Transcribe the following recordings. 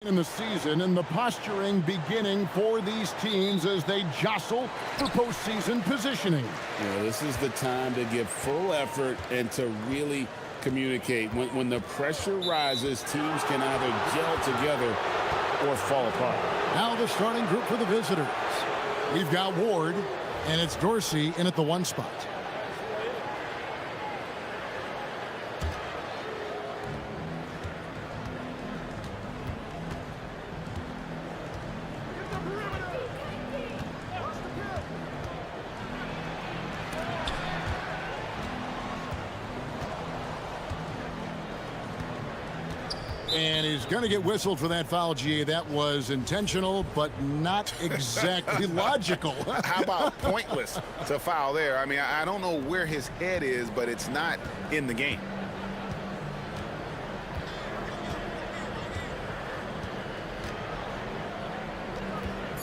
in the season and the posturing beginning for these teams as they jostle for postseason positioning. Yeah, this is the time to give full effort and to really communicate. When the pressure rises, teams can either gel together or fall apart. Now the starting group for the visitors. We've got Ward, and it's Dorsey in at the 1 spot. And he's going to get whistled for that foul, GA. That was intentional, but not exactly logical. How about pointless to foul there? I mean, I don't know where his head is, but it's not in the game.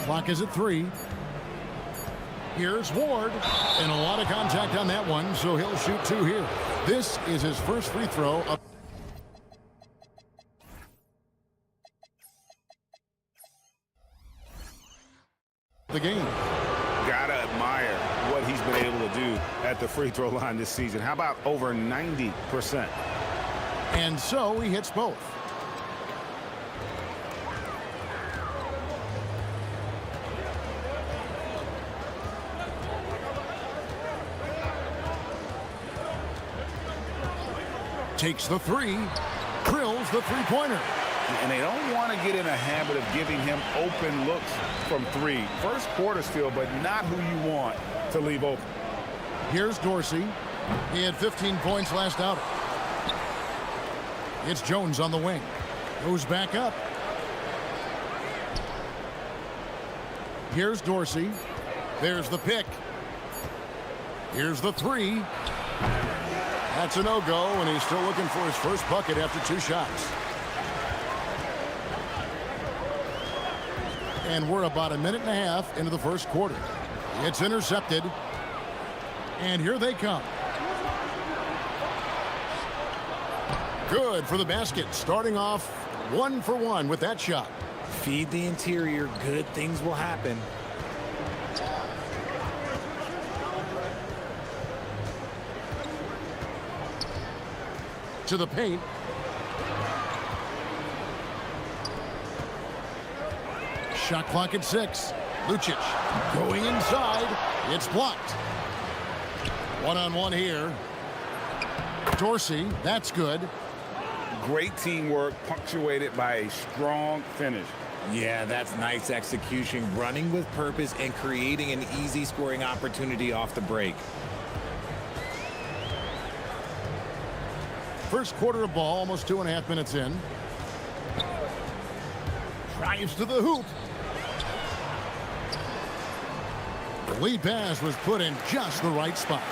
Clock is at 3. Here's Ward, and a lot of contact on that one, so he'll shoot 2 here. This is his first free throw of the game. Gotta admire what he's been able to do at the free throw line this season. How about over 90%? And so he hits both. Takes the 3, drills the three-pointer. And they don't want to get in a habit of giving him open looks from 3. First quarter still, but not who you want to leave open. Here's Dorsey. He had 15 points last outing. It's Jones on the wing. Goes back up. Here's Dorsey. There's the pick. Here's the 3. That's a no-go, and he's still looking for his first bucket after 2 shots. And we're about a minute and a half into the first quarter. It's intercepted. And here they come. Good for the basket. Starting off 1 for 1 with that shot. Feed the interior. Good things will happen. To the paint. Shot clock at 6. Lucic going inside. It's blocked. One-on-one here. Dorsey, that's good. Great teamwork, punctuated by a strong finish. Yeah, that's nice execution. Running with purpose and creating an easy scoring opportunity off the break. First quarter of ball, almost 2.5 minutes in. Drives to the hoop. The lead pass was put in just the right spot.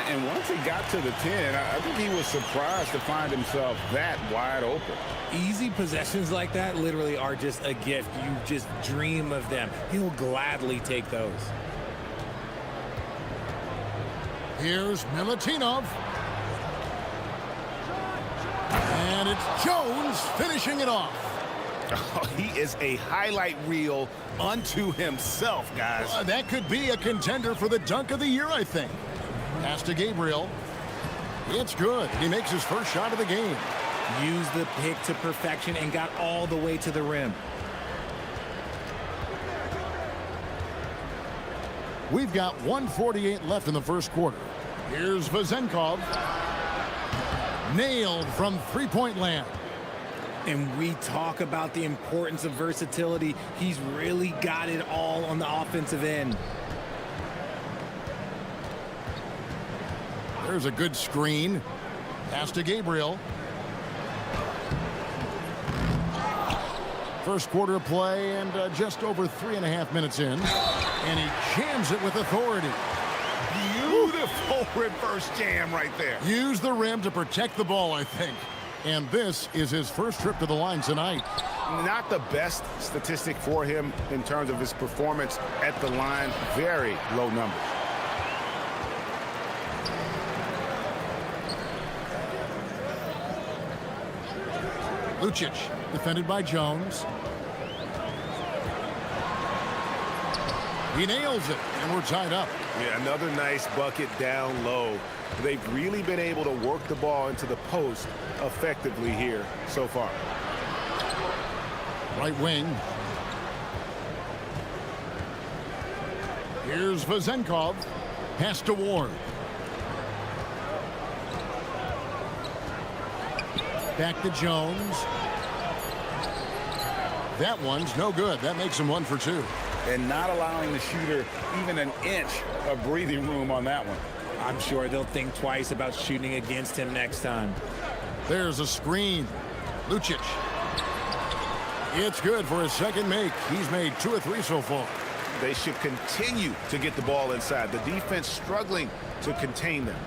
And once he got to the 10, I think he was surprised to find himself that wide open. Easy possessions like that literally are just a gift. You just dream of them. He'll gladly take those. Here's Milutinov. And it's Jones finishing it off. Oh, he is a highlight reel unto himself, guys. That could be a contender for the dunk of the year, I think. Pass to Gabriel. It's good. He makes his first shot of the game. Used the pick to perfection and got all the way to the rim. We've got 1:48 left in the first quarter. Here's Vazenkov. Nailed from three-point land. And we talk about the importance of versatility. He's really got it all on the offensive end. There's a good screen. Pass to Gabriel. First quarter of play and just over 3.5 minutes in. And he jams it with authority. Beautiful reverse jam right there. Use the rim to protect the ball, I think. And this is his first trip to the line tonight. Not the best statistic for him in terms of his performance at the line. Very low numbers. Lucic, defended by Jones. He nails it, and we're tied up. Yeah, another nice bucket down low. They've really been able to work the ball into the post effectively here so far. Right wing. Here's Vezenkov. Pass to Ward. Back to Jones. That one's no good. That makes him 1 for 2. And not allowing the shooter even an inch of breathing room on that one. I'm sure they'll think twice about shooting against him next time. There's a screen. Lucic. It's good for his second make. He's made 2 of 3 so far. They should continue to get the ball inside. The defense struggling to contain them.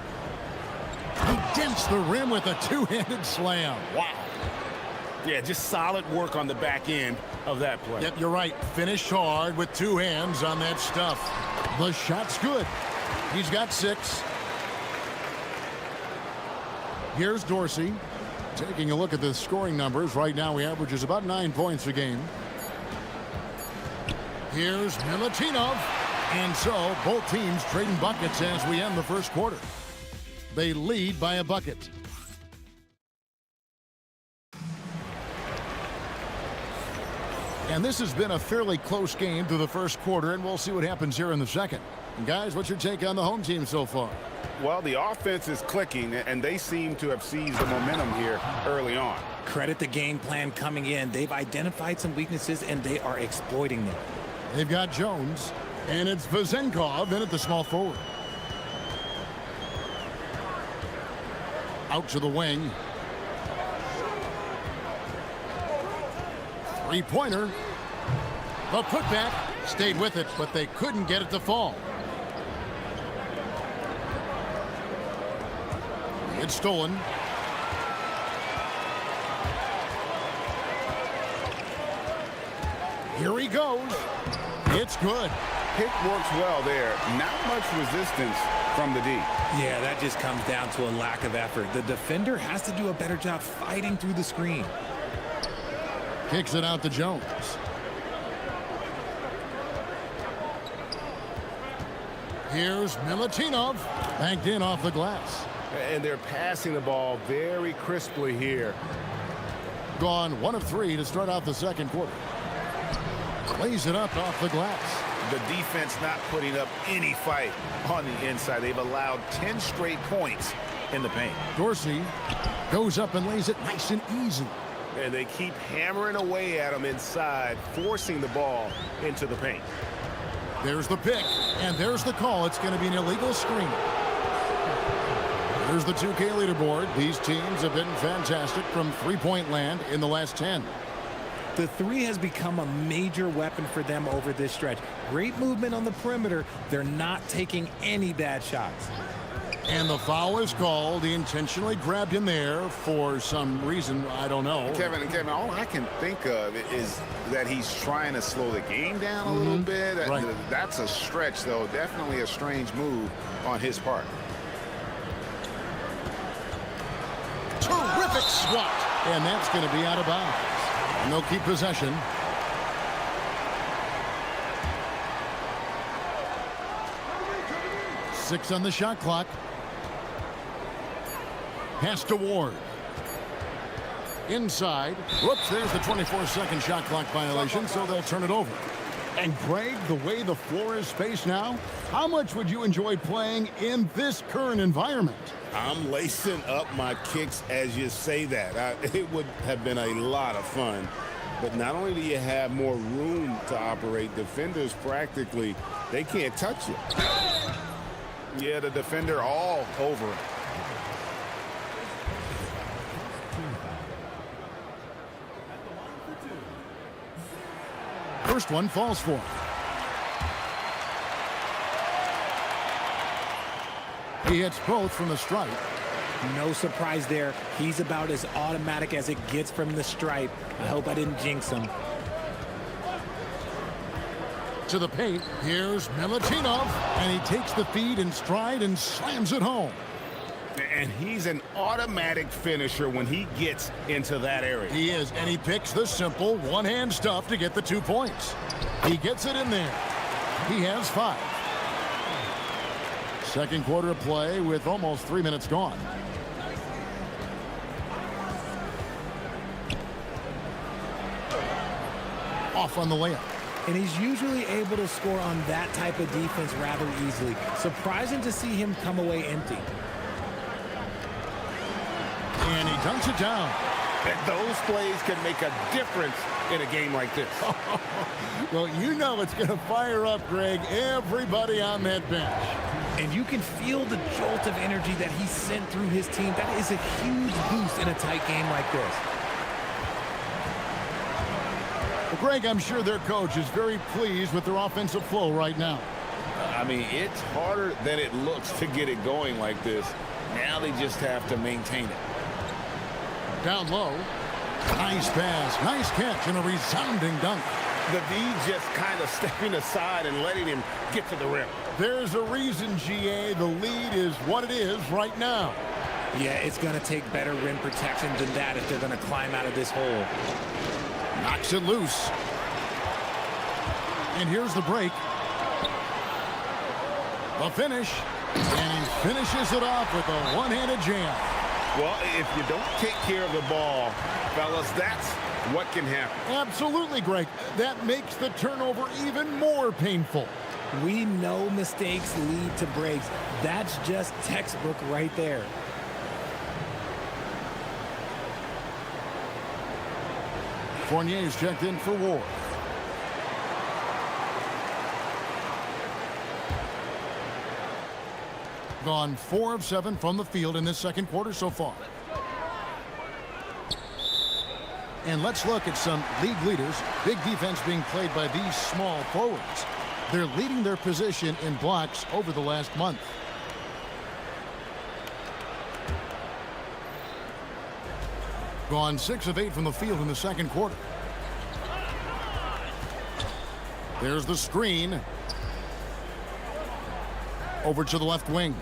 He dents the rim with a two-handed slam. Wow. Yeah, just solid work on the back end of that play. Yep, you're right. Finished hard with 2 hands on that stuff. The shot's good. He's got 6. Here's Dorsey. Taking a look at the scoring numbers. Right now he averages about 9 points a game. Here's Milutinov. And so both teams trading buckets as we end the first quarter. They lead by a bucket. And this has been a fairly close game through the first quarter, and we'll see what happens here in the second. And guys, what's your take on the home team so far? Well, the offense is clicking, and they seem to have seized the momentum here early on. Credit the game plan coming in. They've identified some weaknesses, and they are exploiting them. They've got Jones, and it's Vezenkov in at the small forward. Out to the wing. Three-pointer. The putback stayed with it, but they couldn't get it to fall. It's stolen. Here he goes. It's good. Pick works well there. Not much resistance from the D. Yeah, that just comes down to a lack of effort. The defender has to do a better job fighting through the screen. Kicks it out to Jones. Here's Milutinov. Banked in off the glass. And they're passing the ball very crisply here. Gone 1 of 3 to start out the second quarter. Lays it up off the glass. The defense not putting up any fight on the inside. They've allowed 10 straight points in the paint. Dorsey goes up and lays it nice and easy. And they keep hammering away at him inside, forcing the ball into the paint. There's the pick, and there's the call. It's going to be an illegal screen. There's the 2K leaderboard. These teams have been fantastic from three-point land in the last 10. The 3 has become a major weapon for them over this stretch. Great movement on the perimeter. They're not taking any bad shots. And the foul is called. He intentionally grabbed him there for some reason. I don't know. Kevin, all I can think of is that he's trying to slow the game down a little bit. Right. That's a stretch, though. Definitely a strange move on his part. Terrific swat. And that's going to be out of bounds. And they'll keep possession. Six on the shot clock. Pass to Ward. Inside. Whoops, there's the 24-second shot clock violation, so they'll turn it over. And Greg, the way the floor is spaced now, how much would you enjoy playing in this current environment? I'm lacing up my kicks as you say that. It would have been a lot of fun. But not only do you have more room to operate, defenders practically, they can't touch you. Yeah, the defender all over him. First one falls for him. He hits both from the stripe. No surprise there. He's about as automatic as it gets from the stripe. I hope I didn't jinx him. To the paint, here's Milutinov, and he takes the feed in stride and slams it home. And he's an automatic finisher when he gets into that area. He is, and he picks the simple one-hand stuff to get the 2 points. He gets it in there. He has 5. Second quarter of play with almost 3 minutes gone. Off on the layup. And he's usually able to score on that type of defense rather easily. Surprising to see him come away empty. And he dunks it down. And those plays can make a difference in a game like this. Well, you know it's going to fire up, Greg, everybody on that bench. And you can feel the jolt of energy that he sent through his team. That is a huge boost in a tight game like this. Well, Greg, I'm sure their coach is very pleased with their offensive flow right now. I mean, it's harder than it looks to get it going like this. Now they just have to maintain it. Down low. Nice pass, nice catch, and a resounding dunk. The D just kind of stepping aside and letting him get to the rim. There's a reason, GA, the lead is what it is right now. Yeah, it's going to take better rim protection than that if they're going to climb out of this hole. Knocks it loose. And here's the break. The finish. And he finishes it off with a one-handed jam. Well, if you don't take care of the ball, fellas, that's what can happen. Absolutely, Greg. That makes the turnover even more painful. We know mistakes lead to breaks. That's just textbook right there. Fournier's checked in for Ward. Gone 4 of 7 from the field in this second quarter so far. And let's look at some league leaders. Big defense being played by these small forwards. They're leading their position in blocks over the last month. Gone 6 of 8 from the field in the second quarter. There's the screen. Over to the left wing.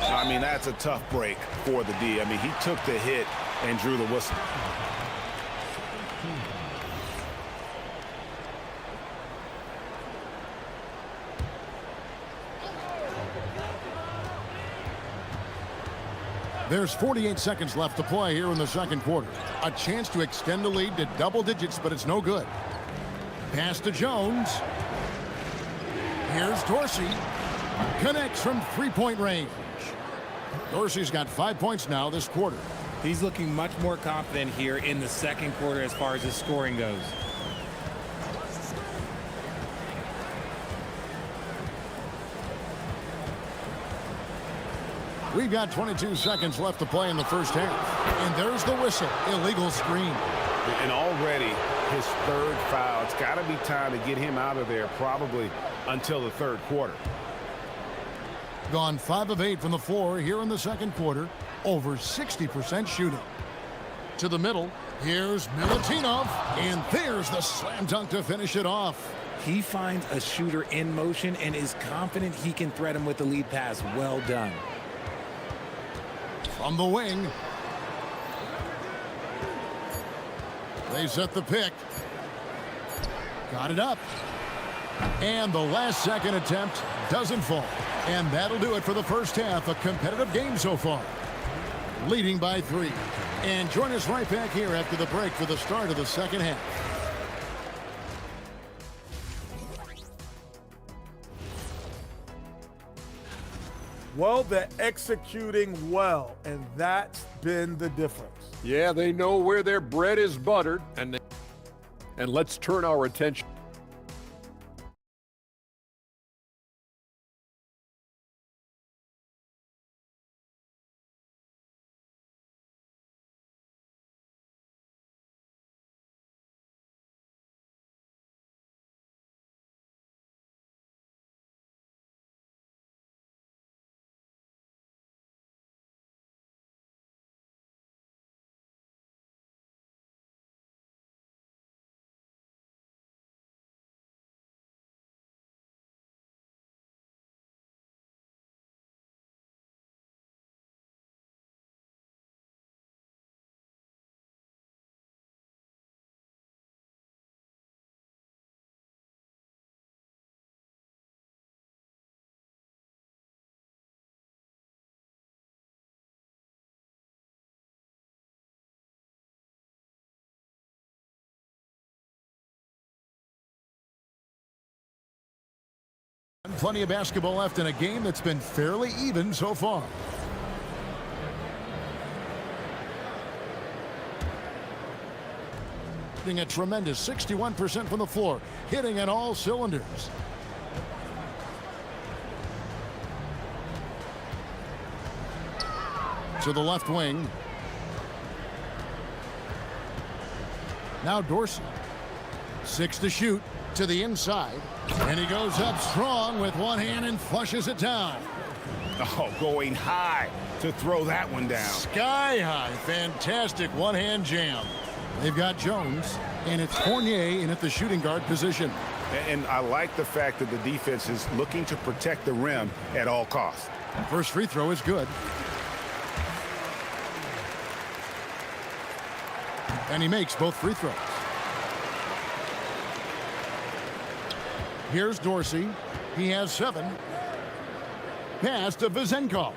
I mean, that's a tough break for the D. I mean, he took the hit and drew the whistle. There's 48 seconds left to play here in the second quarter. A chance to extend the lead to double digits, but it's no good. Pass to Jones. Here's Dorsey. Connects from three-point range. Dorsey's got 5 points now this quarter. He's looking much more confident here in the second quarter as far as his scoring goes. We've got 22 seconds left to play in the first half. And there's the whistle. Illegal screen. And already his third foul. It's got to be time to get him out of there probably until the third quarter. Gone 5 of 8 from the floor here in the second quarter. Over 60% shooting. To the middle. Here's Milutinov. And there's the slam dunk to finish it off. He finds a shooter in motion and is confident he can thread him with the lead pass. Well done. From the wing. They set the pick. Got it up. And the last second attempt doesn't fall. And that'll do it for the first half. A competitive game so far. Leading by 3. And join us right back here after the break for the start of the second half. Well, they're executing well, and that's been the difference. Yeah, they know where their bread is buttered, and let's turn our attention Plenty of basketball left in a game that's been fairly even so far. A tremendous 61% from the floor, hitting on all cylinders. To the left wing. Now Dorsey. 6 to shoot. To the inside. And he goes up strong with one hand and flushes it down. Oh, going high to throw that one down. Sky high. Fantastic one-hand jam. They've got Jones, and it's Fournier in at the shooting guard position. And I like the fact that the defense is looking to protect the rim at all costs. First free throw is good. And he makes both free throws. Here's Dorsey. He has 7. Pass to Vizenko.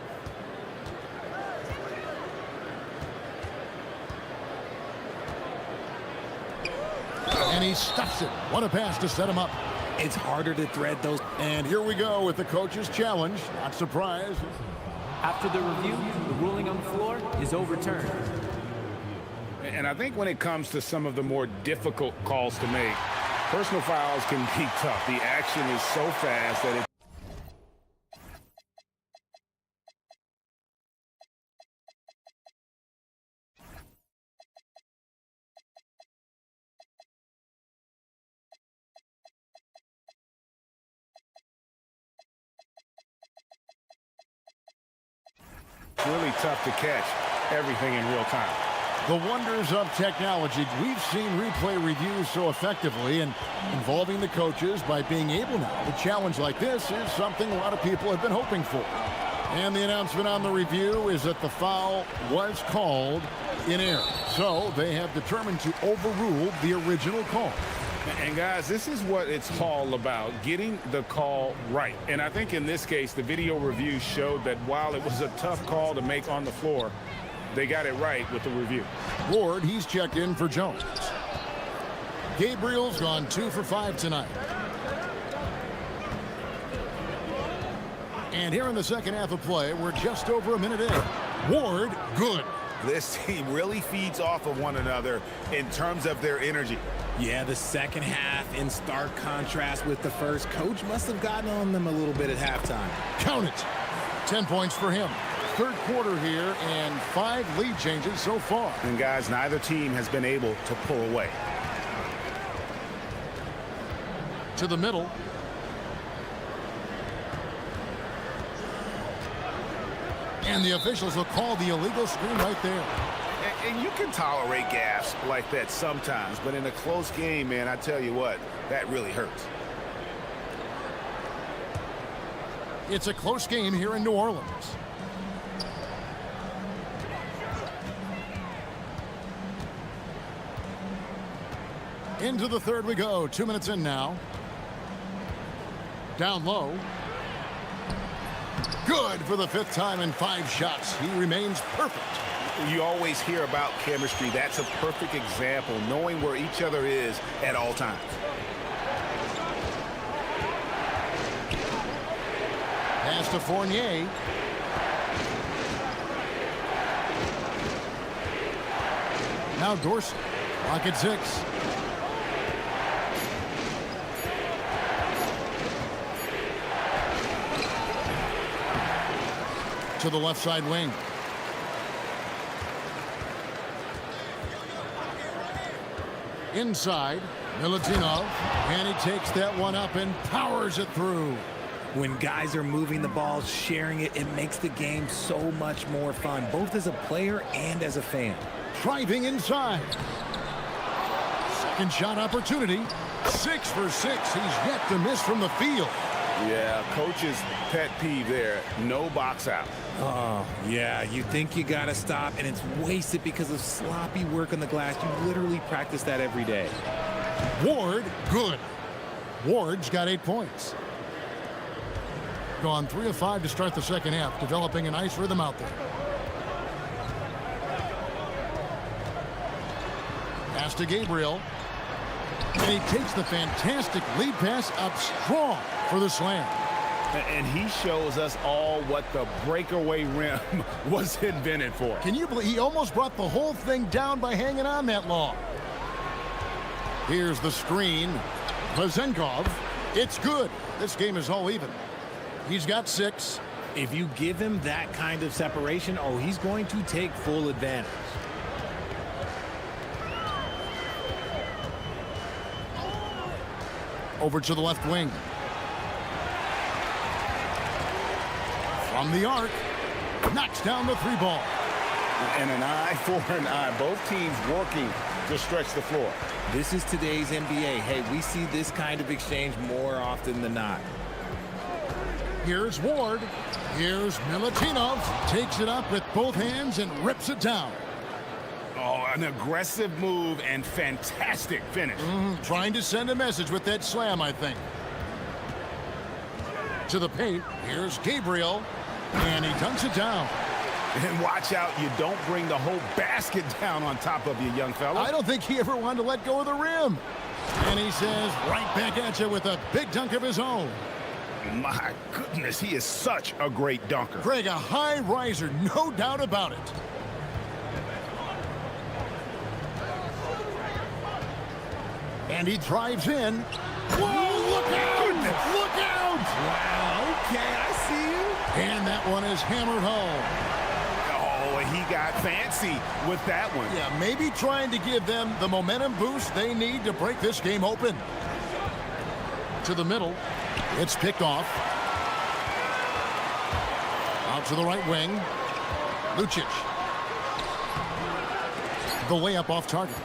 And he stuffs it. What a pass to set him up. It's harder to thread those. And here we go with the coach's challenge. Not surprised. After the review, the ruling on the floor is overturned. And I think when it comes to some of the more difficult calls to make, personal fouls can be tough. The action is so fast that it's really tough to catch everything in real time. The wonders of technology. We've seen replay reviews so effectively, and involving the coaches by being able now to challenge like this is something a lot of people have been hoping for. And the announcement on the review is that the foul was called in error. So they have determined to overrule the original call. And guys, this is what it's all about, getting the call right. And I think in this case, the video review showed that while it was a tough call to make on the floor, they got it right with the review. Ward, he's checked in for Jones. Gabriel's gone 2 for 5 tonight. And here in the second half of play, we're just over a minute in. Ward, good. This team really feeds off of one another in terms of their energy. Yeah, the second half in stark contrast with the first. Coach must have gotten on them a little bit at halftime. Count it. 10 points for him. Third quarter here and 5 lead changes so far. And guys, neither team has been able to pull away. To the middle. And the officials will call the illegal screen right there. And you can tolerate gaffes like that sometimes, but in a close game, man, I tell you what, that really hurts. It's a close game here in New Orleans. Into the third we go. 2 minutes in now. Down low. Good for the 5th time in 5 shots. He remains perfect. You always hear about chemistry. That's a perfect example, knowing where each other is at all times. Pass to Fournier. Now Dorsey. Clock at 6. To the left side wing. Inside, Milutinov, and he takes that one up and powers it through. When guys are moving the ball, sharing it, it makes the game so much more fun, both as a player and as a fan. Driving inside. Second shot opportunity. 6 for 6. He's yet to miss from the field. Yeah, coach's pet peeve there. No box out. Oh, yeah, you think you got to stop, and it's wasted because of sloppy work on the glass. You literally practice that every day. Ward, good. Ward's got 8 points. Gone 3 of 5 to start the second half, developing a nice rhythm out there. Pass to Gabriel. And he takes the fantastic lead pass up strong for the slam. And he shows us all what the breakaway rim was invented for. Can you believe he almost brought the whole thing down by hanging on that long? Here's the screen. Vazenkov. It's good. This game is all even. He's got 6. If you give him that kind of separation, oh, he's going to take full advantage. Over to the left wing. From the arc. Knocks down the 3 ball. And an eye for an eye. Both teams working to stretch the floor. This is today's NBA. Hey, we see this kind of exchange more often than not. Here's Ward. Here's Milutinov. Takes it up with both hands and rips it down. Oh, an aggressive move and fantastic finish. Trying to send a message with that slam, I think. To the paint. Here's Gabriel. And he dunks it down. And watch out, you don't bring the whole basket down on top of you, young fella. I don't think he ever wanted to let go of the rim. And he says, right back at you with a big dunk of his own. My goodness, he is such a great dunker. Greg, a high riser, no doubt about it. And he drives in. Whoa, look out! Goodness. Look out! Wow, okay, I see you. And that one is hammered home. Oh, he got fancy with that one. Yeah, maybe trying to give them the momentum boost they need to break this game open. To the middle. It's picked off. Out to the right wing. Lucic. The layup off target.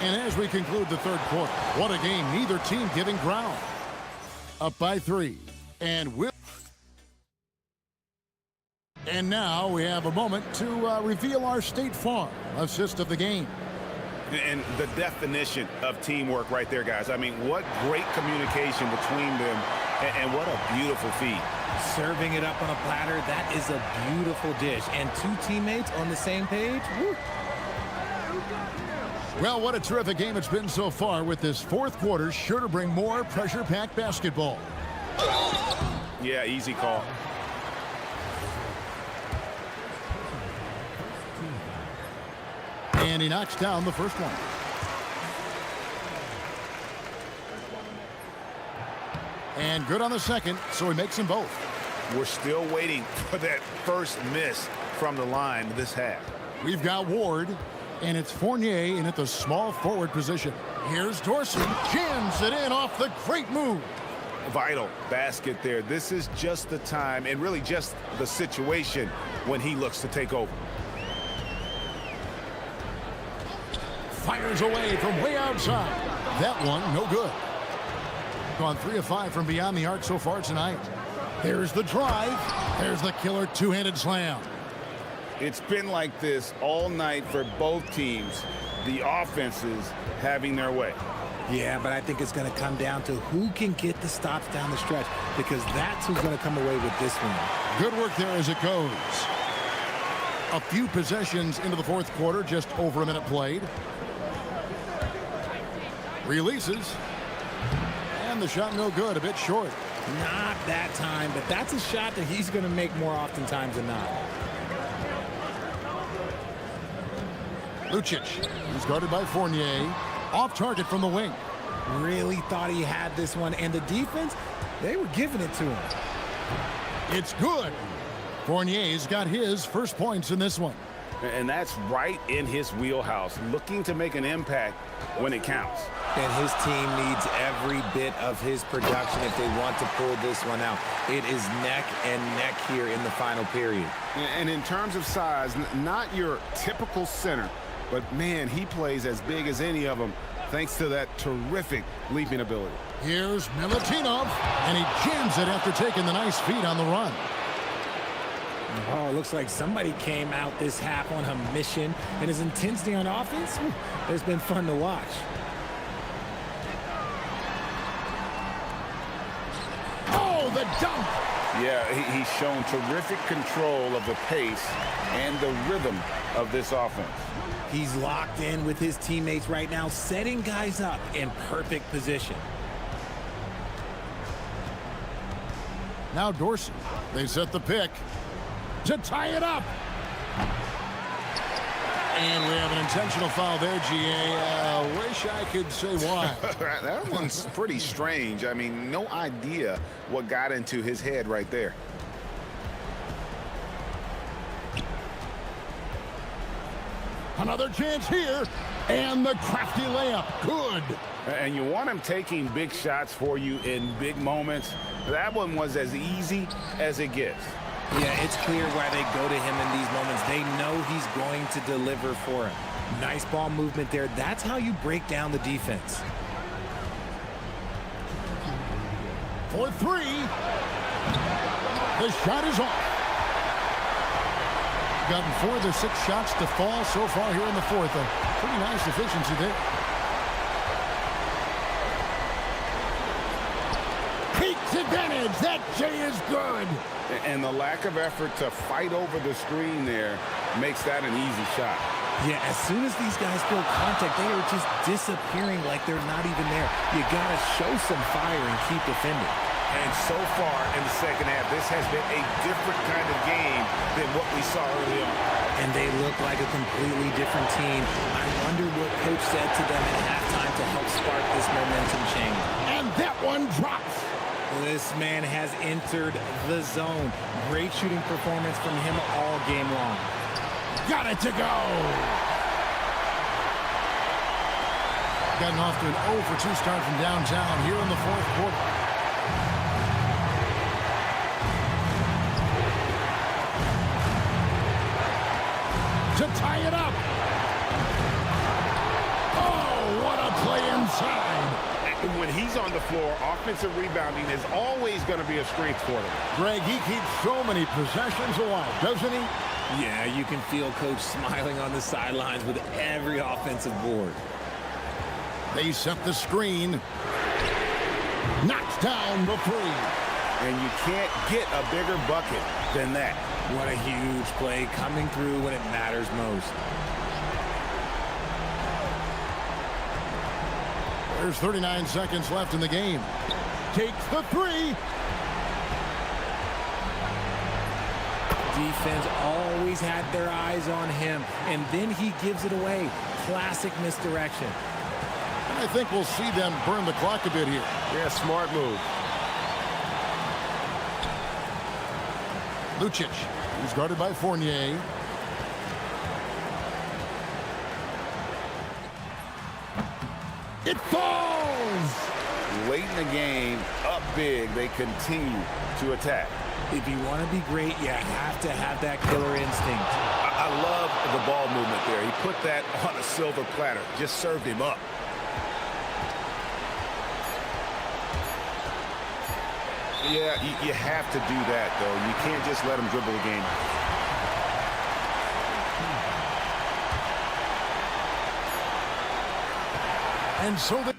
And as we conclude the third quarter, what a game. Neither team giving ground. Up by 3. And now we have a moment to reveal our State Farm assist of the game. And the definition of teamwork right there, guys. I mean, what great communication between them, and what a beautiful feed. Serving it up on a platter, that is a beautiful dish. And 2 teammates on the same page. Woo. Well, what a terrific game it's been so far, with this fourth quarter sure to bring more pressure-packed basketball. Yeah, easy call. And he knocks down the first one. And good on the second, so he makes them both. We're still waiting for that first miss from the line this half. We've got Ward, and it's Fournier in at the small forward position. Here's Dorsey, jams it in off the great move. Vital basket there. This is just the time, and really just the situation, when he looks to take over. Fires away from way outside. That one, no good. Gone 3 of 5 from beyond the arc so far tonight. There's the drive. There's the killer two-handed slam. It's been like this all night for both teams. The offenses having their way. Yeah, but I think it's going to come down to who can get the stops down the stretch, because that's who's going to come away with this one. Good work there as it goes. A few possessions into the fourth quarter, just over a minute played. Releases. And the shot no good, a bit short. Not that time, but that's a shot that he's going to make more oftentimes than not. Lucic, he's guarded by Fournier. Off target from the wing. Really thought he had this one, and the defense, they were giving it to him. It's good. Fournier's got his first points in this one. And that's right in his wheelhouse, looking to make an impact when it counts. And his team needs every bit of his production if they want to pull this one out. It is neck and neck here in the final period. And in terms of size, not your typical center, but man, he plays as big as any of them, thanks to that terrific leaping ability. Here's Milutinov, and he jams it after taking the nice feed on the run. Oh, looks like somebody came out this half on a mission, and his intensity on offense, it's been fun to watch. Oh, the dunk! Yeah, he's shown terrific control of the pace and the rhythm of this offense. He's locked in with his teammates right now, setting guys up in perfect position. Now Dorsey. They set the pick to tie it up. And we have an intentional foul there, GA. Wish I could say why. That one's pretty strange. I mean, no idea what got into his head right there. Another chance here. And the crafty layup. Good. And you want him taking big shots for you in big moments. That one was as easy as it gets. Yeah, it's clear why they go to him in these moments. They know he's going to deliver for him. Nice ball movement there. That's how you break down the defense. For three. The shot is off. Gotten 4 of the 6 shots to fall so far here in the fourth. A pretty nice efficiency there. Peaks advantage. That J is good. And the lack of effort to fight over the screen there makes that an easy shot. Yeah, as soon as these guys feel contact, they are just disappearing like they're not even there. You got to show some fire and keep defending. And so far in the second half, this has been a different kind of game than what we saw early on. And they look like a completely different team. I wonder what coach said to them at halftime to help spark this momentum change. And that one drops. This man has entered the zone. Great shooting performance from him all game long. Got it to go. Gotten off to an 0 for 2 start from downtown here in the fourth quarter. To tie it up. Oh, what a play inside. When he's on the floor, offensive rebounding is always going to be a strength for them. Greg, he keeps so many possessions alive, doesn't he? Yeah, you can feel coach smiling on the sidelines with every offensive board. They set the screen. Knocks down the three. And you can't get a bigger bucket than that. What a huge play coming through when it matters most. There's 39 seconds left in the game. Takes the three. Defense always had their eyes on him, and then he gives it away. Classic misdirection. And I think we'll see them burn the clock a bit here. Yeah, smart move. Lucic, who's guarded by Fournier. It falls! Late in the game, up big, they continue to attack. If you want to be great, you have to have that killer instinct. I love the ball movement there. He put that on a silver platter, just served him up. Yeah, you have to do that, though. You can't just let him dribble the game. And so they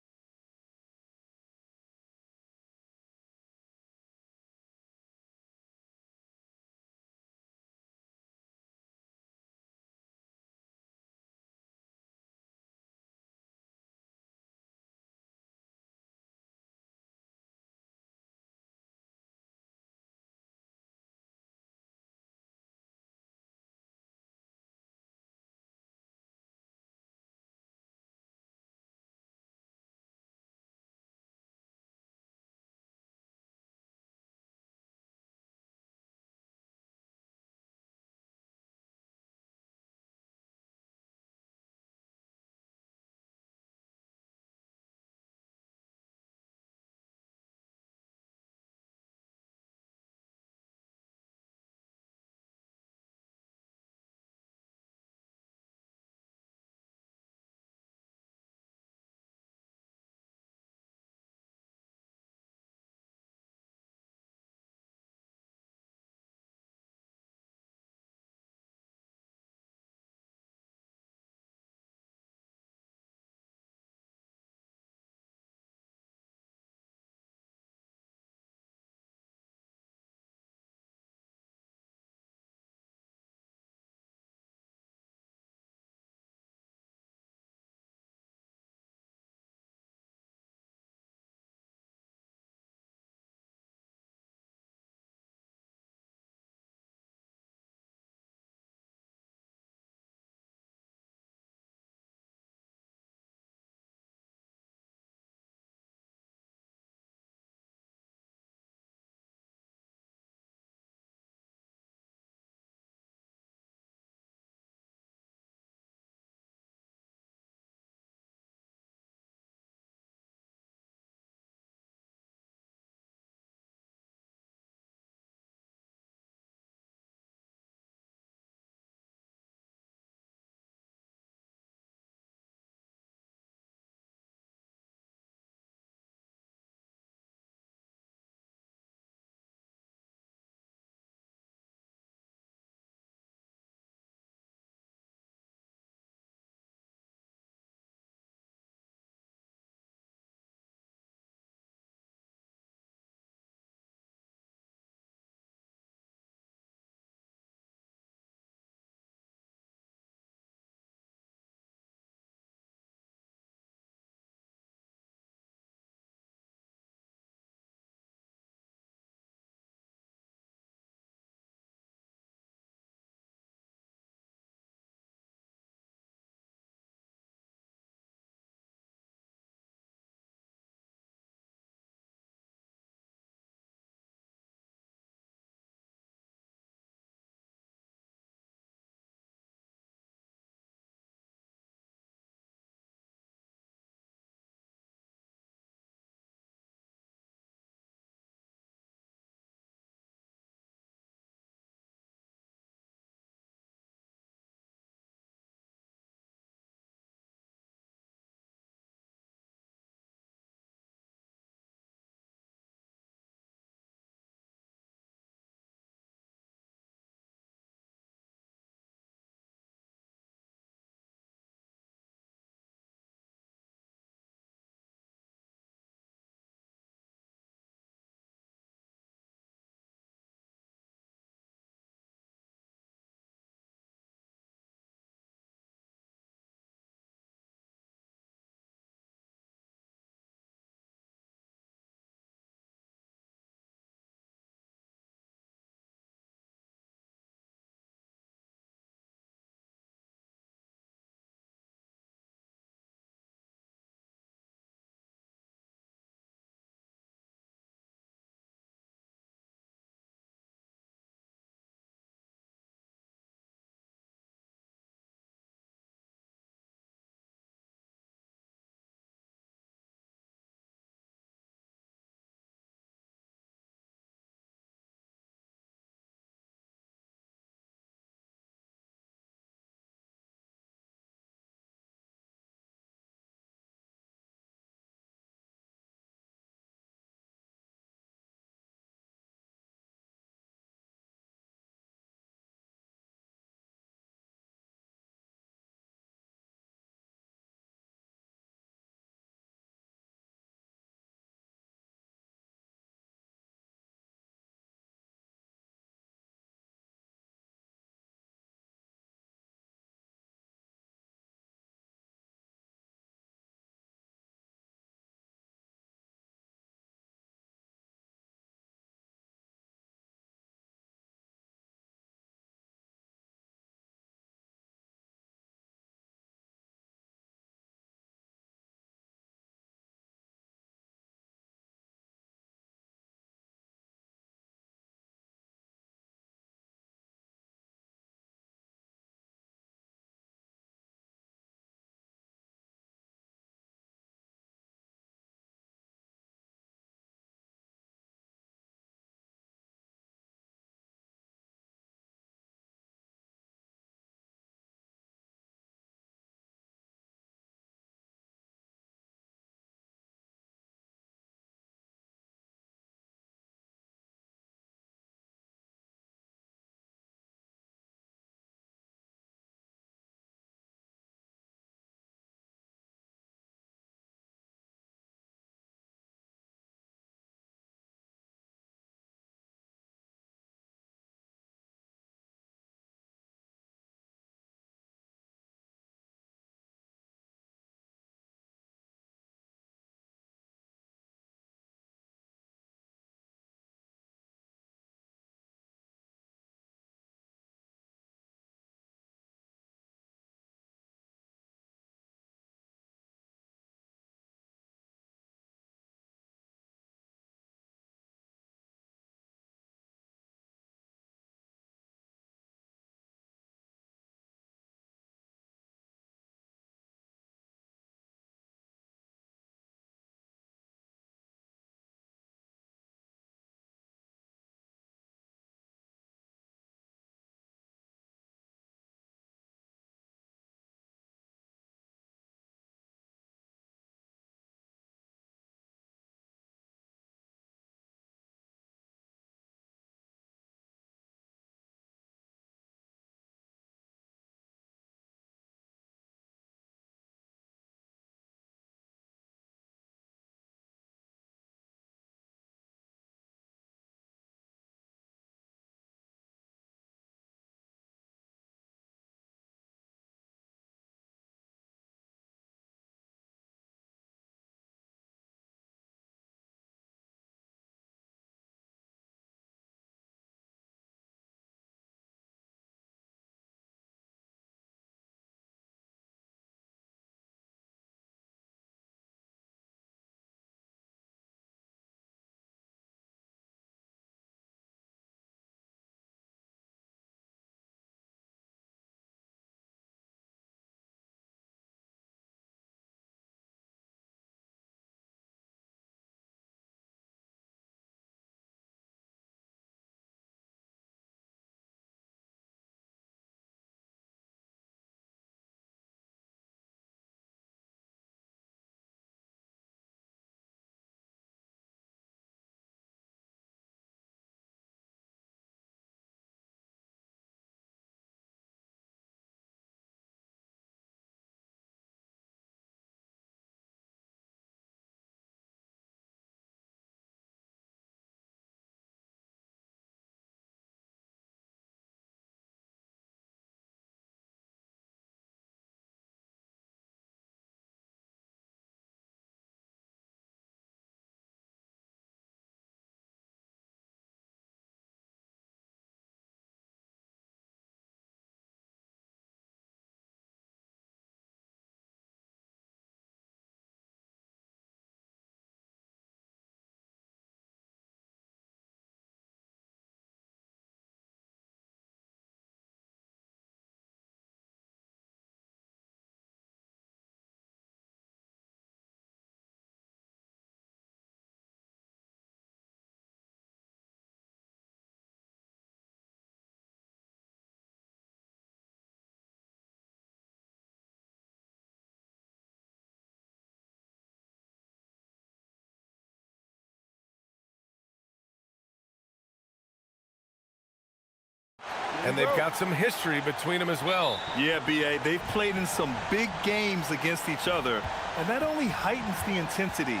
And they've got some history between them as well. Yeah, B.A., they've played in some big games against each other, and that only heightens the intensity.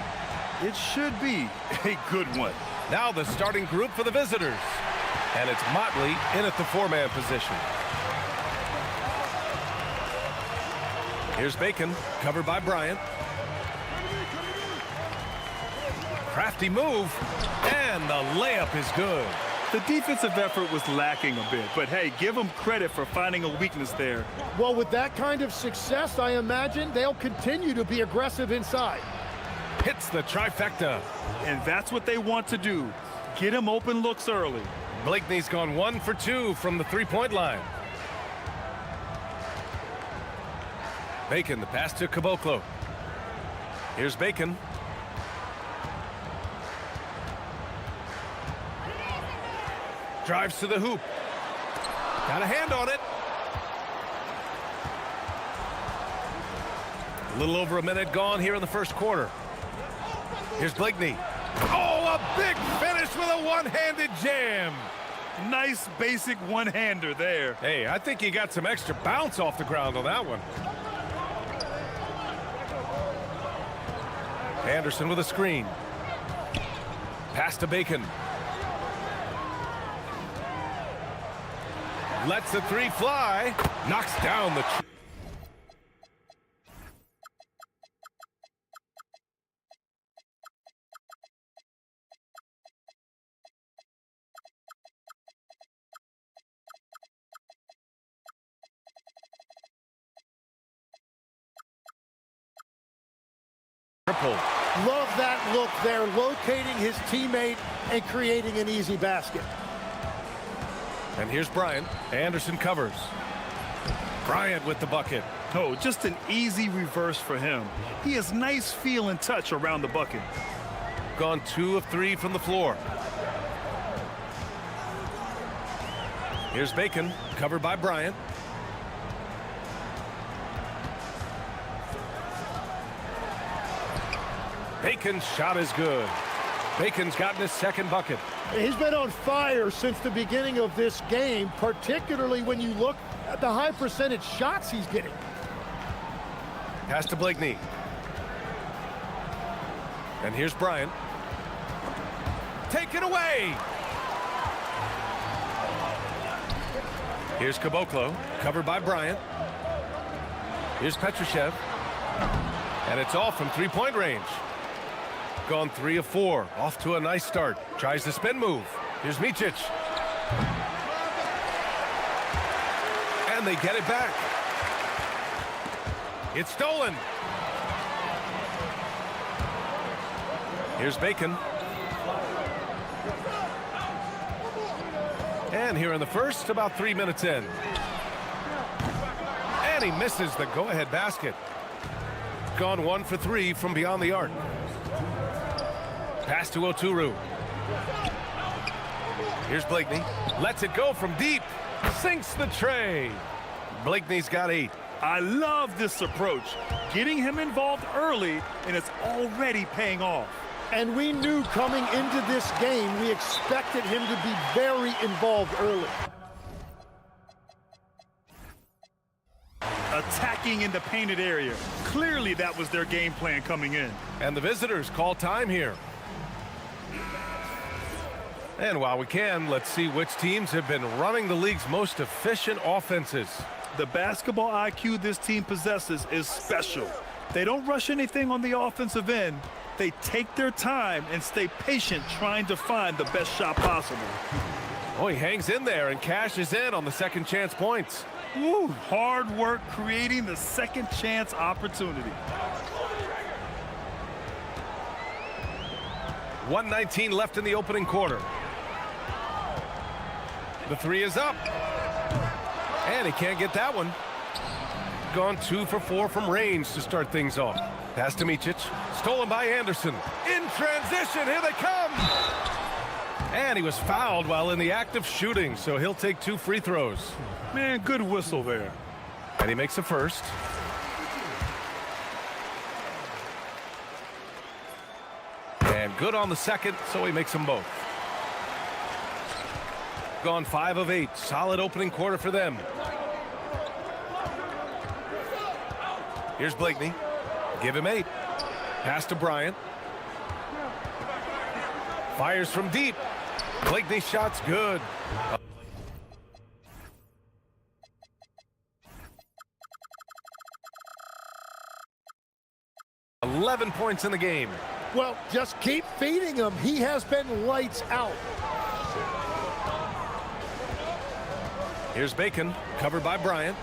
It should be a good one. Now the starting group for the visitors. And it's Motley in at the four-man position. Here's Bacon, covered by Bryant. Crafty move, and the layup is good. The defensive effort was lacking a bit, but hey, give them credit for finding a weakness there. Well, with that kind of success, I imagine they'll continue to be aggressive inside. Hits the trifecta. And that's what they want to do. Get him open looks early. Blakeney's gone 1 for 2 from the three-point line. Bacon, the pass to Caboclo. Here's Bacon. Drives to the hoop. Got a hand on it. A little over a minute gone here in the first quarter. Here's Blakeney. Oh, a big finish with a one-handed jam. Nice basic one-hander there. Hey, I think he got some extra bounce off the ground on that one. Anderson with a screen. Pass to Bacon. Lets the three fly. Knocks down the... Triple. Love that look there, locating his teammate and creating an easy basket. And here's Bryant. Anderson covers. Bryant with the bucket. Oh, just an easy reverse for him. He has nice feel and touch around the bucket. Gone 2 of 3 from the floor. Here's Bacon, covered by Bryant. Bacon's shot is good. Bacon's gotten his second bucket. He's been on fire since the beginning of this game, particularly when you look at the high percentage shots he's getting. Pass to Blakeney. And here's Bryant. Take it away! Here's Caboclo, covered by Bryant. Here's Petrushev. And it's all from three-point range. Gone 3 of 4. Off to a nice start. Tries the spin move. Here's Micic. And they get it back. It's stolen. Here's Bacon. And here in the first, about 3 minutes in. And he misses the go-ahead basket. Gone 1 for 3 from beyond the arc. Pass to Oturu. Here's Blakeney. Lets it go from deep. Sinks the tray. Blakeney's got 8. I love this approach. Getting him involved early, and it's already paying off. And we knew coming into this game, we expected him to be very involved early. Attacking in the painted area. Clearly that was their game plan coming in. And the visitors call time here. And while we can, let's see which teams have been running the league's most efficient offenses. The basketball IQ this team possesses is special. They don't rush anything on the offensive end. They take their time and stay patient trying to find the best shot possible. Oh, he hangs in there and cashes in on the second chance points. Ooh, hard work creating the second chance opportunity. 1:19 left in the opening quarter. The three is up. And he can't get that one. Gone 2 for 4 from range to start things off. Pass to Micic. Stolen by Anderson. In transition, here they come! And he was fouled while in the act of shooting, so he'll take 2 free throws. Man, good whistle there. And he makes the first. And good on the second, so he makes them both. Gone 5 of 8. Solid opening quarter for them. Here's Blakeney. Give him 8. Pass to Bryant. Fires from deep. Blakeney's shot's good. 11 points in the game. Well, just keep feeding him. He has been lights out. Here's Bacon, covered by Bryant.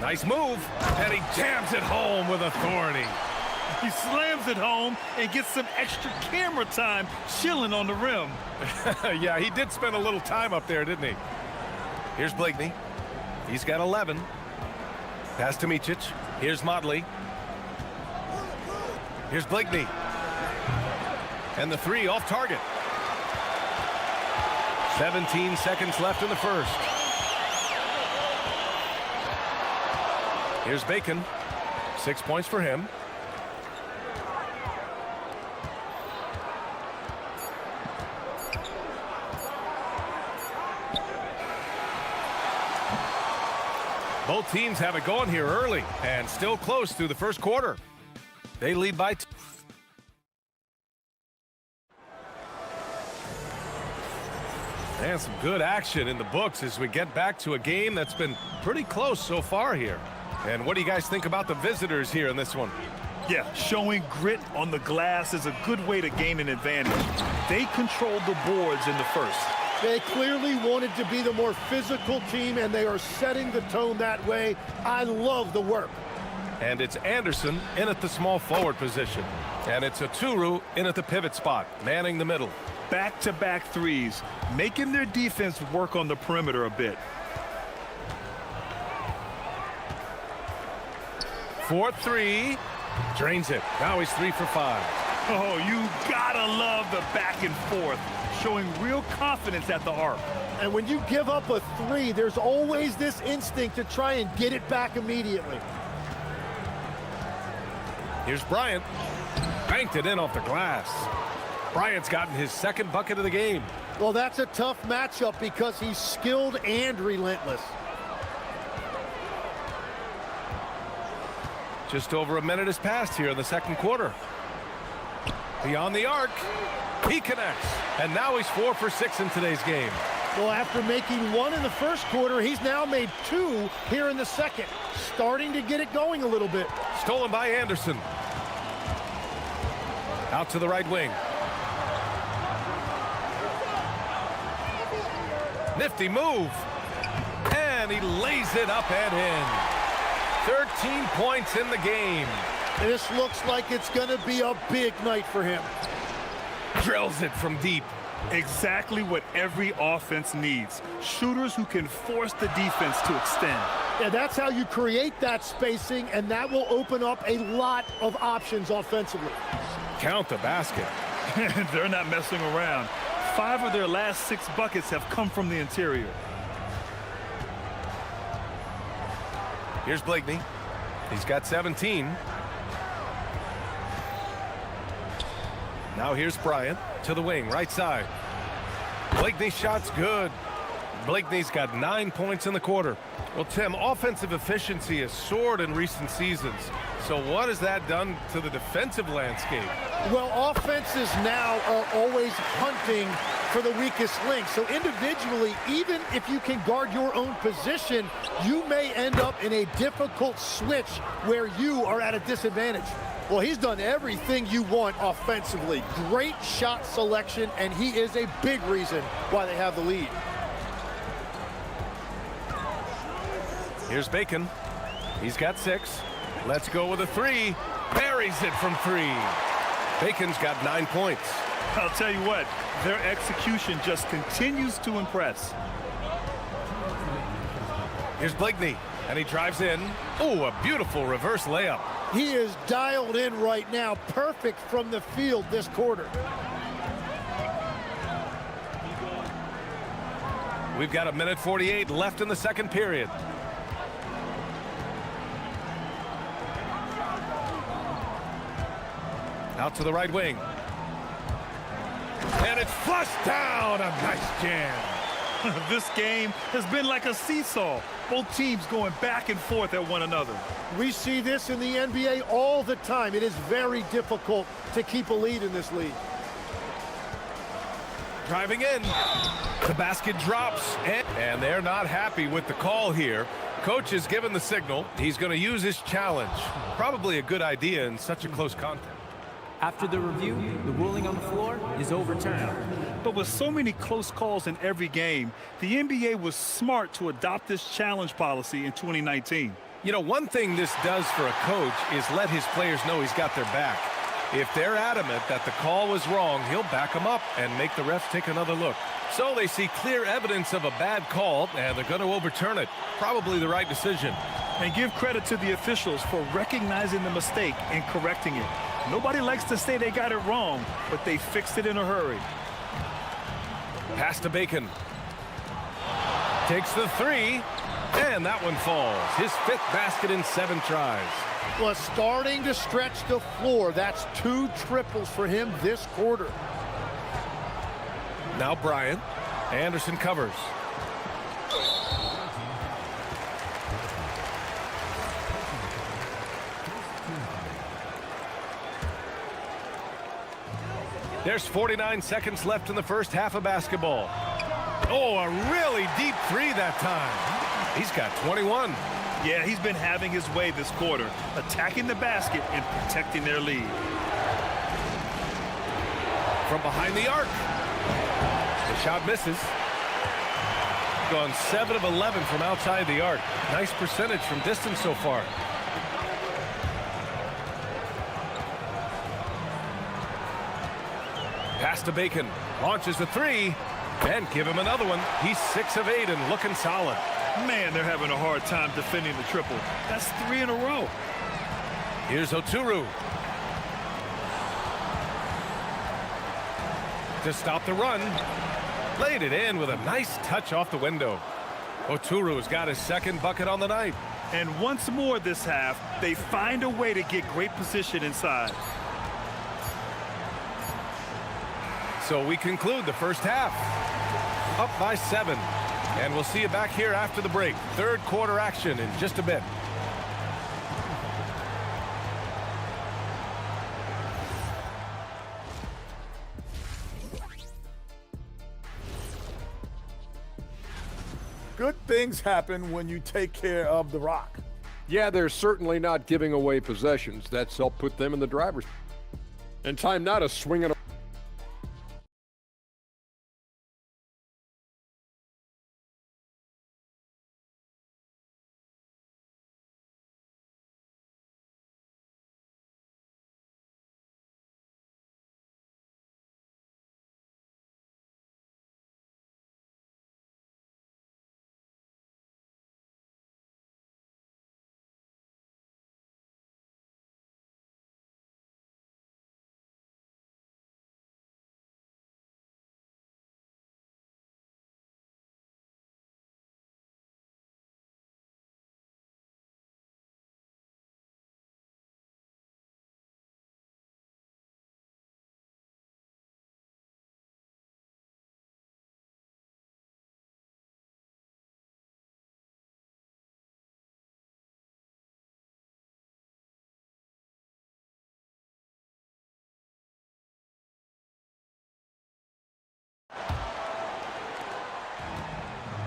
Nice move, and he jams it home with authority. He slams it home and gets some extra camera time chilling on the rim. Yeah, he did spend a little time up there, didn't he? Here's Blakeney. He's got 11. Pass to Micic. Here's Motley. Here's Blakeney. And the 3 off target. 17 seconds left in the first. Here's Bacon. 6 points for him. Both teams have it going here early and still close through the first quarter. They lead by 2. And some good action in the books as we get back to a game that's been pretty close so far here. And what do you guys think about the visitors here in this one? Yeah, showing grit on the glass is a good way to gain an advantage. They controlled the boards in the first. They clearly wanted to be the more physical team, and they are setting the tone that way. I love the work. And it's Anderson in at the small forward position. And it's Aturu in at the pivot spot, manning the middle. Back-to-back threes, making their defense work on the perimeter a bit. 4-3, drains it. Now he's 3 for 5. Oh, you gotta love the back and forth, showing real confidence at the arc. And when you give up a 3, there's always this instinct to try and get it back immediately. Here's Bryant. Banked it in off the glass. Bryant's gotten his second bucket of the game. Well, that's a tough matchup because he's skilled and relentless. Just over a minute has passed here in the second quarter. Beyond the arc, he connects. And now he's 4 for 6 in today's game. Well, after making 1 in the first quarter, he's now made 2 here in the second. Starting to get it going a little bit. Stolen by Anderson. Out to the right wing. Nifty move. And he lays it up and in. 13 points in the game. This looks like it's going to be a big night for him. Drills it from deep. Exactly what every offense needs. Shooters who can force the defense to extend. Yeah, that's how you create that spacing, and that will open up a lot of options offensively. Count the basket. They're not messing around. 5 of their last 6 buckets have come from the interior. Here's Blakeney. He's got 17. Now here's Bryant to the wing, right side. Blakeney's shot's good. Blakeney's got 9 points in the quarter. Well, Tim, offensive efficiency has soared in recent seasons. So what has that done to the defensive landscape? Well, offenses now are always hunting for the weakest link. So individually, even if you can guard your own position, you may end up in a difficult switch where you are at a disadvantage. Well, he's done everything you want offensively. Great shot selection, and he is a big reason why they have the lead. Here's Bacon. He's got 6. Let's go with a 3. Buries it from 3. Bacon's got 9 points. I'll tell you what, their execution just continues to impress. Here's Blakeney, and he drives in. Oh, a beautiful reverse layup. He is dialed in right now. Perfect from the field this quarter. We've got 1:48 left in the second period. Out to the right wing. And it's flushed down. A nice jam. This game has been like a seesaw. Both teams going back and forth at one another. We see this in the NBA all the time. It is very difficult to keep a lead in this league. Driving in. The basket drops. And they're not happy with the call here. Coach is given the signal. He's going to use his challenge. Probably a good idea in such a close contest. After the review, the ruling on the floor is overturned. But with so many close calls in every game, the NBA was smart to adopt this challenge policy in 2019. You know, one thing this does for a coach is let his players know he's got their back. If they're adamant that the call was wrong, he'll back them up and make the refs take another look. So they see clear evidence of a bad call, and they're going to overturn it. Probably the right decision. And give credit to the officials for recognizing the mistake and correcting it. Nobody likes to say they got it wrong, but they fixed it in a hurry. Pass to Bacon. Takes the three, and that one falls. His 5th basket in 7 tries. Well, starting to stretch the floor. That's 2 triples for him this quarter. Now Bryant. Anderson covers. There's 49 seconds left in the first half of basketball. Oh, a really deep 3 that time. He's got 21. Yeah, he's been having his way this quarter, attacking the basket and protecting their lead. From behind the arc. The shot misses. Gone 7 of 11 from outside the arc. Nice percentage from distance so far. Pass to Bacon. Launches the 3. And give him another one. He's 6 of 8 and looking solid. Man, they're having a hard time defending the triple. That's 3 in a row. Here's Oturu. To stop the run. Laid it in with a nice touch off the window. Oturu's got his 2nd bucket on the night. And once more this half, they find a way to get great position inside. So we conclude the first half. Up by 7. And we'll see you back here after the break. 3rd quarter action in just a bit. Good things happen when you take care of the rock. Yeah, they're certainly not giving away possessions. That's helped put them in the driver's. And time now to swing it.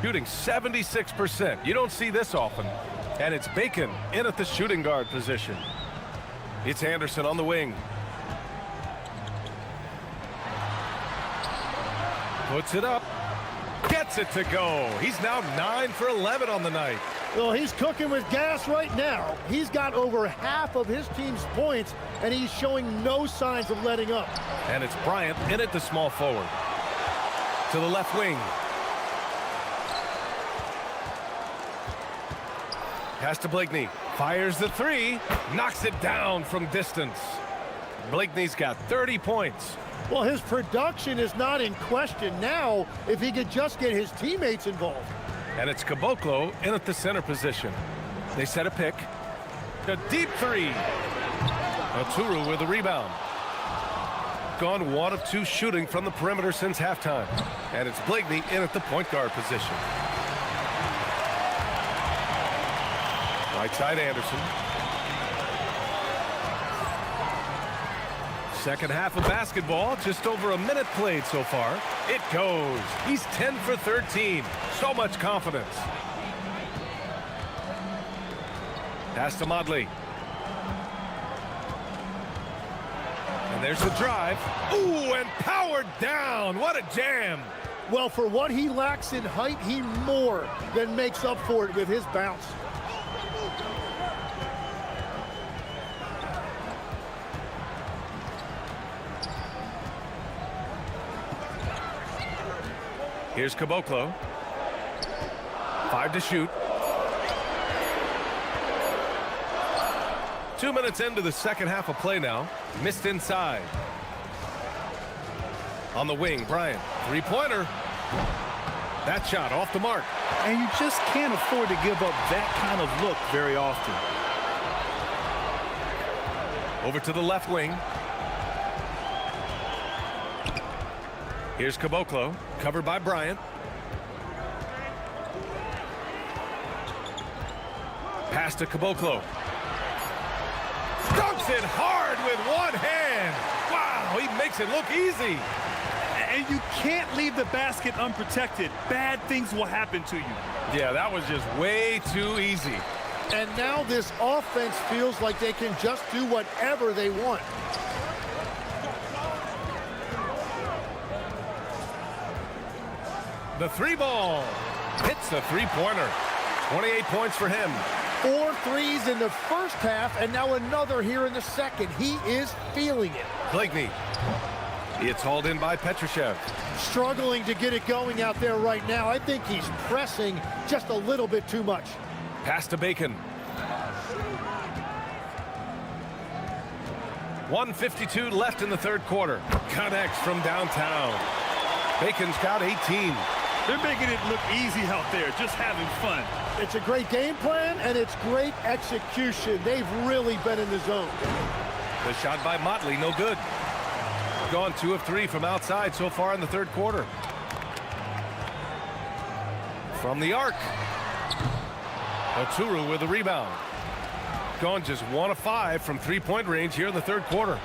Shooting 76%. You don't see this often. And it's Bacon in at the shooting guard position. It's Anderson on the wing. Puts it up. Gets it to go. He's now 9 for 11 on the night. Well, he's cooking with gas right now. He's got over half of his team's points, and he's showing no signs of letting up. And it's Bryant in at the small forward. To the left wing. Pass to Blakeney. Fires the 3. Knocks it down from distance. Blakeney's got 30 points. Well, his production is not in question now if he could just get his teammates involved. And it's Caboclo in at the center position. They set a pick. A deep 3. Oturu with the rebound. gone 1 of 2 shooting from the perimeter since halftime. And it's Blakeney in at the point guard position. Right side Anderson. Second half of basketball, just over a minute played so far. It goes. He's 10 for 13. So much confidence. Pass to Modley. And there's the drive. Ooh, and powered down. What a jam. Well, for what he lacks in height, he more than makes up for it with his bounce. Here's Caboclo. 5 to shoot. 2 minutes into the second half of play now. Missed inside. On the wing, Bryant. Three-pointer. That shot off the mark. And you just can't afford to give up that kind of look very often. Over to the left wing. Here's Caboclo, covered by Bryant. Pass to Caboclo. Dunks it hard with one hand. Wow, he makes it look easy. And you can't leave the basket unprotected. Bad things will happen to you. Yeah, that was just way too easy. And now this offense feels like they can just do whatever they want. The 3-ball hits the 3-pointer. 28 points for him. 4 threes in the first half, and now another here in the second. He is feeling it. Blakeney. It's hauled in by Petrushev. Struggling to get it going out there right now. I think he's pressing just a little bit too much. Pass to Bacon. 1:52 left in the third quarter. Connects from downtown. Bacon's got 18. They're making it look easy out there, just having fun. It's a great game plan, and it's great execution. They've really been in the zone. The shot by Motley, no good. Gone 2 of 3 from outside so far in the third quarter. From the arc. Oturu with the rebound. Gone just 1 of 5 from 3-point range here in the third quarter.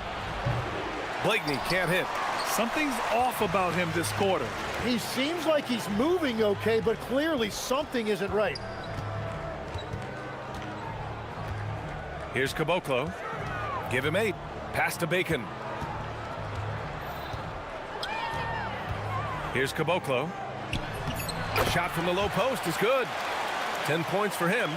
Blakeney can't hit. Something's off about him this quarter. He seems like he's moving okay, but clearly something isn't right. Here's Caboclo. Give him 8. Pass to Bacon. Here's Caboclo. The shot from the low post is good. 10 points for him.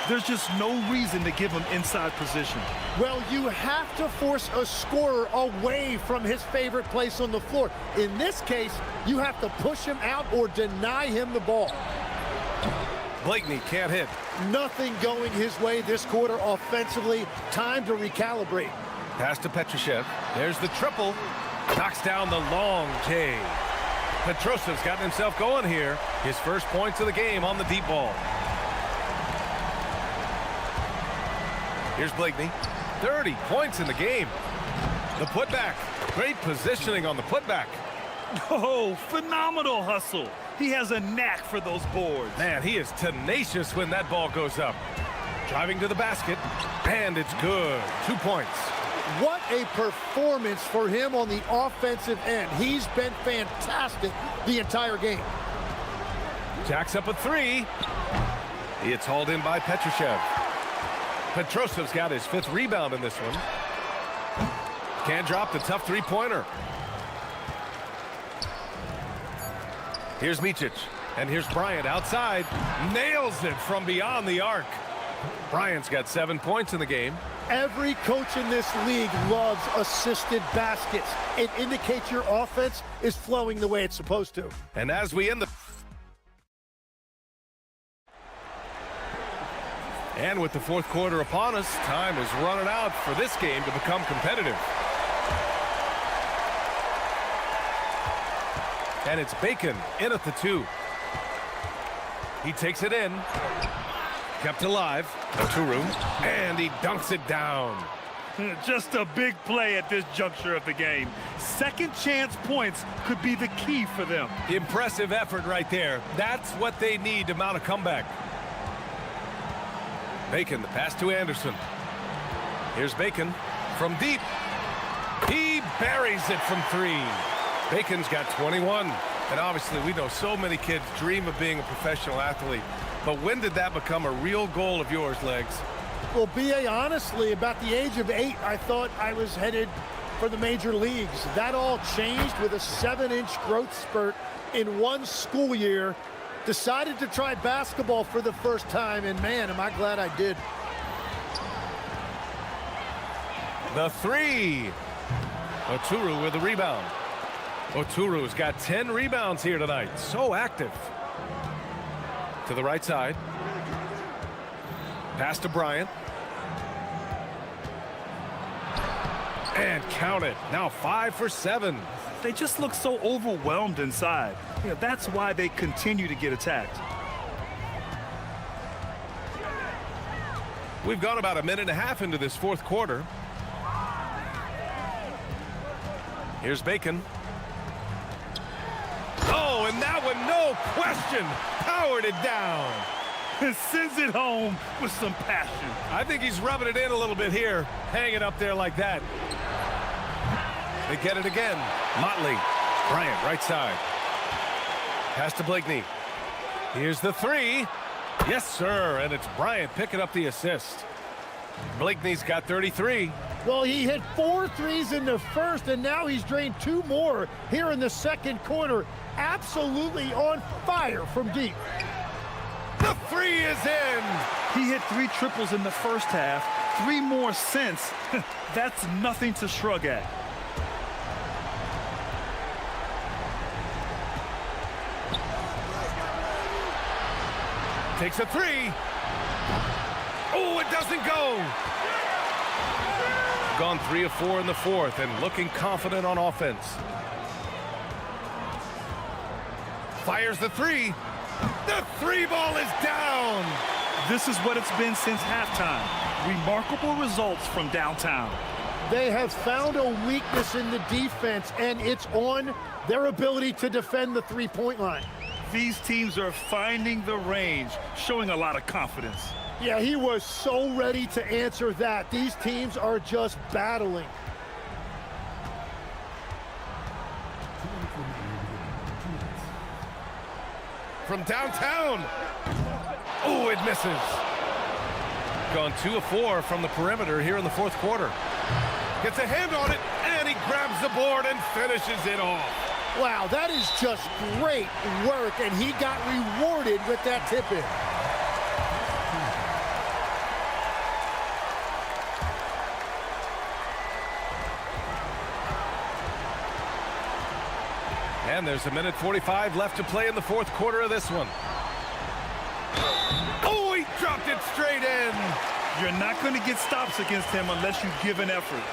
There's just no reason to give him inside position. Well, you have to force a scorer away from his favorite place on the floor. In this case, you have to push him out or deny him the ball. Blakeney can't hit. Nothing going his way this quarter offensively. Time to recalibrate. Pass to Petrushev. There's the triple. Knocks down the long J. Petrosev's gotten himself going here. His first points of the game on the deep ball. Here's Blakeney. 30 points in the game. The putback. Great positioning on the putback. Oh, phenomenal hustle. He has a knack for those boards. Man, he is tenacious when that ball goes up. Driving to the basket, and it's good. 2 points. What a performance for him on the offensive end. He's been fantastic the entire game. Jacks up a 3. It's hauled in by Petrushev. Petrosev's got his 5th rebound in this one. Can't drop the tough 3-pointer. Here's Micic, and here's Bryant outside. Nails it from beyond the arc. Bryant's got 7 points in the game. Every coach in this league loves assisted baskets. It indicates your offense is flowing the way it's supposed to. And as we end the... And with the fourth quarter upon us, time is running out for this game to become competitive. And it's Bacon in at the 2. He takes it in. Kept alive. Oturu. And he dunks it down. Just a big play at this juncture of the game. Second chance points could be the key for them. Impressive effort right there. That's what they need to mount a comeback. Bacon, the pass to Anderson. Here's Bacon from deep. He buries it from 3. Bacon's got 21. And obviously, we know so many kids dream of being a professional athlete. But when did that become a real goal of yours, Legs? Well, B.A., honestly, about the age of 8, I thought I was headed for the major leagues. That all changed with a 7-inch growth spurt in one school year. Decided to try basketball for the first time, and man, am I glad I did. The 3. Oturu with the rebound. Oturu's got 10 rebounds here tonight. So active. To the right side. Pass to Bryant. And count it. Now 5 for 7. They just look so overwhelmed inside. You know, that's why they continue to get attacked. We've gone about a minute and a half into this fourth quarter. Here's Bacon. Oh, and that one, no question, powered it down. Sends it home with some passion. I think he's rubbing it in a little bit here, hanging up there like that. They get it again. Motley. Bryant, right side. Pass to Blakeney. Here's the 3. Yes, sir, and it's Bryant picking up the assist. Blakeney's got 33. Well, he hit 4 threes in the first, and now he's drained 2 more here in the second quarter. Absolutely on fire from deep. The 3 is in. He hit 3 triples in the first half, 3 more since. That's nothing to shrug at. Takes a 3. Oh, it doesn't go. Gone 3 of 4 in the fourth and looking confident on offense. Fires the 3. The 3 ball is down. This is what it's been since halftime. Remarkable results from downtown. They have found a weakness in the defense, and it's on their ability to defend the three-point line. These teams are finding the range, showing a lot of confidence. Yeah, he was so ready to answer that. These teams are just battling. From downtown. Oh, it misses. Gone 2 of 4 from the perimeter here in the fourth quarter. Gets a hand on it, and he grabs the board and finishes it off. Wow, that is just great work, and he got rewarded with that tip-in. And there's a minute 45 left to play in the fourth quarter of this one. Oh, he dropped it straight in. You're not going to get stops against him unless you give an effort.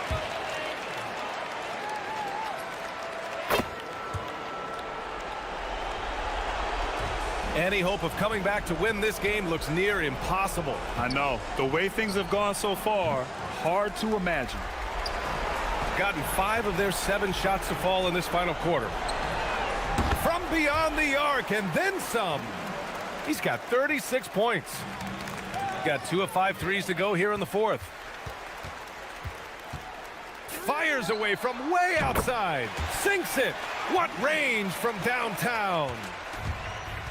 Any hope of coming back to win this game looks near impossible. I know. The way things have gone so far, hard to imagine. Gotten 5 of their 7 shots to fall in this final quarter. From beyond the arc and then some. He's got 36 points. Got 2 of 5 threes to go here in the fourth. Fires away from way outside. Sinks it. What range from downtown.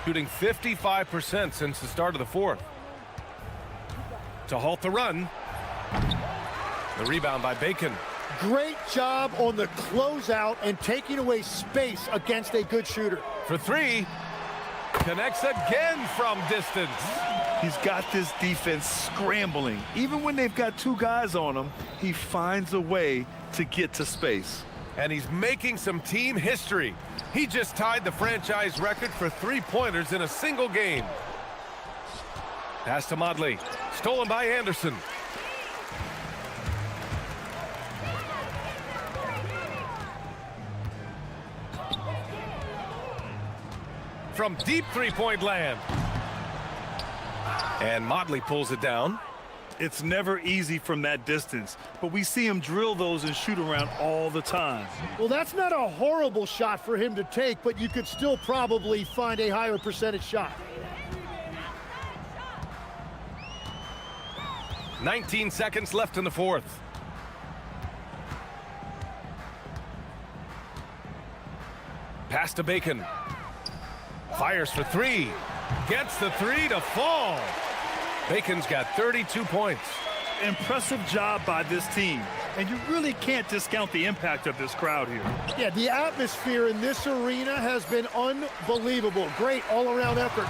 Shooting 55% since the start of the fourth. To halt the run. The rebound by Bacon. Great job on the closeout and taking away space against a good shooter. For 3. Connects again from distance. He's got this defense scrambling. Even when they've got 2 guys on him, he finds a way to get to space. And he's making some team history. He just tied the franchise record for 3-pointers in a single game. Pass to Motley. Stolen by Anderson. From deep 3-point land. And Motley pulls it down. It's never easy from that distance, but we see him drill those and shoot around all the time. Well, that's not a horrible shot for him to take, but you could still probably find a higher percentage shot. 19 seconds left in the fourth. Pass to Bacon. Fires for three. Gets the three to fall. Bacon's got 32 points. Impressive job by this team, and you really can't discount the impact of this crowd here. Yeah, the atmosphere in this arena has been unbelievable. Great all-around effort.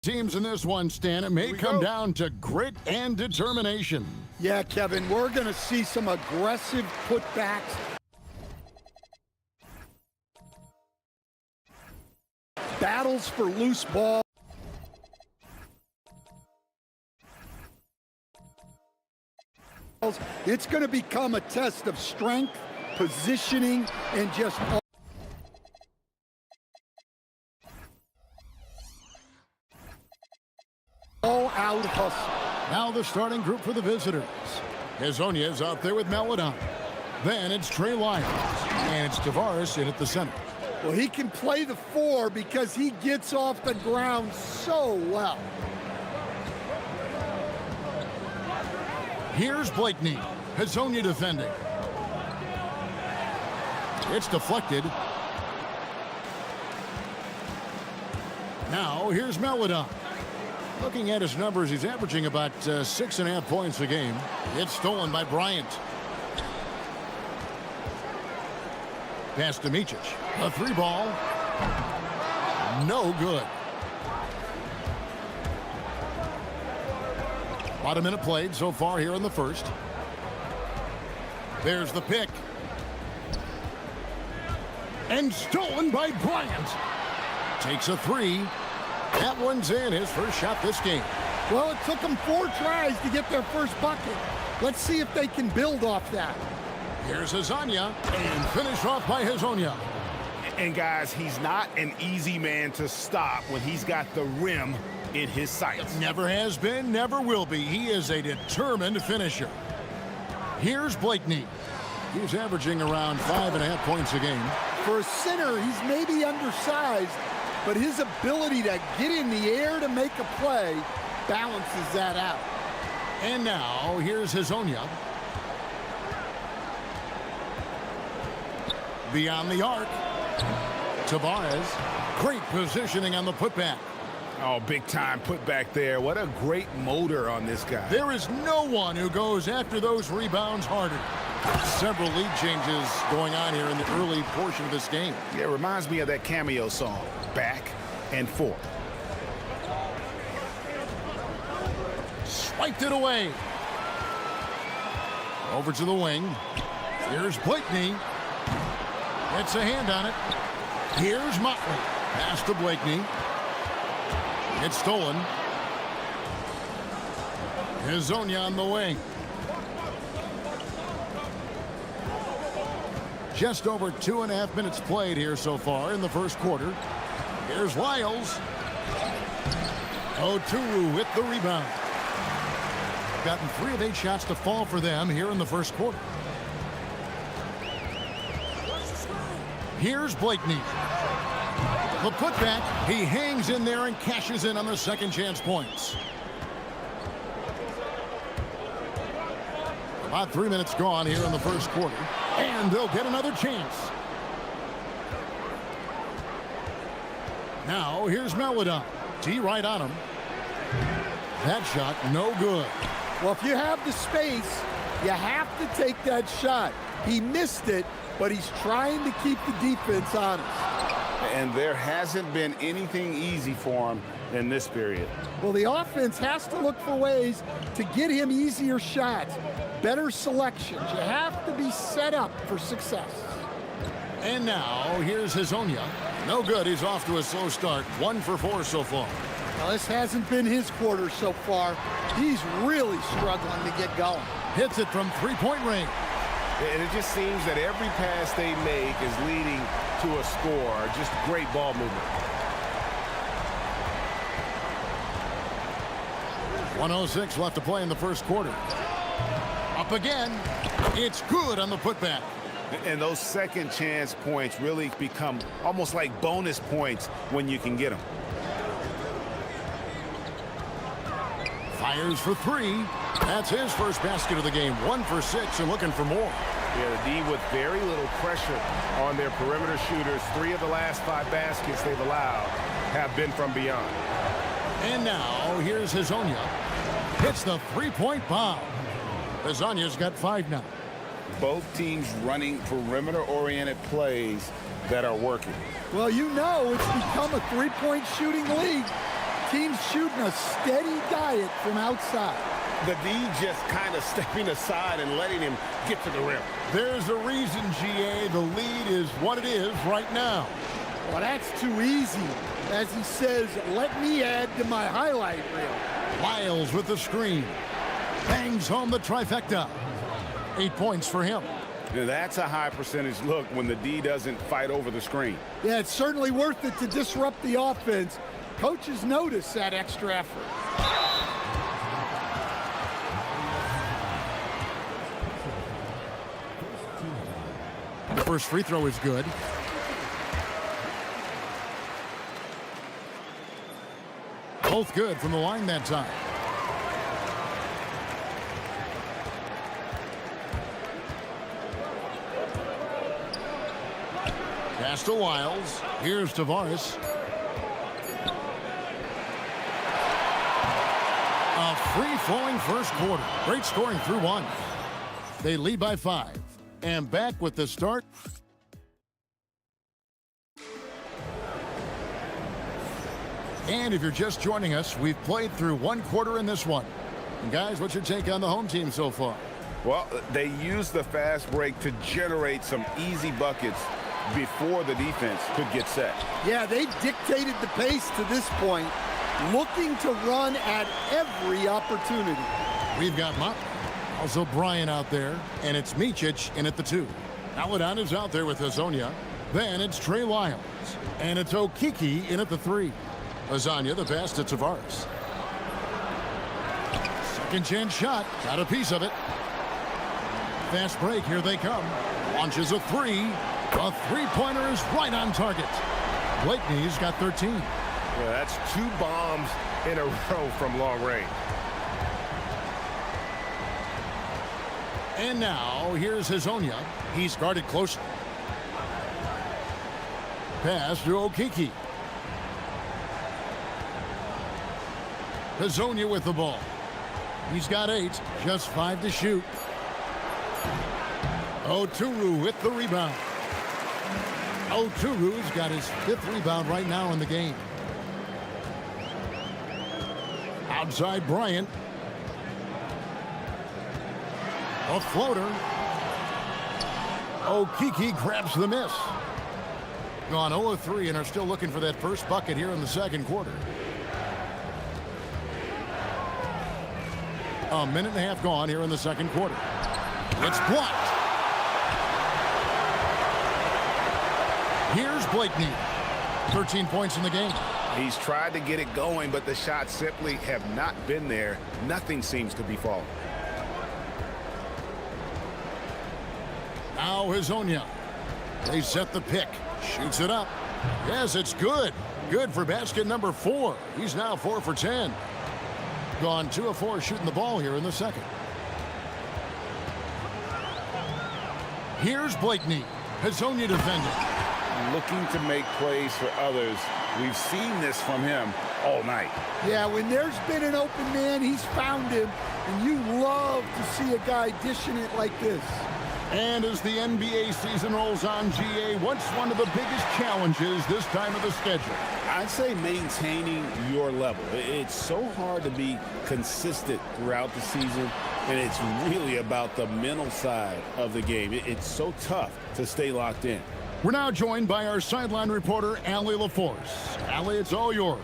Teams in this one, Stan, it may come down to grit and determination. Yeah, Kevin, we're going to see some aggressive putbacks. Battles for loose ball. It's going to become a test of strength, positioning, and just all-out hustle. Now the starting group for the visitors. Hazonia is out there with Melodon. Then it's Trey Lyons, and it's Tavares in at the center. Well, he can play the 4 because he gets off the ground so well. Here's Blakeney. Hazonia defending. It's deflected. Now here's Melodon. Looking at his numbers, he's averaging about 6.5 points a game. It's stolen by Bryant. Pass to Micic. A 3-ball. No good. About a minute played so far here in the first. There's the pick. And stolen by Bryant. Takes a 3. That one's in, his first shot this game. Well, it took them 4 tries to get their first bucket. Let's see if they can build off that. Here's Hazonia, and finished off by Hazonia. And guys, he's not an easy man to stop when he's got the rim in his sights. Never has been, never will be. He is a determined finisher. Here's Blakeney. He's averaging around 5.5 points a game. For a center, he's maybe undersized, but his ability to get in the air to make a play balances that out. And now, here's Hazonia. Beyond the arc. Tavares. Great positioning on the putback. Oh, big time putback there. What a great motor on this guy. There is no one who goes after those rebounds harder. Several lead changes going on here in the early portion of this game. Yeah, it reminds me of that Cameo song, Back and Forth. Swiped it away. Over to the wing. Here's Blakeney. Gets a hand on it. Here's Motley. Pass to Blakeney. It's stolen. Hazonia on the wing. Just over 2.5 minutes played here so far in the first quarter. Here's Lyles. Oturu with the rebound. Gotten 3 of 8 shots to fall for them here in the first quarter. Here's Blakeney. The putback, he hangs in there and cashes in on the second chance points. About 3 minutes gone here in the first quarter. And they'll get another chance. Now, here's Melodon. T right on him. That shot, no good. Well, if you have the space, you have to take that shot. He missed it, but he's trying to keep the defense honest. And there hasn't been anything easy for him in this period. Well, the offense has to look for ways to get him easier shots, better selections. You have to be set up for success. And now, here's Hazonia. No good. He's off to a slow start. 1 for 4 so far. Now, this hasn't been his quarter so far. He's really struggling to get going. Hits it from 3-point range. And it just seems that every pass they make is leading to a score. Just great ball movement. 1:06 left to play in the first quarter. Up again. It's good on the putback. And those second chance points really become almost like bonus points when you can get them. Fires for 3. That's his first basket of the game. 1 for 6 and looking for more. Yeah, the D with very little pressure on their perimeter shooters. 3 of the last 5 baskets they've allowed have been from beyond. And now, here's Hazonia. Hits the 3-point bomb. Hazonia's got 5 now. Both teams running perimeter-oriented plays that are working. Well, you know it's become a three-point shooting league. Teams shooting a steady diet from outside. The D just kind of stepping aside and letting him get to the rim. There's a reason, GA, the lead is what it is right now. Well, that's too easy. As he says, let me add to my highlight reel. Lyles with the screen. Bangs home the trifecta. 8 points for him. Now, that's a high percentage look when the D doesn't fight over the screen. Yeah, it's certainly worth it to disrupt the offense. Coaches notice that extra effort. The first free throw is good. Both good from the line that time. Pass to Lyles. Here's Tavares. A free-flowing first quarter. Great scoring through one. They lead by 5. And back with the start. And if you're just joining us, we've played through one quarter in this one. And guys, what's your take on the home team so far? Well, they used the fast break to generate some easy buckets before the defense could get set. Yeah, they dictated the pace to this point, looking to run at every opportunity. We've got Motley, also Bryant out there, and it's Micic in at the 2. Aladan is out there with Hazonia. Then it's Trey Lyles, and it's Okiki in at the 3. Lasagna, the pass to Tavares. Second chance shot, got a piece of it. Fast break, here they come. Launches a 3. A three-pointer is right on target. Blakeney's got 13. Yeah, that's 2 bombs in a row from long range. And now, here's Hazonia. He's guarded closely. Pass to Okiki. Hazonia with the ball. He's got 8, just 5 to shoot. Oturu with the rebound. Oturu's got his 5th rebound right now in the game. Outside Bryant. A floater. Okiki grabs the miss. Gone 0 of 3 and are still looking for that first bucket here in the second quarter. A minute and a half gone here in the second quarter. It's blocked. Here's Blakeney. 13 points in the game. He's tried to get it going, but the shots simply have not been there. Nothing seems to be falling. Now Hazonia. They set the pick. Shoots it up. Yes, it's good. Good for basket number 4. He's now 4 for 10. Gone 2 of 4 shooting the ball here in the second. Here's Blakeney. Hazonia defending. Looking to make plays for others. We've seen this from him all night. Yeah, when there's been an open man, he's found him. And you love to see a guy dishing it like this. And as the NBA season rolls on, GA, what's one of the biggest challenges this time of the schedule? I'd say maintaining your level. It's so hard to be consistent throughout the season, and it's really about the mental side of the game. It's so tough to stay locked in. We're now joined by our sideline reporter, Allie LaForce. Allie, it's all yours.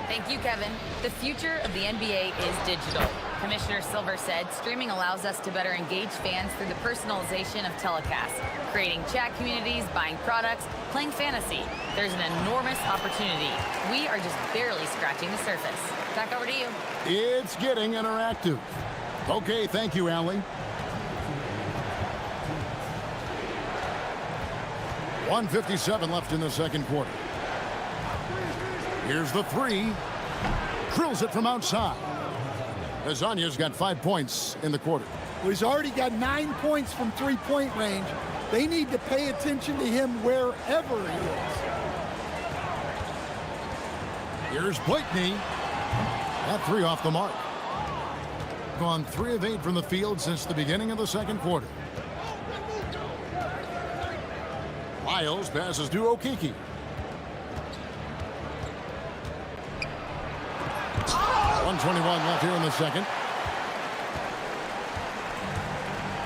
Thank you, Kevin. The future of the NBA is digital. Commissioner Silver said streaming allows us to better engage fans through the personalization of telecasts, creating chat communities, buying products, playing fantasy. There's an enormous opportunity. We are just barely scratching the surface. Back over to you. It's getting interactive. Okay, thank you, Allie. 1:57 left in the second quarter. Here's the 3. Drills it from outside. Lasagna's got 5 points in the quarter. Well, he's already got 9 points from three-point range. They need to pay attention to him wherever he is. Here's Blakeney. That 3 off the mark. Gone 3 of 8 from the field since the beginning of the second quarter. Lyles passes to Okiki. .121 left here in the second.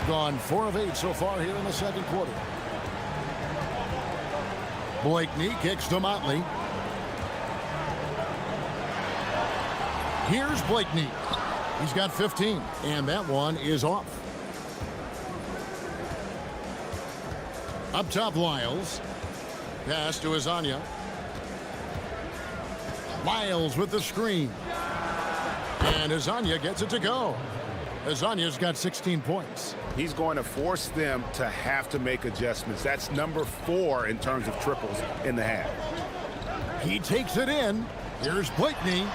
Gone 4 of 8 so far here in the second quarter. Blakeney kicks to Motley. Here's Blakeney. He's got 15, and that one is off. Up top, Lyles. Pass to Azania. Lyles with the screen. And Azania gets it to go. Azania's got 16 points. He's going to force them to have to make adjustments. That's number 4 in terms of triples in the half. He takes it in. Here's Blakeney.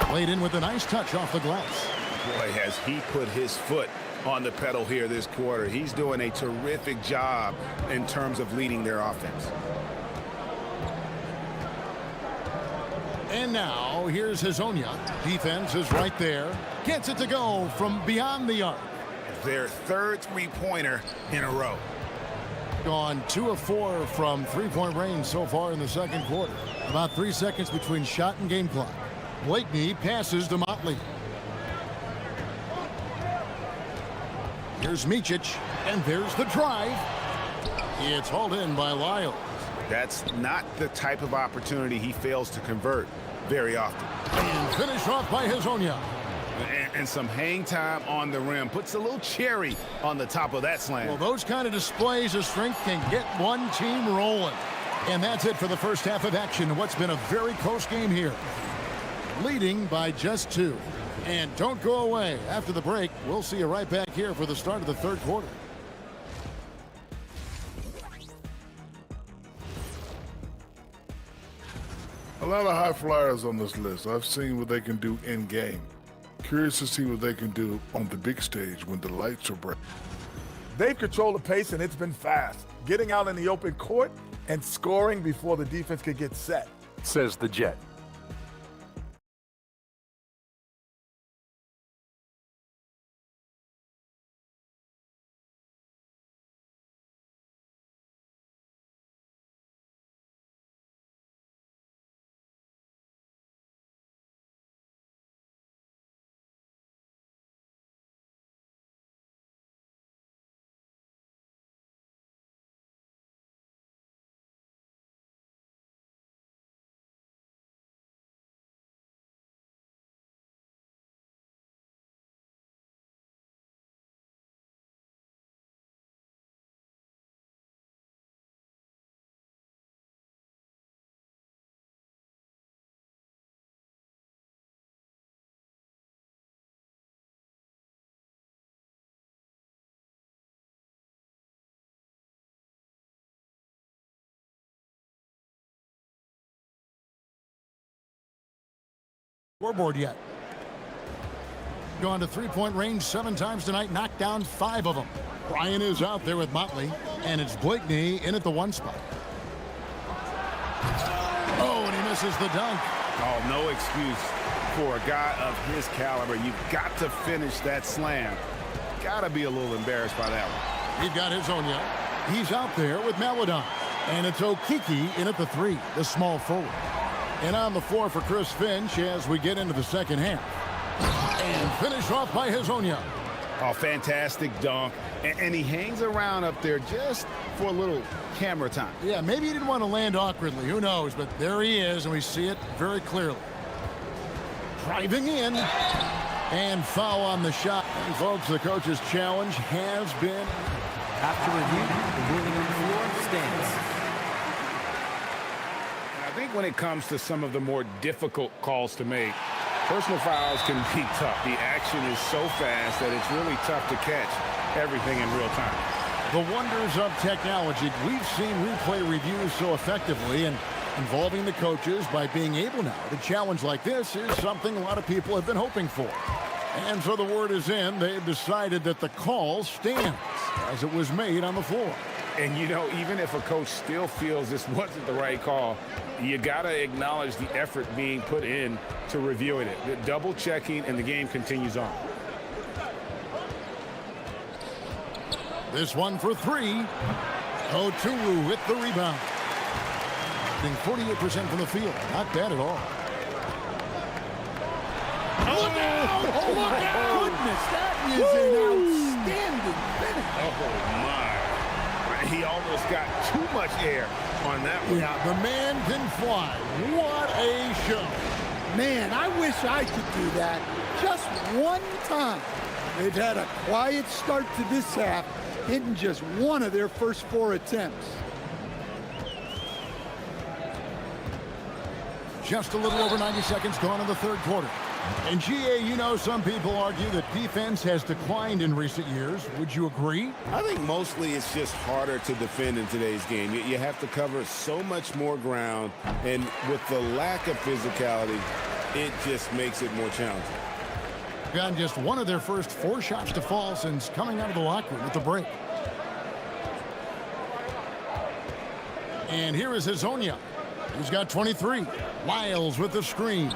Played in with a nice touch off the glass. Boy, has he put his foot on the pedal here this quarter. He's doing a terrific job in terms of leading their offense. And now, here's Hazonia. Defense is right there. Gets it to go from beyond the arc. Their third three-pointer in a row. Gone 2 of 4 from three-point range so far in the second quarter. About 3 seconds between shot and game clock. Blakeney passes to Motley. Here's Micic, and there's the drive. It's hauled in by Lyles. That's not the type of opportunity he fails to convert very often. And finished off by Hazonia. And some hang time on the rim. Puts a little cherry on the top of that slam. Well, those kind of displays of strength can get one team rolling. And that's it for the first half of action in what's been a very close game here. Leading by just 2. And don't go away. After the break, we'll see you right back here for the start of the third quarter. A lot of high flyers on this list. I've seen what they can do in game. Curious to see what they can do on the big stage when the lights are bright. They've controlled the pace, and it's been fast. Getting out in the open court and scoring before the defense could get set. Says the Jet. Scoreboard yet. Gone to three-point range 7 times tonight, knocked down 5 of them. Bryan is out there with Motley, and it's Blakeney in at the 1 spot. Oh, and he misses the dunk. Oh, no excuse for a guy of his caliber. You've got to finish that slam. Got to be a little embarrassed by that one. He's got Hazonia. He's out there with Maladon. And it's Okiki in at the 3, the small forward. And on the floor for Chris Finch as we get into the second half. And finished off by Hazonia. Oh, fantastic dunk. And he hangs around up there just for a little camera time. Yeah, maybe he didn't want to land awkwardly. Who knows? But there he is, and we see it very clearly. Driving in. And foul on the shot. And folks, the coach's challenge has been... After review, the ruling on the floor stands. I think when it comes to some of the more difficult calls to make, personal fouls can be tough. The action is so fast that it's really tough to catch everything in real time. The wonders of technology. We've seen replay reviews so effectively, and involving the coaches by being able now to challenge like this is something a lot of people have been hoping for. And so the word is in. They've decided that the call stands as it was made on the floor. And, you know, even if a coach still feels this wasn't the right call, you got to acknowledge the effort being put in to reviewing it. The double checking, and the game continues on. This one for 3. Oturu with the rebound. Shooting 48% from the field. Not bad at all. Look out! Oh, look out! Goodness, that is an outstanding finish. Oh, my. He almost got too much air on that one. Yeah, the man can fly. What a show. Man, I wish I could do that just one time. They've had a quiet start to this half, hitting just one of their first 4 attempts. Just a little over 90 seconds gone in the third quarter. And GA, you know, some people argue that defense has declined in recent years. Would you agree? I think mostly it's just harder to defend in today's game. You have to cover so much more ground, and with the lack of physicality, it just makes it more challenging. Gotten just one of their first 4 shots to fall since coming out of the locker room at the break. And here is Hazonia, who's got 23. Lyles with the screen.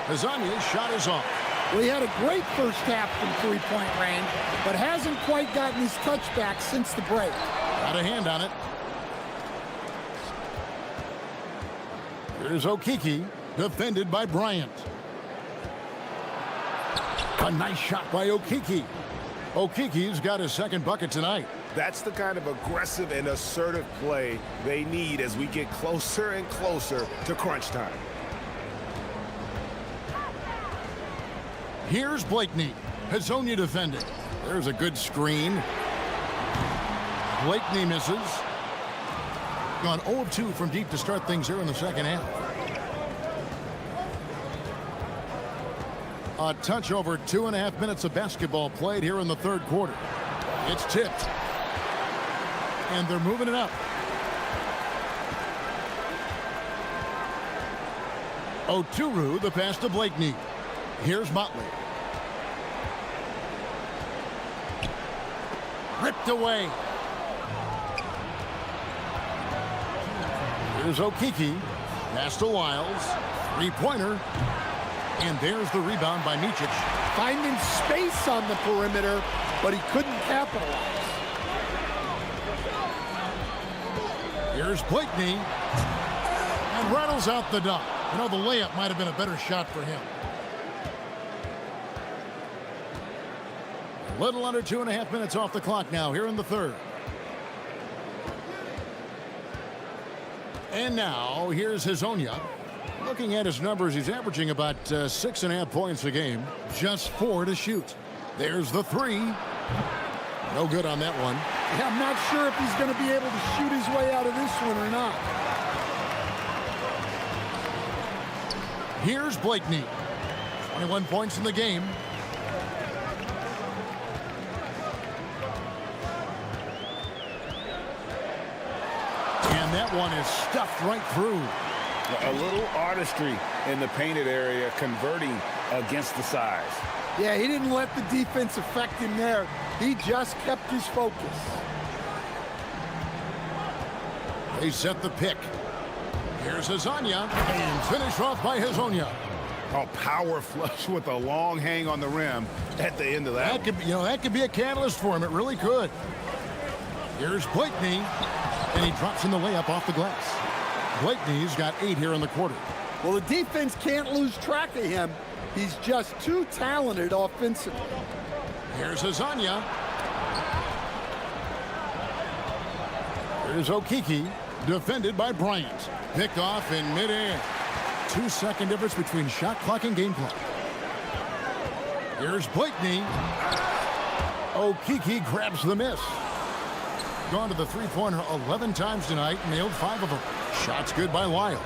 Hazonia's shot is off. Well, he had a great first half from three-point range, but hasn't quite gotten his touchback since the break. Got a hand on it. Here's Okiki, defended by Bryant. A nice shot by Okiki. Okiki's got his second bucket tonight. That's the kind of aggressive and assertive play they need as we get closer and closer to crunch time. Here's Blakeney. Hazonia defended. There's a good screen. Blakeney misses. Gone 0 of 2 from deep to start things here in the second half. A touch over 2.5 minutes of basketball played here in the third quarter. It's tipped. And they're moving it up. Oturu, the pass to Blakeney. Here's Motley. Ripped away. Here's Okiki. Pass to Lyles. Three-pointer. And there's the rebound by Micic. Finding space on the perimeter, but he couldn't capitalize. Here's Blakeney. And rattles out the dunk. You know, the layup might have been a better shot for him. A little under 2.5 minutes off the clock now here in the third. And now here's Hazonia. Looking at his numbers, he's averaging about 6.5 points a game. Just 4 to shoot. There's the 3. No good on that one. Yeah, I'm not sure if he's going to be able to shoot his way out of this one or not. Here's Blakeney. 21 points in the game. And that one is stuffed right through. A little artistry in the painted area, converting against the size. Yeah, he didn't let the defense affect him there. He just kept his focus. They set the pick. Here's Hazonia, and finish off by Hazonia. A power flush with a long hang on the rim at the end of that. That could, that could be a catalyst for him. It really could. Here's Blakeney, and he drops in the layup off the glass. Blakeney's got 8 here in the quarter. Well, the defense can't lose track of him. He's just too talented offensively. Here's Hazonia. Here's Okiki, defended by Bryant. Picked off in midair. 2-second difference between shot clock and game clock. Here's Blakeney. Okiki grabs the miss. Gone to the three-pointer 11 times tonight, nailed 5 of them. Shots good by Lyles.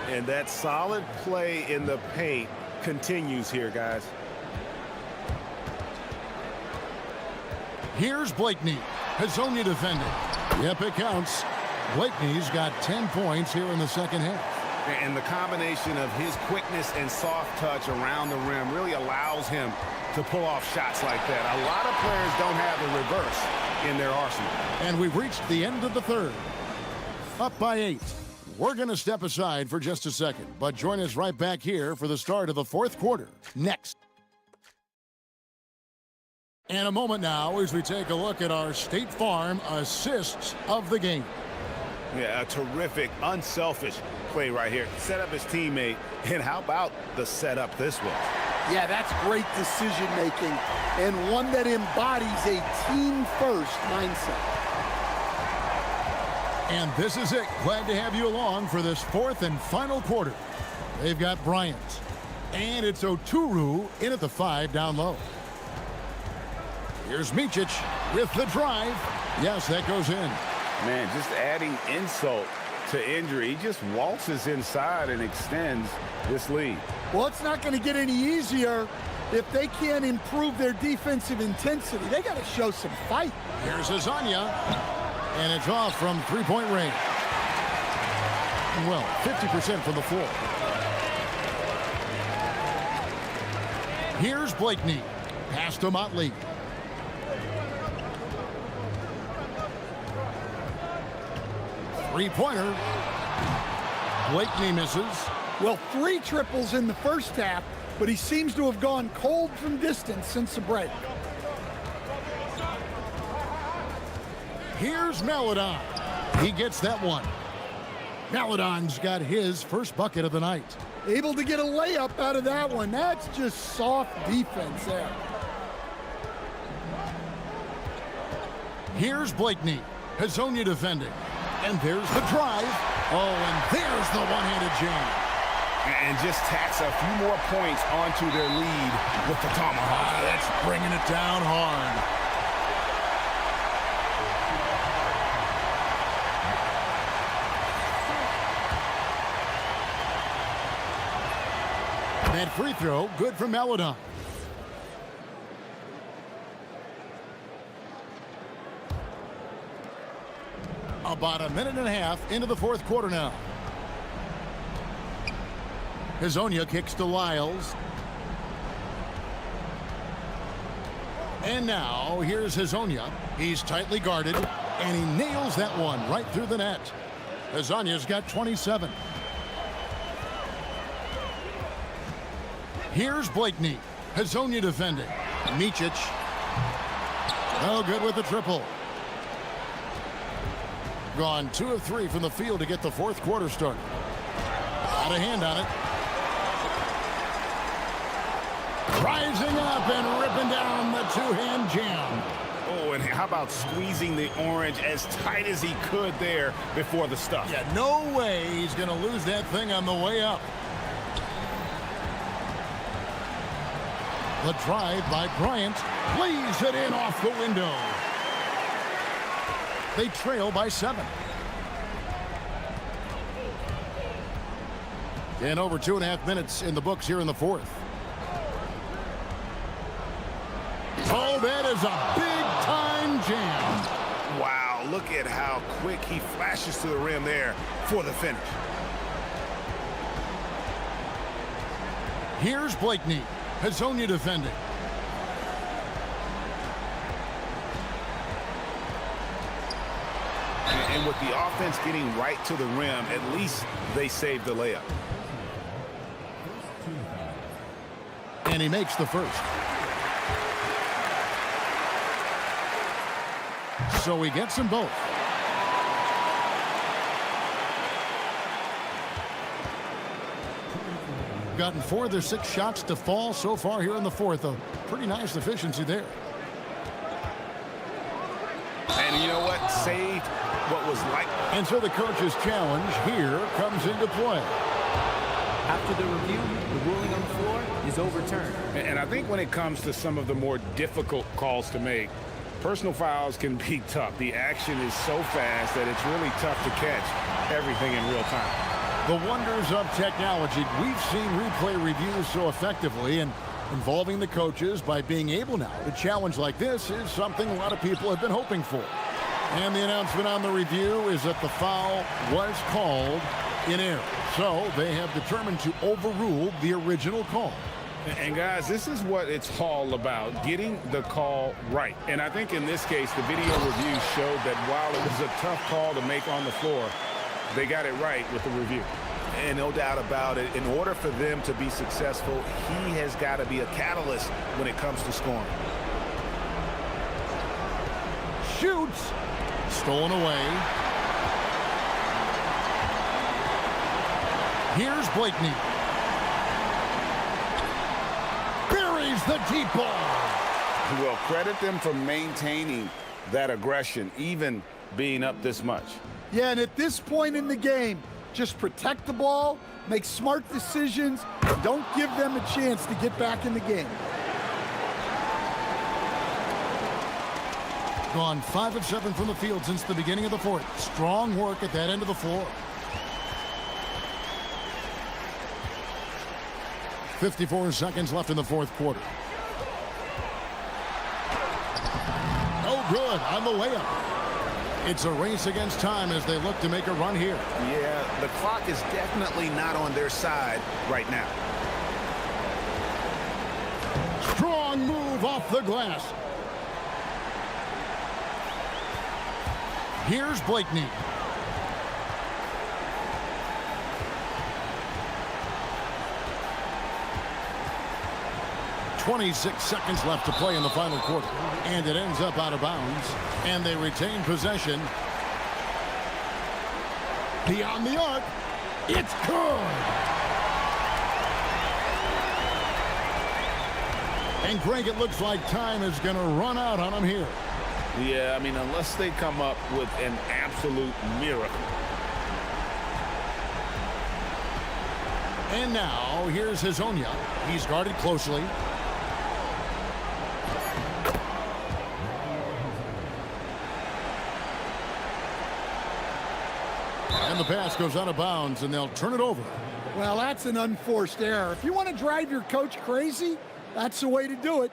And that solid play in the paint continues here, guys. Here's Blakeney. Hazonia defended. Yep, it counts. Blakeney's got 10 points here in the second half. And the combination of his quickness and soft touch around the rim really allows him to pull off shots like that. A lot of players don't have the reverse in their arsenal. And we've reached the end of the third. Up by 8. We're going to step aside for just a second, but join us right back here for the start of the fourth quarter next. And a moment now as we take a look at our State Farm assists of the game. Yeah, a terrific, unselfish play right here. Set up his teammate, and how about the setup this was? Yeah, that's great decision-making and one that embodies a team-first mindset. And this is it. Glad to have you along for this fourth and final quarter. They've got Bryant. And it's Oturu in at the 5 down low. Here's Micic with the drive. Yes, that goes in. Man, just adding insult to injury. He just waltzes inside and extends this lead. Well, it's not going to get any easier if they can't improve their defensive intensity. They got to show some fight. Here's Azania, and it's off from three-point range. Well, 50% from the floor. Here's Blakeney. Pass to Motley. Three-pointer. Blakeney misses. Well, 3 triples in the first half, but he seems to have gone cold from distance since the break. Here's Maladon. He gets that one. Maladon's got his first bucket of the night. Able to get a layup out of that one. That's just soft defense there. Here's Blakeney. Hazonia defending. And there's the drive. Oh, and there's the one-handed jam. And just tacks a few more points onto their lead with the tomahawk. That's bringing it down hard. That free throw, good for Maladon. About a minute and a half into the fourth quarter now. Hazonia kicks to Lyles. And now here's Hazonia. He's tightly guarded, and he nails that one right through the net. Hazonia's got 27. Here's Blakeney. Hazonia defending. Micic. Oh, good with the triple. Gone 2 of 3 from the field to get the fourth quarter started. Got a hand on it. Rising up and ripping down the two-hand jam. Oh, and how about squeezing the orange as tight as he could there before the stuff? Yeah, no way he's going to lose that thing on the way up. The drive by Bryant. Lays it in off the window. They trail by 7. And over 2.5 minutes in the books here in the fourth. Oh, that is a big-time jam. Wow, look at how quick he flashes to the rim there for the finish. Here's Blakeney. Hazonia defending. And with the offense getting right to the rim, at least they saved the layup. And he makes the first. So he gets them both. Gotten 4 of their 6 shots to fall so far here in the fourth. A pretty nice efficiency there. And you know what? Saved what was like. And so the coach's challenge here comes into play. After the review, the ruling on the floor is overturned. And I think when it comes to some of the more difficult calls to make, personal fouls can be tough. The action is so fast that it's really tough to catch everything in real time. The wonders of technology. We've seen replay reviews so effectively, and involving the coaches by being able now to challenge like this is something a lot of people have been hoping for. And the announcement on the review is that the foul was called in error. So they have determined to overrule the original call. And guys, this is what it's all about, getting the call right. And I think in this case, the video review showed that while it was a tough call to make on the floor, they got it right with the review. And no doubt about it, in order for them to be successful, he has got to be a catalyst when it comes to scoring. shoots. Stolen away. Here's Blakeney. Buries the deep ball. Well, credit them for maintaining that aggression, even being up this much. Yeah, and at this point in the game, just protect the ball, make smart decisions, don't give them a chance to get back in the game. Gone 5 of 7 from the field since the beginning of the fourth. Strong work at that end of the floor. 54 seconds left in the fourth quarter. No good on the layup. It's a race against time as they look to make a run here. Yeah, the clock is definitely not on their side right now. Strong move off the glass. Here's Blakeney. .26 seconds left to play in the final quarter. And it ends up out of bounds. And they retain possession. Beyond the arc. It's good. And Greg, it looks like time is going to run out on them here. Yeah, I mean, unless they come up with an absolute miracle. And now, here's Hazonia. He's guarded closely. And the pass goes out of bounds, and they'll turn it over. Well, that's an unforced error. If you want to drive your coach crazy, that's the way to do it.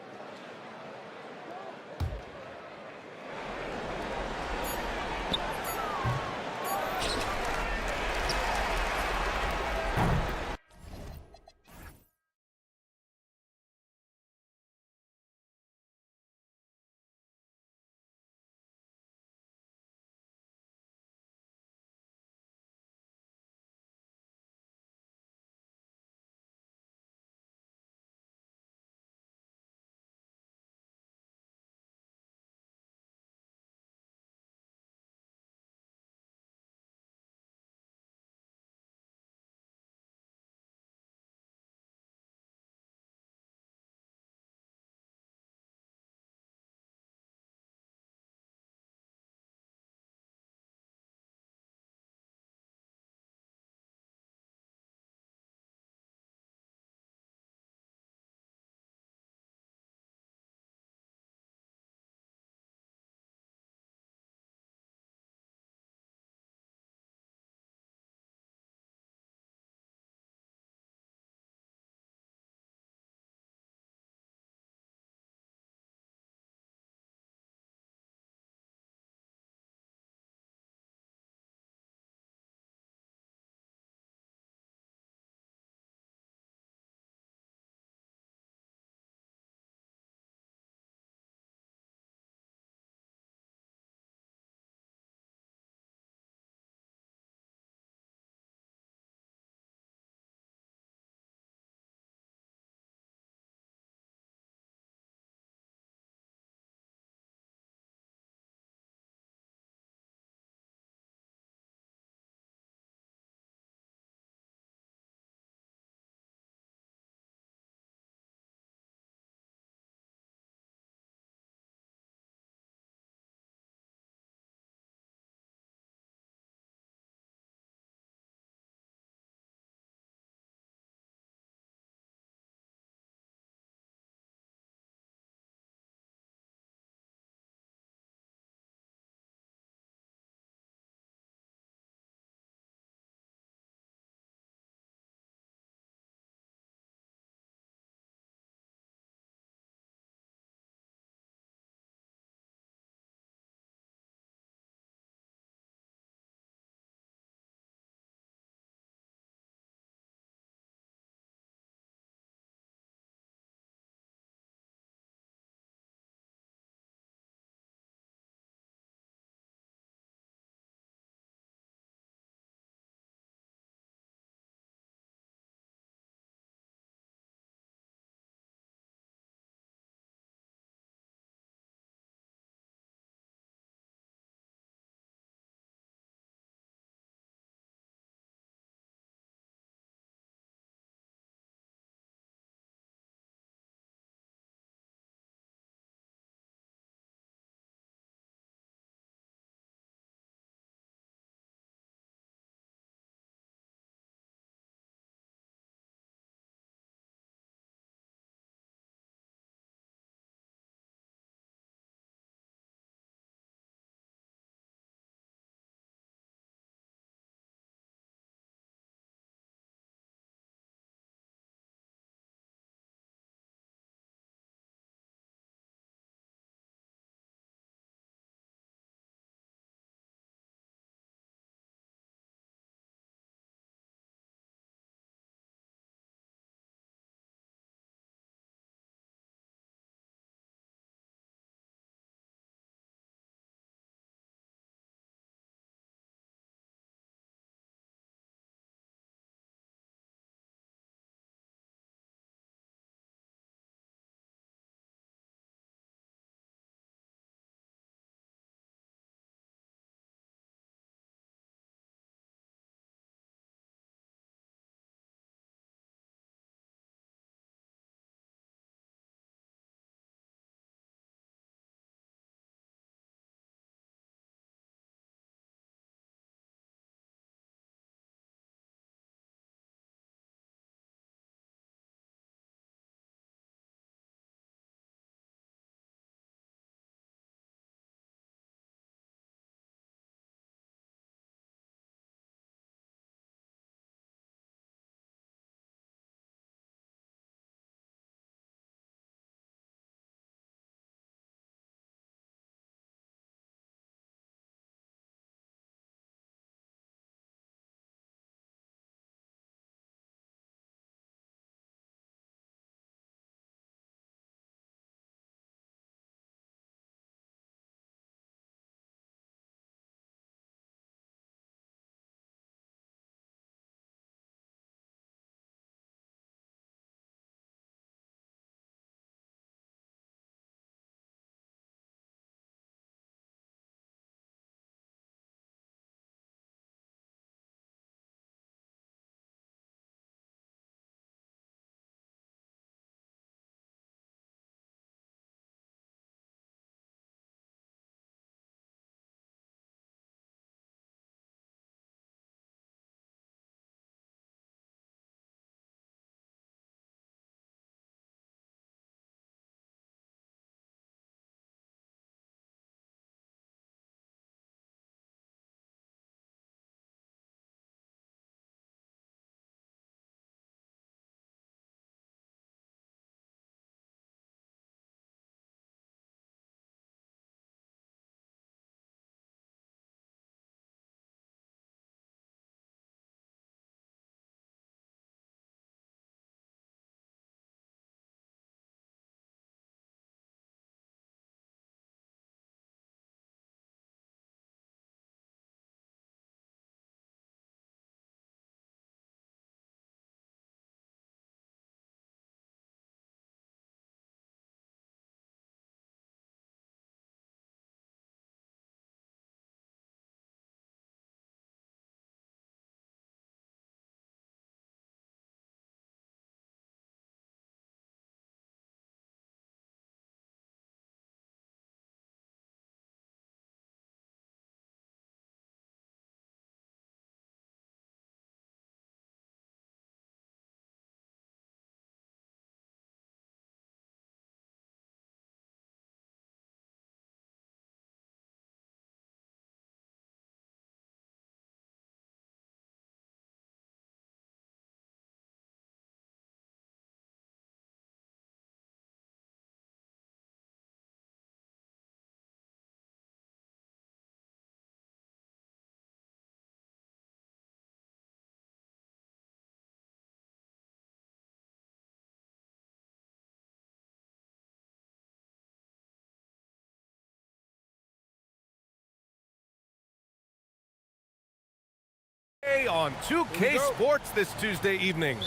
On 2K Sports this Tuesday evening.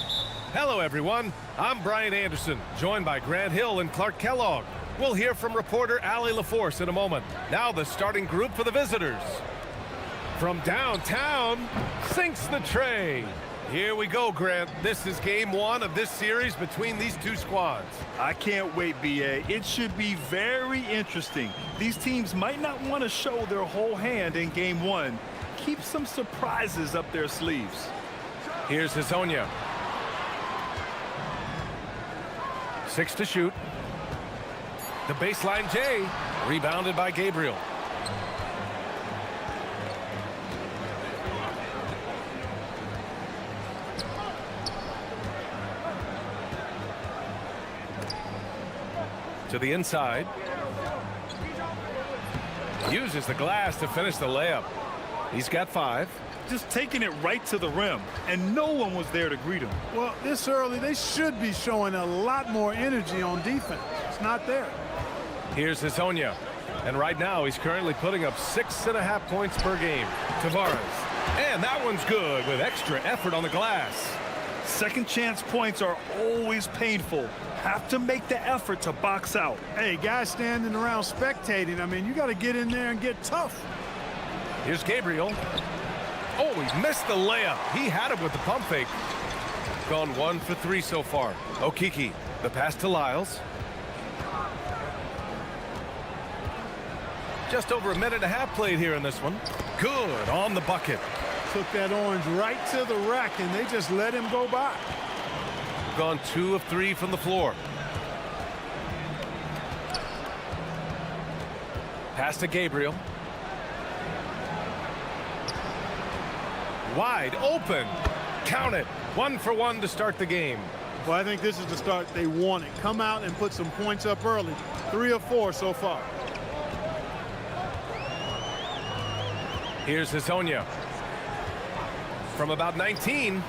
Hello, everyone. I'm Brian Anderson, joined by Grant Hill and Clark Kellogg. We'll hear from reporter Allie LaForce in a moment. Now the starting group for the visitors. From downtown, sinks the tray. Here we go, Grant. This is game one of this series between these two squads. I can't wait, BA. It should be very interesting. These teams might not want to show their whole hand in game one. Keep some surprises up their sleeves. Here's Hazonia. 6 to shoot. The baseline J, rebounded by Gabriel. To the inside. Uses the glass to finish the layup. He's got 5. Just taking it right to the rim, and no one was there to greet him. Well, this early, they should be showing a lot more energy on defense. It's not there. Here's Hazonia. And right now, he's currently putting up 6.5 points per game. Tavares. And that one's good with extra effort on the glass. Second chance points are always painful. Have to make the effort to box out. Hey, guys standing around spectating, I mean, you got to get in there and get tough. Here's Gabriel. Oh, he missed the layup. He had it with the pump fake. Gone 1 for 3 so far. Okiki, the pass to Lyles. Just over a minute and a half played here in this one. Good on the bucket. Took that orange right to the rack, and they just let him go by. Gone 2 of 3 from the floor. Pass to Gabriel. Wide open. Count it. 1 for 1 to start the game. Well, I think this is the start they wanted. Come out and put some points up early. 3 of 4 so far. Here's Hazonia. From about 19.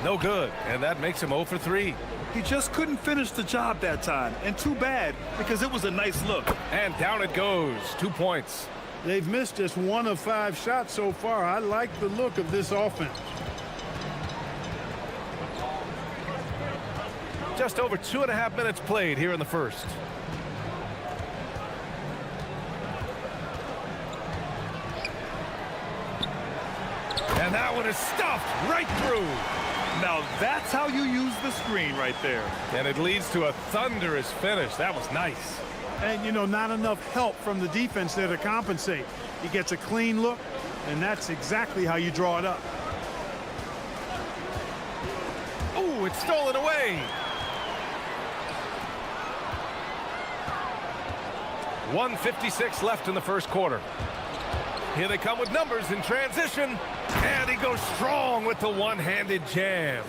No good. And that makes him 0 for 3. He just couldn't finish the job that time. And too bad, because it was a nice look. And down it goes. 2 points. They've missed just 1 of 5 shots so far. I like the look of this offense. Just over 2.5 minutes played here in the first. And that one is stuffed right through. Now that's how you use the screen right there. And it leads to a thunderous finish. That was nice. And, you know, not enough help from the defense there to compensate. He gets a clean look, and that's exactly how you draw it up. Oh, it's stolen away. 1:56 left in the first quarter. Here they come with numbers in transition. And he goes strong with the one-handed jam.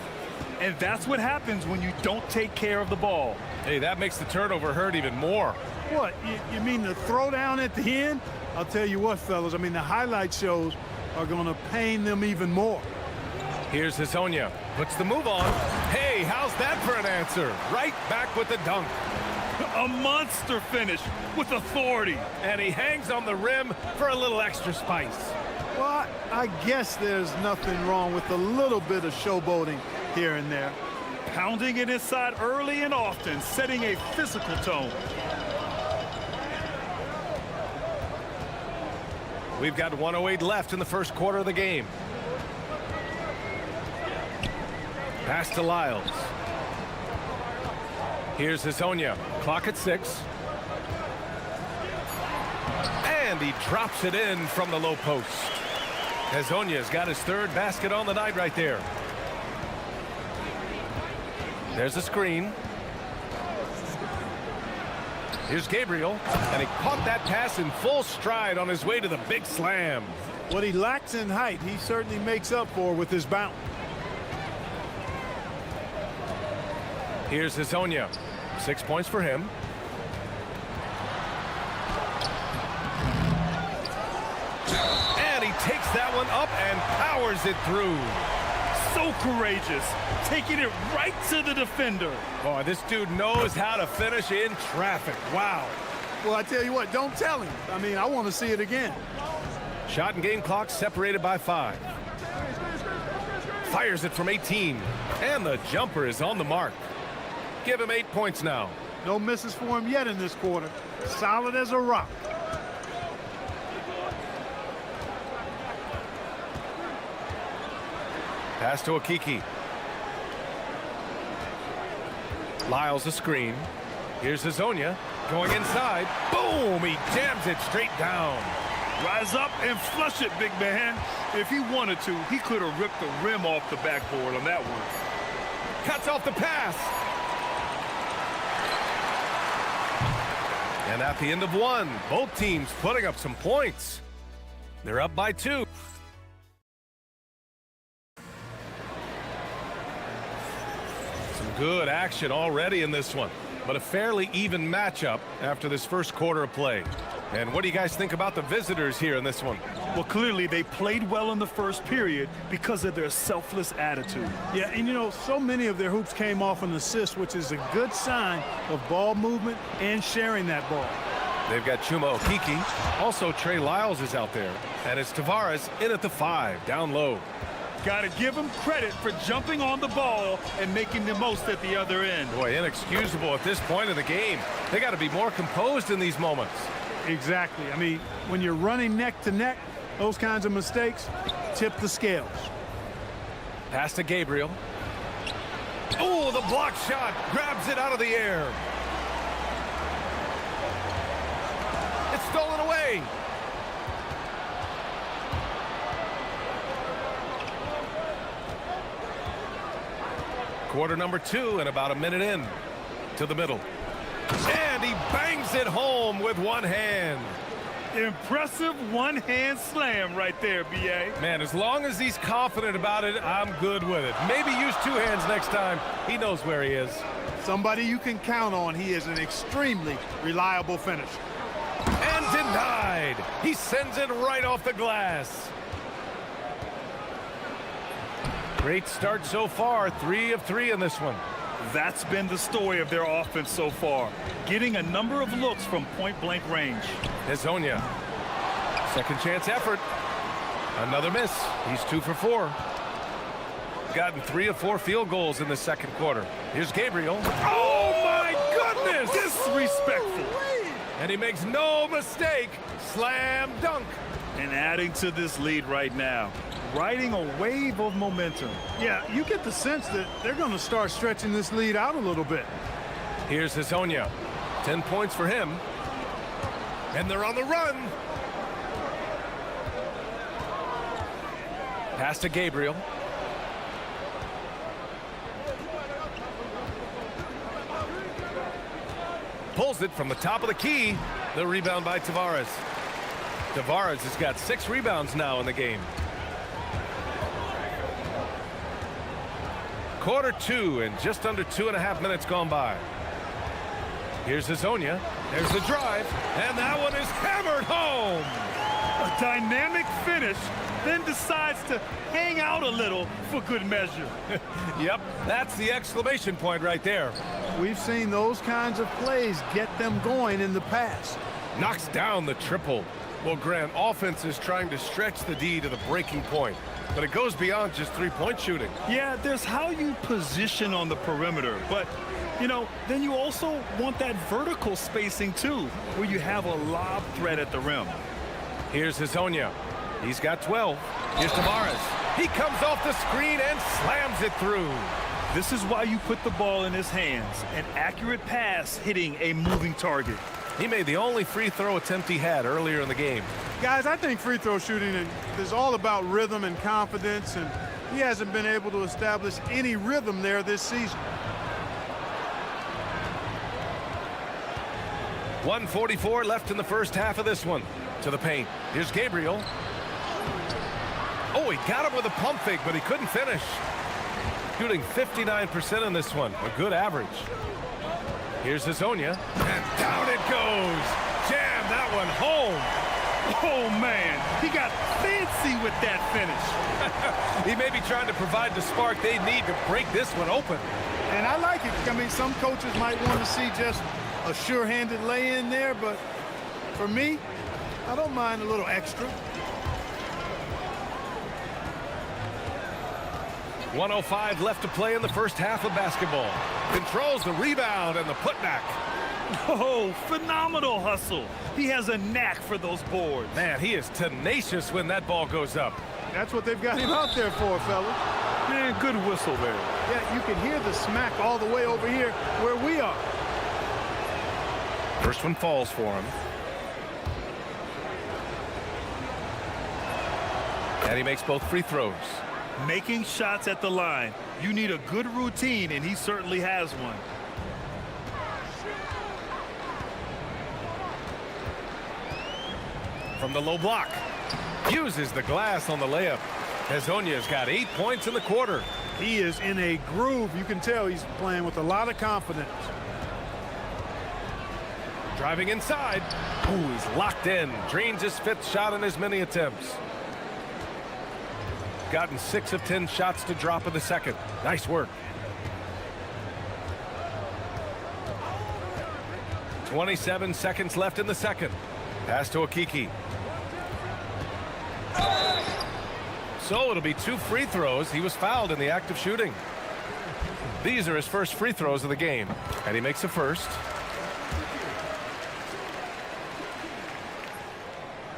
And that's what happens when you don't take care of the ball. Hey, that makes the turnover hurt even more. What, you mean the throwdown at the end? I'll tell you what, fellas, I mean, the highlight shows are going to pain them even more. Here's Hazonia. Puts the move on. Hey, how's that for an answer? Right back with the dunk. A monster finish with authority. And he hangs on the rim for a little extra spice. Well, I guess there's nothing wrong with a little bit of showboating here and there. Pounding it inside early and often, setting a physical tone. We've got 1:08 left in the first quarter of the game. Pass to Lyles. Here's Hazonia. Clock at 6. And he drops it in from the low post. Hazonia's got his 3rd basket on the night right there. There's a screen. Here's Gabriel, and he caught that pass in full stride on his way to the big slam. What he lacks in height, he certainly makes up for with his bounce. Here's Hazonia. 6 points for him. And he takes that one up and powers it through. So courageous, taking it right to the defender. Boy, this dude knows how to finish in traffic. Wow. Well, I tell you what, don't tell him. I mean, I want to see it again. Shot and game clock separated by 5. Fires it from 18. And the jumper is on the mark. Give him 8 points now. No misses for him yet in this quarter. Solid as a rock. Pass to Akiki. Lyles a screen. Here's Hazonia going inside. Boom! He jams it straight down. Rise up and flush it, big man. If he wanted to, he could have ripped the rim off the backboard on that one. Cuts off the pass. And at the end of one, both teams putting up some points. They're up by 2. Some good action already in this one, but a fairly even matchup after this first quarter of play. And what do you guys think about the visitors here in this one? Well, clearly they played well in the first period because of their selfless attitude. Yeah, and you know, so many of their hoops came off an assist, which is a good sign of ball movement and sharing that ball. They've got Chuma Okiki. Also, Trey Lyles is out there. And it's Tavares in at the 5, down low. Got to give him credit for jumping on the ball and making the most at the other end. Boy, inexcusable at this point in the game. They got to be more composed in these moments. Exactly. I mean, when you're running neck to neck, those kinds of mistakes tip the scales. Pass to Gabriel. Oh, the block shot grabs it out of the air. It's stolen away. Quarter number 2 and about a minute in to the middle. And he bangs it home with one hand. Impressive one-hand slam right there, B.A. Man, as long as he's confident about it, I'm good with it. Maybe use 2 hands next time. He knows where he is. Somebody you can count on. He is an extremely reliable finisher. And denied. He sends it right off the glass. Great start so far. 3 of 3 in this one. That's been the story of their offense so far, getting a number of looks from point-blank range. Hazonia. Second chance effort. Another miss. He's 2 for 4. Gotten 3 of 4 field goals in the second quarter. Here's Gabriel. Oh, my goodness! Disrespectful. And he makes no mistake. Slam dunk. And adding to this lead right now. Riding a wave of momentum. Yeah, you get the sense that they're going to start stretching this lead out a little bit. Here's Hazonia. 10 points for him. And they're on the run. Pass to Gabriel. Pulls it from the top of the key. The rebound by Tavares. Tavares has got 6 rebounds now in the game. Quarter 2 and just under 2.5 minutes gone by. Here's Hazonia. There's the drive, and that one is hammered home. A dynamic finish, then decides to hang out a little for good measure. Yep, that's the exclamation point right there. We've seen those kinds of plays get them going in the past. Knocks down the triple. Well, Grant, offense is trying to stretch the D to the breaking point, but it goes beyond just 3-point shooting. Yeah, there's how you position on the perimeter, but, you know, then you also want that vertical spacing, too, where you have a lob threat at the rim. Here's Hazonia. He's got 12. Here's Tavares. He comes off the screen and slams it through. This is why you put the ball in his hands. An accurate pass hitting a moving target. He made the only free throw attempt he had earlier in the game. Guys, I think free throw shooting is all about rhythm and confidence, and he hasn't been able to establish any rhythm there this season. 1:44 left in the first half of this one. To the paint. Here's Gabriel. Oh, he got him with a pump fake, but he couldn't finish. Shooting 59% in this one. A good average. Here's Hazonia. And down it goes. Jam that one home. Oh, man. He got fancy with that finish. He may be trying to provide the spark they need to break this one open. And I like it. I mean, some coaches might want to see just a sure-handed lay-in there, but for me, I don't mind a little extra. 1:05 left to play in the first half of basketball. Controls the rebound and the putback. Oh, phenomenal hustle. He has a knack for those boards. Man, he is tenacious when that ball goes up. That's what they've got him out there for, fellas. Man, good whistle there. Yeah, you can hear the smack all the way over here where we are. First one falls for him. And he makes both free throws. Making shots at the line. You need a good routine, and he certainly has one. From the low block. Uses the glass on the layup. Hezonja's got 8 points in the quarter. He is in a groove. You can tell he's playing with a lot of confidence. Driving inside. Ooh, he's locked in. Drains his 5th shot in as many attempts. Gotten 6 of 10 shots to drop in the second. Nice work. 27 seconds left in the second. Pass to Okiki. So it'll be 2 free throws. He was fouled in the act of shooting. These are his first free throws of the game. And he makes the first.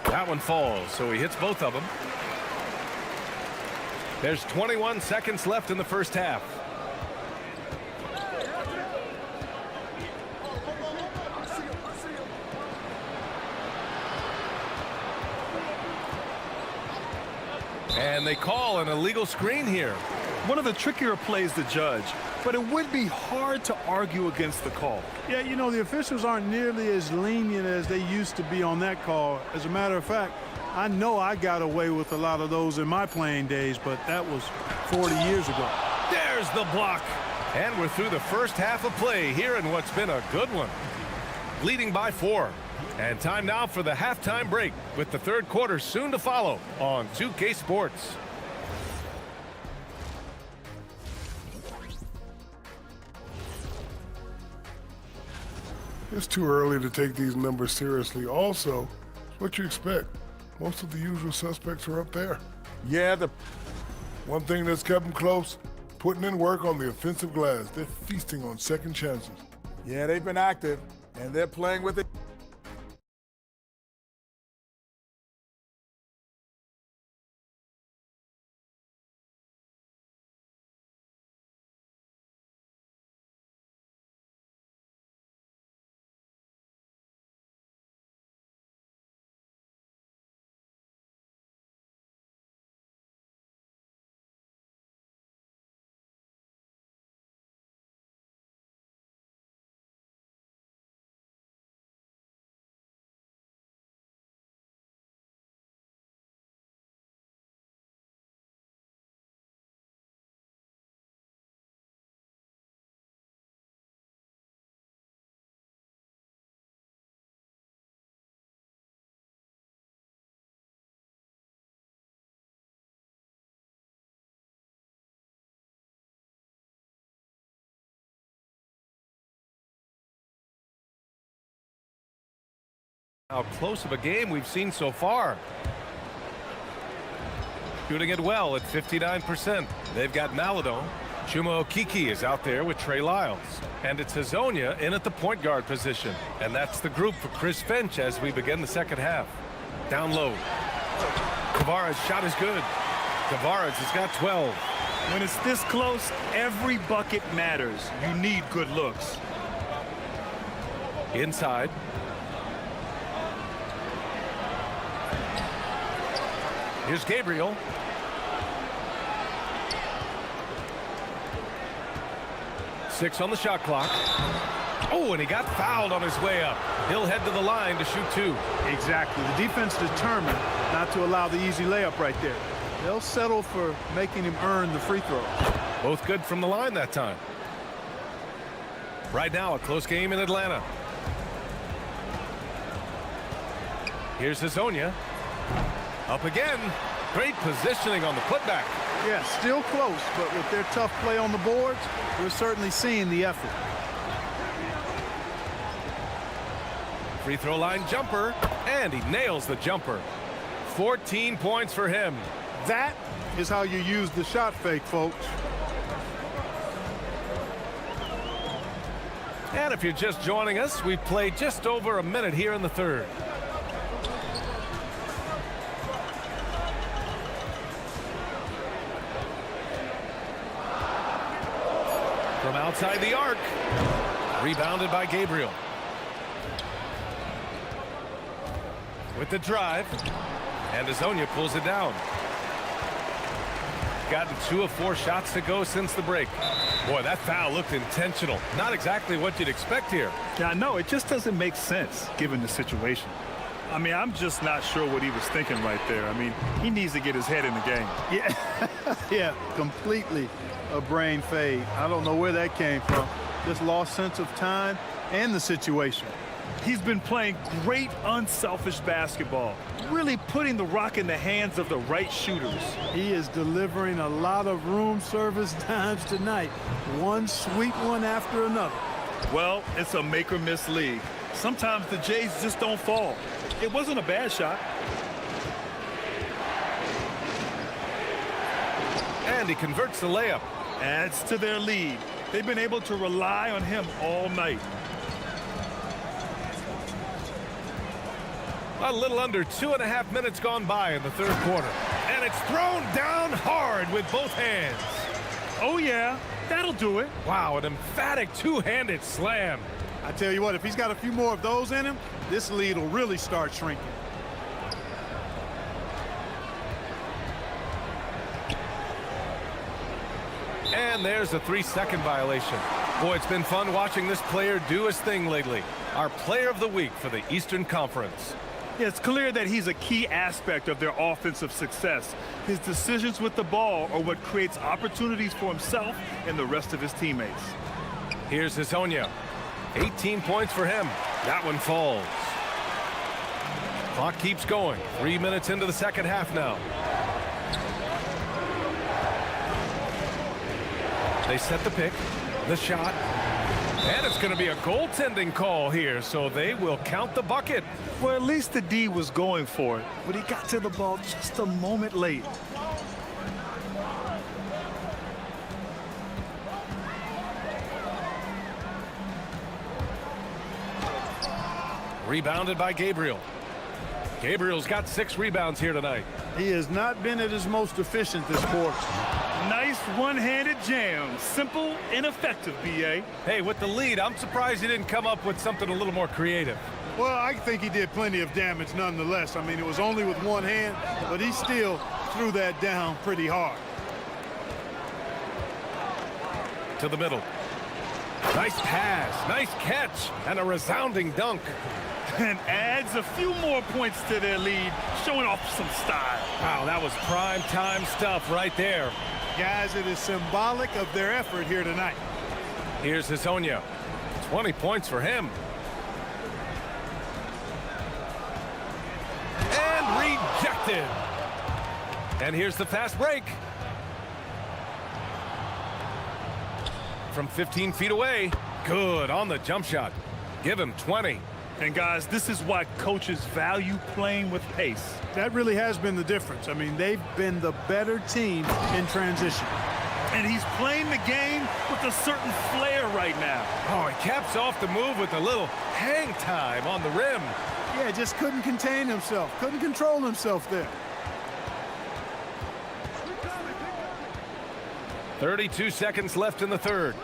That one falls, so he hits both of them. There's 21 seconds left in the first half. And they call an illegal screen here. One of the trickier plays to judge, but it would be hard to argue against the call. Yeah, you know, the officials aren't nearly as lenient as they used to be on that call. As a matter of fact, I know I got away with a lot of those in my playing days, but that was 40 years ago. There's the block. And we're through the first half of play here in what's been a good one. Leading by 4. And time now for the halftime break, with the third quarter soon to follow on 2K Sports. It's too early to take these numbers seriously. Also, it's what you expect. Most of the usual suspects are up there. Yeah, the one thing that's kept them close, putting in work on the offensive glass. They're feasting on second chances. Yeah, they've been active, and they're playing with it. How close of a game we've seen so far. Shooting it well at 59%. They've got Maladon. Chuma Okiki is out there with Trey Lyles. And it's Hezonja in at the point guard position. And that's the group for Chris Finch as we begin the second half. Down low. Tavares' shot is good. Tavares has got 12. When it's this close, every bucket matters. You need good looks. Inside. Here's Gabriel. Six on the shot clock. Oh, and he got fouled on his way up. He'll head to the line to shoot 2. Exactly. The defense determined not to allow the easy layup right there. They'll settle for making him earn the free throw. Both good from the line that time. Right now, a close game in Atlanta. Here's Hezonja. Up again. Great positioning on the putback. Yeah, still close, but with their tough play on the boards, we're certainly seeing the effort. Free throw line jumper, and he nails the jumper. 14 points for him. That is how you use the shot fake, folks. And if you're just joining us, we've played just over a minute here in the third. From outside the arc. Rebounded by Gabriel. With the drive. And Azonia pulls it down. Gotten 2 of 4 shots to go since the break. Boy, that foul looked intentional. Not exactly what you'd expect here. Yeah, I know. It just doesn't make sense given the situation. I mean, I'm just not sure what he was thinking right there. I mean, he needs to get his head in the game. Yeah, yeah, completely a brain fade. I don't know where that came from. Just lost sense of time and the situation. He's been playing great unselfish basketball, really putting the rock in the hands of the right shooters. He is delivering a lot of room service times tonight. One sweet one after another. Well, it's a make or miss league. Sometimes the Jays just don't fall. It wasn't a bad shot. And he converts the layup. Adds to their lead. They've been able to rely on him all night. A little under 2.5 minutes gone by in the third quarter. And it's thrown down hard with both hands. Oh, yeah. That'll do it. Wow, an emphatic two-handed slam. I tell you what, if he's got a few more of those in him, this lead will really start shrinking. And there's a 3-second violation. Boy, it's been fun watching this player do his thing lately. Our player of the week for the Eastern Conference. Yeah, it's clear that he's a key aspect of their offensive success. His decisions with the ball are what creates opportunities for himself and the rest of his teammates. Here's Azonia. 18 points for him. That one falls. Clock keeps going. 3 minutes into the second half now. They set the pick, the shot, and it's going to be a goaltending call here, so they will count the bucket. Well, at least the D was going for it, but he got to the ball just a moment late. Rebounded by Gabriel. Gabriel's got 6 rebounds here tonight. He has not been at his most efficient this quarter. Nice one-handed jam. Simple and effective, B.A. Hey, with the lead, I'm surprised he didn't come up with something a little more creative. Well, I think he did plenty of damage nonetheless. I mean, it was only with one hand, but he still threw that down pretty hard. To the middle. Nice pass, nice catch, and a resounding dunk. And adds a few more points to their lead, showing off some style. Wow, that was prime time stuff right there. Guys, it is symbolic of their effort here tonight. Here's Azonia. 20 points for him. And rejected. And here's the fast break. From 15 feet away. Good on the jump shot. Give him 20. And guys, this is why coaches value playing with pace. That really has been the difference. I mean, they've been the better team in transition. And he's playing the game with a certain flair right now. Oh, he caps off the move with a little hang time on the rim. Yeah, just couldn't contain himself. Couldn't control himself there. 32 seconds left in the third.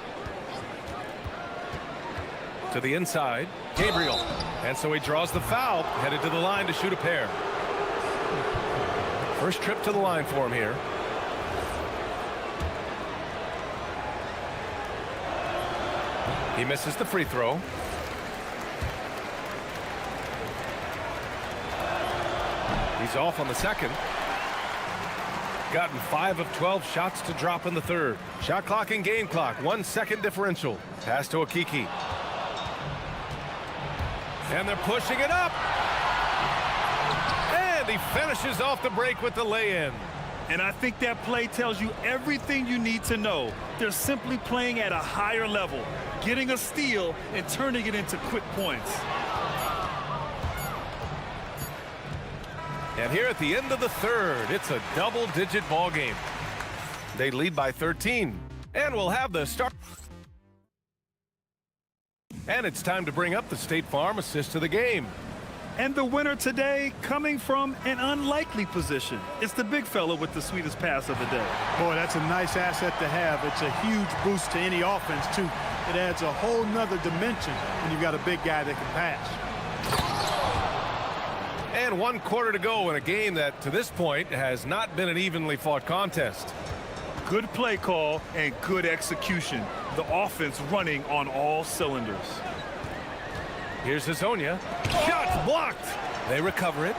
To the inside, Gabriel. And so he draws the foul, headed to the line to shoot a pair. First trip to the line for him here. He misses the free throw. He's off on the second. Gotten 5 of 12 shots to drop in the third. Shot clock and game clock, 1 second differential. Pass to Akiki. And they're pushing it up. And he finishes off the break with the lay-in. And I think that play tells you everything you need to know. They're simply playing at a higher level, getting a steal and turning it into quick points. And here at the end of the third, it's a double-digit ball game. They lead by 13. And we'll have the start. And it's time to bring up the State Farm assist to the game. And the winner today coming from an unlikely position. It's the big fella with the sweetest pass of the day. Boy, that's a nice asset to have. It's a huge boost to any offense, too. It adds a whole nother dimension when you've got a big guy that can pass. And 1 quarter to go in a game that, to this point, has not been an evenly fought contest. Good play call and good execution. The offense running on all cylinders. Here's Hazonia. Shots blocked. They recover it.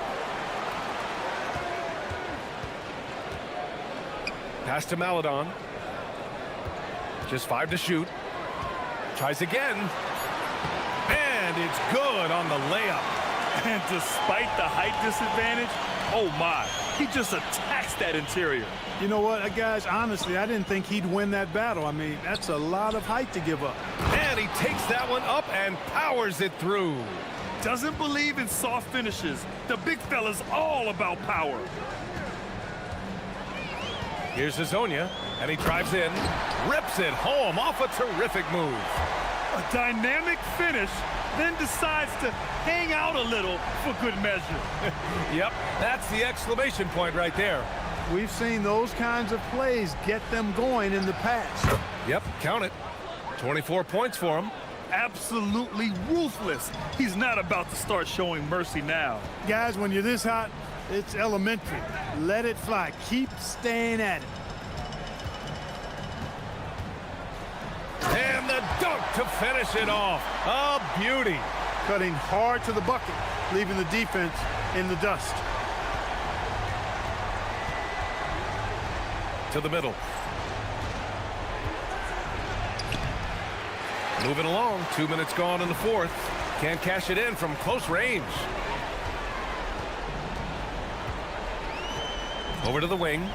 Pass to Maladon. Just 5 to shoot. Tries again. And it's good on the layup. And despite the height disadvantage, oh my, he just attacks that interior. You know what, guys, honestly, I didn't think he'd win that battle. I mean, that's a lot of height to give up. And he takes that one up and powers it through. Doesn't believe in soft finishes. The big fella's all about power. Here's Hazonia, and he drives in, rips it home off a terrific move. A dynamic finish, then decides to hang out a little for good measure. Yep, that's the exclamation point right there. We've seen those kinds of plays get them going in the past. Yep, count it. 24 points for him. Absolutely ruthless. He's not about to start showing mercy now. Guys, when you're this hot, it's elementary. Let it fly. Keep staying at it. And the dunk to finish it off. A beauty. Cutting hard to the bucket, leaving the defense in the dust. To the middle. Moving along. 2 minutes gone in the fourth. Can't cash it in from close range. Over to the wing.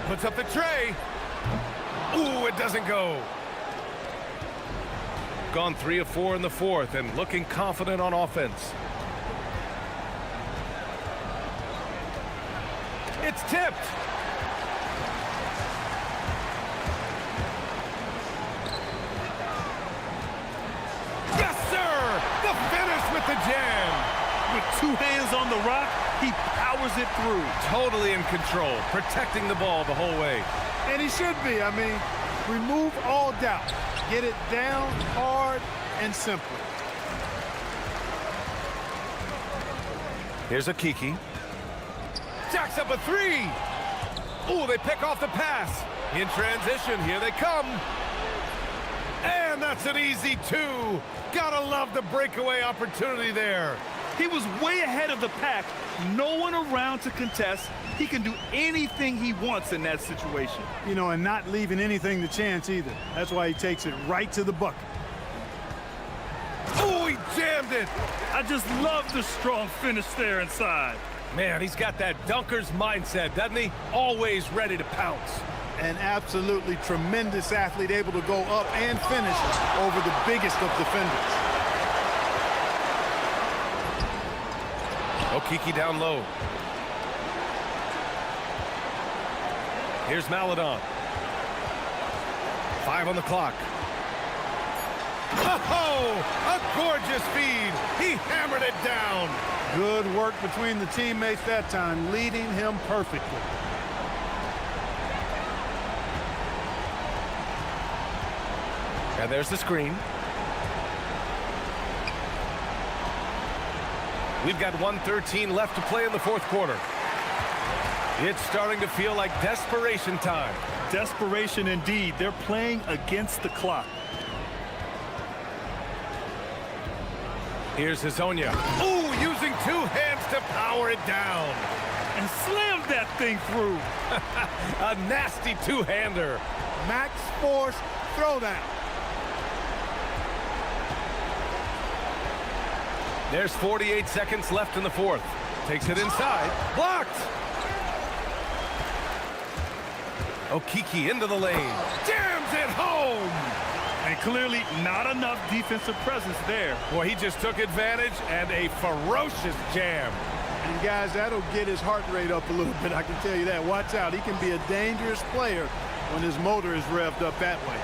Puts up the tray. Ooh, it doesn't go. Gone 3 of 4 in the fourth and looking confident on offense. It's tipped. Yes, sir! The finish with the jam. With 2 hands on the rock, he powers it through. Totally in control, protecting the ball the whole way. And he should be. I mean, remove all doubt. Get it down hard and simple. Here's a Kiki. Jacks up a 3. Ooh, they pick off the pass. In transition, here they come. And that's an easy 2. Gotta love the breakaway opportunity there. He was way ahead of the pack. No one around to contest. He can do anything he wants in that situation. You know, and not leaving anything to chance either. That's why he takes it right to the bucket. Oh, he jammed it. I just love the strong finish there inside. Man, he's got that dunker's mindset, doesn't he? Always ready to pounce. An absolutely tremendous athlete, able to go up and finish over the biggest of defenders. Okiki down low. Here's Maladon. 5 on the clock. Oh, a gorgeous feed. He hammered it down. Good work between the teammates that time, leading him perfectly. And there's the screen. We've got 1:13 left to play in the fourth quarter. It's starting to feel like desperation time. Desperation indeed. They're playing against the clock. Here's Hazonia. Ooh, using 2 hands to power it down. And slammed that thing through. A nasty 2-hander. Max force throwdown. There's 48 seconds left in the fourth. Takes it inside. Blocked. Okiki into the lane. Jams it home. And clearly not enough defensive presence there. Boy, he just took advantage and a ferocious jam. And guys, that'll get his heart rate up a little bit, I can tell you that. Watch out. He can be a dangerous player when his motor is revved up that way.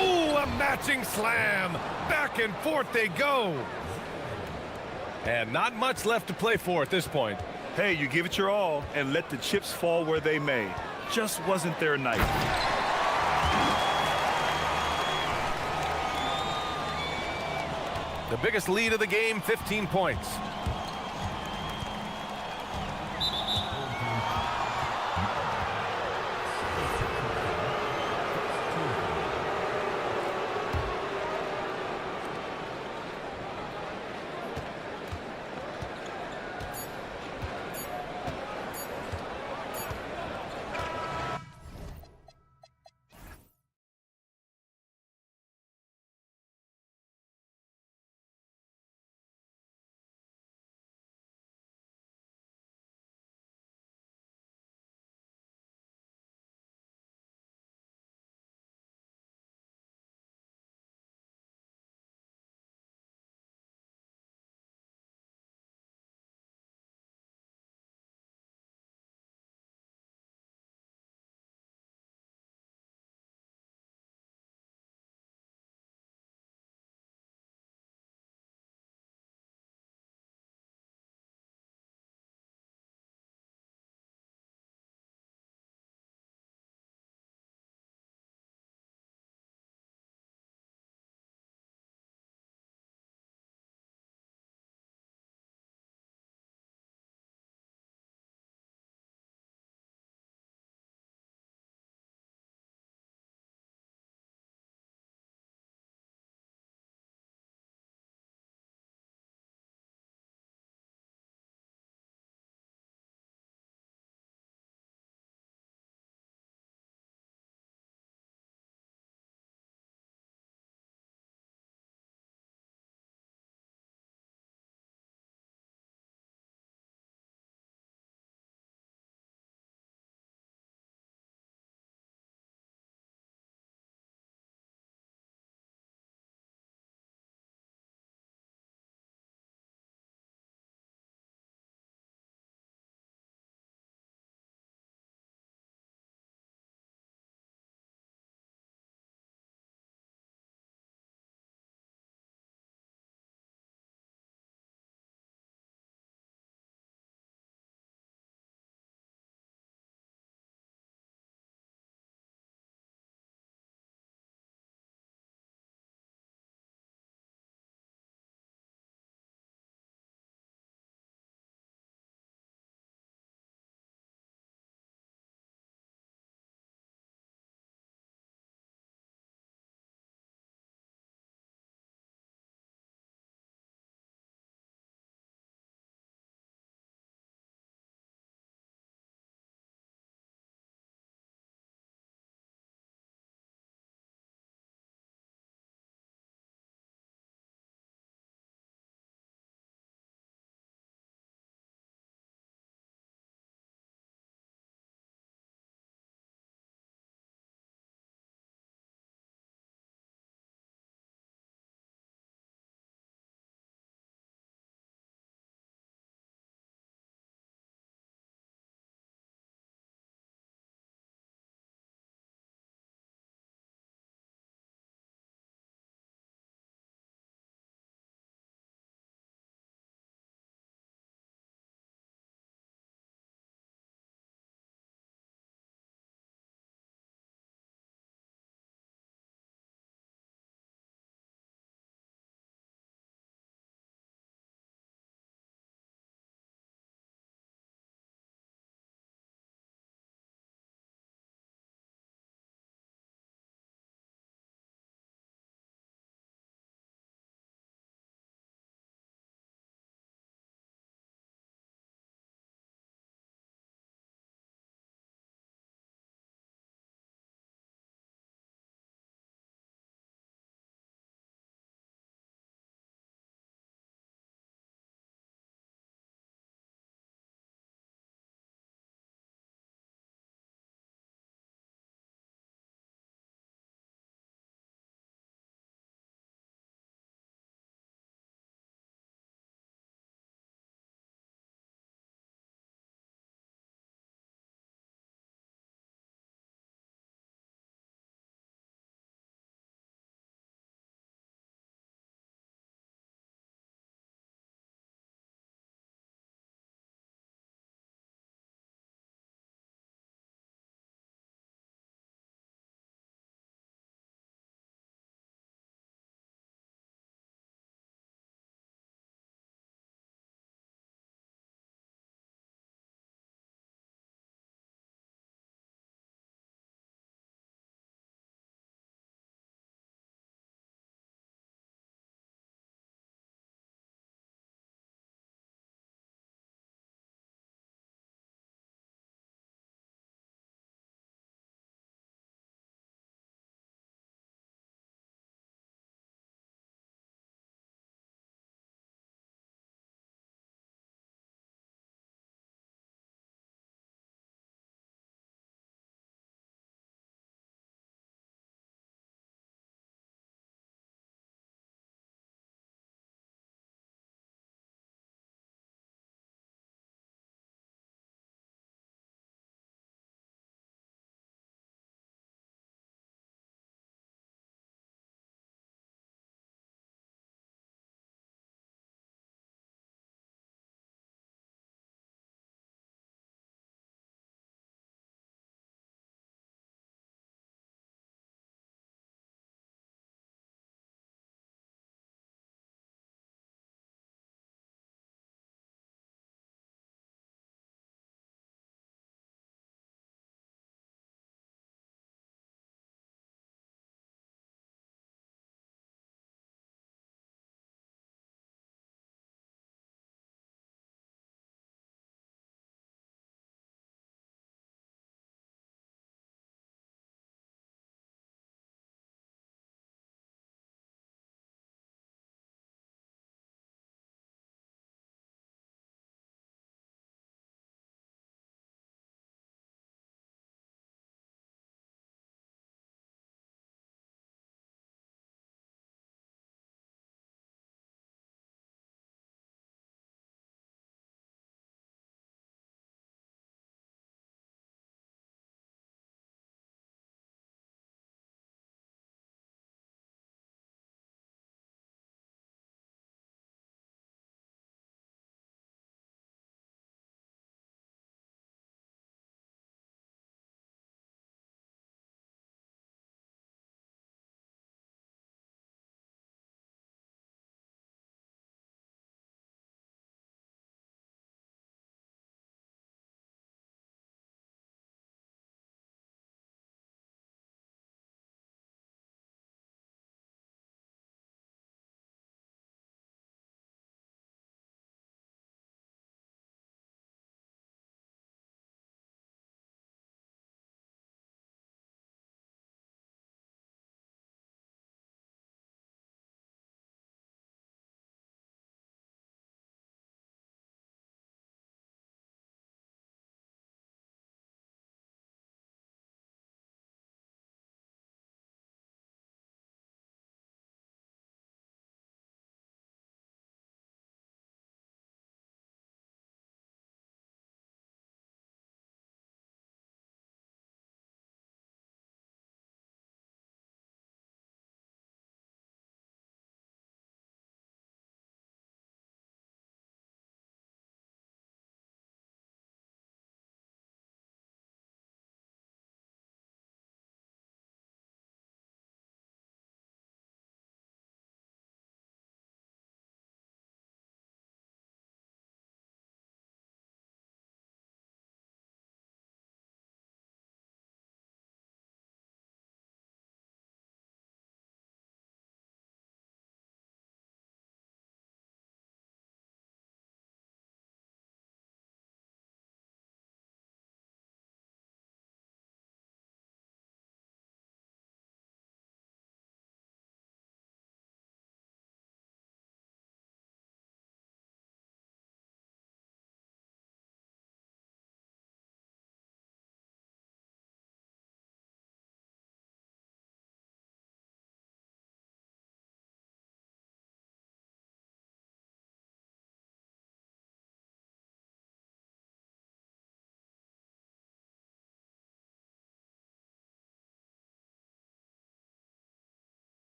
Oh, a matching slam. Back and forth they go. And not much left to play for at this point. Hey, you give it your all and let the chips fall where they may. Just wasn't their night. The biggest lead of the game, 15 points.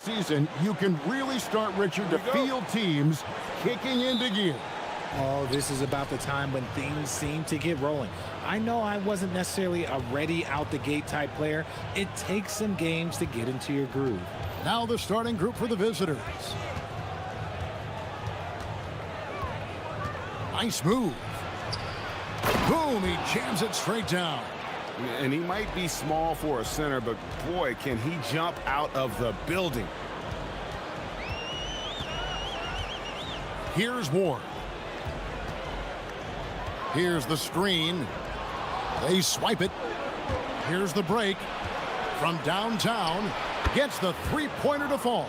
season, you can really start, Richard, to feel teams kicking into gear. Oh, this is about the time when things seem to get rolling. I know I wasn't necessarily a ready out the gate type player. It takes some games to get into your groove. Now the starting group for the visitors. Nice move. Boom, he jams it straight down. And he might be small for a center, but boy, can he jump out of the building. Here's Ward. Here's the screen. They swipe it. Here's the break. From downtown, gets the three-pointer to fall.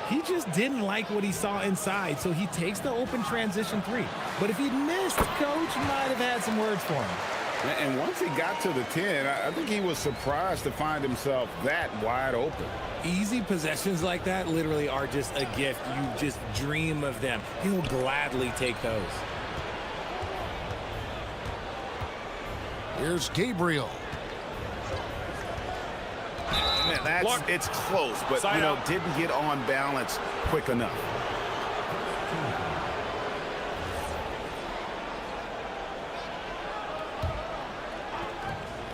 He just didn't like what he saw inside, so he takes the open transition three. But if he missed, coach might have had some words for him. And once he got to the 10, I think he was surprised to find himself that wide open. Easy possessions like that literally are just a gift. You just dream of them. He'll gladly take those. Here's Gabriel. Man, it's close, but didn't get on balance quick enough.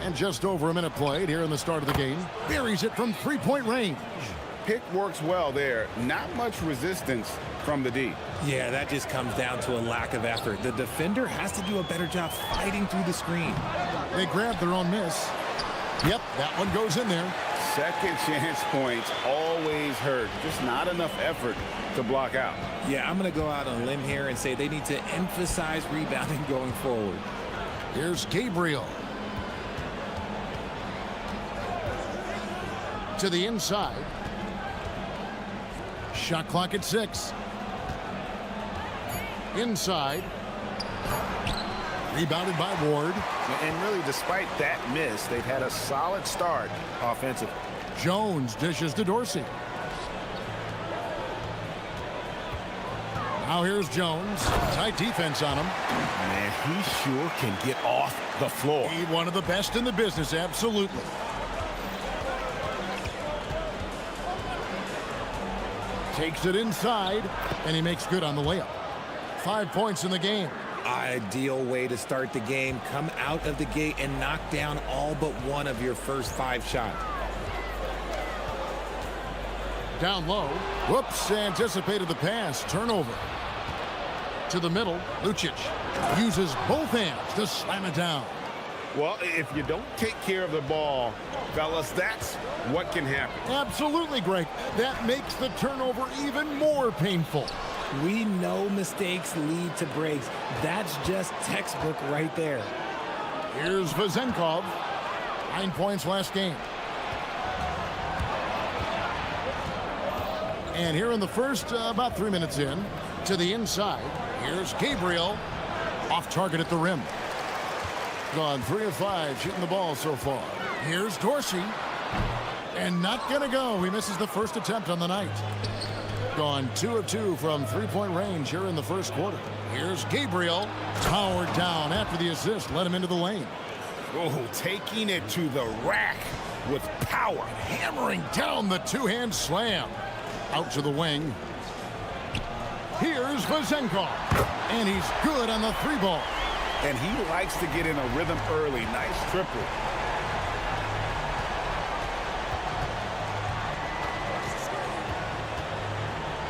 And just over a minute played here in the start of the game. Buries it from three-point range. Pick works well there. Not much resistance from the D. Yeah, that just comes down to a lack of effort. The defender has to do a better job fighting through the screen. They grab their own miss. Yep, that one goes in there. Second chance points always hurt. Just not enough effort to block out. Yeah, I'm going to go out on a limb here and say they need to emphasize rebounding going forward. Here's Gabriel. To the inside. Shot clock at 6. Inside. Rebounded by Ward. And really, despite that miss, they've had a solid start offensively. Jones dishes to Dorsey. Now here's Jones. Tight defense on him. Man, he sure can get off the floor. He's one of the best in the business, absolutely. Takes it inside, and he makes good on the layup. 5 points in the game. Ideal way to start the game. Come out of the gate and knock down all but one of your first 5 shots. Down low. Whoops, anticipated the pass. Turnover. To the middle. Lucic uses both hands to slam it down. Well, if you don't take care of the ball, fellas, that's what can happen. Absolutely, Greg. That makes the turnover even more painful. We know mistakes lead to breaks. That's just textbook right there. Here's Vazenkov. 9 points last game. And here in the first, about 3 minutes in, to the inside. Here's Gabriel. Off target at the rim. Gone 3 of 5 shooting the ball so far. Here's Dorsey. And not going to go. He misses the first attempt on the night. Gone 2 of 2 from three-point range here in the first quarter. Here's Gabriel. Powered down after the assist. Let him into the lane. Oh, taking it to the rack with power. Hammering down the two-hand slam. Out to the wing. Here's Vazenkov. And he's good on the 3-ball. And he likes to get in a rhythm early. Nice triple.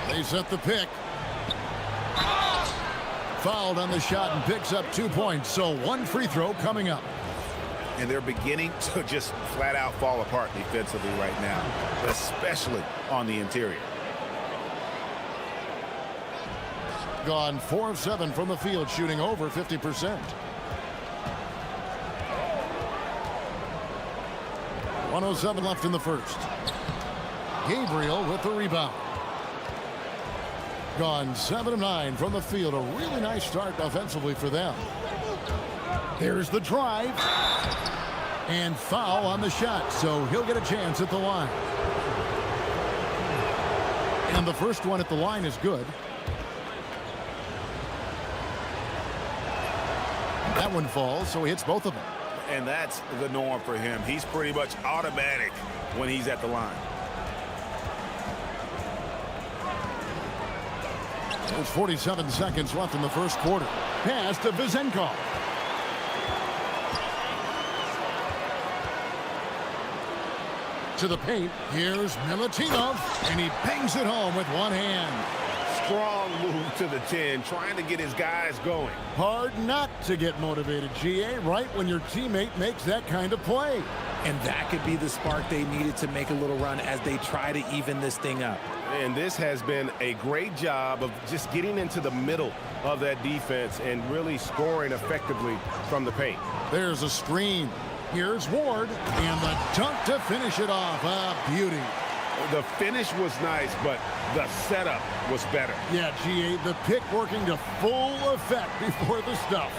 They set the pick. Fouled on the shot and picks up 2 points. So 1 free throw coming up. And they're beginning to just flat out fall apart defensively right now, especially on the interior. Gone 4 of 7 from the field, shooting over 50%. 1:07 left in the first. Gabriel with the rebound. Gone 7 of 9 from the field. A really nice start offensively for them. Here's the drive. And foul on the shot, so he'll get a chance at the line. And the first one at the line is good. That one falls, so he hits both of them. And that's the norm for him. He's pretty much automatic when he's at the line. There's 47 seconds left in the first quarter. Pass to Vizenkov. To the paint. Here's Milutinov, and he bangs it home with one hand. Strong move to the 10, trying to get his guys going. Hard not to get motivated, GA, right when your teammate makes that kind of play. And that could be the spark they needed to make a little run as they try to even this thing up. And this has been a great job of just getting into the middle of that defense and really scoring effectively from the paint. There's a screen. Here's Ward, and the dunk to finish it off. A beauty. The finish was nice, but the setup was better. Yeah, GA, the pick working to full effect before the stuff.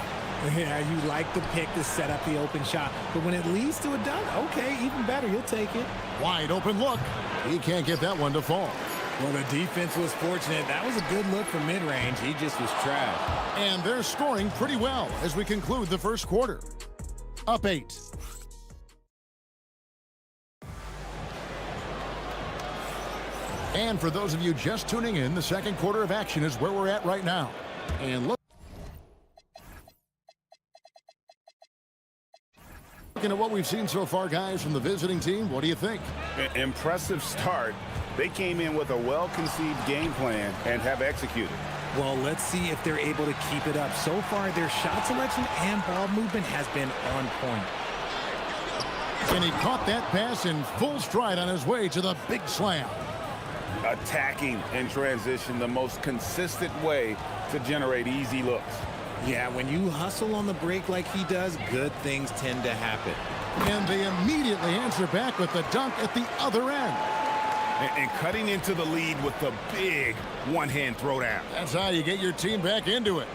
Yeah, you like the pick to set up the open shot, but when it leads to a dunk, okay, even better, you'll take it. Wide open look. He can't get that one to fall. Well, the defense was fortunate. That was a good look from mid-range. He just was trash. And they're scoring pretty well as we conclude the first quarter. Up 8. And for those of you just tuning in, the second quarter of action is where we're at right now. And looking at what we've seen so far, guys, from the visiting team, what do you think? Impressive start. They came in with a well-conceived game plan and have executed. Well, let's see if they're able to keep it up. So far, their shot selection and ball movement has been on point. And he caught that pass in full stride on his way to the big slam. Attacking in transition, the most consistent way to generate easy looks. Yeah, when you hustle on the break like he does, good things tend to happen. And they immediately answer back with the dunk at the other end. And cutting into the lead with the big one-hand throwdown. That's how you get your team back into it.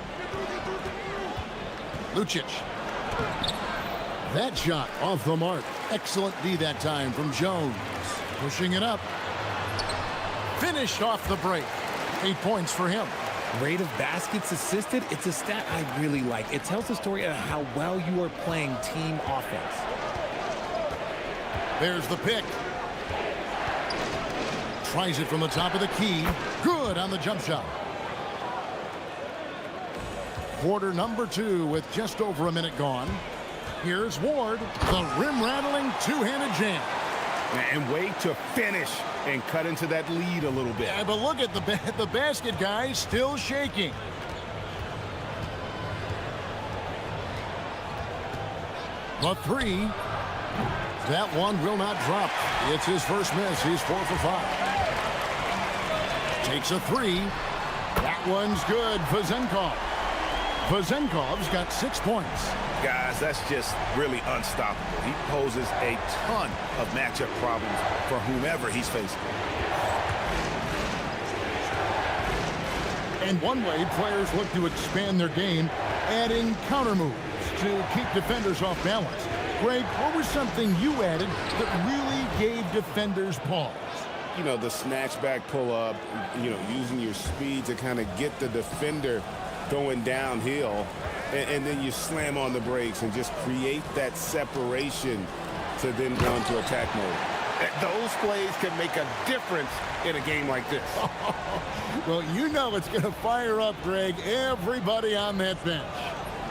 Lucic. That shot off the mark. Excellent D that time from Jones. Pushing it up. Finished off the break. 8 points for him. Rate of baskets assisted, it's a stat I really like. It tells the story of how well you are playing team offense. There's the pick. Tries it from the top of the key. Good on the jump shot. Quarter number 2 with just over a minute gone. Here's Ward, the rim-rattling two-handed jam. And way to finish and cut into that lead a little bit. Yeah, but look at the basket, guys, still shaking. The 3. That one will not drop. It's his first miss. He's 4 for 5. Takes a 3. That one's good. Vizenkov's got 6 points. Guys, that's just really unstoppable. He poses a ton of matchup problems for whomever he's facing. And one way players look to expand their game, adding counter moves to keep defenders off balance. Greg, what was something you added that really gave defenders pause? You know, the snatch back pull up, you know, using your speed to kind of get the defender going downhill, and then you slam on the brakes and just create that separation to then go into attack mode. Those plays can make a difference in a game like this. Well, you know it's going to fire up, Greg, everybody on that bench.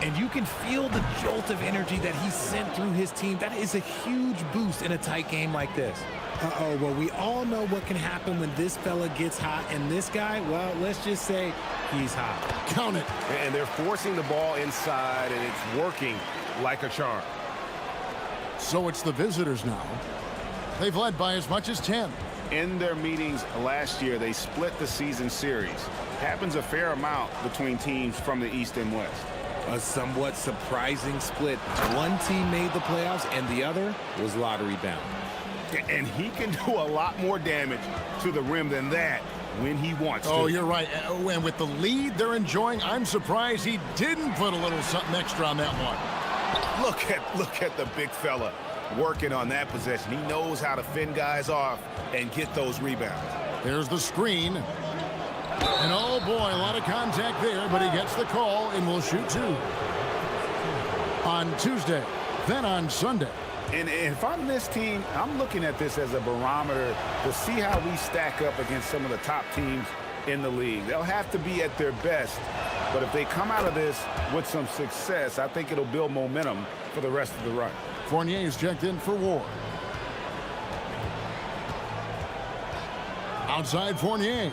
And you can feel the jolt of energy that he sent through his team. That is a huge boost in a tight game like this. Well, we all know what can happen when this fella gets hot. And this guy, well, let's just say he's hot. Count it. And they're forcing the ball inside, and it's working like a charm. So it's the visitors now. They've led by as much as 10. In their meetings last year, they split the season series. Happens a fair amount between teams from the East and West. A somewhat surprising split. One team made the playoffs, and the other was lottery bound. And he can do a lot more damage to the rim than that when he wants to. Oh, you're right. And with the lead they're enjoying, I'm surprised he didn't put a little something extra on that one. Look at the big fella working on that possession. He knows how to fend guys off and get those rebounds. There's the screen. And oh boy, a lot of contact there, but he gets the call and will shoot 2. On Tuesday, then on Sunday. And if I'm this team, I'm looking at this as a barometer to see how we stack up against some of the top teams in the league. They'll have to be at their best, but if they come out of this with some success, I think it'll build momentum for the rest of the run. Fournier's checked in for Ward. Outside Fournier.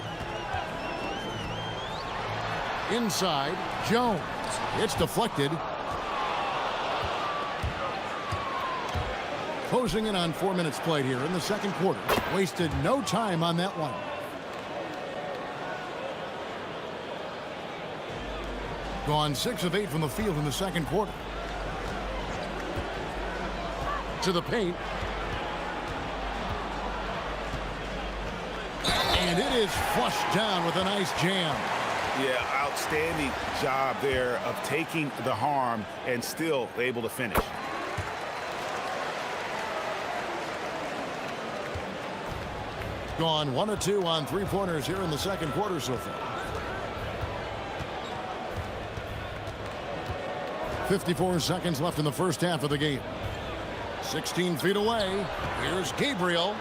Inside, Jones. It's deflected. Closing in on 4 minutes played here in the second quarter. Wasted no time on that one. Gone 6 of 8 from the field in the second quarter. To the paint. And it is flushed down with a nice jam. Yeah, outstanding job there of taking the harm and still able to finish. Gone 1 of 2 on three-pointers here in the second quarter so far. 54 seconds left in the first half of the game. 16 feet away. Here's Gabriel.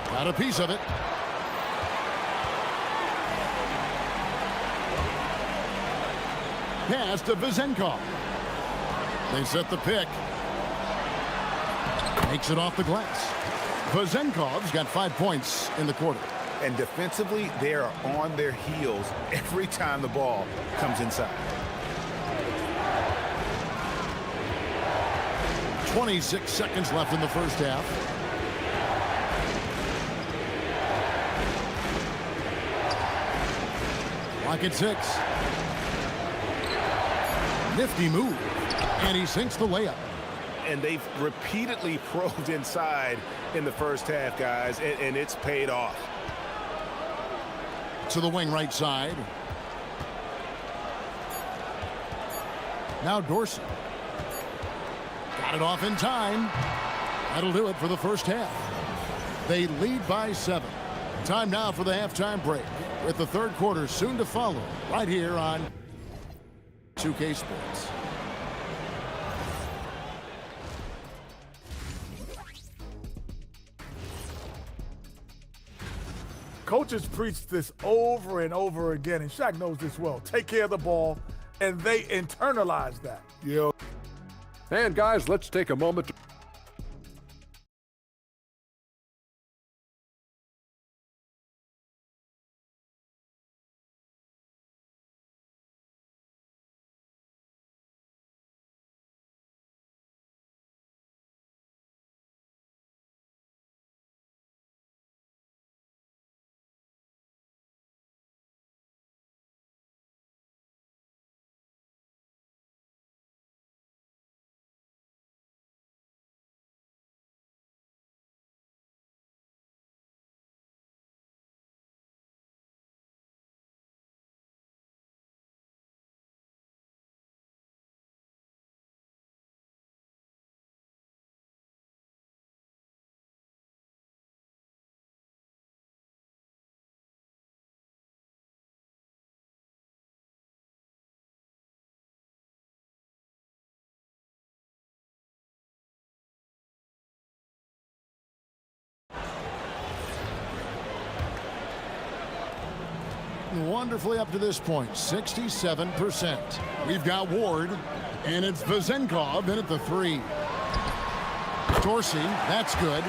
Got a piece of it. Pass to Vezenkov. They set the pick. Makes it off the glass. Vezenkov's got 5 points in the quarter. And defensively, they are on their heels every time the ball comes inside. 26 seconds left in the first half. Clock at 6. Nifty move. And he sinks the layup. And they've repeatedly probed inside in the first half, guys, and it's paid off. To the wing right side. Now Dorsey. Got it off in time. That'll do it for the first half. They lead by 7. Time now for the halftime break, with the third quarter soon to follow right here on 2K Sports. Coaches preach this over and over again, and Shaq knows this well. Take care of the ball, and they internalize that. Yeah. And guys, let's take a moment to wonderfully up to this point, 67%. We've got Ward, and it's Vezenkov in at the 3. Dorsey, that's good.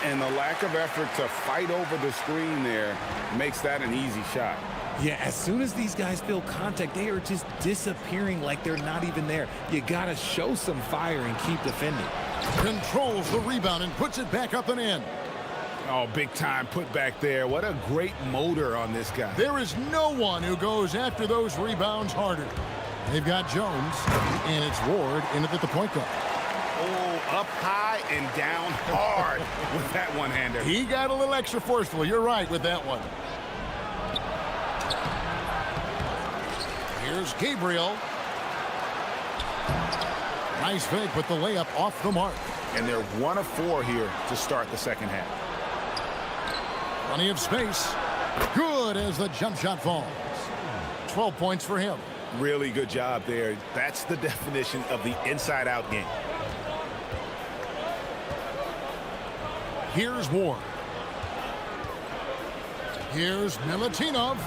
And the lack of effort to fight over the screen there makes that an easy shot. Yeah, as soon as these guys feel contact, they are just disappearing like they're not even there. You got to show some fire and keep defending. Controls the rebound and puts it back up and in. Oh, big time put back there. What a great motor on this guy. There is no one who goes after those rebounds harder. They've got Jones, and it's Ward in at the point guard. Oh, up high and down hard with that one-hander. He got a little extra forceful. You're right with that one. Here's Gabriel. Nice fake, but the layup off the mark. And they're 1 of 4 here to start the second half. Plenty of space. Good as the jump shot falls. 12 points for him. Really good job there. That's the definition of the inside-out game. Here's Ward. Here's Milutinov.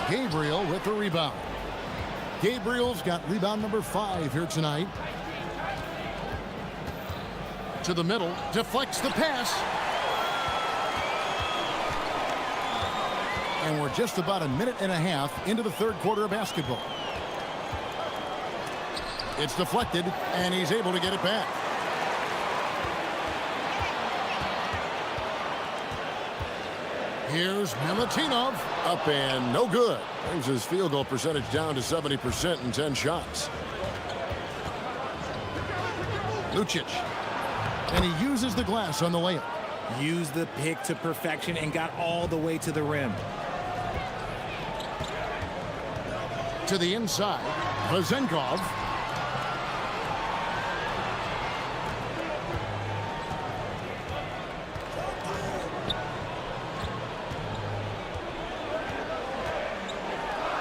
Gabriel with the rebound. Gabriel's got rebound number 5 here tonight. To the middle, deflects the pass. And we're just about a minute and a half into the third quarter of basketball. It's deflected, and he's able to get it back. Here's Milutinov. Up and no good. Brings his field goal percentage down to 70% in 10 shots. Lucic. And he uses the glass on the layup. Used the pick to perfection and got all the way to the rim. To the inside. Vezenkov.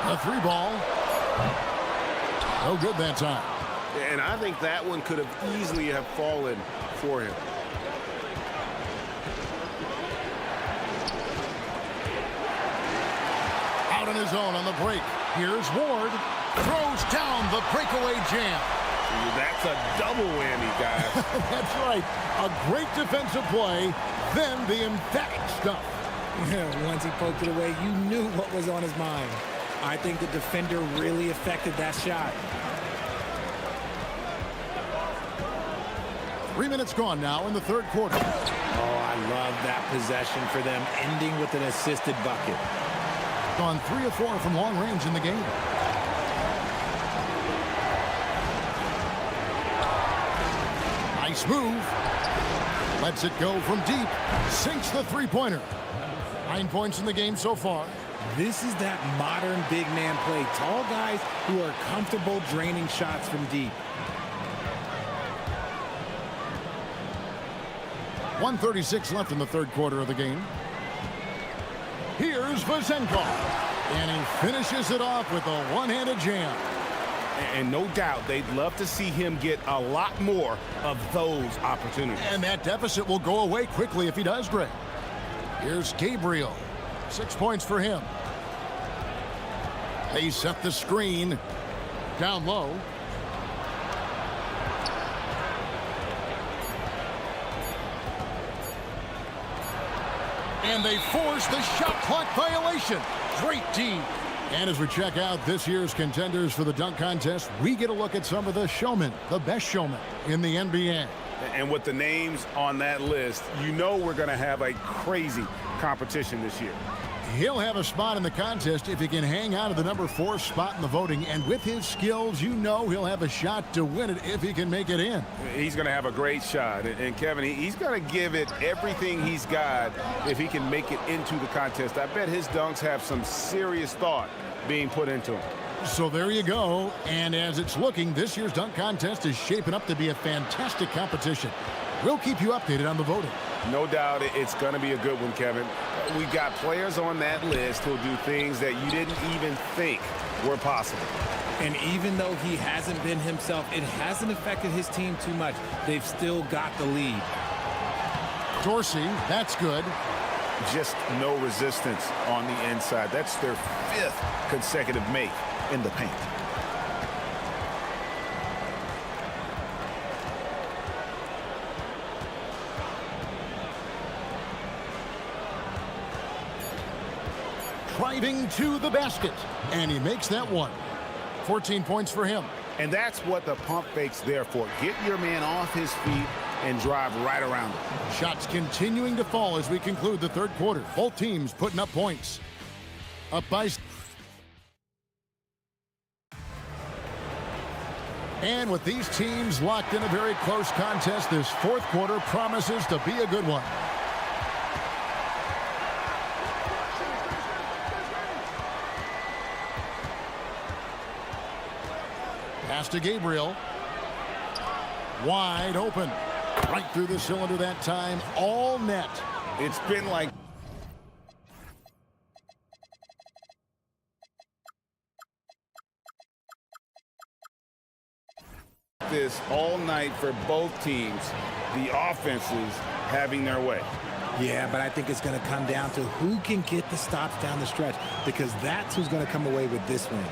A 3-ball. No good that time. And I think that one could have easily have fallen for him. Out on his own on the break. Here's Ward. Throws down the breakaway jam. That's a double whammy, guys. That's right. A great defensive play, then the emphatic stuff. Once he poked it away, you knew what was on his mind. I think the defender really affected that shot. 3 minutes gone now in the third quarter. Oh, I love that possession for them, ending with an assisted bucket. Gone 3 of 4 from long range in the game. Nice move. Lets it go from deep. Sinks the three-pointer. 9 points in the game so far. This is that modern big man play. Tall guys who are comfortable draining shots from deep. 1:36 left in the third quarter of the game. Here's Vezenkov. And he finishes it off with a one-handed jam. And no doubt they'd love to see him get a lot more of those opportunities. And that deficit will go away quickly if he does, Greg. Here's Gabriel. 6 points for him. They set the screen down low. And they force the shot clock violation. Great D. And as we check out this year's contenders for the dunk contest, we get a look at some of the showmen, the best showmen in the NBA. And with the names on that list, you know we're going to have a crazy competition this year. He'll have a spot in the contest if he can hang on to the number 4 spot in the voting. And with his skills, you know he'll have a shot to win it if he can make it in. He's going to have a great shot. And Kevin, he's going to give it everything he's got if he can make it into the contest. I bet his dunks have some serious thought being put into them. So there you go. And as it's looking, this year's dunk contest is shaping up to be a fantastic competition. We'll keep you updated on the voting. No doubt it's going to be a good one, Kevin. We got players on that list who'll do things that you didn't even think were possible. And even though he hasn't been himself, it hasn't affected his team too much. They've still got the lead. Dorsey, that's good. Just no resistance on the inside. That's their 5th consecutive make in the paint. Driving to the basket, and he makes that one. 14 points for him. And that's what the pump fake's there for. Get your man off his feet and drive right around him. Shots continuing to fall as we conclude the third quarter. Both teams putting up points. Up by... And with these teams locked in a very close contest, this fourth quarter promises to be a good one. Pass to Gabriel. Wide open. Right through the cylinder that time. All net. It's been like this all night for both teams. The offenses having their way. Yeah, but I think it's going to come down to who can get the stops down the stretch, because that's who's going to come away with this win.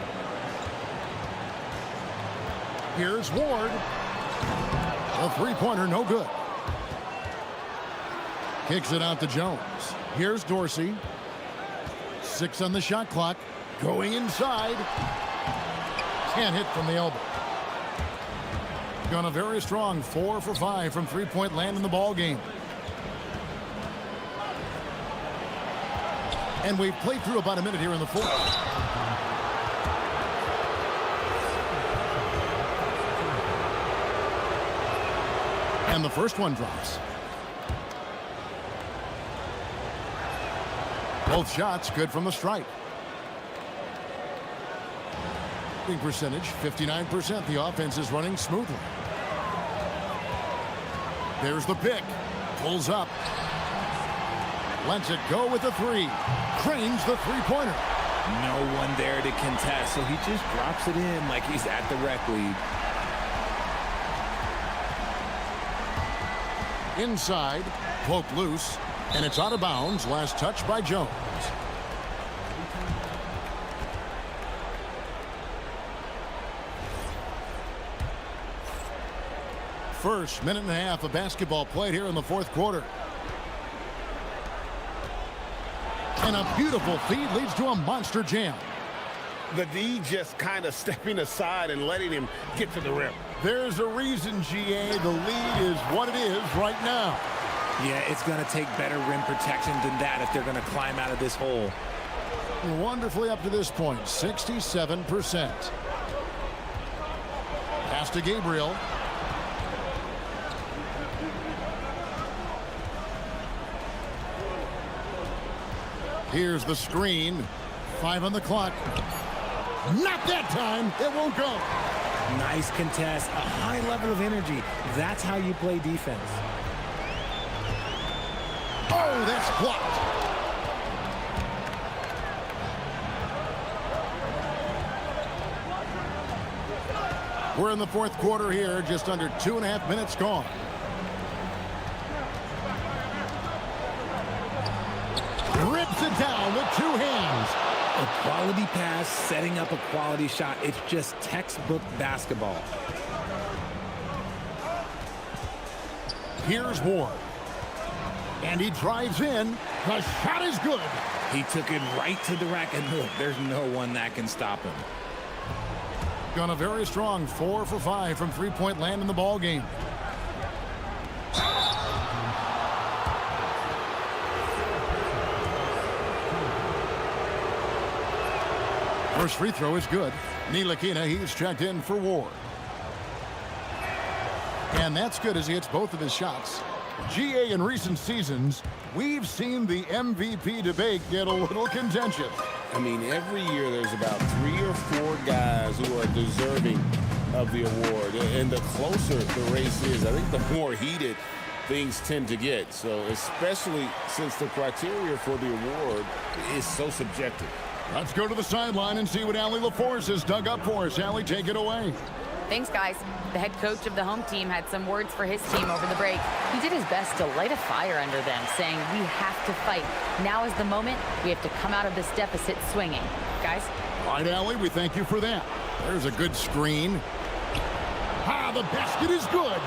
Here's Ward. A three-pointer, no good. Kicks it out to Jones. Here's Dorsey. 6 on the shot clock. Going inside. Can't hit from the elbow. Gone a very strong 4 for 5 from three-point land in the ball game. And we've played through about a minute here in the fourth. And the first one drops. Both shots good from the stripe. Percentage 59%. The offense is running smoothly. There's the pick. Pulls up. Lets it go with the three. Cranes the three-pointer. No one there to contest, so he just drops it in like he's at the rec league. Inside, Pope loose, and it's out of bounds. Last touch by Jones. First minute and a half of basketball played here in the fourth quarter. And a beautiful feed leads to a monster jam. The D just kind of stepping aside and letting him get to the rim. There's a reason, GA, the lead is what it is right now. Yeah, it's going to take better rim protection than that if they're going to climb out of this hole. Wonderfully up to this point, 67%. Pass to Gabriel. Here's the screen. 5 on the clock. Not that time. It won't go. Nice contest. A high level of energy. That's how you play defense. Oh, that's blocked. We're in the fourth quarter here. Just under 2.5 minutes gone. Rips it down with 2 hands. A quality pass, setting up a quality shot. It's just textbook basketball. Here's Ward. And he drives in. The shot is good. He took it right to the rack, and look, there's no one that can stop him. Gone a very strong 4 for 5 from three-point land in the ball game. First free throw is good. Ntilikina, he's checked in for Ward. And that's good as he hits both of his shots. GA, in recent seasons, we've seen the MVP debate get a little contentious. I mean, every year there's about 3 or 4 guys who are deserving of the award. And the closer the race is, I think the more heated things tend to get. So especially since the criteria for the award is so subjective. Let's go to the sideline and see what Allie LaForce has dug up for us. Allie, take it away. Thanks, guys. The head coach of the home team had some words for his team over the break. He did his best to light a fire under them, saying, we have to fight. Now is the moment. We have to come out of this deficit swinging. Guys? All right, Allie, we thank you for that. There's a good screen. Ah, the basket is good.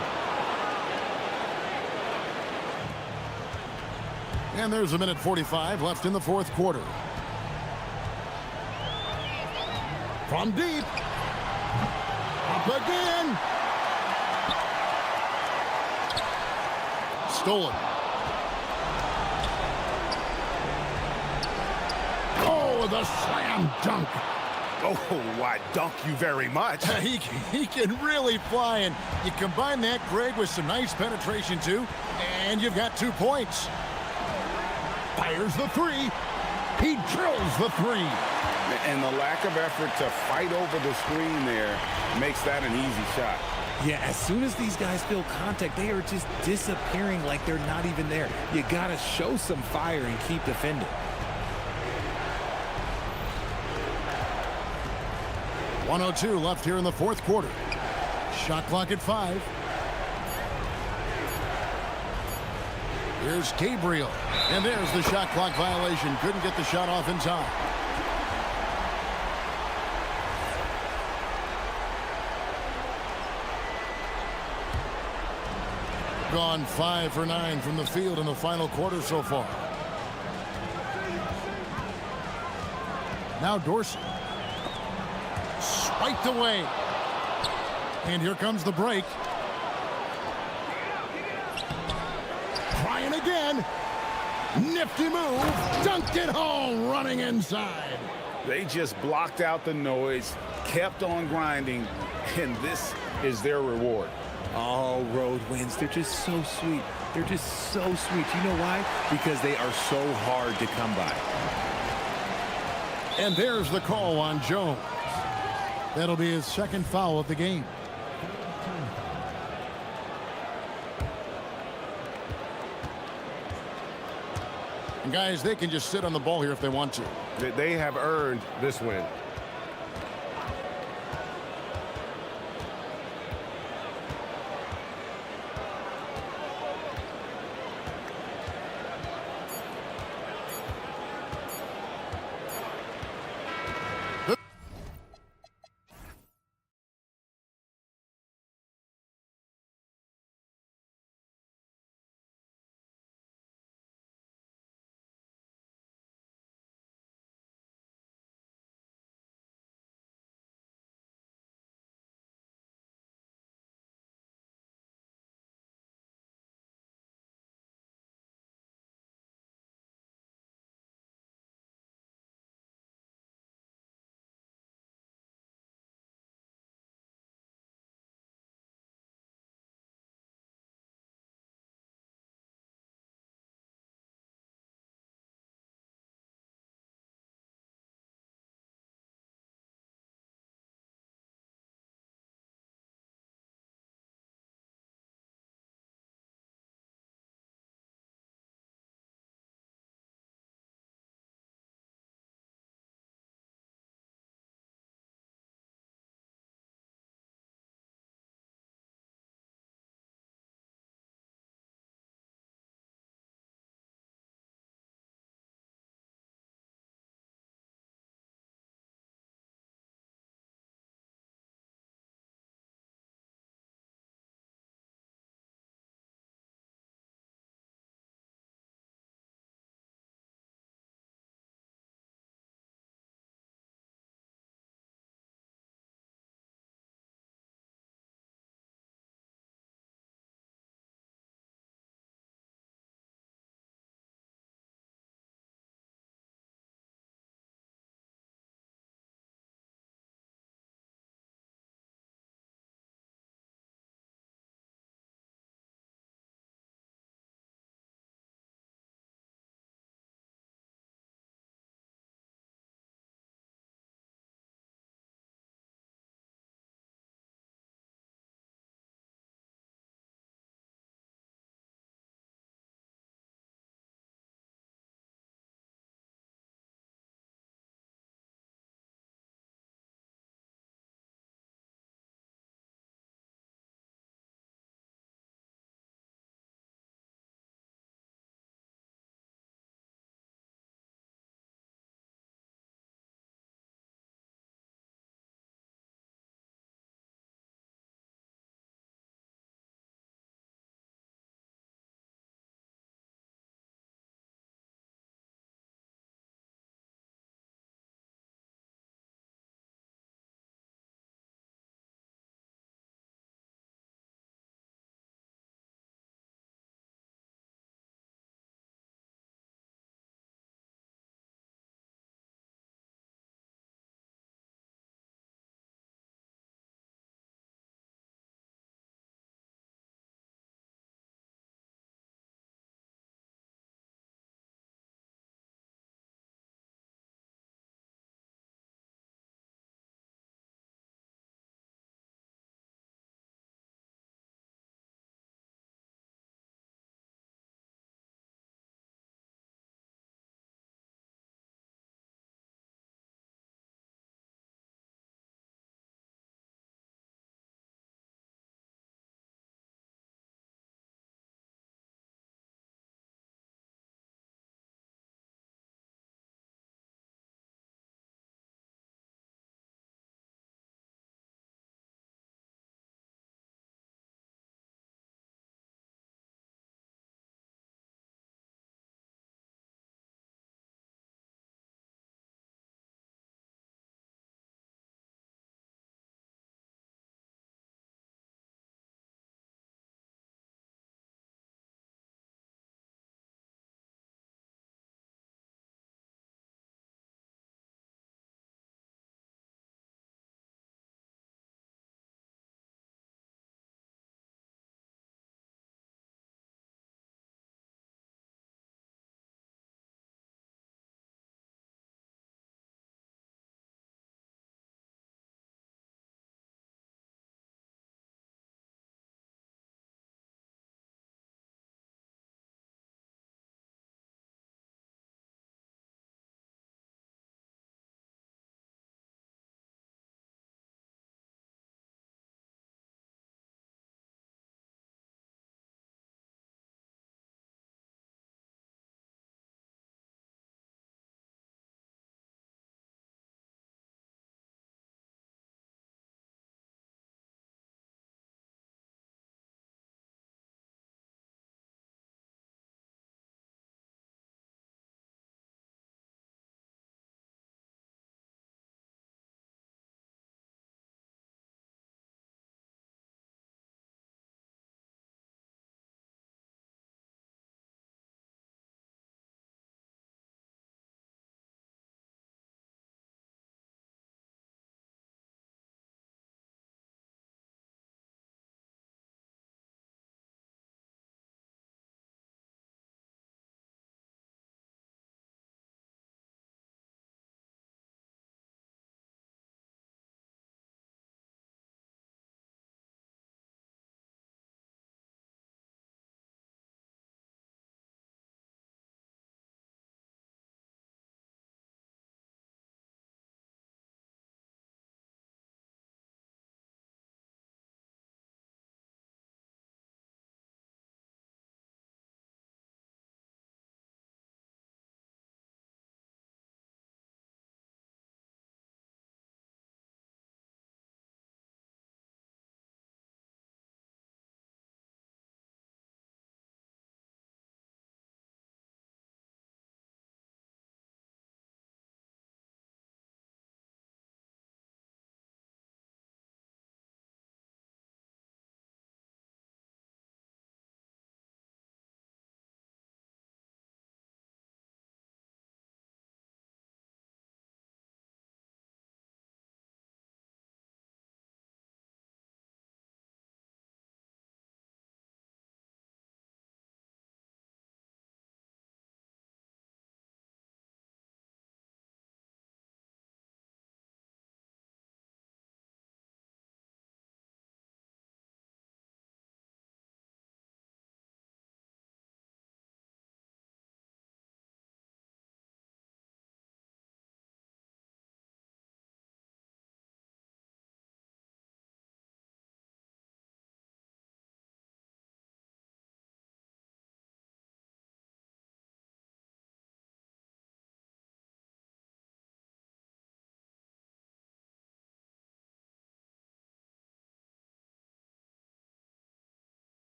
And there's 1:45 left in the fourth quarter. From deep. Up again. Stolen. Oh, the slam dunk. Oh, why, dunk you very much. He can really fly, and you combine that, Greg, with some nice penetration, too, and you've got 2 points. Fires the three. He drills the three. And the lack of effort to fight over the screen there makes that an easy shot. Yeah, as soon as these guys feel contact, they are just disappearing like they're not even there. You got to show some fire and keep defending. .102 left here in the fourth quarter. Shot clock at 5. Here's Gabriel. And there's the shot clock violation. Couldn't get the shot off in time. Gone 5 for 9 from the field in the final quarter so far. Now Dorsey. Swiped away. And here comes the break. Trying again. Nifty move. Dunked it home, running inside. They just blocked out the noise, kept on grinding, and this is their reward. Oh, road wins. They're just so sweet. They're just so sweet. You know why? Because they are so hard to come by. And there's the call on Jones. That'll be his second foul of the game. And guys, they can just sit on the ball here if they want to. They have earned this win.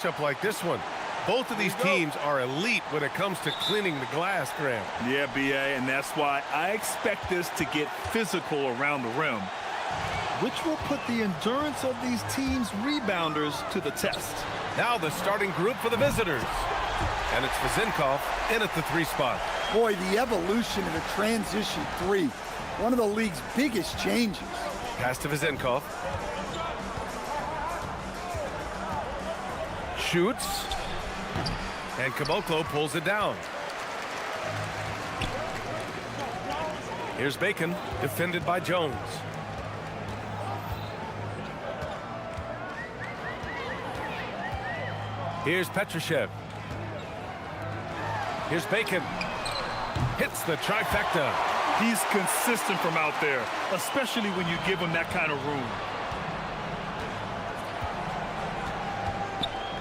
matchup like this one. Both of these teams are elite when it comes to cleaning the glass, Graham. Yeah, BA, and that's why I expect this to get physical around the rim, which will put the endurance of these teams' rebounders to the test. Now the starting group for the visitors. And it's Vezinkov in at the 3 spot. Boy, the evolution of a transition 3. One of the league's biggest changes. Pass to Vezinkov. Shoots. And Caboclo pulls it down. Here's Bacon, defended by Jones. Here's Petrushev. Here's Bacon. Hits the trifecta. He's consistent from out there, especially when you give him that kind of room.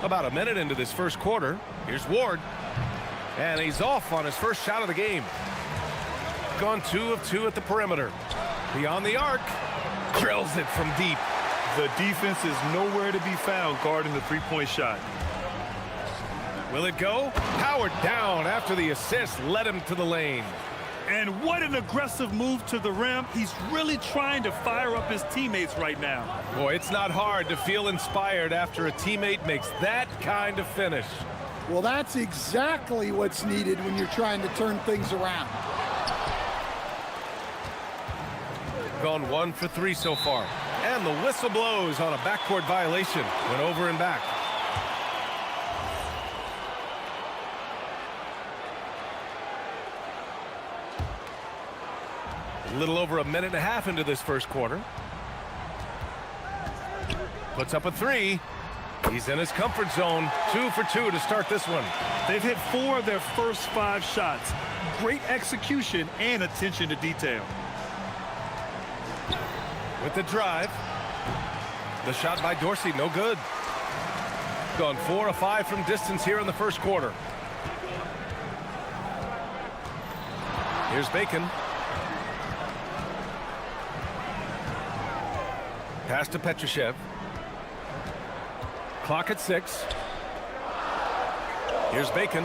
About a minute into this first quarter, here's Ward. And he's off on his first shot of the game. Gone 2 of 2 at the perimeter. Beyond the arc. Drills it from deep. The defense is nowhere to be found guarding the three-point shot. Will it go? Powered down after the assist led him to the lane. And what an aggressive move to the rim. He's really trying to fire up his teammates right now. Boy, it's not hard to feel inspired after a teammate makes that kind of finish. Well, that's exactly what's needed when you're trying to turn things around. Gone 1 for 3 so far. And the whistle blows on a backcourt violation. Went over and back. A little over a minute and a half into this first quarter. Puts up a 3. He's in his comfort zone. 2 for 2 to start this one. They've hit 4 of their first 5 shots. Great execution and attention to detail. With the drive. The shot by Dorsey, no good. Gone 4 of 5 from distance here in the first quarter. Here's Bacon. Pass to Petrushev. Clock at 6. Here's Bacon.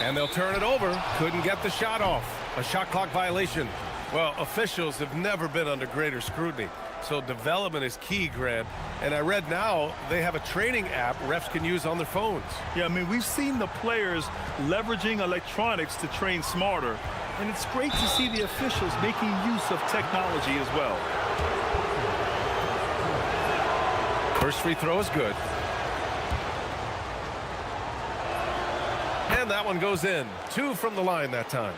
And they'll turn it over. Couldn't get the shot off. A shot clock violation. Well, officials have never been under greater scrutiny. So development is key, Grant. And I read now they have a training app refs can use on their phones. Yeah, I mean, we've seen the players leveraging electronics to train smarter. And it's great to see the officials making use of technology as well. First free throw is good. And that one goes in. 2 from the line that time.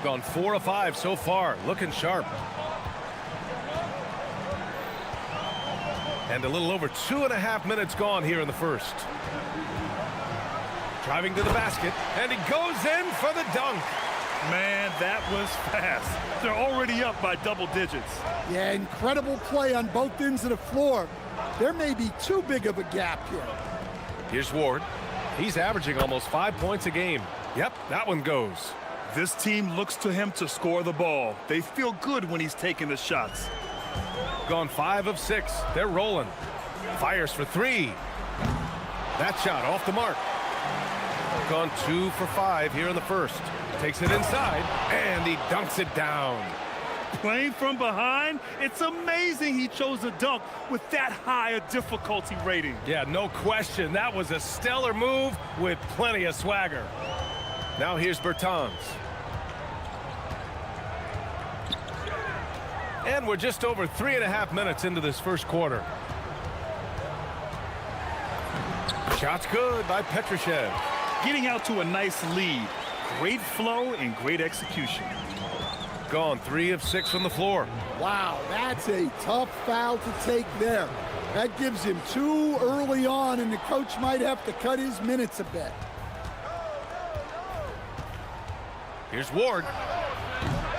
Gone 4 of 5 so far. Looking sharp. And a little over 2.5 minutes gone here in the first. Driving to the basket, and he goes in for the dunk. Man, that was fast. They're already up by double digits. Yeah, incredible play on both ends of the floor. There may be too big of a gap here. Here's Ward. He's averaging almost 5 points a game. Yep, that one goes. This team looks to him to score the ball. They feel good when he's taking the shots. Gone 5 of 6. They're rolling. Fires for 3. That shot off the mark. Gone 2 for 5 here in the first. Takes it inside, and he dunks it down. Playing from behind, it's amazing he chose a dunk with that high a difficulty rating. Yeah, no question. That was a stellar move with plenty of swagger. Now here's Bertans. And we're just over 3.5 minutes into this first quarter. Shot's good by Petrushev. Getting out to a nice lead. Great flow and great execution. Gone 3 of 6 from the floor. Wow, that's a tough foul to take there. That gives him 2 early on, and the coach might have to cut his minutes a bit. Here's Ward.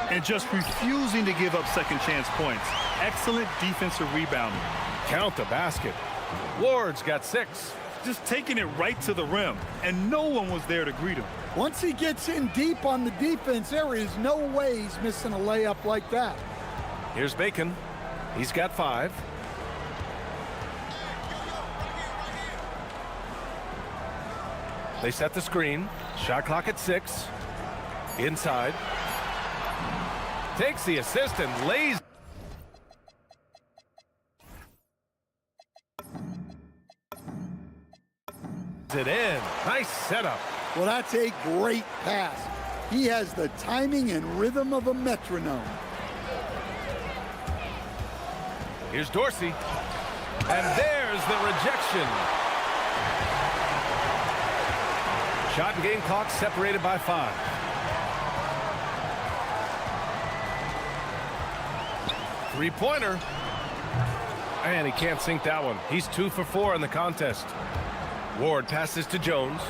And just refusing to give up second chance points. Excellent defensive rebounding. Count the basket. Ward's got 6. Just taking it right to the rim, and no one was there to greet him. Once he gets in deep on the defense, there is no way he's missing a layup like that. Here's Bacon. He's got 5. They set the screen. Shot clock at 6. Inside. Takes the assist and lays it in. Nice setup. Well, that's a great pass. He has the timing and rhythm of a metronome. Here's Dorsey. And there's the rejection. Shot and game clock separated by 5. Three-pointer. And he can't sink that one. He's 2 for 4 in the contest. Ward passes to Jones.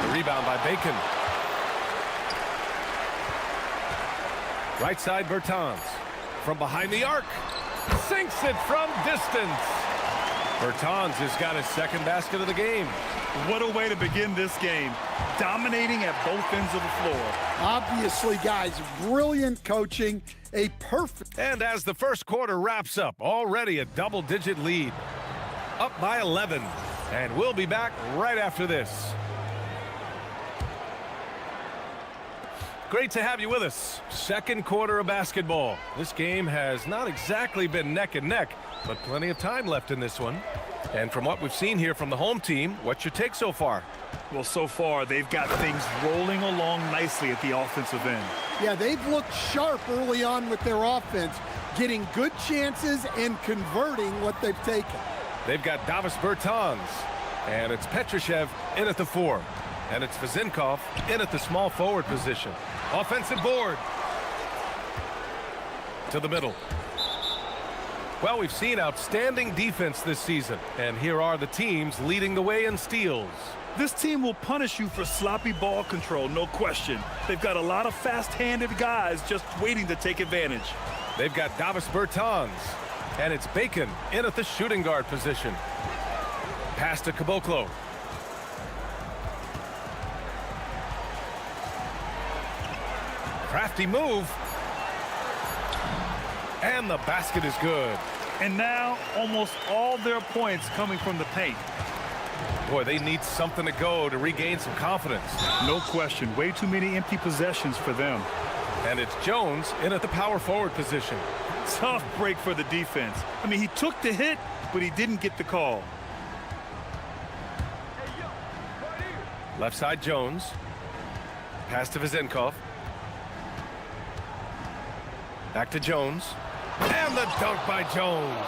The rebound by Bacon. Right side Bertans. From behind the arc. Sinks it from distance. Bertans has got his second basket of the game. What a way to begin this game. Dominating at both ends of the floor. Obviously, guys, brilliant coaching. A perfect. And as the first quarter wraps up, already a double-digit lead. Up by 11. And we'll be back right after this. Great to have you with us. Second quarter of basketball. This game has not exactly been neck and neck, but plenty of time left in this one. And from what we've seen here from the home team, what's your take so far? Well, so far, they've got things rolling along nicely at the offensive end. Yeah, they've looked sharp early on with their offense, getting good chances and converting what they've taken. They've got Davis Bertans, and it's Petrushev in at the 4. And it's Vazinkov in at the small forward position. Offensive board. To the middle. Well, we've seen outstanding defense this season, and here are the teams leading the way in steals. This team will punish you for sloppy ball control, no question. They've got a lot of fast-handed guys just waiting to take advantage. They've got Davis Bertans, and it's Bacon in at the shooting guard position. Pass to Caboclo. Crafty move. And the basket is good. And now almost all their points coming from the paint. Boy, they need something to go to regain some confidence. No question. Way too many empty possessions for them. And it's Jones in at the power forward position. Tough break for the defense. I mean, he took the hit, but he didn't get the call. Left side Jones. Pass to Vazinkov. Back to Jones. And the dunk by Jones.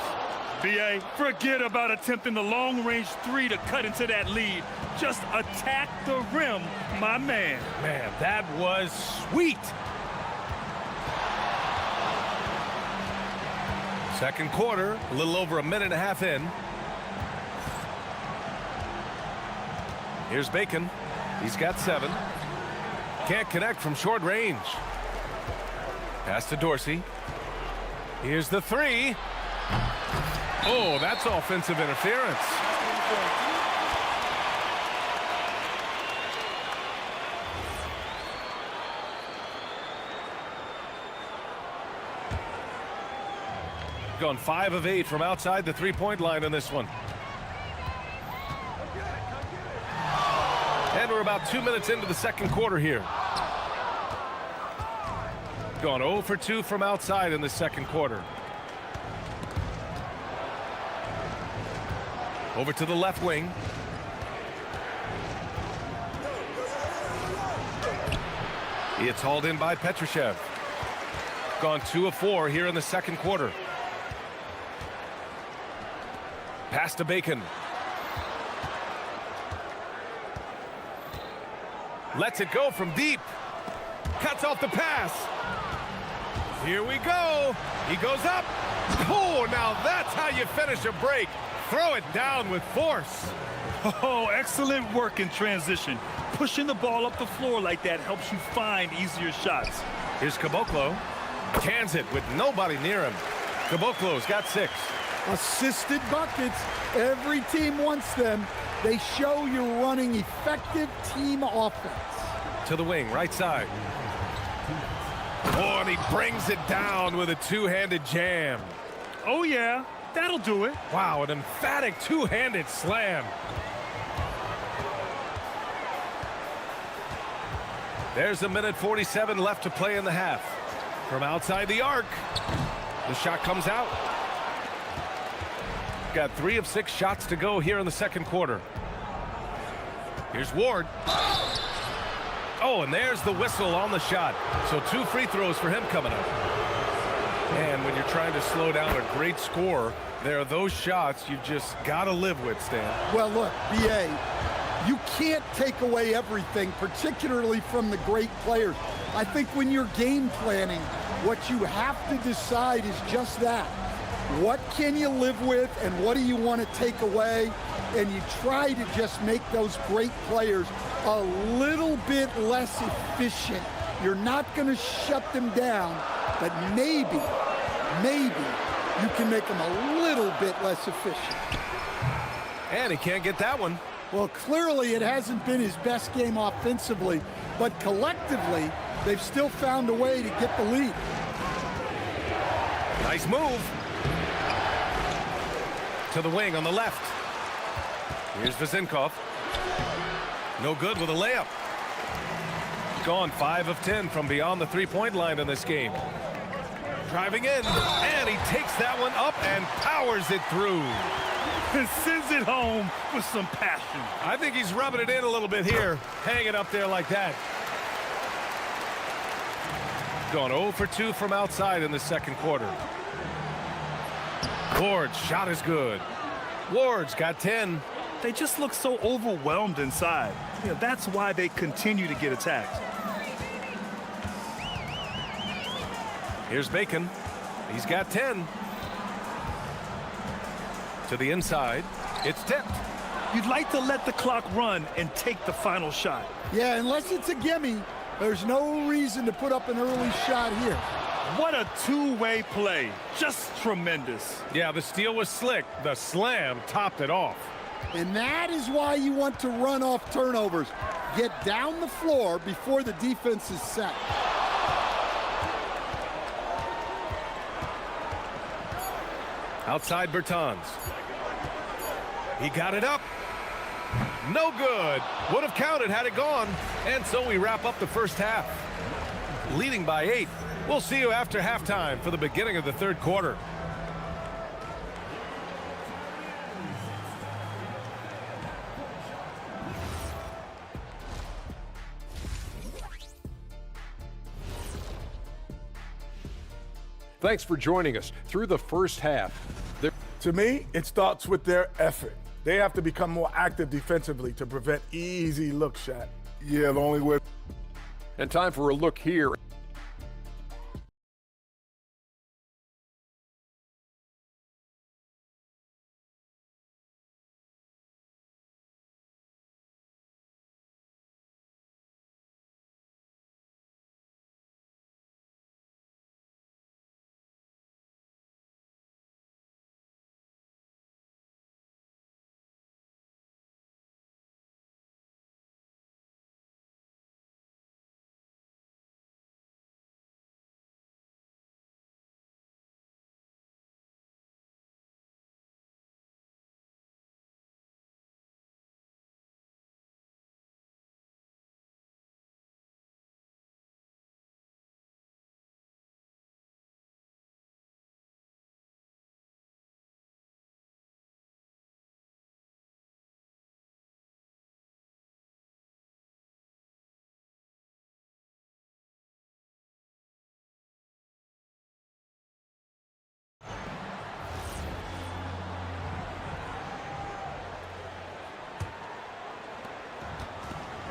B.A., forget about attempting the long-range 3 to cut into that lead. Just attack the rim, my man. Man, that was sweet. Second quarter, a little over a minute and a half in. Here's Bacon. He's got 7. Can't connect from short range. Pass to Dorsey. Here's the 3. Oh, that's offensive interference. Gone 5 of 8 from outside the three-point line in this one. And we're about 2 minutes into the second quarter here. Gone 0 for 2 from outside in the second quarter. Over to the left wing. It's hauled in by Petrushev. Gone 2 of 4 here in the second quarter. Pass to Bacon. Lets it go from deep. Cuts off the pass. Here we go. He goes up. Oh, now that's how you finish a break. Throw it down with force. Oh, excellent work in transition. Pushing the ball up the floor like that helps you find easier shots. Here's Caboclo. Cans it with nobody near him. Caboclo's got 6. Assisted buckets. Every team wants them. They show you're running effective team offense. To the wing, right side. Oh, and he brings it down with a two-handed jam. Oh, yeah, that'll do it. Wow, an emphatic two-handed slam. There's a minute 47 left to play in the half. From outside the arc, the shot comes out. Got 3 of 6 shots to go here in the second quarter. Here's Ward. Oh, and there's the whistle on the shot. So 2 free throws for him coming up. And when you're trying to slow down a great scorer, there are those shots you've just got to live with, Stan. Well, look, BA, you can't take away everything, particularly from the great players. I think when you're game planning, what you have to decide is just that. What can you live with and what do you want to take away? And you try to just make those great players a little bit less efficient. You're not going to shut them down, but maybe you can make them a little bit less efficient. And he can't get that one. Well, clearly it hasn't been his best game offensively, but collectively, they've still found a way to get the lead. Nice move. To the wing on the left. Here's Vezinkov. No good with a layup. Gone 5 of 10 from beyond the three-point line in this game. Driving in, and he takes that one up and powers it through. And sends it home with some passion. I think he's rubbing it in a little bit here, hanging up there like that. Gone 0 for 2 from outside in the second quarter. Ward's shot is good. Ward's got 10. They just look so overwhelmed inside. You know, that's why they continue to get attacked. Here's Bacon. He's got 10. To the inside. It's tipped. You'd like to let the clock run and take the final shot. Yeah, unless it's a gimme, there's no reason to put up an early shot here. What a two-way play. Just tremendous. Yeah, the steal was slick. The slam topped it off. And that is why you want to run off turnovers. Get down the floor before the defense is set. Outside Bertans. He got it up. No good. Would have counted had it gone. And so we wrap up the first half. Leading by 8. We'll see you after halftime for the beginning of the third quarter. Thanks for joining us through the first half. To me, it starts with their effort. They have to become more active defensively to prevent easy look shot. Yeah, the only way. And time for a look here.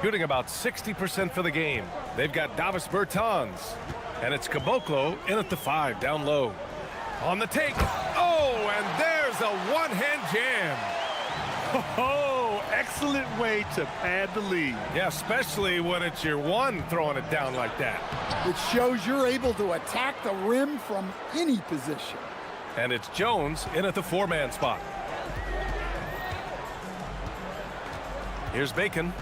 Shooting about 60% for the game. They've got Davis Bertans. And it's Caboclo in at the 5, down low. On the take. Oh, and there's a one-hand jam. Oh, excellent way to pad the lead. Yeah, especially when it's your one throwing it down like that. It shows you're able to attack the rim from any position. And it's Jones in at the 4-man spot. Here's Bacon.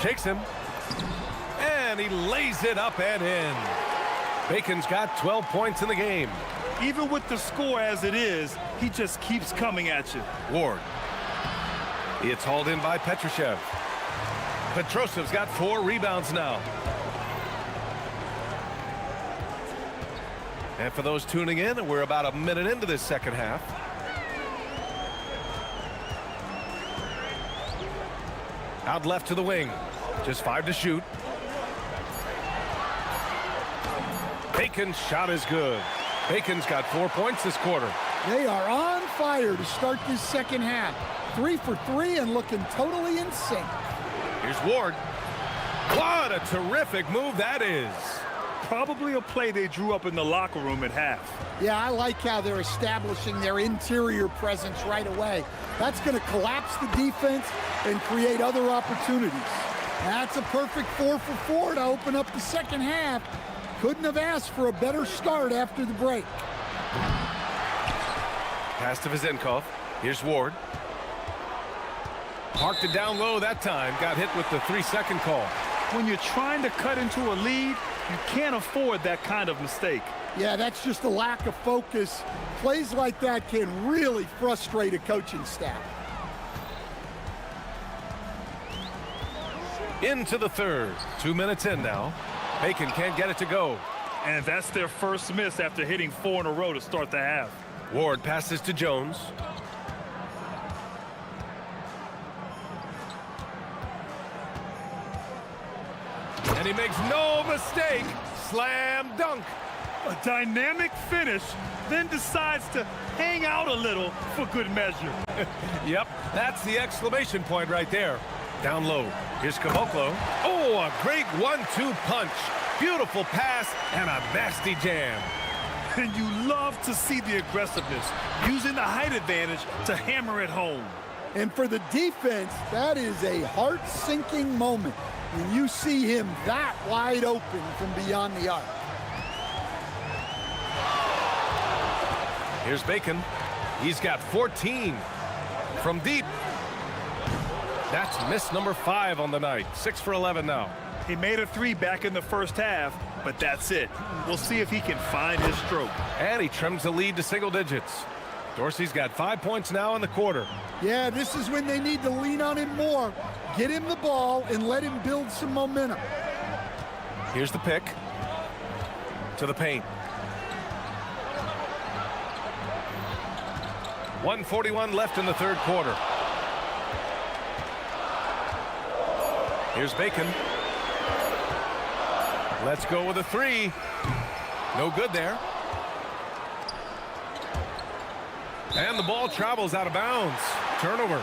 Shakes him. And he lays it up and in. Bacon's got 12 points in the game. Even with the score as it is, he just keeps coming at you. Ward. It's hauled in by Petrushev. Petrosev's got 4 rebounds now. And for those tuning in, we're about a minute into this second half. Out left to the wing. Just 5 to shoot. Bacon's shot is good. Bacon's got 4 points this quarter. They are on fire to start this second half. 3 for 3 and looking totally in sync. Here's Ward. What a terrific move that is. Probably a play they drew up in the locker room at half. Yeah, I like how they're establishing their interior presence right away. That's going to collapse the defense and create other opportunities. That's a perfect 4 for 4 to open up the second half. Couldn't have asked for a better start after the break. Pass to Vezenkov. Here's Ward. Parked it down low that time. Got hit with the 3-second call. When you're trying to cut into a lead, you can't afford that kind of mistake. Yeah, that's just a lack of focus. Plays like that can really frustrate a coaching staff. Into the third. 2 minutes in now. Bacon can't get it to go. And that's their first miss after hitting 4 in a row to start the half. Ward passes to Jones. And he makes no mistake. Slam dunk. A dynamic finish, then decides to hang out a little for good measure. Yep, that's the exclamation point right there. Down low. Here's Caboclo. Oh, a great 1-2 punch. Beautiful pass and a nasty jam. And you love to see the aggressiveness, using the height advantage to hammer it home. And for the defense, that is a heart-sinking moment when you see him that wide open from beyond the arc. Here's Bacon. He's got 14 from deep. That's miss number 5 on the night. 6 for 11 now. He made a 3 back in the first half, but that's it. We'll see if he can find his stroke. And he trims the lead to single digits. Dorsey's got 5 points now in the quarter. Yeah, this is when they need to lean on him more. Get him the ball and let him build some momentum. Here's the pick. To the paint. 1:41 left in the third quarter. Here's Bacon. Let's go with a 3. No good there. And the ball travels out of bounds. Turnover.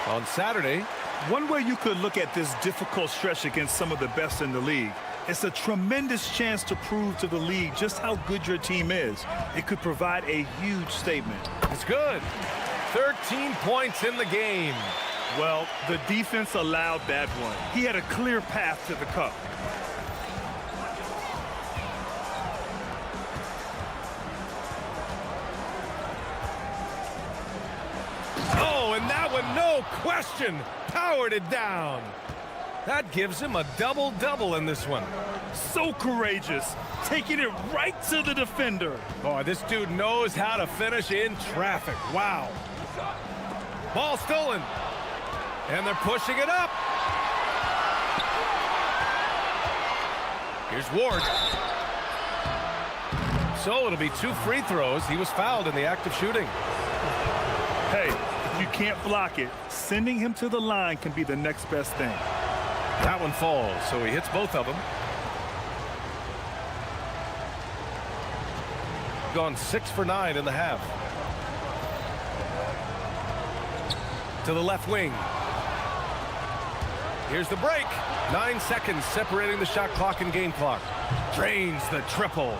On Saturday. One way you could look at this difficult stretch against some of the best in the league, it's a tremendous chance to prove to the league just how good your team is. It could provide a huge statement. It's good. 13 points in the game. Well, the defense allowed that one. He had a clear path to the cup. Oh, and that one, no question, powered it down. That gives him a double-double in this one. So courageous, taking it right to the defender. Boy, this dude knows how to finish in traffic. Wow. Ball stolen. And they're pushing it up. Here's Ward. So it'll be 2 free throws. He was fouled in the act of shooting. Hey, if you can't block it, sending him to the line can be the next best thing. That one falls, so he hits both of them. Gone 6 for 9 in the half. To the left wing. Here's the break. 9 seconds separating the shot clock and game clock. Drains the triple.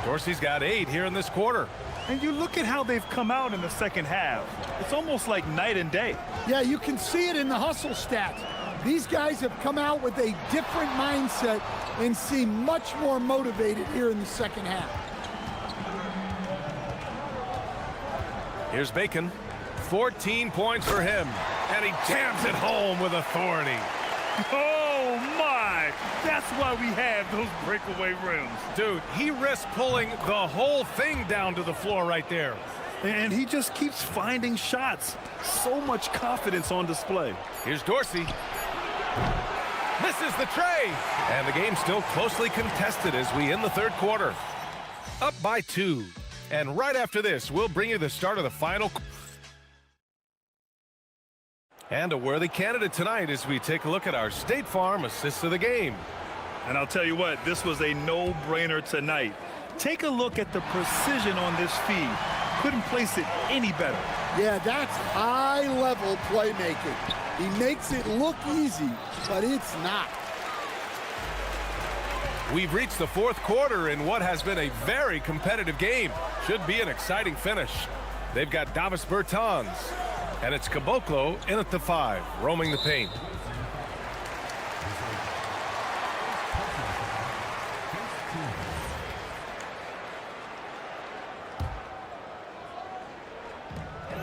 Dorsey's got 8 here in this quarter. And you look at how they've come out in the second half. It's almost like night and day. Yeah, you can see it in the hustle stats. These guys have come out with a different mindset and seem much more motivated here in the second half. Here's Bacon. 14 points for him. And he jams it home with authority. Oh, my. That's why we have those breakaway rims. Dude, he risks pulling the whole thing down to the floor right there. And he just keeps finding shots. So much confidence on display. Here's Dorsey. Misses the tray. And the game's still closely contested as we end the third quarter. Up by 2. And right after this, we'll bring you the start of the final. And a worthy candidate tonight as we take a look at our State Farm assists of the game. And I'll tell you what, this was a no-brainer tonight. Take a look at the precision on this feed. Couldn't place it any better. Yeah, that's high-level playmaking. He makes it look easy, but it's not. We've reached the fourth quarter in what has been a very competitive game. Should be an exciting finish. They've got Davis Bertans, and it's Caboclo in at the 5, roaming the paint.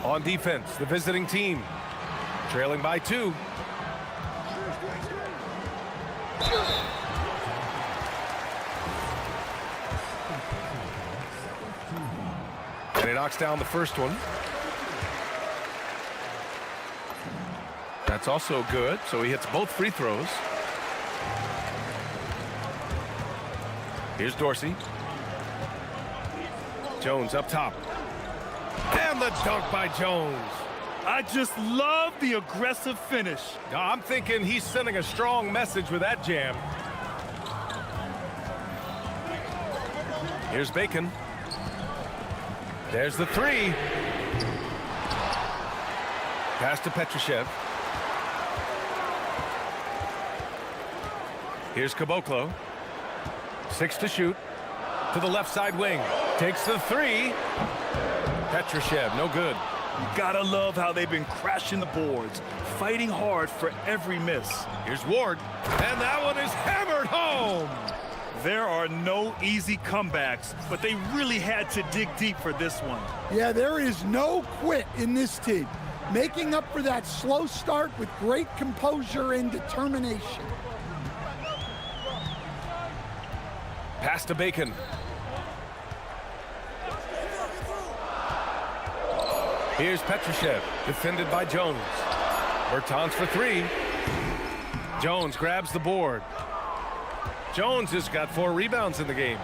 On defense, the visiting team, trailing by 2. And he knocks down the first one. That's also good, so he hits both free throws. Here's Dorsey. Jones up top. And the dunk by Jones. I just love the aggressive finish. I'm thinking he's sending a strong message with that jam. Here's Bacon. There's the 3. Pass to Petrushev. Here's Caboclo. 6 to shoot. To the left side wing. Takes the 3. Petrushev, no good. You gotta love how they've been crashing the boards, fighting hard for every miss. Here's Ward, and that one is hammered home. There are no easy comebacks, but they really had to dig deep for this one. Yeah, there is no quit in this team. Making up for that slow start with great composure and determination. Pass to Bacon. Here's Petrushev, defended by Jones. Bertans for 3. Jones grabs the board. Jones has got 4 rebounds in the game.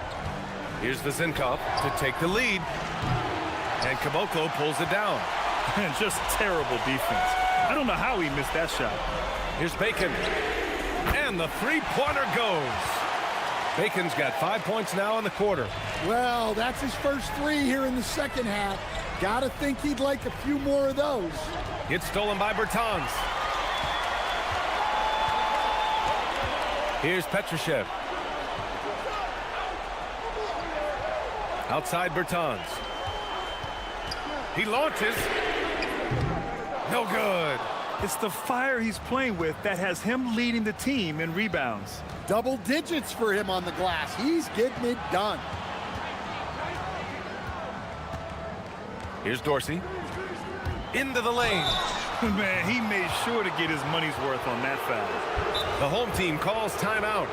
Here's the Zinkov to take the lead. And Caboclo pulls it down. And just terrible defense. I don't know how he missed that shot. Here's Bacon. And the 3-pointer goes. Bacon's got 5 points now in the quarter. Well, that's his first 3 here in the second half. Gotta think he'd like a few more of those. Gets stolen by Bertans. Here's Petrushev. Outside Bertans. He launches. No good. It's the fire he's playing with that has him leading the team in rebounds. Double digits for him on the glass. He's getting it done. Here's Dorsey. Into the lane. Man, he made sure to get his money's worth on that foul. The home team calls timeout.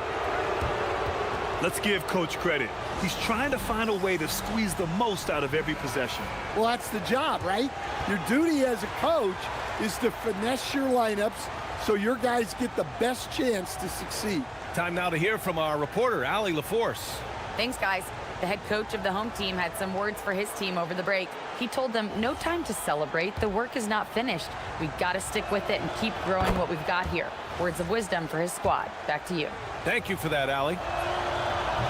Let's give Coach credit. He's trying to find a way to squeeze the most out of every possession. Well, that's the job, right? Your duty as a coach is to finesse your lineups so your guys get the best chance to succeed. Time now to hear from our reporter, Allie LaForce. Thanks, guys. The head coach of the home team had some words for his team over the break. He told them, no time to celebrate. The work is not finished. We've got to stick with it and keep growing what we've got here. Words of wisdom for his squad. Back to you. Thank you for that, Allie.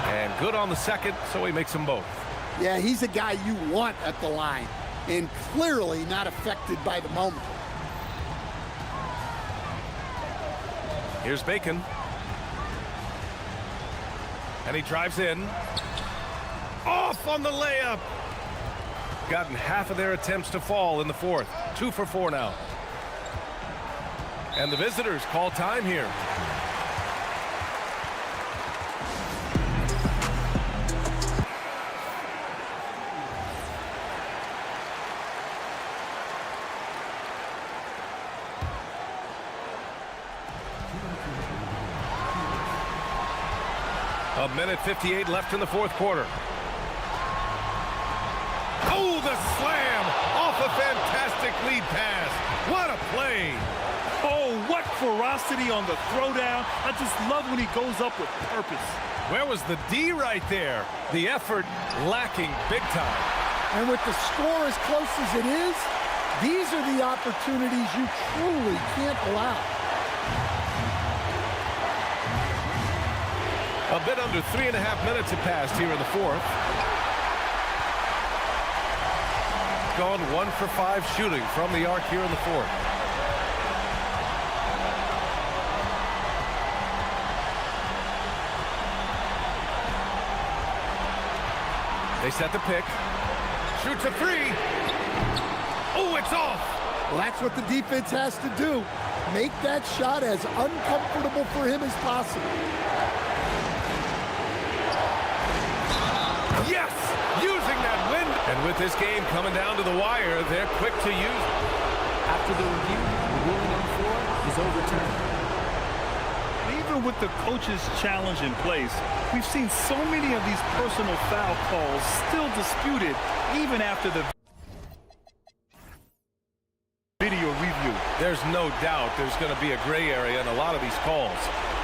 And good on the second, so he makes them both. Yeah, he's a guy you want at the line, and clearly not affected by the moment. Here's Bacon. And he drives in. Off on the layup. Gotten half of their attempts to fall in the fourth. 2 for 4 now. And the visitors call time here. A minute 58 left in the fourth quarter. Oh, the slam off a fantastic lead pass. What a play. Oh, what ferocity on the throwdown. I just love when he goes up with purpose. Where was the D right there? The effort lacking big time. And with the score as close as it is, these are the opportunities you truly can't allow. A bit under 3.5 minutes have passed here in the fourth. Gone 1 for 5 shooting from the arc here in the fourth. They set the pick. Shoots a three. Oh, it's off. Well, that's what the defense has to do. Make that shot as uncomfortable for him as possible. Yes! Using that wind. And with this game coming down to the wire, they're quick to use. After the review, the ruling on the floor is overturned. Even with the coach's challenge in place, we've seen so many of these personal foul calls still disputed even after the video review. There's no doubt there's going to be a gray area in a lot of these calls.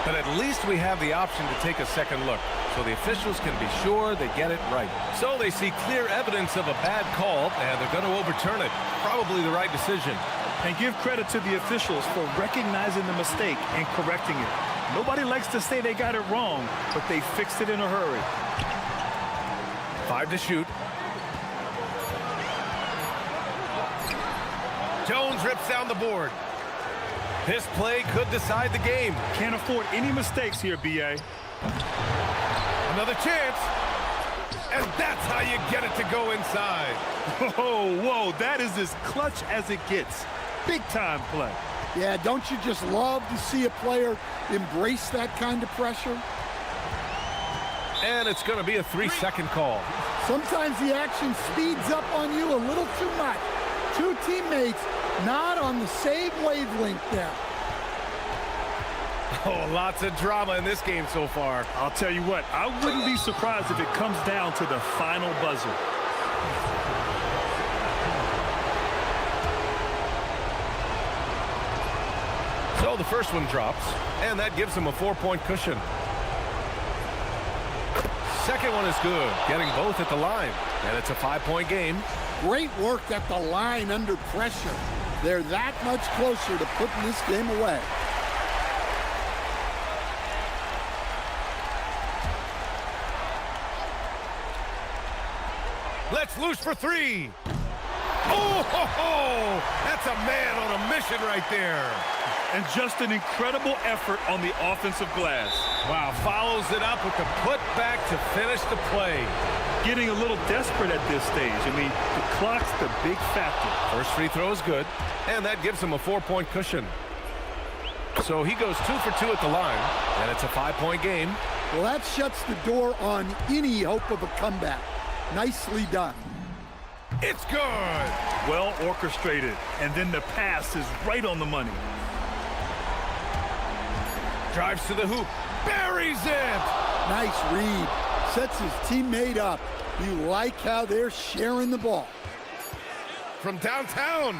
But at least we have the option to take a second look, so the officials can be sure they get it right. So they see clear evidence of a bad call, and they're going to overturn it. Probably the right decision. And give credit to the officials for recognizing the mistake and correcting it. Nobody likes to say they got it wrong, but they fixed it in a hurry. 5 to shoot. Jones rips down the board. This play could decide the game. Can't afford any mistakes here, B.A. Another chance. And that's how you get it to go inside. Whoa, that is as clutch as it gets. Big time play. Yeah, don't you just love to see a player embrace that kind of pressure? And it's going to be a 3-second call. Sometimes the action speeds up on you a little too much. Two teammates not on the same wavelength there. Oh, lots of drama in this game so far. I'll tell you what, I wouldn't be surprised if it comes down to the final buzzer. So the first one drops, and that gives him a 4-point cushion. Second one is good, getting both at the line, and it's a 5-point game. Great work at the line under pressure. They're that much closer to putting this game away. Let's loose for 3. Oh, that's a man on a mission right there. And just an incredible effort on the offensive glass. Wow, follows it up with the putback to finish the play. Getting a little desperate at this stage. I mean, the clock's the big factor. First free throw is good, and that gives him a 4-point cushion. So he goes 2 for 2 at the line, and it's a 5-point game. Well, that shuts the door on any hope of a comeback. Nicely done. It's good. Well orchestrated, and then the pass is right on the money. Drives to the hoop, buries it. Nice read. Sets his teammate up. You like how they're sharing the ball. From downtown.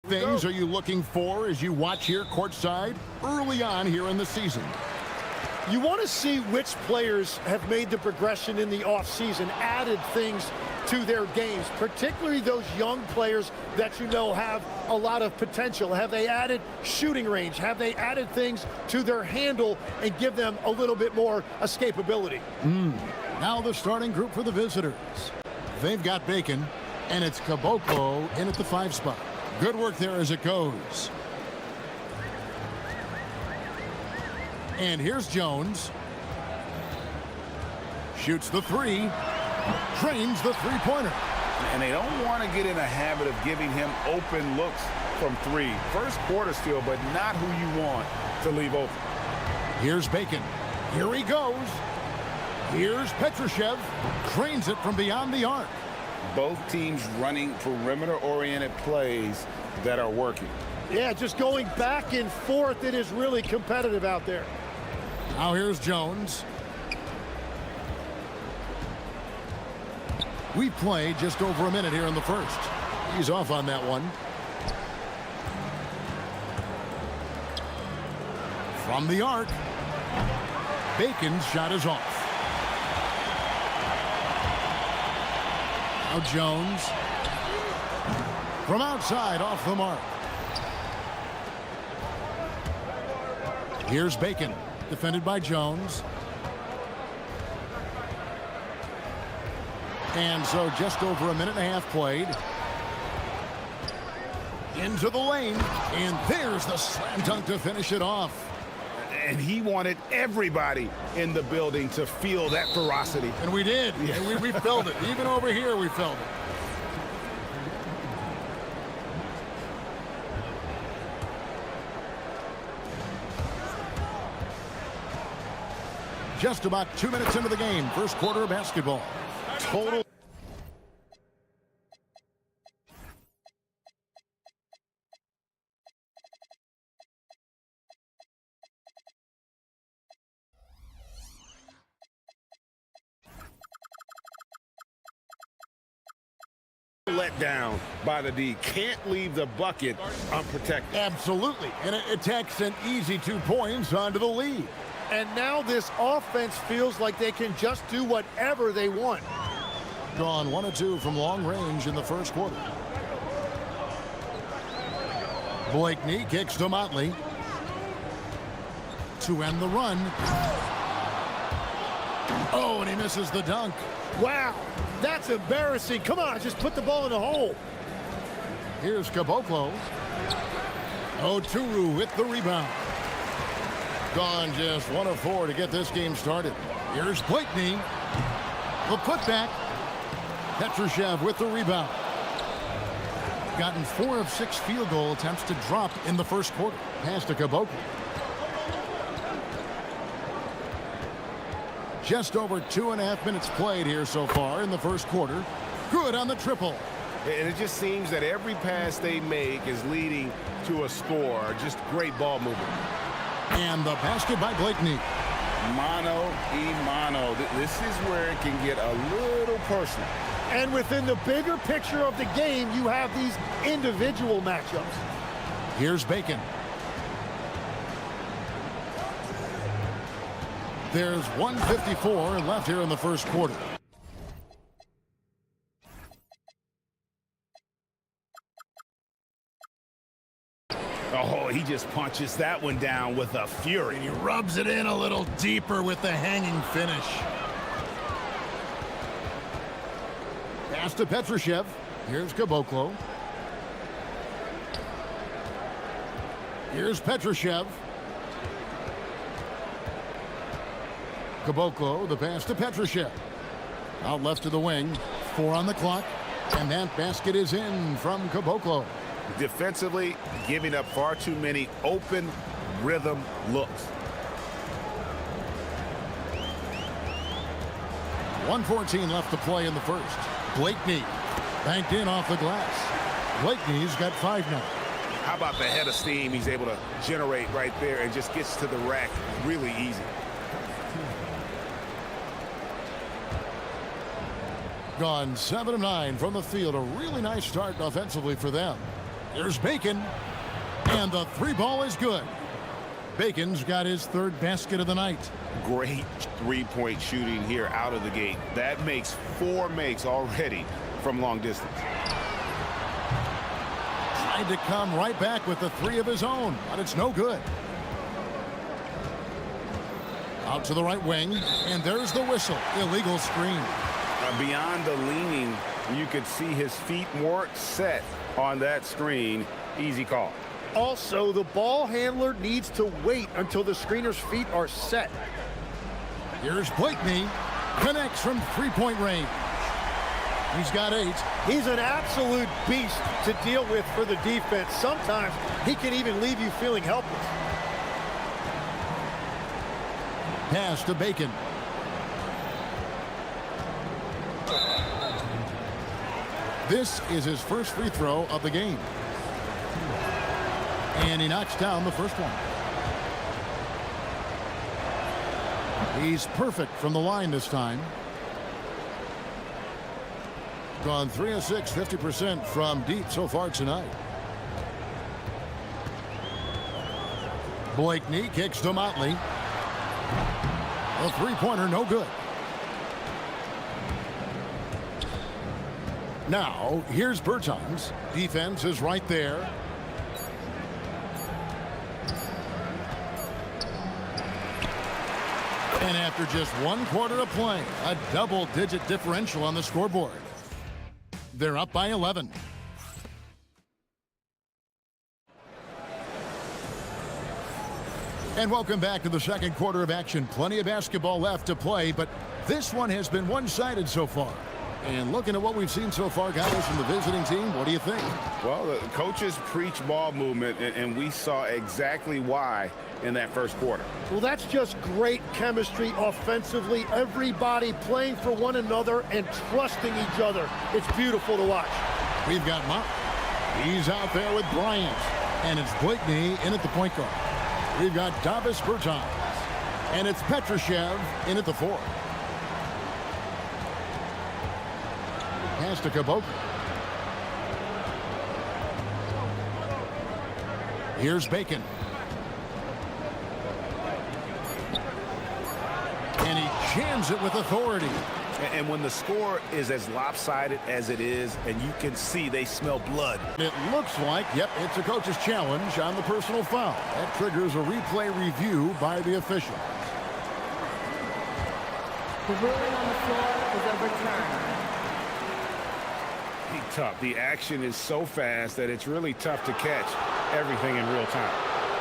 things are you looking for as you watch here courtside early on here in the season? You want to see which players have made the progression in the offseason, added things to their games, particularly those young players that you know have a lot of potential. Have they added shooting range? Have they added things to their handle and give them a little bit more escapability? Now the starting group for the visitors. They've got Bacon, and it's Caboclo in at the 5 spot. Good work there as it goes. And here's Jones. Shoots the 3. Drains the three-pointer. And they don't want to get in a habit of giving him open looks from 3. First quarter still, but not who you want to leave open. Here's Bacon. Here he goes. Here's Petrushev. Drains it from beyond the arc. Both teams running perimeter-oriented plays that are working. Yeah, just going back and forth. It is really competitive out there. Now here's Jones. We played just over a minute here in the first. He's off on that one. From the arc. Bacon's shot is off. Now Jones. From outside, off the mark. Here's Bacon, defended by Jones. And so just over a minute and a half played. Into the lane. And there's the slam dunk to finish it off. And he wanted everybody in the building to feel that ferocity. And we did. Yeah. And we felt it. Even over here, we felt it. Just about 2 minutes into the game. First quarter of basketball. Total. Let down by the D. Can't leave the bucket unprotected. Absolutely. And it takes an easy 2 points onto the lead. And now this offense feels like they can just do whatever they want. Gone 1 of 2 from long range in the first quarter. Blakeney kicks to Motley. To end the run. Oh, and he misses the dunk. Wow, that's embarrassing. Come on, just put the ball in the hole. Here's Caboclo. Oturu with the rebound. Gone just 1 of 4 to get this game started. Here's Blakeney. The putback. Petrushev with the rebound. Gotten 4 of 6 field goal attempts to drop in the first quarter. Pass to Caboclo. Just over 2.5 minutes played here so far in the first quarter. Good on the triple. And it just seems that every pass they make is leading to a score. Just great ball movement. And the basket by Blakeney. Mano. This is where it can get a little personal. And within the bigger picture of the game, you have these individual matchups. Here's Bacon. There's 1:54 left here in the first quarter. Oh, he just punches that one down with a fury. And he rubs it in a little deeper with the hanging finish. Pass to Petrushev. Here's Caboclo. Here's Petrushev. Caboclo, the pass to Petrushev. Out left to the wing. 4 on the clock. And that basket is in from Caboclo. Defensively, giving up far too many open rhythm looks. 1:14 left to play in the first. Blakeney banked in off the glass. Blakeney's got 5 now. How about the head of steam he's able to generate right there and just gets to the rack really easy. Gone 7 of 9 from the field. A really nice start offensively for them. There's Bacon, and the three ball is good. Bacon's got his third basket of the night. Great three-point shooting here out of the gate. That makes 4 makes already from long distance. Tried to come right back with the three of his own, but it's no good. Out to the right wing, and there's the whistle. Illegal screen. Beyond the leaning, you could see his feet weren't set on that screen. Easy call. Also, the ball handler needs to wait until the screener's feet are set. Here's Blakeney. Connects from three-point range. He's got 8. He's an absolute beast to deal with for the defense. Sometimes he can even leave you feeling helpless. Pass to Bacon. This is his first free throw of the game. And he knocks down the first one. He's perfect from the line this time. Gone 3 of 6, 50% from deep so far tonight. Blakeney kicks to Motley. A three-pointer, no good. Now, here's Bertans. Defense is right there. And after just 1 quarter of play, a double-digit differential on the scoreboard. They're up by 11. And welcome back to the second quarter of action. Plenty of basketball left to play, but this one has been one-sided so far. And looking at what we've seen so far, guys, from the visiting team, what do you think? Well, the coaches preach ball movement, and we saw exactly why in that first quarter. Well, that's just great chemistry offensively. Everybody playing for one another and trusting each other. It's beautiful to watch. We've got Mott. He's out there with Bryant. And it's Blakeney in at the point guard. We've got Davis Bertans. And it's Petrushev in at the 4. Pass to Kaboka. Here's Bacon. And he jams it with authority. And when the score is as lopsided as it is, and you can see they smell blood. It looks like, yep, it's a coach's challenge on the personal foul. That triggers a replay review by the official. The ruling on the floor is overturned. Tough. The action is so fast that it's really tough to catch everything in real time.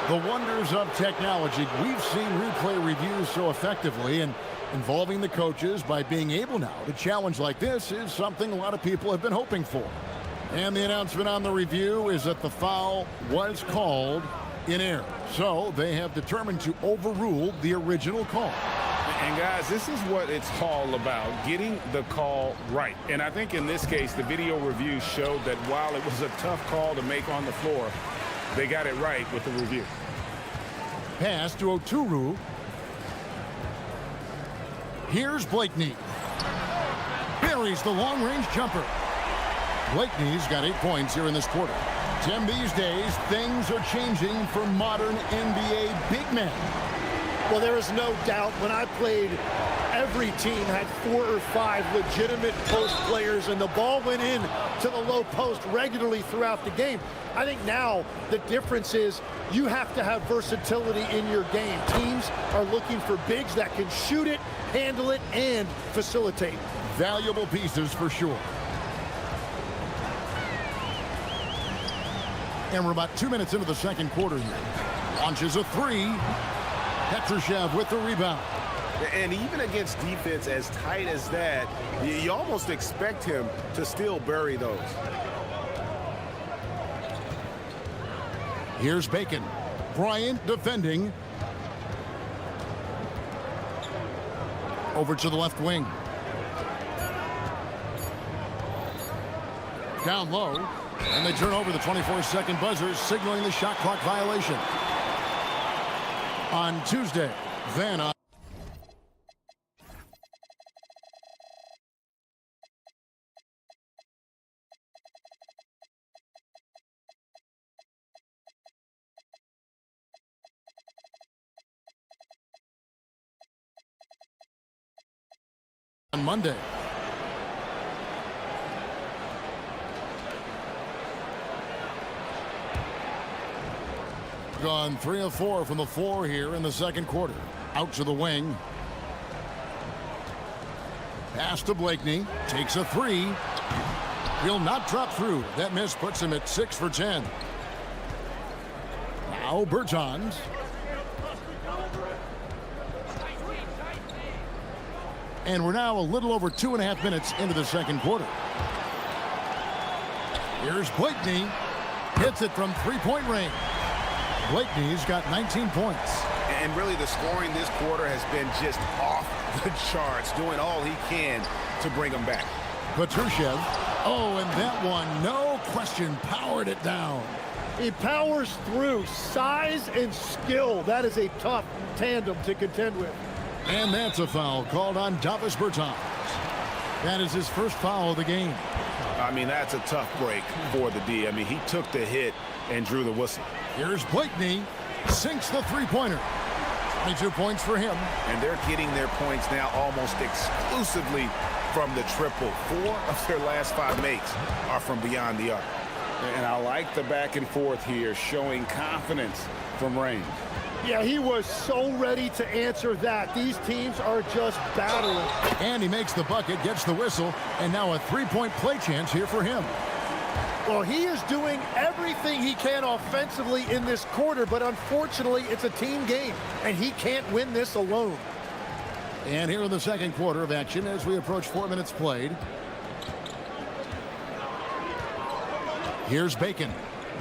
The wonders of technology. We've seen replay reviews so effectively, and involving the coaches by being able now to challenge like this is something a lot of people have been hoping for. And the announcement on the review is that the foul was called in error. So they have determined to overrule the original call. And guys, this is what it's all about, getting the call right. And I think in this case, the video review showed that while it was a tough call to make on the floor, they got it right with the review. Pass to Oturu. Here's Blakeney. Buries the long-range jumper. Blakeney's got 8 points here in this quarter. Tim, these days, things are changing for modern NBA big men. Well, there is no doubt when I played, every team had 4 or 5 legitimate post players, and the ball went in to the low post regularly throughout the game. I think now the difference is you have to have versatility in your game. Teams are looking for bigs that can shoot it, handle it, and facilitate. Valuable pieces for sure. And we're about 2 minutes into the second quarter here. Launches a 3. Petrushev with the rebound. And even against defense as tight as that, you almost expect him to still bury those. Here's Bacon. Bryant defending. Over to the left wing. Down low. And they turn over the 24-second buzzer, signaling the shot clock violation. On Tuesday, then on Monday. Gone 3 of 4 from the floor here in the second quarter. Out to the wing. Pass to Blakeney. Takes a three. He'll not drop through. That miss puts him at 6 for 10. Now Bertans. And we're now a little over 2.5 minutes into the second quarter. Here's Blakeney. Hits it from three-point range. Blakeney's got 19 points. And really the scoring this quarter has been just off the charts, doing all he can to bring them back. Petrushev. Oh, and that one, no question, powered it down. He powers through. Size and skill. That is a tough tandem to contend with. And that's a foul called on Davis Bertans. That is his first foul of the game. I mean, that's a tough break for the D. I mean, he took the hit and drew the whistle. Here's Blakeney. Sinks the three-pointer. 22 points for him. And they're getting their points now almost exclusively from the triple. 4 of their last 5 makes are from beyond the arc. And I like the back and forth here, showing confidence from range. Yeah, he was so ready to answer that. These teams are just battling. And he makes the bucket, gets the whistle, and now a three-point play chance here for him. Well, he is doing everything he can offensively in this quarter, but unfortunately, it's a team game, and he can't win this alone. And here in the second quarter of action as we approach 4 minutes played. Here's Bacon,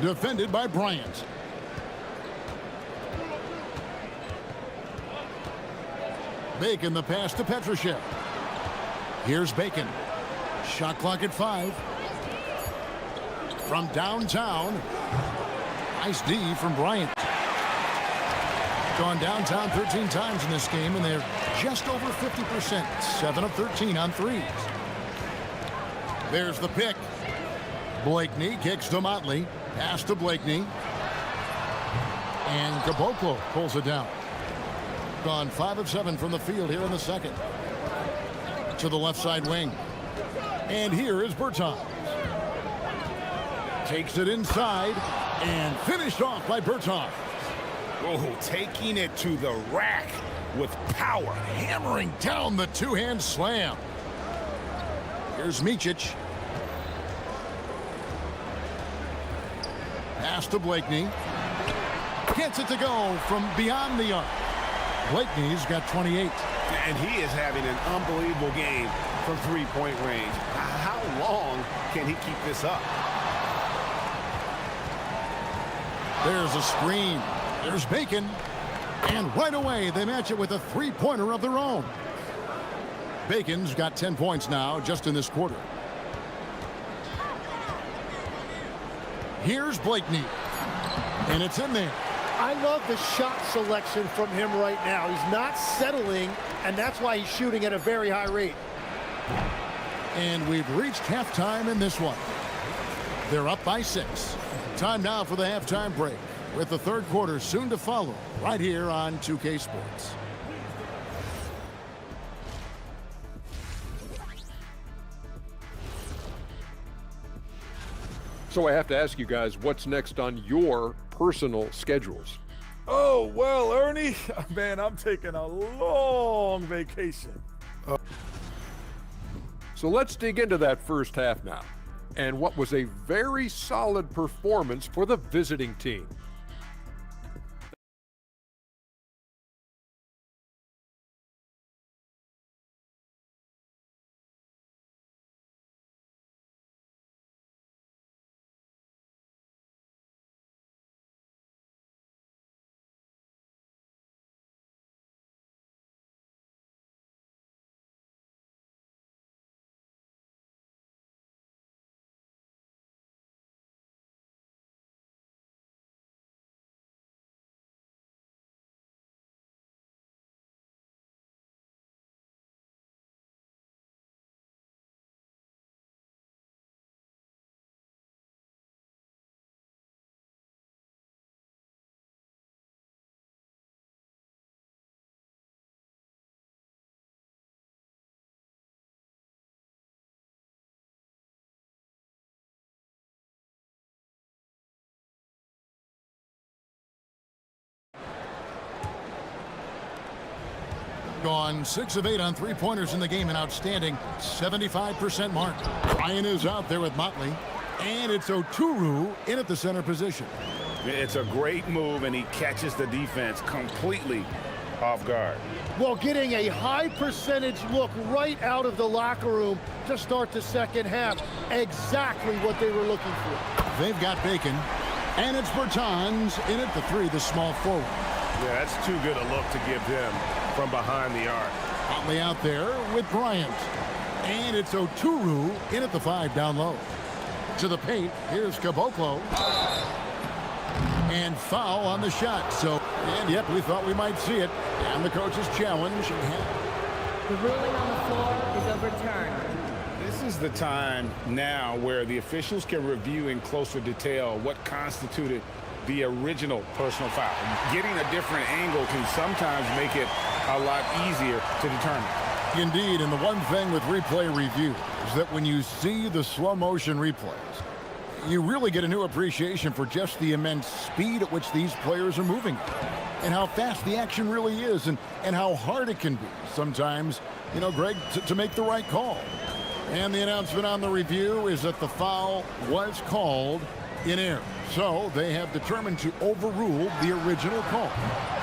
defended by Bryant. Bacon, the pass to Petrushev. Here's Bacon. Shot clock at 5. From downtown. Nice D from Bryant. Gone downtown 13 times in this game, and they're just over 50%. 7 of 13 on threes. There's the pick. Blakeney kicks to Motley. Pass to Blakeney. And Caboclo pulls it down. Gone 5 of 7 from the field here in the second. To the left side wing. And here is Bertans. Takes it inside and finished off by Bertans. Oh, taking it to the rack with power. Hammering down the two-hand slam. Here's Micic. Pass to Blakeney. Gets it to go from beyond the arc. Blakeney's got 28. And he is having an unbelievable game from three-point range. How long can he keep this up? There's a screen. There's Bacon. And right away, they match it with a three-pointer of their own. Bacon's got 10 points now just in this quarter. Here's Blakeney. And it's in there. I love the shot selection from him right now. He's not settling, and that's why he's shooting at a very high rate. And we've reached halftime in this one. They're up by 6. Time now for the halftime break, with the third quarter soon to follow, right here on 2K Sports. So I have to ask you guys, what's next on your personal schedules? Oh, well, Ernie, man, I'm taking a long vacation. So let's dig into that first half now, and what was a very solid performance for the visiting team. Gone 6 of 8 on three-pointers in the game, an outstanding 75% mark. Ryan is out there with Motley, and it's Oturu in at the center position. It's a great move, and he catches the defense completely off guard. Well, getting a high percentage look right out of the locker room to start the second half. Exactly what they were looking for. They've got Bacon, and it's Bertans in at the three, the small forward. Yeah, that's too good a look to give him from behind the arc. Motley out there with Bryant, and it's Oturu in at the 5 down low. To the paint, here's Caboclo. And foul on the shot. And yep, we thought we might see it. And the coach's challenge. The ruling on the floor is overturned. This is the time now where the officials can review in closer detail what constituted the original personal foul. Getting a different angle can sometimes make it a lot easier to determine. Indeed, and the one thing with replay review is that when you see the slow motion replays, you really get a new appreciation for just the immense speed at which these players are moving and how fast the action really is and how hard it can be sometimes, you know, Greg, to make the right call. And the announcement on the review is that the foul was called in error. So they have determined to overrule the original call.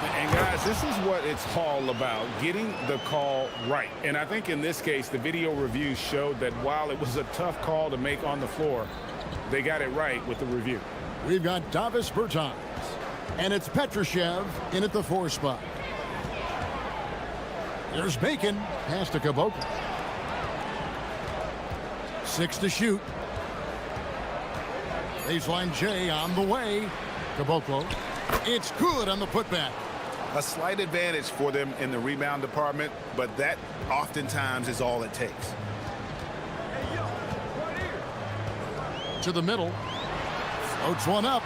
And guys, this is what it's all about, getting the call right. And I think in this case, the video review showed that while it was a tough call to make on the floor, they got it right with the review. We've got Davis Bertans, and it's Petrushev in at the 4 spot. There's Bacon, pass to Caboclo. 6 to shoot. Baseline J on the way. Caboclo. It's good on the putback. A slight advantage for them in the rebound department, but that oftentimes is all it takes. To the middle. Floats one up.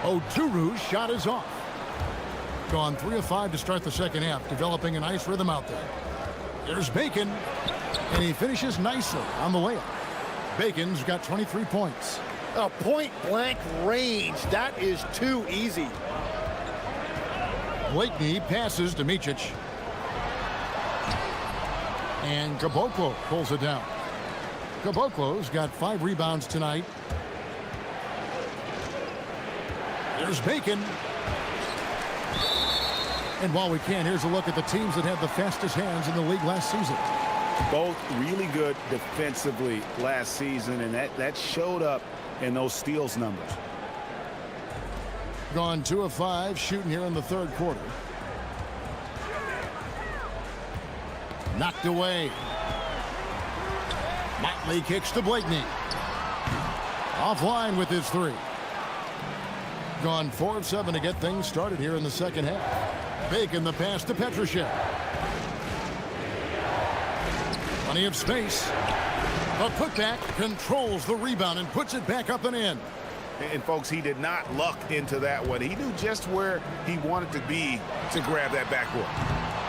Oturu's shot is off. Gone 3 of 5 to start the second half, developing a nice rhythm out there. There's Bacon, and he finishes nicely on the layup. Bacon's got 23 points. A point-blank range. That is too easy. Blakeney passes to Micic. And Caboclo pulls it down. Caboclo's got 5 rebounds tonight. There's Bacon. And while we can, here's a look at the teams that had the fastest hands in the league last season. Both really good defensively last season, and that showed up in those steals numbers. Gone 2 of 5 shooting here in the third quarter. Knocked away. Motley kicks to Blakeney. Offline with his 3. Gone 4 of 7 to get things started here in the second half. Bacon the pass to Petrushev. Plenty of space. The putback controls the rebound and puts it back up and in. And folks, he did not luck into that one. He knew just where he wanted to be to grab that backboard.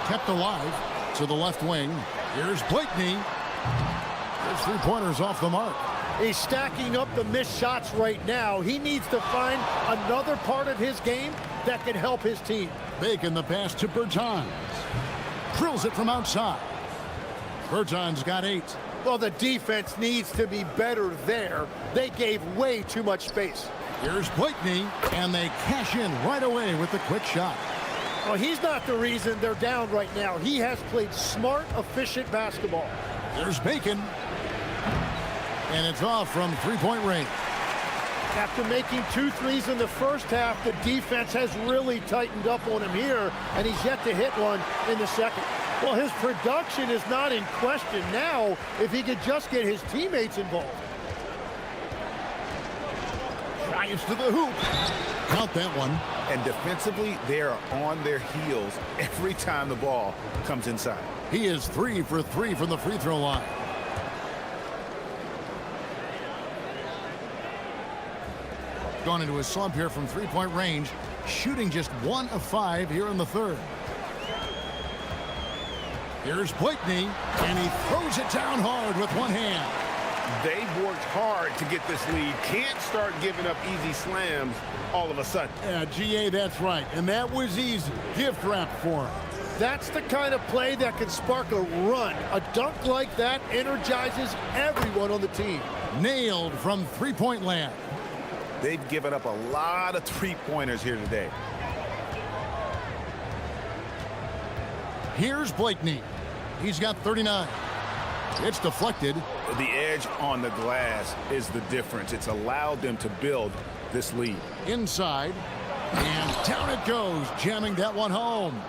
Kept alive to the left wing. Here's Blakeney. His 3-pointers off the mark. He's stacking up the missed shots right now. He needs to find another part of his game that can help his team. Bacon the pass to Bertans. Drills it from outside. Bertans got 8. Well, the defense needs to be better there. They gave way too much space. Here's Blakeney, and they cash in right away with the quick shot. Well, he's not the reason they're down right now. He has played smart, efficient basketball. There's Bacon. And it's off from 3-point range. After making 2 threes in the first half, the defense has really tightened up on him here, and he's yet to hit one in the second. Well, his production is not in question now if he could just get his teammates involved. Drives to the hoop. Count that one. And defensively, they are on their heels every time the ball comes inside. He is 3 for 3 from the free throw line. Gone into a slump here from 3-point range, shooting just 1 of 5 here in the third. Here's Blakeney, and he throws it down hard with one hand. They've worked hard to get this lead. Can't start giving up easy slams all of a sudden. Yeah, GA, that's right. And that was easy. Gift wrap for him. That's the kind of play that can spark a run. A dunk like that energizes everyone on the team. Nailed from three-point land. They've given up a lot of three-pointers here today. Here's Blakeney. He's got 39. It's deflected. The edge on the glass is the difference. It's allowed them to build this lead. Inside. And down it goes, jamming that one home.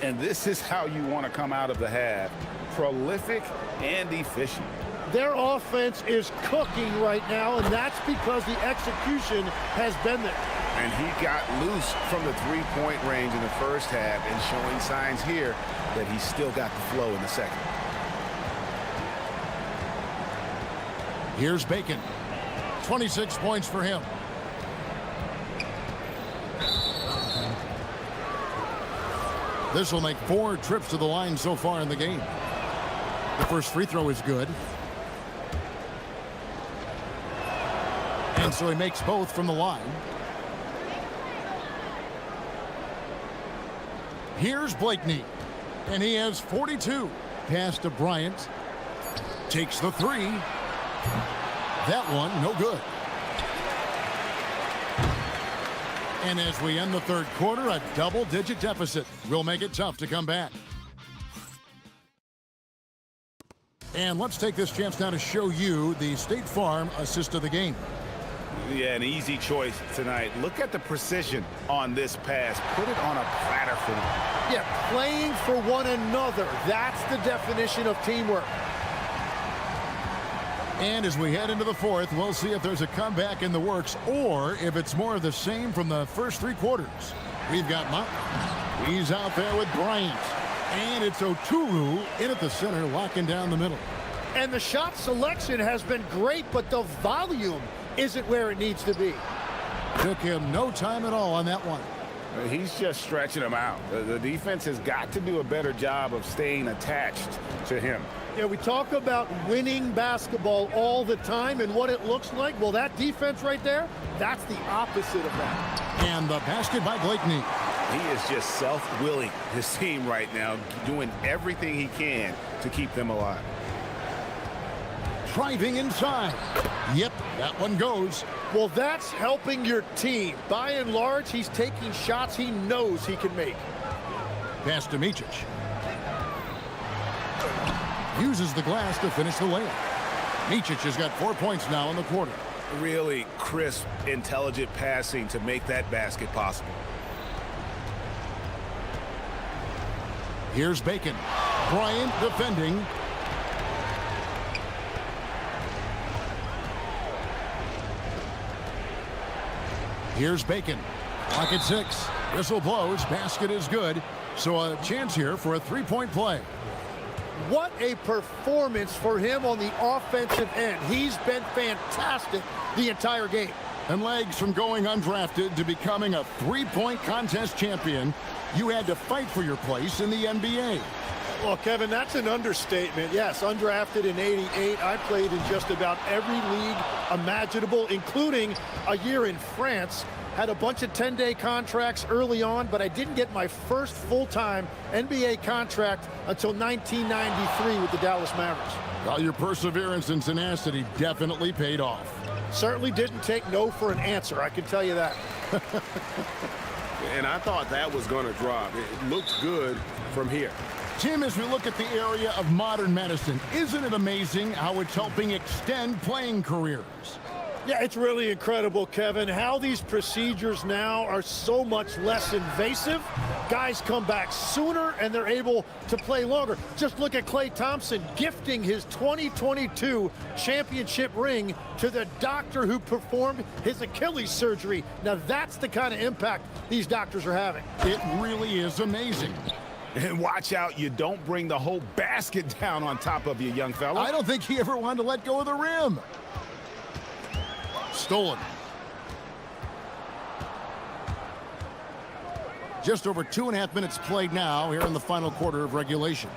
And this is how you want to come out of the half. Prolific and efficient. Their offense is cooking right now, and that's because the execution has been there. And he got loose from the three-point range in the first half and showing signs here that he's still got the flow in the second. Here's Bacon. 26 points for him. This will make 4 trips to the line so far in the game. The first free throw is good. And so he makes both from the line. Here's Blakeney. And he has 42. Pass to Bryant. Takes the three. That one, no good. And as we end the third quarter, a double-digit deficit will make it tough to come back. And let's take this chance now to show you the State Farm assist of the game. Yeah, an easy choice tonight. Look at the precision on this pass. Put it on a platter for them. Yeah, playing for one another. That's the definition of teamwork. And as we head into the fourth, we'll see if there's a comeback in the works or if it's more of the same from the first 3 quarters. We've got Mountain. He's out there with Bryant. And it's Oturu in at the center, locking down the middle. And the shot selection has been great, but the volume isn't where it needs to be. Took him no time at all on that one. He's just stretching him out. The defense has got to do a better job of staying attached to him. Yeah, we talk about winning basketball all the time and what it looks like. Well, that defense right there, that's the opposite of that. And the basket by Blakeney. He is just self-willing his team right now, doing everything he can to keep them alive. Driving inside. Yep, that one goes. Well, that's helping your team. By and large, he's taking shots he knows he can make. Pass to Micic. Uses the glass to finish the layup. Micic has got 4 points now in the quarter. Really crisp, intelligent passing to make that basket possible. Here's Bacon. Bryant defending. Here's Bacon. Clock at 6. Whistle blows. Basket is good. So a chance here for a three-point play. What a performance for him on the offensive end. He's been fantastic the entire game. And legs from going undrafted to becoming a three-point contest champion, you had to fight for your place in the NBA. Well, Kevin, that's an understatement. Yes, undrafted in '88. I played in just about every league imaginable, including a year in France. Had a bunch of 10-day contracts early on, but I didn't get my first full-time NBA contract until 1993 with the Dallas Mavericks. Well, your perseverance and tenacity definitely paid off. Certainly didn't take no for an answer, I can tell you that. And I thought that was going to drop. It looked good from here. Tim, as we look at the area of modern medicine, isn't it amazing how it's helping extend playing careers? Yeah, it's really incredible, Kevin, how these procedures now are so much less invasive. Guys come back sooner and they're able to play longer. Just look at Klay Thompson gifting his 2022 championship ring to the doctor who performed his Achilles surgery. Now that's the kind of impact these doctors are having. It really is amazing. And watch out, you don't bring the whole basket down on top of you, young fella. I don't think he ever wanted to let go of the rim. Stolen. Just over 2.5 minutes played now here in the final quarter of regulation.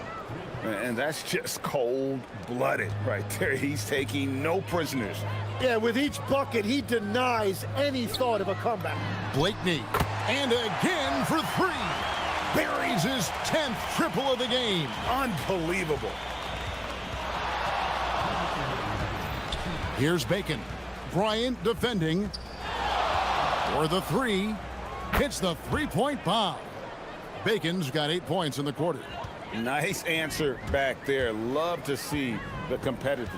And that's just cold-blooded right there. He's taking no prisoners. Yeah, with each bucket, he denies any thought of a comeback. Blakeney. And again for three. buries his 10th triple of the game. Unbelievable. Here's Bacon. Bryant defending. For the three. Hits the three-point bomb. Bacon's got 8 points in the quarter. Nice answer back there. Love to see the competitiveness.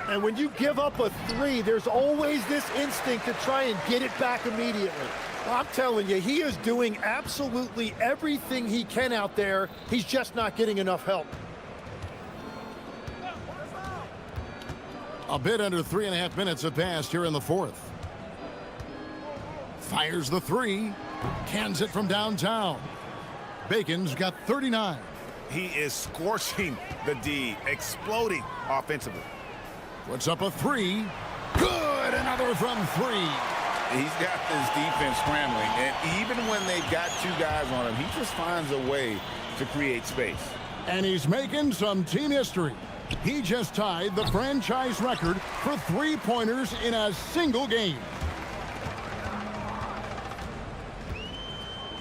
And when you give up a three, there's always this instinct to try and get it back immediately. I'm telling you, he is doing absolutely everything he can out there. He's just not getting enough help. A bit under 3.5 minutes have passed here in the fourth. Fires the three. Cans it from downtown. Bacon's got 39. He is scorching the D, exploding offensively. Puts up a three. Good, another from three. He's got this defense scrambling, and even when they've got two guys on him, he just finds a way to create space. And he's making some team history. He just tied the franchise record for three-pointers in a single game.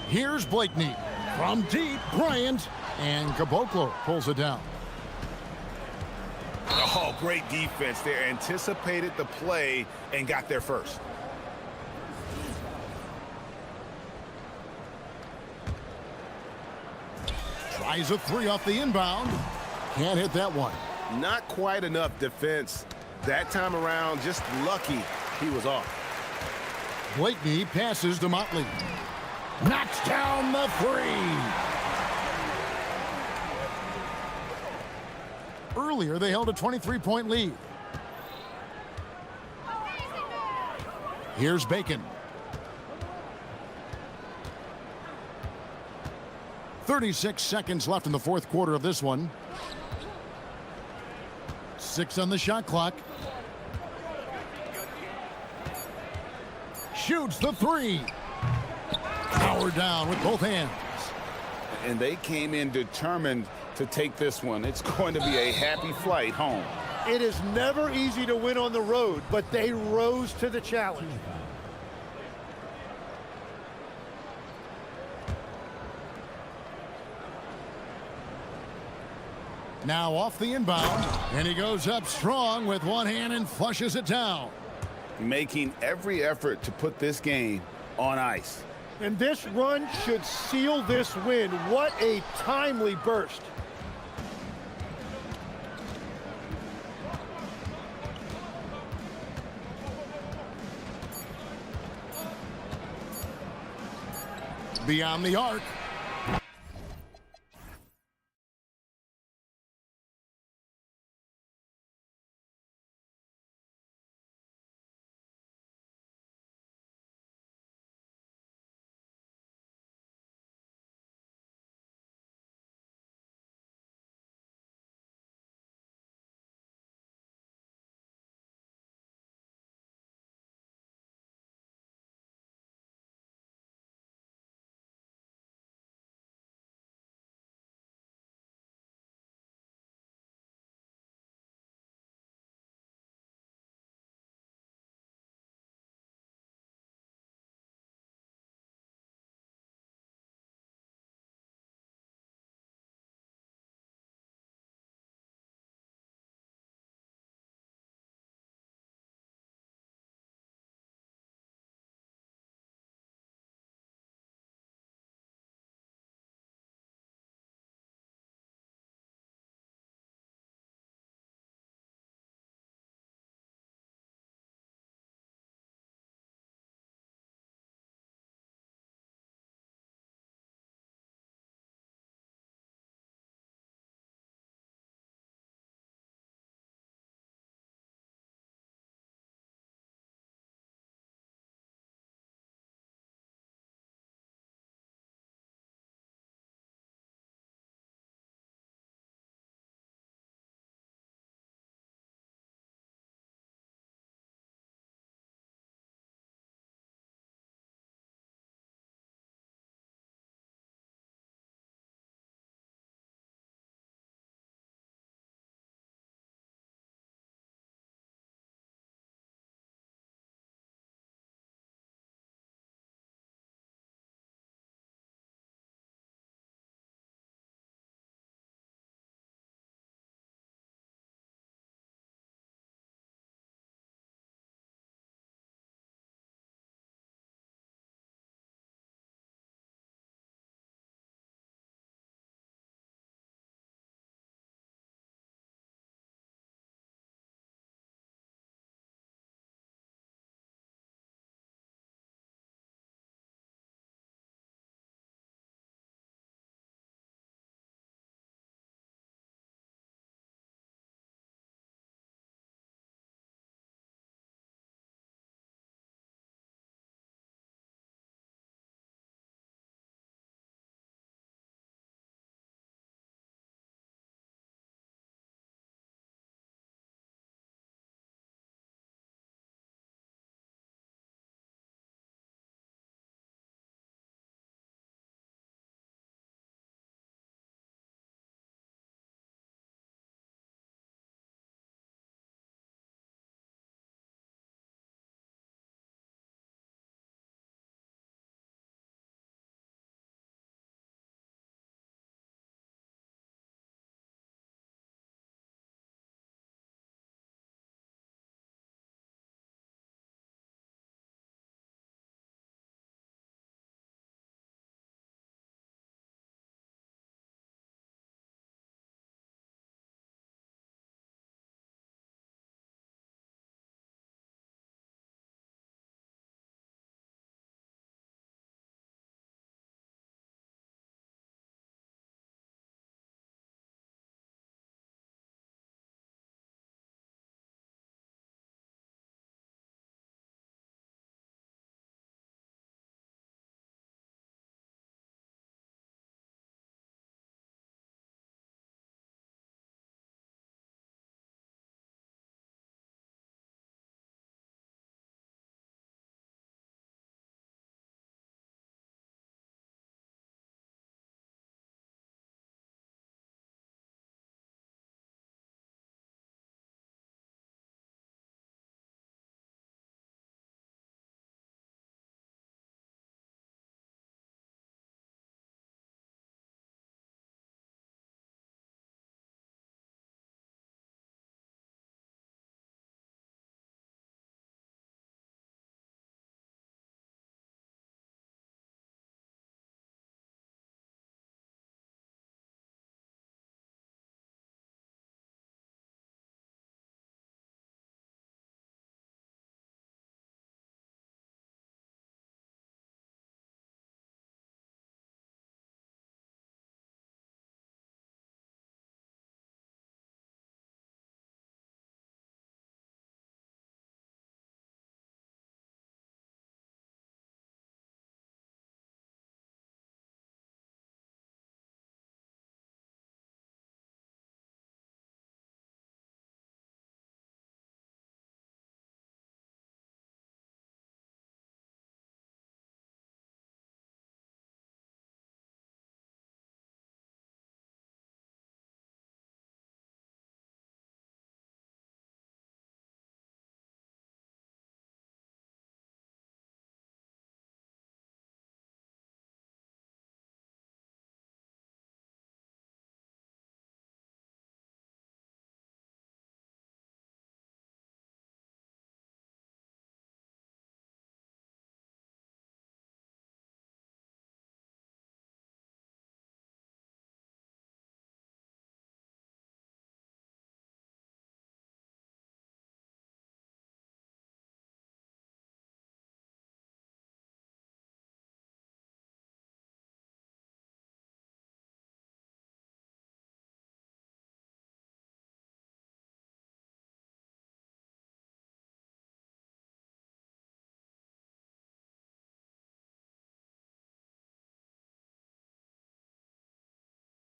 Here's Blakeney. From deep, Bryant, and Caboclo pulls it down. Oh, great defense there. Anticipated the play and got there first. Tries a three off the inbound. Can't hit that one. Not quite enough defense that time around. Just lucky he was off. Blakeney passes to Motley. Knocks down the three. Earlier, they held a 23-point lead. Here's Bacon. 36 seconds left in the fourth quarter of this one. 6 on the shot clock. Shoots the three. Powered down with both hands. And they came in determined to take this one. It's going to be a happy flight home. It is never easy to win on the road, but they rose to the challenge. Now off the inbound, and he goes up strong with one hand and flushes it down. Making every effort to put this game on ice. And this run should seal this win. What a timely burst. Beyond the arc.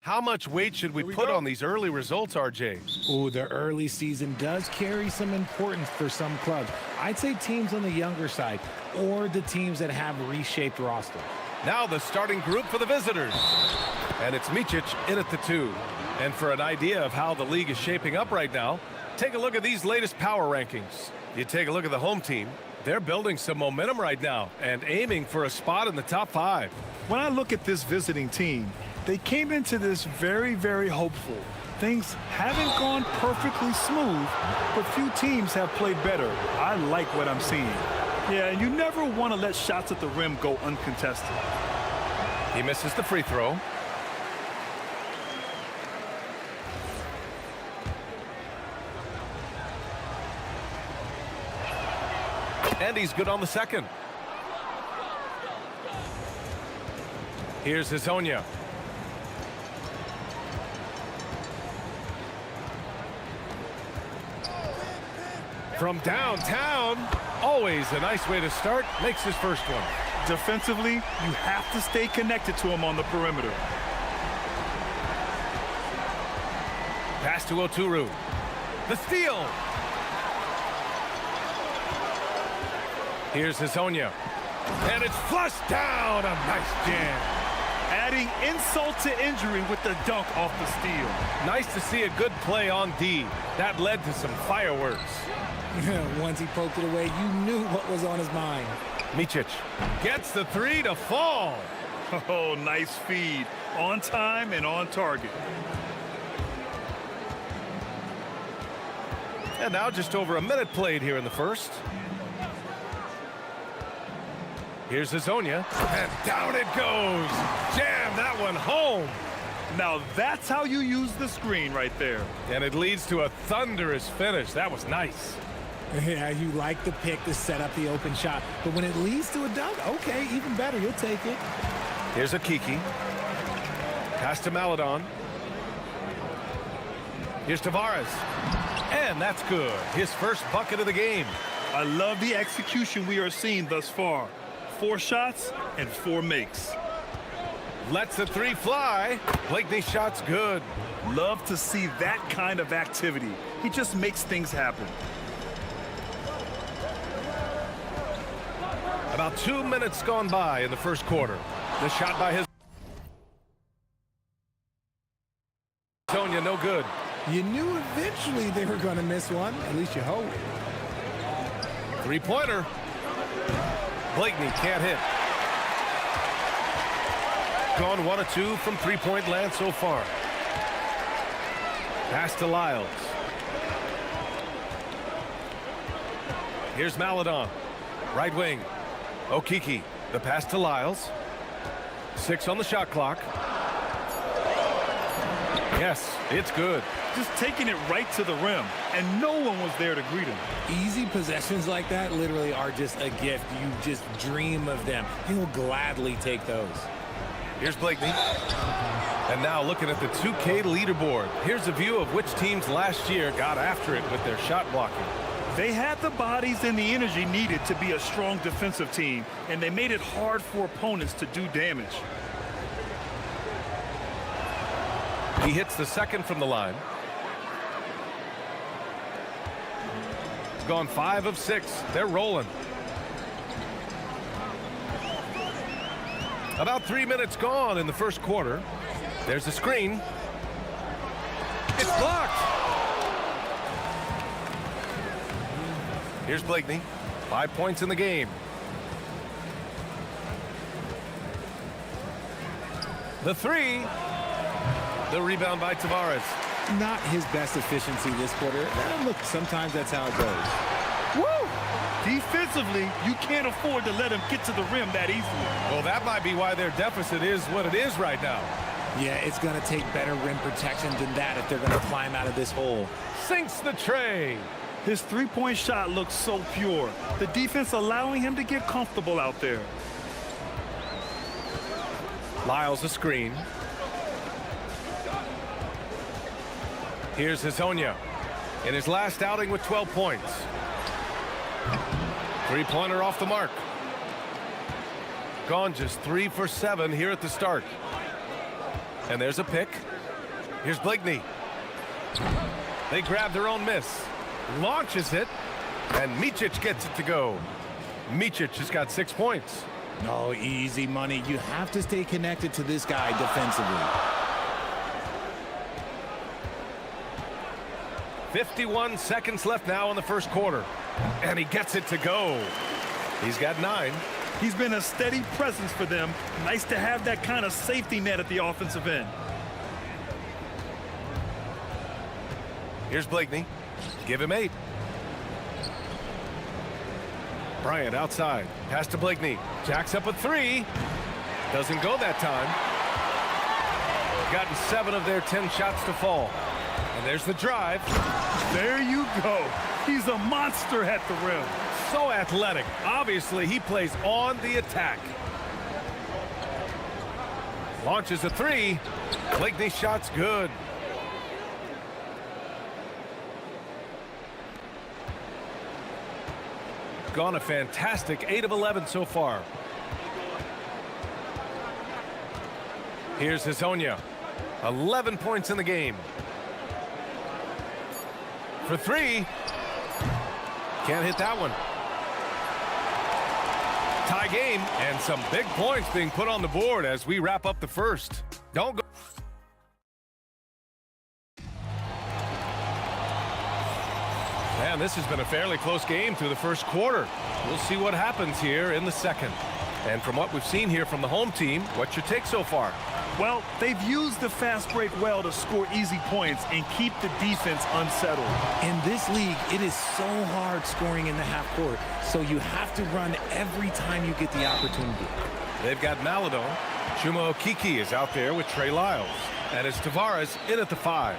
How much weight should we put on these early results, RJ? Oh, the early season does carry some importance for some clubs. I'd say teams on the younger side or the teams that have reshaped rosters. Now the starting group for the visitors. And it's Micic in at the 2. And for an idea of how the league is shaping up right now, take a look at these latest power rankings. You take a look at the home team. They're building some momentum right now and aiming for a spot in the top 5. When I look at this visiting team, they came into this very, very hopeful. Things haven't gone perfectly smooth, but few teams have played better. I like what I'm seeing. Yeah, and you never want to let shots at the rim go uncontested. He misses the free throw. And he's good on the second. Here's Hazonia. From downtown, always a nice way to start, makes his first one. Defensively, you have to stay connected to him on the perimeter. Pass to Oturu. The steal. Here's Hazonia. And it's flushed down. A nice jam. Adding insult to injury with the dunk off the steal. Nice to see a good play on D. That led to some fireworks. Once he poked it away, you knew what was on his mind. Micic gets the 3 to fall. Oh, nice feed. On time and on target. And now just over a minute played here in the first. Here's Hazonia, and down it goes. Jam that one home. Now that's how you use the screen right there. And it leads to a thunderous finish. That was nice. Yeah, you like the pick to set up the open shot. But when it leads to a dunk, okay, even better. You'll take it. Here's a Kiki. Pass to Maladon. Here's Tavares. And that's good. His first bucket of the game. I love the execution we are seeing thus far. 4 shots and 4 makes. Lets the 3 fly. Blakeney's shot's good. Love to see that kind of activity. He just makes things happen. About 2 minutes gone by in the first quarter. The shot by his Sonia, no good. You knew eventually they were going to miss one. At least you hope. 3-pointer. Blakeney can't hit. Gone 1 of 2 from 3-point land so far. Pass to Lyles. Here's Maladon. Right wing. Okiki. The pass to Lyles. 6 on the shot clock. Yes, it's good. Just taking it right to the rim, and no one was there to greet him. Easy possessions like that literally are just a gift. You just dream of them. He'll gladly take those. Here's Blakeney. And now looking at the 2K leaderboard. Here's a view of which teams last year got after it with their shot blocking. They had the bodies and the energy needed to be a strong defensive team, and they made it hard for opponents to do damage. He hits the second from the line. Gone 5 of 6. They're rolling. About 3 minutes gone in the first quarter. There's a screen. It's blocked. Here's Blakeney. 5 points in the game. The 3. The rebound by Tavares. Not his best efficiency this quarter. Look, sometimes that's how it goes. Woo! Defensively, you can't afford to let him get to the rim that easily. Well, that might be why their deficit is what it is right now. Yeah, it's going to take better rim protection than that if they're going to climb out of this hole. Sinks the tray. His 3-point shot looks so pure. The defense allowing him to get comfortable out there. Lyles a screen. Here's Hazonia in his last outing with 12 points. 3-pointer off the mark. Gone just 3 for 7 here at the start. And there's a pick. Here's Bligney. They grab their own miss. Launches it, and Micic gets it to go. Micic has got 6 points. No, easy money. You have to stay connected to this guy defensively. 51 seconds left now in the first quarter. And he gets it to go. He's got 9. He's been a steady presence for them. Nice to have that kind of safety net at the offensive end. Here's Bligney. Give him 8. Bryant outside. Pass to Bligney. Jacks up a 3. Doesn't go that time. Gotten 7 of their 10 shots to fall. And there's the drive. There you go. He's a monster at the rim. So athletic. Obviously, he plays on the attack. Launches a 3. Bligney shot's good. Gone a fantastic 8 of 11 so far. Here's Hezonja. 11 points in the game. For 3. Can't hit that one. Tie game, and some big points being put on the board as we wrap up the first. Don't go. Man, this has been a fairly close game through the first quarter. We'll see what happens here in the second. And from what we've seen here from the home team, what's your take so far? Well, they've used the fast break well to score easy points and keep the defense unsettled. In this league, it is so hard scoring in the half court, so you have to run every time you get the opportunity. They've got Maladon. Chuma Okeke is out there with Trey Lyles. And it's Tavares in at the 5.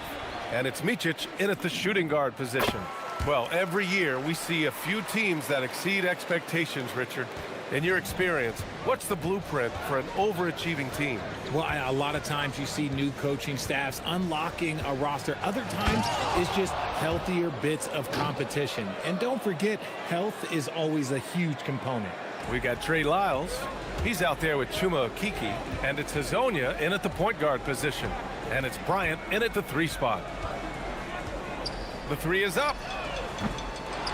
And it's Micic in at the shooting guard position. Well, every year we see a few teams that exceed expectations, Richard. In your experience, what's the blueprint for an overachieving team? Well, a lot of times you see new coaching staffs unlocking a roster. Other times it's just healthier bits of competition. And don't forget, health is always a huge component. We got Trey Lyles. He's out there with Chuma Okeke. And it's Hezonja in at the point guard position. And it's Bryant in at the 3 spot. The 3 is up.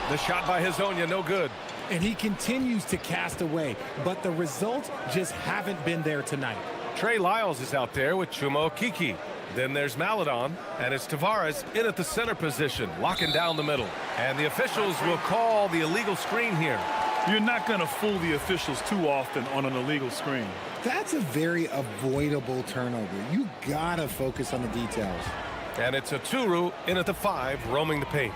The shot by Hezonja, no good. And he continues to cast away, but the results just haven't been there tonight. Trey Lyles is out there with Chuma Okeke. Then there's Maladon, and it's Tavares in at the center position, locking down the middle. And the officials will call the illegal screen here. You're not going to fool the officials too often on an illegal screen. That's a very avoidable turnover. You gotta focus on the details. And it's a Turu in at the 5, roaming the paint.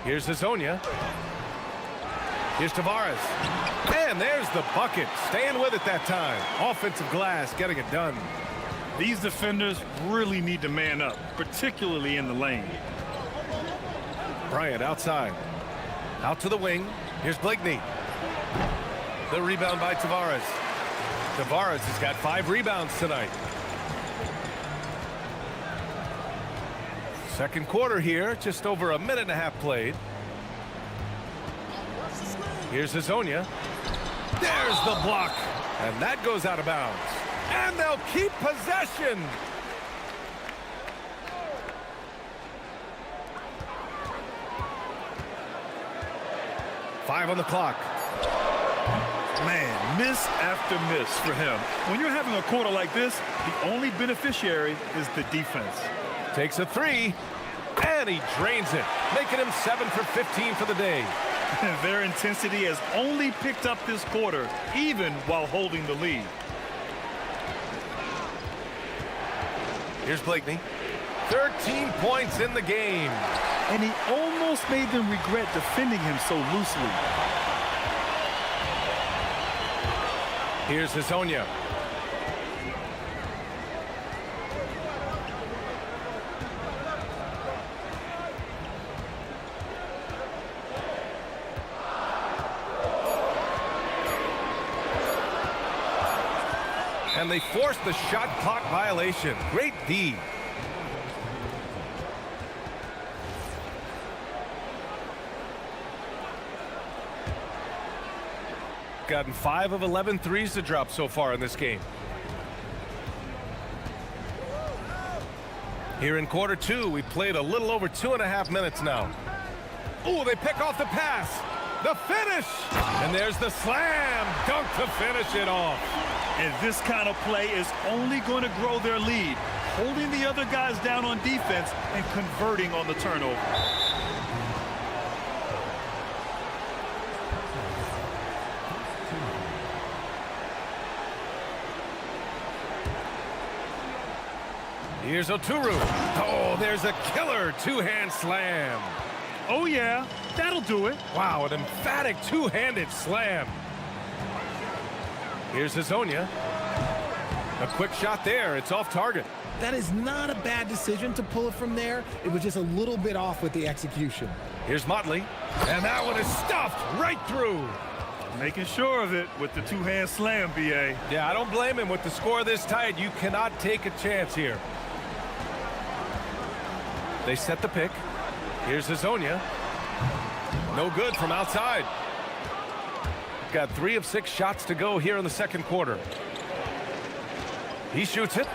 Here's Hezonja. Here's Tavares. And there's the bucket. Staying with it that time. Offensive glass, getting it done. These defenders really need to man up, particularly in the lane. Bryant outside. Out to the wing. Here's Bligney. The rebound by Tavares. Tavares has got 5 rebounds tonight. Second quarter here, just over a minute and a half played. Here's Hezonja. There's the block. And that goes out of bounds. And they'll keep possession. Five on the clock. Man, miss after miss for him. When you're having a quarter like this, the only beneficiary is the defense. Takes a 3, and he drains it, making him 7 for 15 for the day. Their intensity has only picked up this quarter, even while holding the lead. Here's Bligney. 13 points in the game. And he almost made them regret defending him so loosely. Here's Hezonja. And they forced the shot clock violation. Great D. Gotten 5 of 11 threes to drop so far in this game. Here in quarter two, we played a little over 2.5 minutes now. Oh, they pick off the pass. The finish. And there's the slam dunk to finish it off. And this kind of play is only going to grow their lead, holding the other guys down on defense and converting on the turnover. Here's Oturu. Oh, there's a killer two-hand slam. Oh, yeah, that'll do it. Wow, an emphatic two-handed slam. Here's Hazonia. A quick shot there. It's off target. That is not a bad decision to pull it from there. It was just a little bit off with the execution. Here's Motley. And that one is stuffed right through. Making sure of it with the two-hand slam, B.A. Yeah, I don't blame him. With the score this tight, you cannot take a chance here. They set the pick. Here's Hazonia. No good from outside. Got 3 of 6 shots to go here in the second quarter. He shoots it.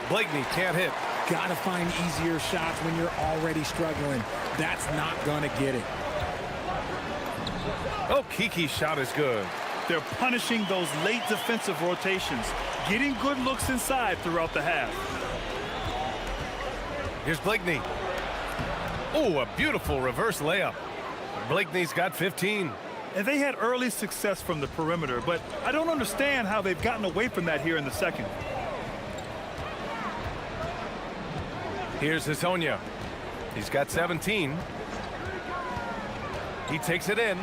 Blakeney can't hit. Gotta find easier shots when you're already struggling. That's not gonna get it. Oh, Kiki's shot is good. They're punishing those late defensive rotations, getting good looks inside throughout the half. Here's Blakeney. Oh, a beautiful reverse layup. Blakeney's got 15. And they had early success from the perimeter, but I don't understand how they've gotten away from that here in the second. Here's Hazonia. He's got 17. He takes it in.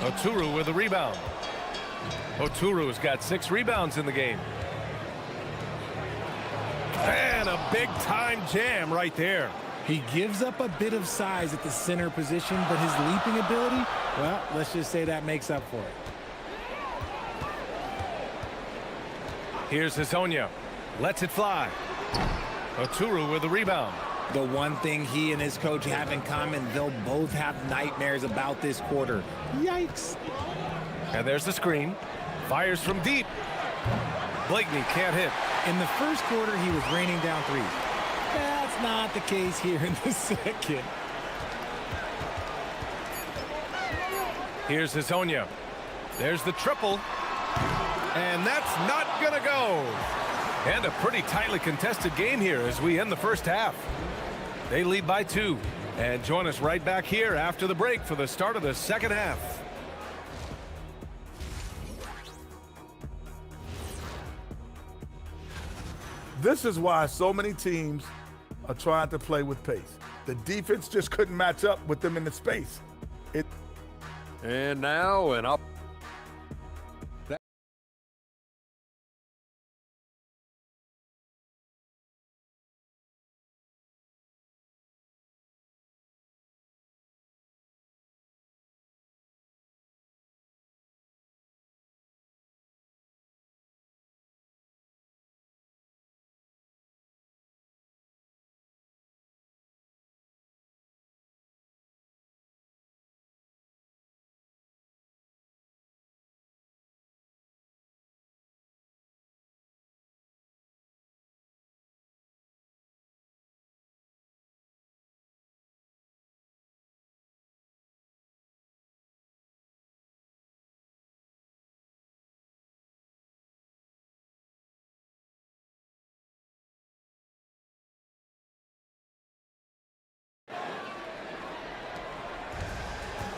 Oturu with a rebound. Oturu's got 6 rebounds in the game. And a big-time jam right there. He gives up a bit of size at the center position, but his leaping ability, well, let's just say that makes up for it. Here's Hazonia. Lets it fly. Oturu with the rebound. The one thing he and his coach have in common, they'll both have nightmares about this quarter. Yikes. And there's the screen. Fires from deep. Blakeney can't hit. In the first quarter, he was raining down threes. That's not the case here in the second. Here's Hazonia. There's the triple. And that's not going to go. And a pretty tightly contested game here as we end the first half. They lead by 2. And join us right back here after the break for the start of the second half. This is why so many teams are trying to play with pace. The defense just couldn't match up with them in the space. And now an up.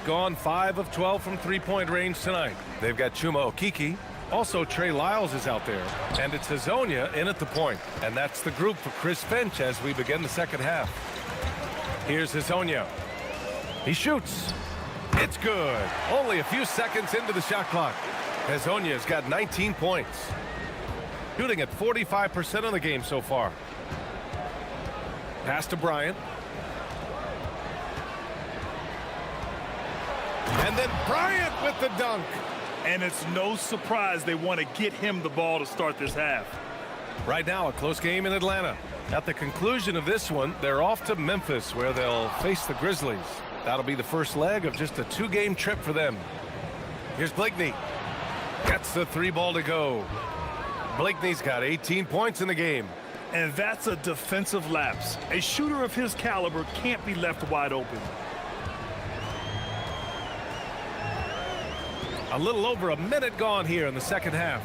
Gone 5 of 12 from three-point range tonight. They've got Chuma Okeke. Also, Trey Lyles is out there. And it's Hazonia in at the point. And that's the group for Chris Finch as we begin the second half. Here's Hazonia. He shoots. It's good. Only a few seconds into the shot clock. Hazonia's got 19 points. Shooting at 45% of the game so far. Pass to Bryant. And then Bryant with the dunk. And it's no surprise they want to get him the ball to start this half. Right now, a close game in Atlanta. At the conclusion of this one, they're off to Memphis, where they'll face the Grizzlies. That'll be the first leg of just a 2-game trip for them. Here's Blakeney. Gets the 3 ball to go. Blakeney's got 18 points in the game. And that's a defensive lapse. A shooter of his caliber can't be left wide open. A little over a minute gone here in the second half.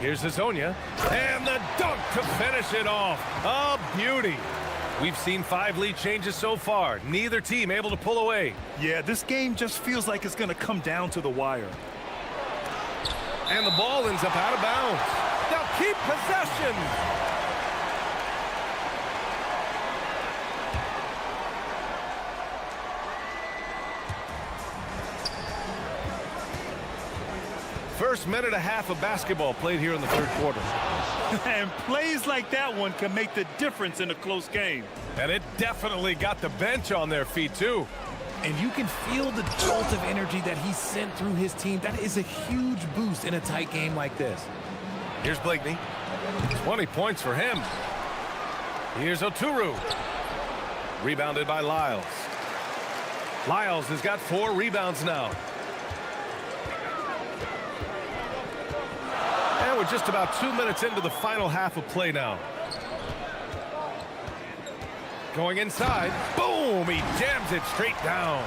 Here's Hazonia, and the dunk to finish it off. A beauty. We've seen 5 lead changes so far. Neither team able to pull away. Yeah, this game just feels like it's going to come down to the wire. And the ball ends up out of bounds. They'll keep possession. First minute and a half of basketball played here in the third quarter. And plays like that one can make the difference in a close game. And it definitely got the bench on their feet, too. And you can feel the jolt of energy that he sent through his team. That is a huge boost in a tight game like this. Here's Blakeney. 20 points for him. Here's Oturu. Rebounded by Lyles. Lyles has got 4 rebounds now. And we're just about 2 minutes into the final half of play now. Going inside. Boom! He jams it straight down.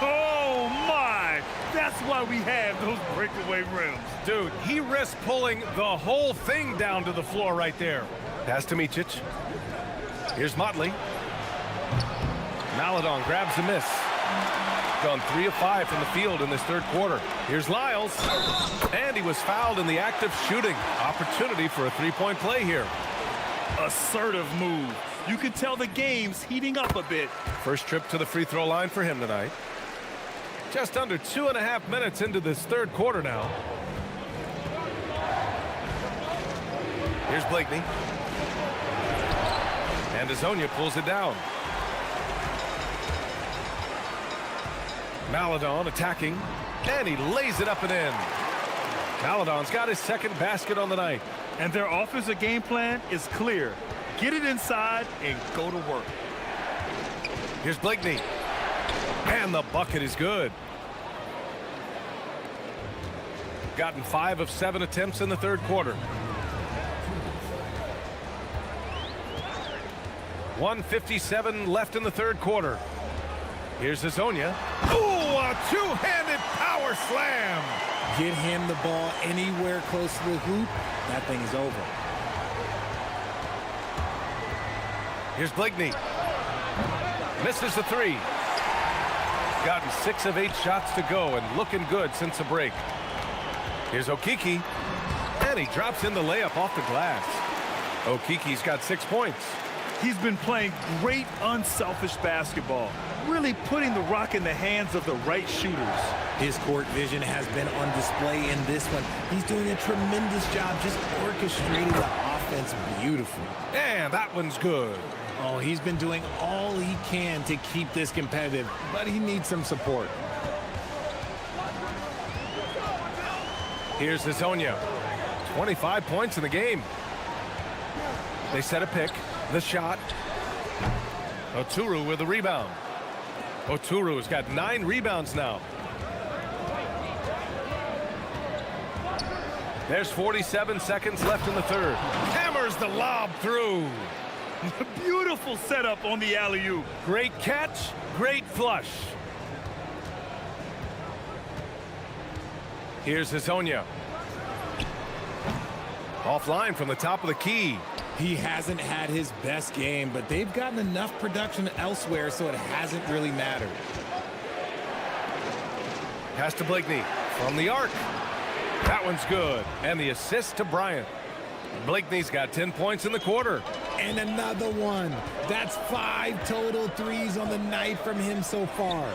Oh, my! That's why we have those breakaway rims. Dude, he risked pulling the whole thing down to the floor right there. Pass to Micic. Here's Motley. Maladon grabs the miss. Gone 3 of 5 from the field in this third quarter. Here's Lyles. And he was fouled in the act of shooting. Opportunity for a 3-point play here. Assertive move. You can tell the game's heating up a bit. First trip to the free throw line for him tonight. Just under 2.5 minutes into this third quarter now. Here's Blakeney. And Hazonia pulls it down. Maladon attacking. And he lays it up and in. Maladon's got his second basket on the night. And their offensive game plan is clear. Get it inside and go to work. Here's Blakeney. And the bucket is good. Gotten 5 of 7 attempts in the third quarter. 1:57 left in the third quarter. Here's Hazonia. Ooh, a two-handed power slam. Get him the ball anywhere close to the hoop, that thing is over. Here's Blakeney. Misses the 3. Gotten 6 of 8 shots to go and looking good since the break. Here's Okiki. And he drops in the layup off the glass. Okiki's got 6 points. He's been playing great unselfish basketball. Really putting the rock in the hands of the right shooters. His court vision has been on display in this one. He's doing a tremendous job just orchestrating the offense beautifully. And that one's good. Oh, he's been doing all he can to keep this competitive, but he needs some support. Here's Hazonia. 25 points in the game. They set a pick. The shot. Oturu with the rebound. Oturu's got 9 rebounds now. There's 47 seconds left in the third. Hammers the lob through. Beautiful setup on the alley-oop. Great catch, great flush. Here's Hazonia. Offline from the top of the key. He hasn't had his best game, but they've gotten enough production elsewhere, so it hasn't really mattered. Pass to Blakeney from the arc. That one's good. And the assist to Bryant. Blakeney's got 10 points in the quarter. And another one. That's 5 total threes on the night from him so far.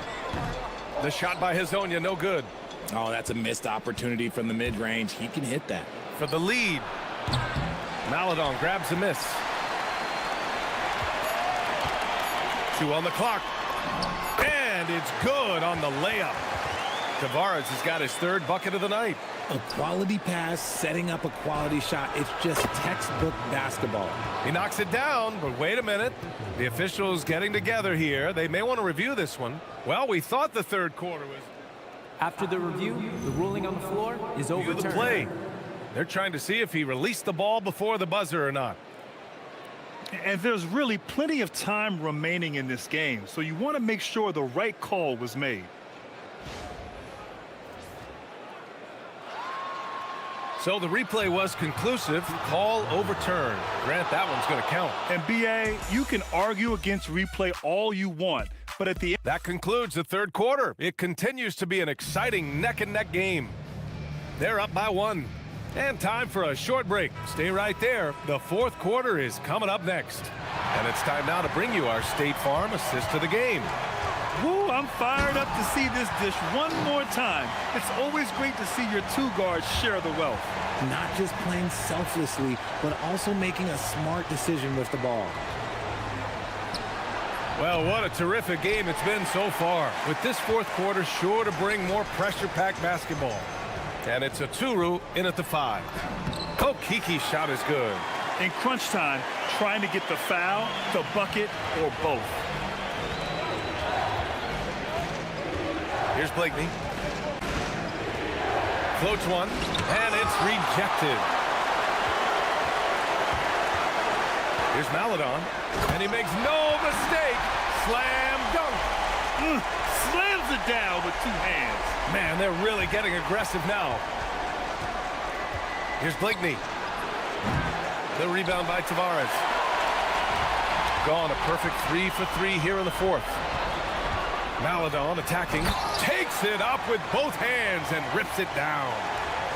The shot by Hazonia, no good. Oh, that's a missed opportunity from the mid-range. He can hit that. For the lead. Maladon grabs the miss. 2 on the clock. And it's good on the layup. Tavares has got his 3rd bucket of the night. A quality pass, setting up a quality shot. It's just textbook basketball. He knocks it down, but wait a minute. The officials getting together here. They may want to review this one. Well, we thought the third quarter was... After the review, the ruling on the floor is overturned. The play. They're trying to see if he released the ball before the buzzer or not. And there's really plenty of time remaining in this game, so you want to make sure the right call was made. So the replay was conclusive. Call overturned. Grant, that one's going to count. And BA, you can argue against replay all you want, but at the end... That concludes the third quarter. It continues to be an exciting neck-and-neck game. They're up by 1. And time for a short break. Stay right there. The fourth quarter is coming up next. And it's time now to bring you our State Farm assist to the game. Woo, I'm fired up to see this dish one more time. It's always great to see your two guards share the wealth. Not just playing selflessly, but also making a smart decision with the ball. Well, what a terrific game it's been so far. With this fourth quarter sure to bring more pressure-packed basketball. And it's a Turu in at the 5. Kokiki's shot is good. In crunch time, trying to get the foul, the bucket, or both. Here's Blakeney. Floats one, and it's rejected. Here's Maladon, and he makes no mistake. Slam dunk. Slams it down with 2 hands. Man, they're really getting aggressive now. Here's Blakeney. The rebound by Tavares. Gone a perfect 3 for 3 here in the fourth. Maladon attacking, takes it up with both hands and rips it down.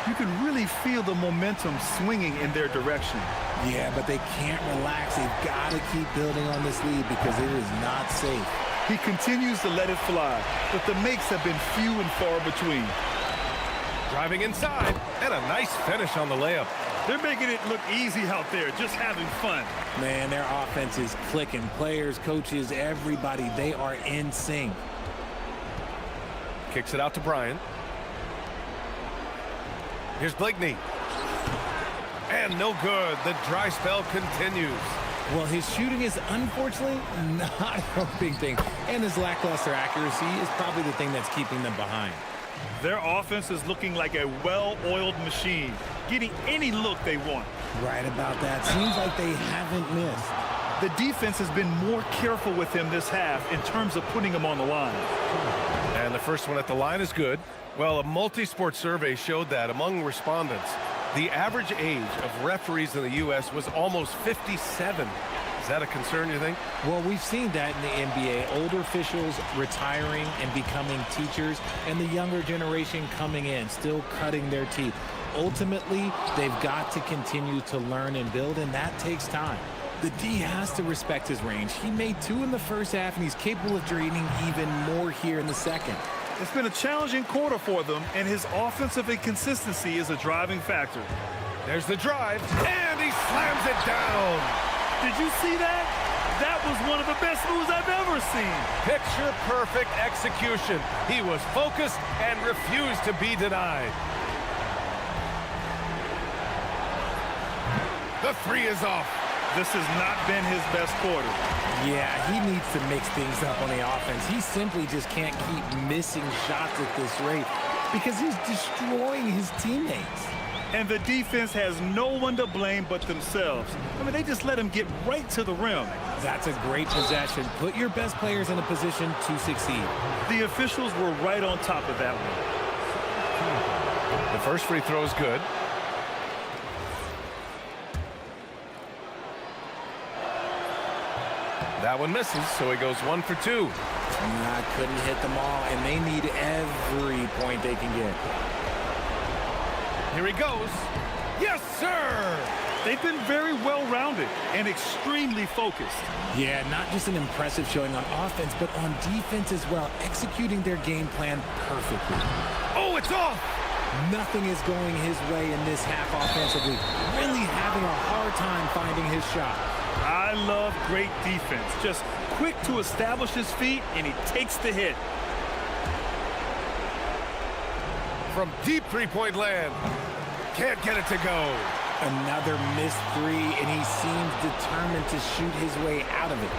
You can really feel the momentum swinging in their direction. Yeah, but they can't relax. They've got to keep building on this lead because it is not safe. He continues to let it fly, but the makes have been few and far between. Driving inside, and a nice finish on the layup. They're making it look easy out there, just having fun. Man, their offense is clicking. Players, coaches, everybody, they are in sync. Kicks it out to Bryant. Here's Blakeney. And no good. The dry spell continues. Well, his shooting is unfortunately not helping things. And his lackluster accuracy is probably the thing that's keeping them behind. Their offense is looking like a well-oiled machine, getting any look they want. Right about that. Seems like they haven't missed. The defense has been more careful with him this half in terms of putting him on the line. And the first one at the line is good. Well, a multi-sport survey showed that among respondents, the average age of referees in the U.S. was almost 57. Is that a concern, you think? Well, we've seen that in the NBA. Older officials retiring and becoming teachers, and the younger generation coming in, still cutting their teeth. Ultimately, they've got to continue to learn and build, and that takes time. The D has to respect his range. He made 2 in the first half, and he's capable of draining even more here in the second. It's been a challenging quarter for them, and his offensive inconsistency is a driving factor. There's the drive, and he slams it down. Did you see that? That was one of the best moves I've ever seen. Picture-perfect execution. He was focused and refused to be denied. The 3 is off. This has not been his best quarter. Yeah, he needs to mix things up on the offense. He simply just can't keep missing shots at this rate because he's destroying his teammates. And the defense has no one to blame but themselves. I mean, they just let him get right to the rim. That's a great possession. Put your best players in a position to succeed. The officials were right on top of that one. The first free throw is good. That one misses, so he goes 1 for 2. Couldn't hit them all, and they need every point they can get. Here he goes. Yes, sir! They've been very well-rounded and extremely focused. Yeah, not just an impressive showing on offense, but on defense as well, executing their game plan perfectly. Oh, it's off! Nothing is going his way in this half offensively. Really having a hard time finding his shot. I love great defense. Just quick to establish his feet, and he takes the hit. From deep three-point land. Can't get it to go. Another missed 3, and he seems determined to shoot his way out of it.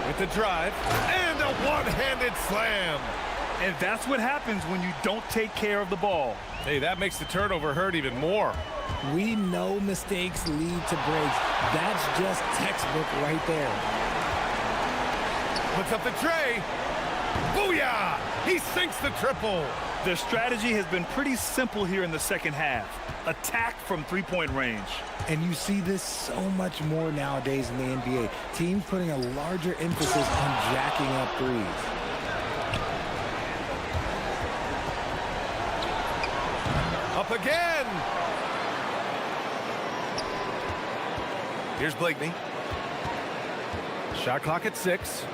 With the drive, and a one-handed slam. And that's what happens when you don't take care of the ball. Hey, that makes the turnover hurt even more. We know mistakes lead to breaks. That's just textbook right there. Puts up the tray. Booyah! He sinks the triple. Their strategy has been pretty simple here in the second half. Attack from three-point range. And you see this so much more nowadays in the NBA. Teams putting a larger emphasis on jacking up threes. Up again. Here's Blakeney. Shot clock at 6.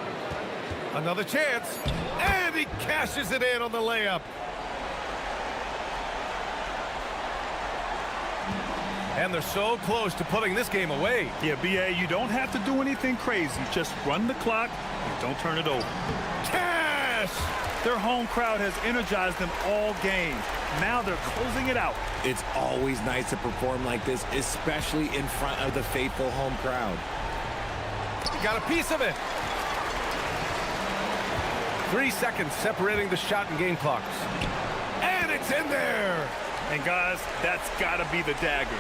Another chance. And he cashes it in on the layup. And they're so close to putting this game away. Yeah, B.A., you don't have to do anything crazy. Just run the clock and don't turn it over. Cash! Their home crowd has energized them all game. Now they're closing it out. It's always nice to perform like this, especially in front of the faithful home crowd. He got a piece of it. 3 seconds separating the shot and game clocks. And it's in there. And guys, that's got to be the dagger.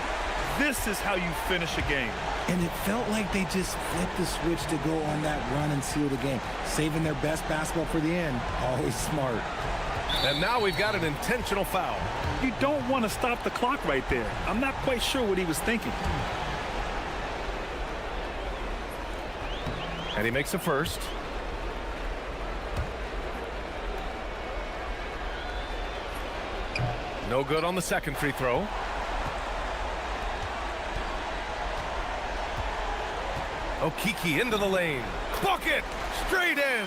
This is how you finish a game. And it felt like they just flipped the switch to go on that run and seal the game. Saving their best basketball for the end. Always smart. And now we've got an intentional foul. You don't want to stop the clock right there. I'm not quite sure what he was thinking. And he makes a first. No good on the second free throw. Okiki into the lane. Bucket! Straight in!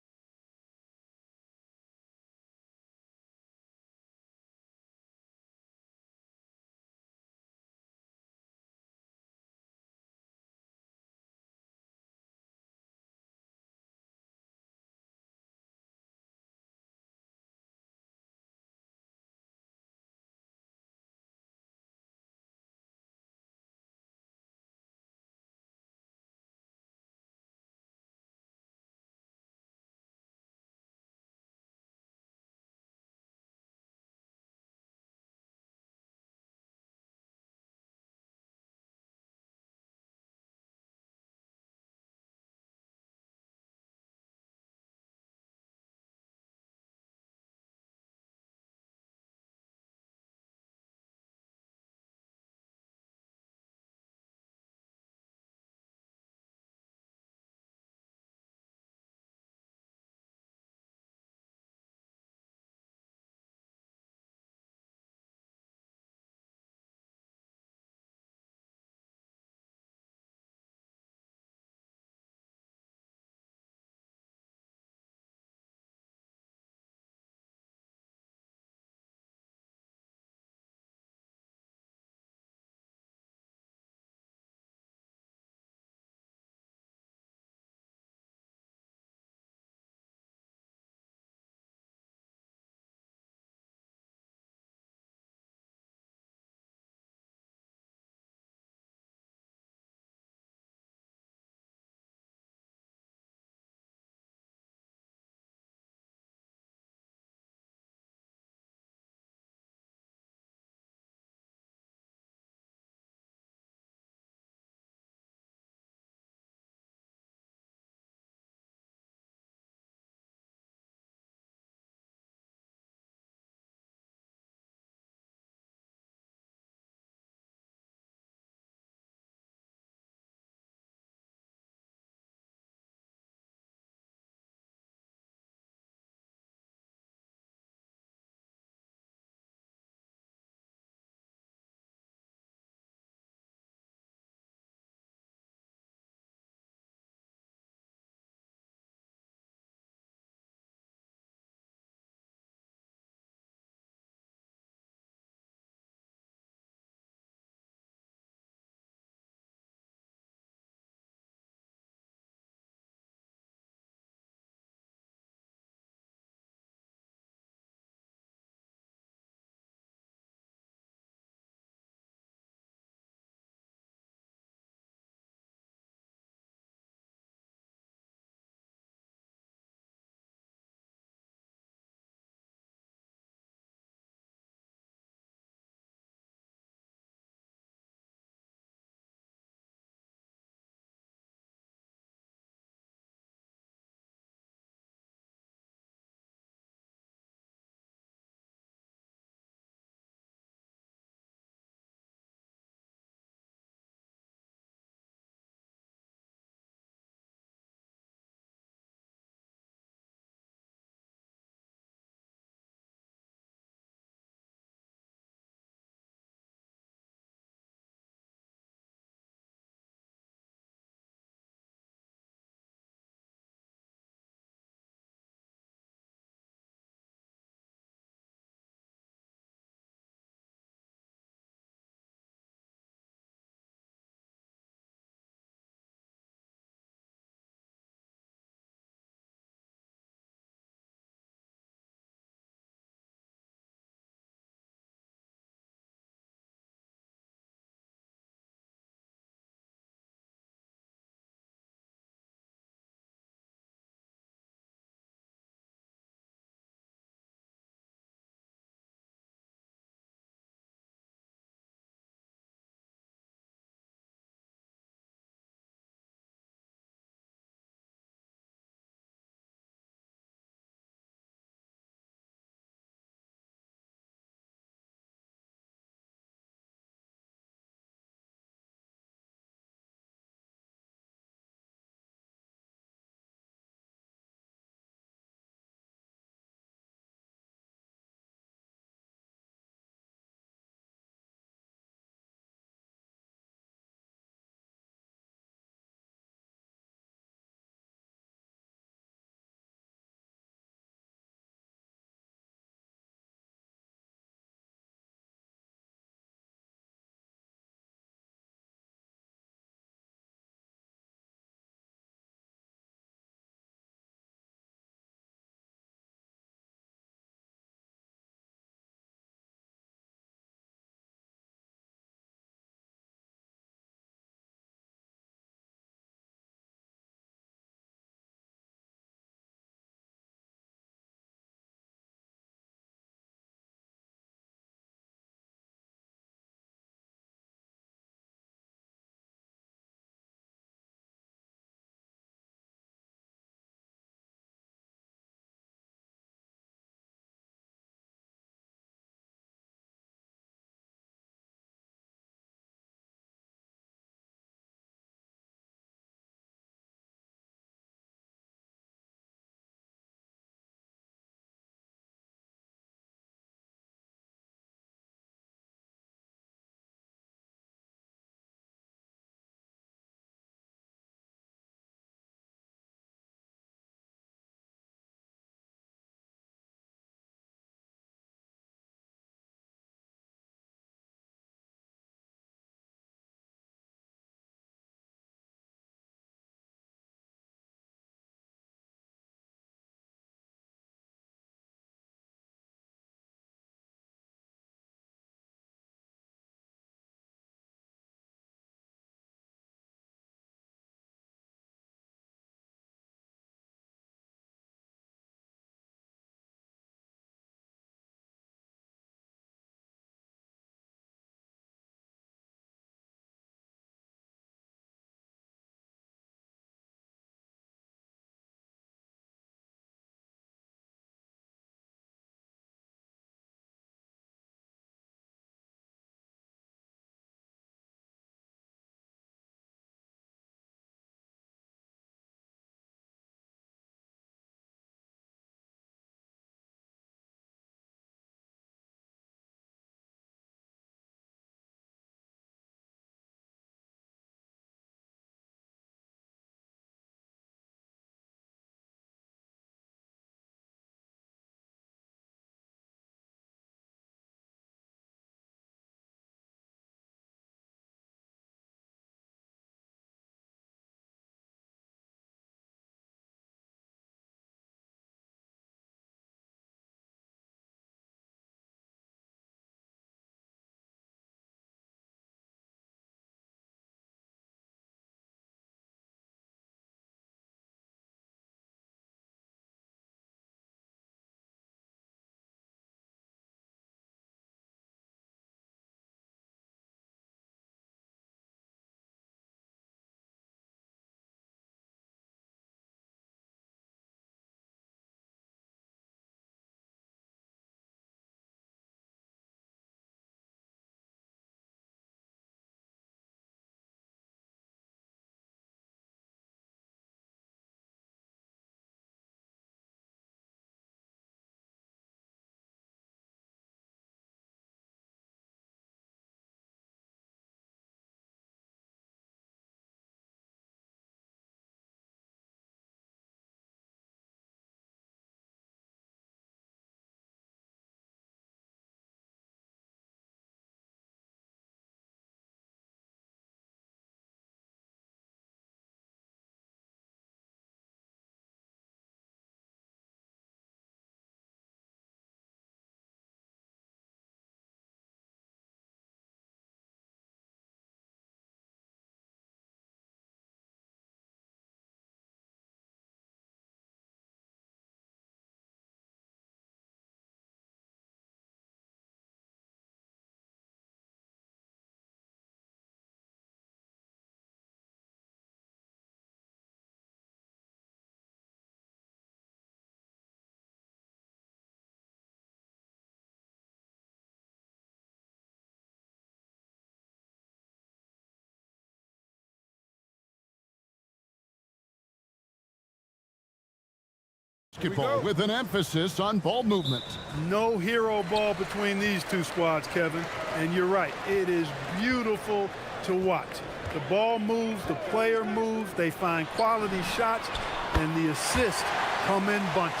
Basketball with an emphasis on ball movement. No hero ball between these two squads, Kevin. And you're right, it is beautiful to watch. The ball moves, the player moves, they find quality shots, and the assists come in bunches.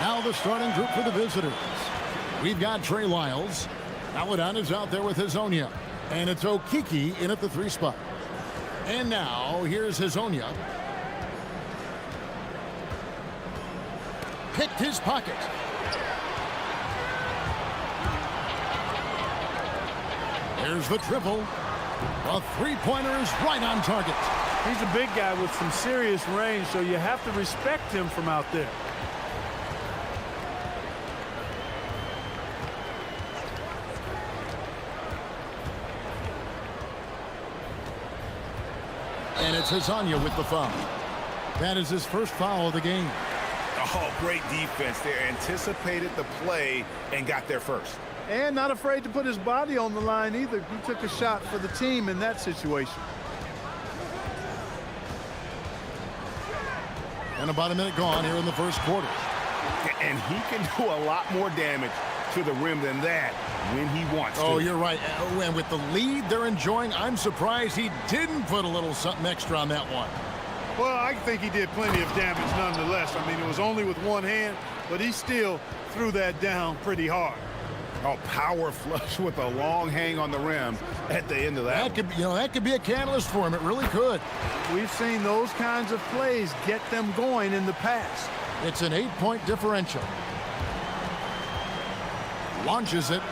Now the starting group for the visitors. We've got Trey Lyles. Aladan is out there with Hazonia. And it's Okiki in at the 3 spot. And now here's Hazonia. Picked his pocket. There's the triple. A 3-pointer is right on target. He's a big guy with some serious range, so you have to respect him from out there. And it's Hazonia with the foul. That is his first foul of the game. Oh, great defense there. Anticipated the play and got there first. And not afraid to put his body on the line either. He took a shot for the team in that situation. And about a minute gone here in the first quarter. And he can do a lot more damage to the rim than that when he wants to. Oh, you're right. And with the lead they're enjoying, I'm surprised he didn't put a little something extra on that one. Well, I think he did plenty of damage nonetheless. I mean, it was only with one hand, but he still threw that down pretty hard. Oh, power flush with a long hang on the rim at the end of that. That could be a catalyst for him. It really could. We've seen those kinds of plays get them going in the past. It's an 8-point differential. Launches it.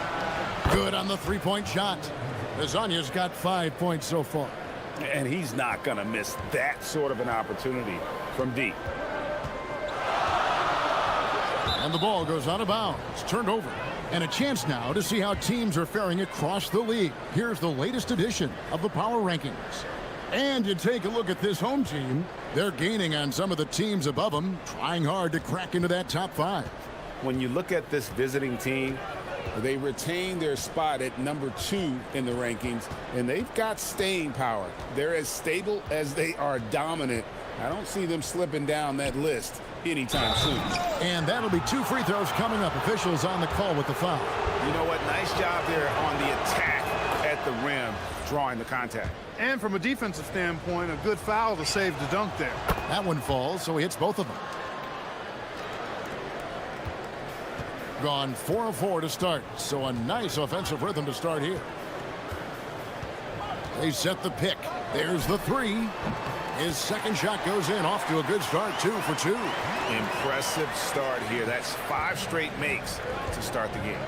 Good on the 3-point shot. Hazonia's got 5 points so far. And he's not going to miss that sort of an opportunity from deep. And the ball goes out of bounds. Turned over. And a chance now to see how teams are faring across the league. Here's the latest edition of the Power Rankings. And you take a look at this home team. They're gaining on some of the teams above them, trying hard to crack into that top 5. When you look at this visiting team, they retain their spot at number 2 in the rankings, and they've got staying power. They're as stable as they are dominant. I don't see them slipping down that list anytime soon. And that'll be 2 free throws coming up. Officials on the call with the foul. You know what? Nice job there on the attack at the rim, drawing the contact. And from a defensive standpoint, a good foul to save the dunk there. That one falls, so he hits both of them. Gone 4 of 4 to start, so a nice offensive rhythm to start here. They set the pick. There's the 3. His second shot goes in, off to a good start, 2 for 2. Impressive start here. That's 5 straight makes to start the game.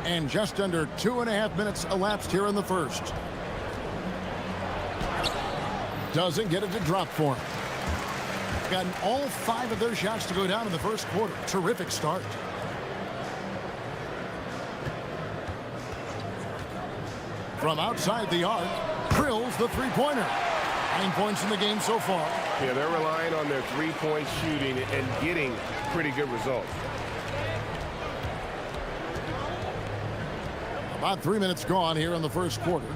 And just under 2.5 minutes elapsed here in the first. Doesn't get it to drop for him. Gotten all 5 of their shots to go down in the first quarter. Terrific start. From outside the arc, drills the 3-pointer. 9 points in the game so far. Yeah, they're relying on their 3-point shooting and getting pretty good results. About 3 minutes gone here in the first quarter.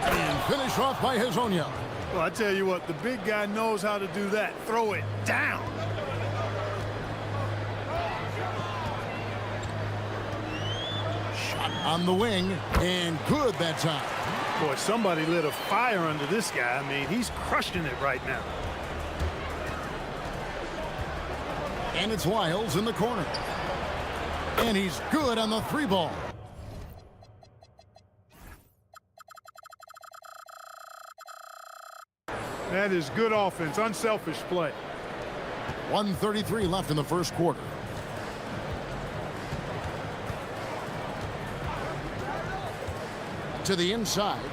And finished off by Hazonia. Well, I tell you what, the big guy knows how to do that. Throw it down. Shot on the wing, and good that time. Boy, somebody lit a fire under this guy. I mean, he's crushing it right now. And it's Lyles in the corner. And he's good on the 3-ball. That is good offense, unselfish play. 1:33 left in the first quarter. To the inside.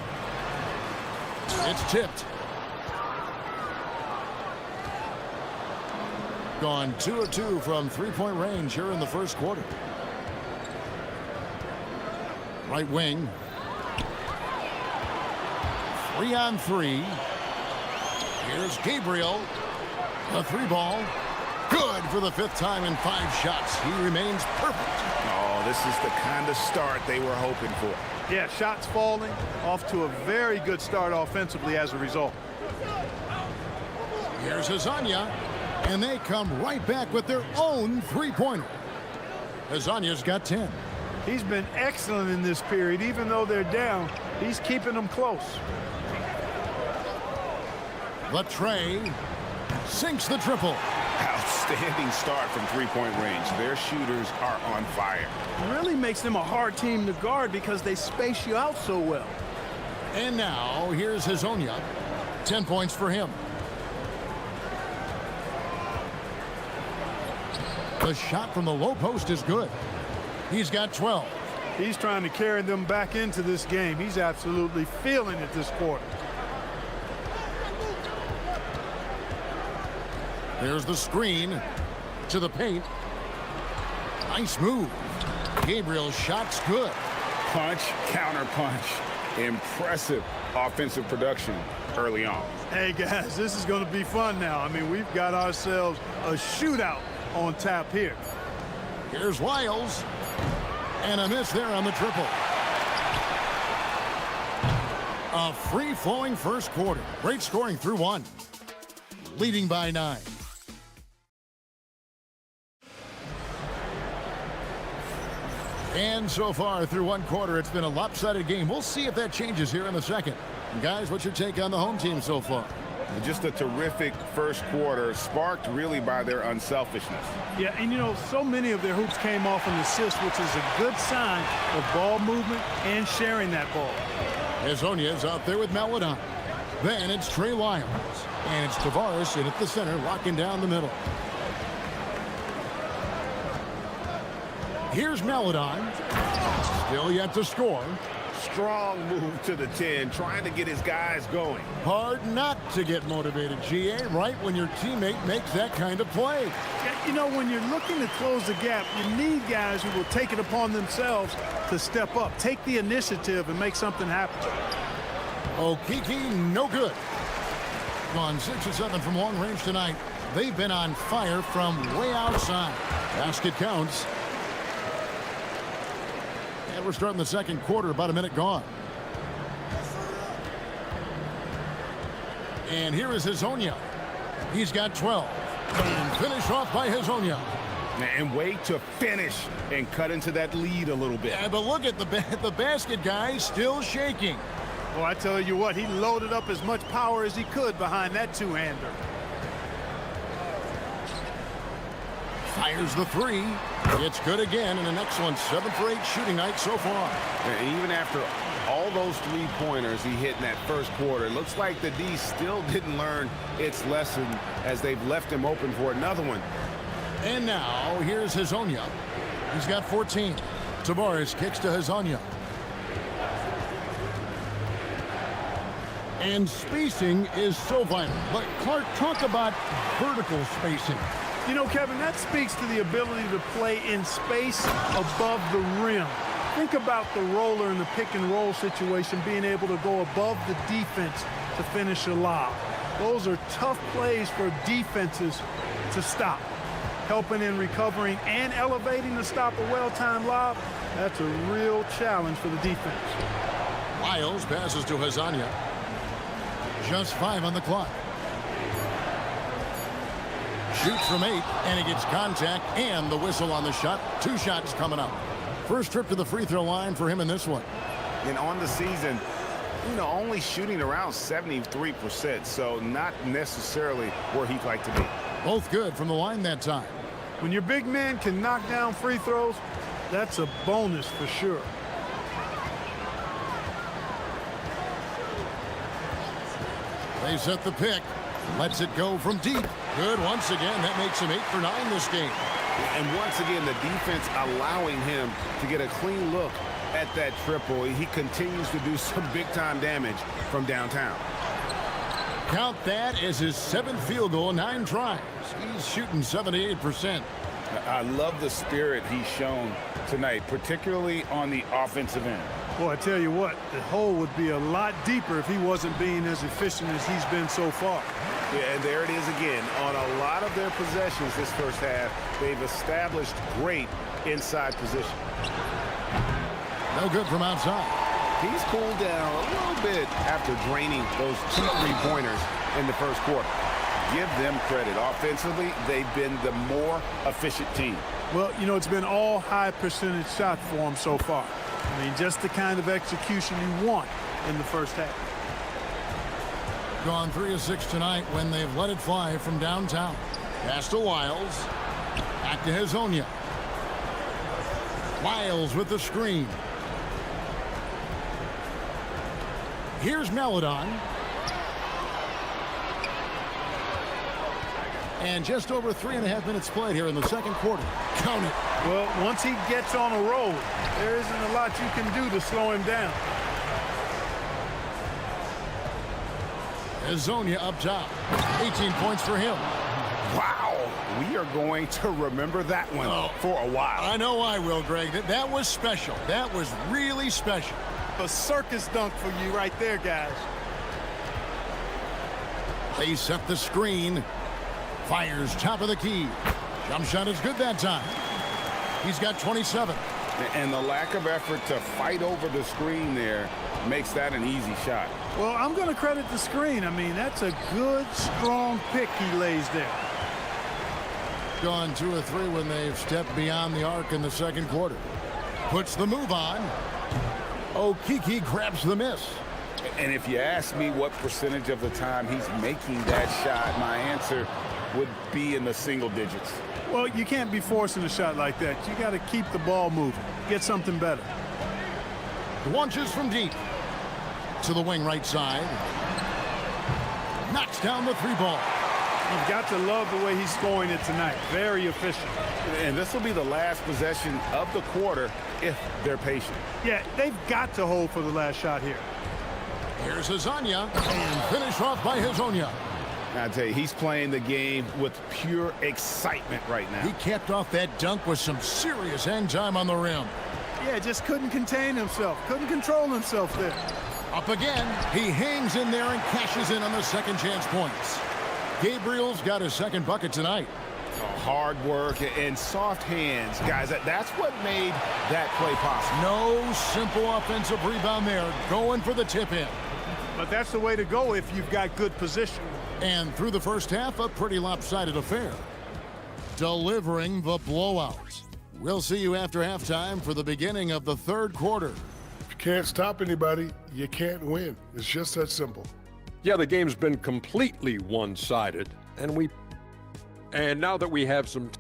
It's tipped. Gone 2 of 2 from 3-point range here in the first quarter. Right wing. 3 on 3. Here's Gabriel. The 3-ball. Good for the 5th time in 5 shots. He remains perfect. Oh, this is the kind of start they were hoping for. Yeah, shots falling, off to a very good start offensively as a result. Here's Hezonja, and they come right back with their own three-pointer. Hezonja's got 10. He's been excellent in this period. Even though they're down, he's keeping them close. Latre sinks the triple. Outstanding start from three-point range. Their shooters are on fire. Really makes them a hard team to guard because they space you out so well. And now, here's Hezonja. 10 points for him. The shot from the low post is good. He's got 12. He's trying to carry them back into this game. He's absolutely feeling it this quarter. There's the screen to the paint. Nice move. Gabriel's shot's good. Punch, counter punch. Impressive offensive production early on. Hey, guys, this is going to be fun now. I mean, we've got ourselves a shootout on tap here. Here's Wiles. And a miss there on the triple. A free-flowing first quarter. Great scoring through one. Leading by 9. And so far through one quarter, it's been a lopsided game. We'll see if that changes here in the second. And guys, what's your take on the home team so far? Just a terrific first quarter, sparked really by their unselfishness. Yeah, and you know, so many of their hoops came off an assist, which is a good sign of ball movement and sharing that ball. Hezonja's out there with Maledon. Then it's Trey Lyles. And it's Tavares in at the center, locking down the middle. Here's Maledon. Still yet to score. Strong move to the 10, trying to get his guys going. Hard not to get motivated, GA, right when your teammate makes that kind of play. Yeah, you know, when you're looking to close the gap, you need guys who will take it upon themselves to step up, take the initiative, and make something happen. Okeke, no good. Gone 6 of 7 from long range tonight. They've been on fire from way outside. Basket counts. And we're starting the second quarter, about a minute gone. And here is Hezonja. He's got 12. And finish off by Hezonja. And way to finish and cut into that lead a little bit. Yeah, but look at the basket guy still shaking. Well, I tell you what, he loaded up as much power as he could behind that two-hander. Fires the 3. It's good again, and an excellent 7 for 8 shooting night so far. And even after all those three-pointers he hit in that first quarter, it looks like the D still didn't learn its lesson as they've left him open for another one. And now, here's Hezonja. He's got 14. Tavares kicks to Hezonja. And spacing is so vital. But Clark, talk about vertical spacing. You know, Kevin, that speaks to the ability to play in space above the rim. Think about the roller in the pick-and-roll situation, being able to go above the defense to finish a lob. Those are tough plays for defenses to stop. Helping in recovering and elevating to stop a well-timed lob, that's a real challenge for the defense. Wiles passes to Hezonja. Just 5 on the clock. Shoots from 8, and he gets contact and the whistle on the shot. 2 shots coming up. First trip to the free throw line for him in this one. And on the season, you know, only shooting around 73%, so not necessarily where he'd like to be. Both good from the line that time. When your big man can knock down free throws, that's a bonus for sure. They set the pick. Lets it go from deep. Good once again. That makes him 8 for 9 this game. And once again, the defense allowing him to get a clean look at that triple. He continues to do some big-time damage from downtown. Count that as his 7th field goal, 9 tries. He's shooting 78%. I love the spirit he's shown tonight, particularly on the offensive end. Well, I tell you what, the hole would be a lot deeper if he wasn't being as efficient as he's been so far. Yeah, and there it is again. On a lot of their possessions this first half, they've established great inside position. No good from outside. He's cooled down a little bit after draining those 2 3-pointers in the first quarter. give them credit. Offensively, they've been the more efficient team. Well, you know, it's been all high percentage shots for them so far. I mean, just the kind of execution you want in the first half. Gone 3 of 6 tonight when they've let it fly from downtown. Pass to Wiles. Back to Hezonja. Wiles with the screen. Here's Melodon. And just over 3.5 minutes played here in the second quarter. Count it. Well, once he gets on a roll, there isn't a lot you can do to slow him down. Hezonja up top. 18 points for him. Wow. We are going to remember that one for a while. I know I will, Greg. That was special. That was really special. A circus dunk for you right there, guys. They set the screen. Fires top of the key. Jump shot is good that time. He's got 27. And the lack of effort to fight over the screen there makes that an easy shot. Well, I'm going to credit the screen. I mean, that's a good, strong pick he lays there. Gone 2 of 3 when they've stepped beyond the arc in the second quarter. Puts the move on. Okiki grabs the miss. And if you ask me what percentage of the time he's making that shot, my answer would be in the single digits. Well, you can't be forcing a shot like that. You got to keep the ball moving. Get something better. Launches from deep. To the wing right side. Knocks down the 3 ball. You've got to love the way he's scoring it tonight. Very efficient. And this will be the last possession of the quarter if they're patient. Yeah, they've got to hold for the last shot here. Here's Hezonja, and finish off by Hezonja. I tell you, he's playing the game with pure excitement right now. He capped off that dunk with some serious hang time on the rim. Yeah, just couldn't contain himself. Couldn't control himself there. Up again. He hangs in there and cashes in on the second chance points. Gabriel's got his second bucket tonight. Hard work and soft hands, guys. That's what made that play possible. No simple offensive rebound there. Going for the tip in. But that's the way to go if you've got good position. And through the first half, a pretty lopsided affair. Delivering the blowout. We'll see you after halftime for the beginning of the third quarter. If you can't stop anybody, you can't win. It's just that simple. Yeah, the game's been completely one-sided, and now that we have some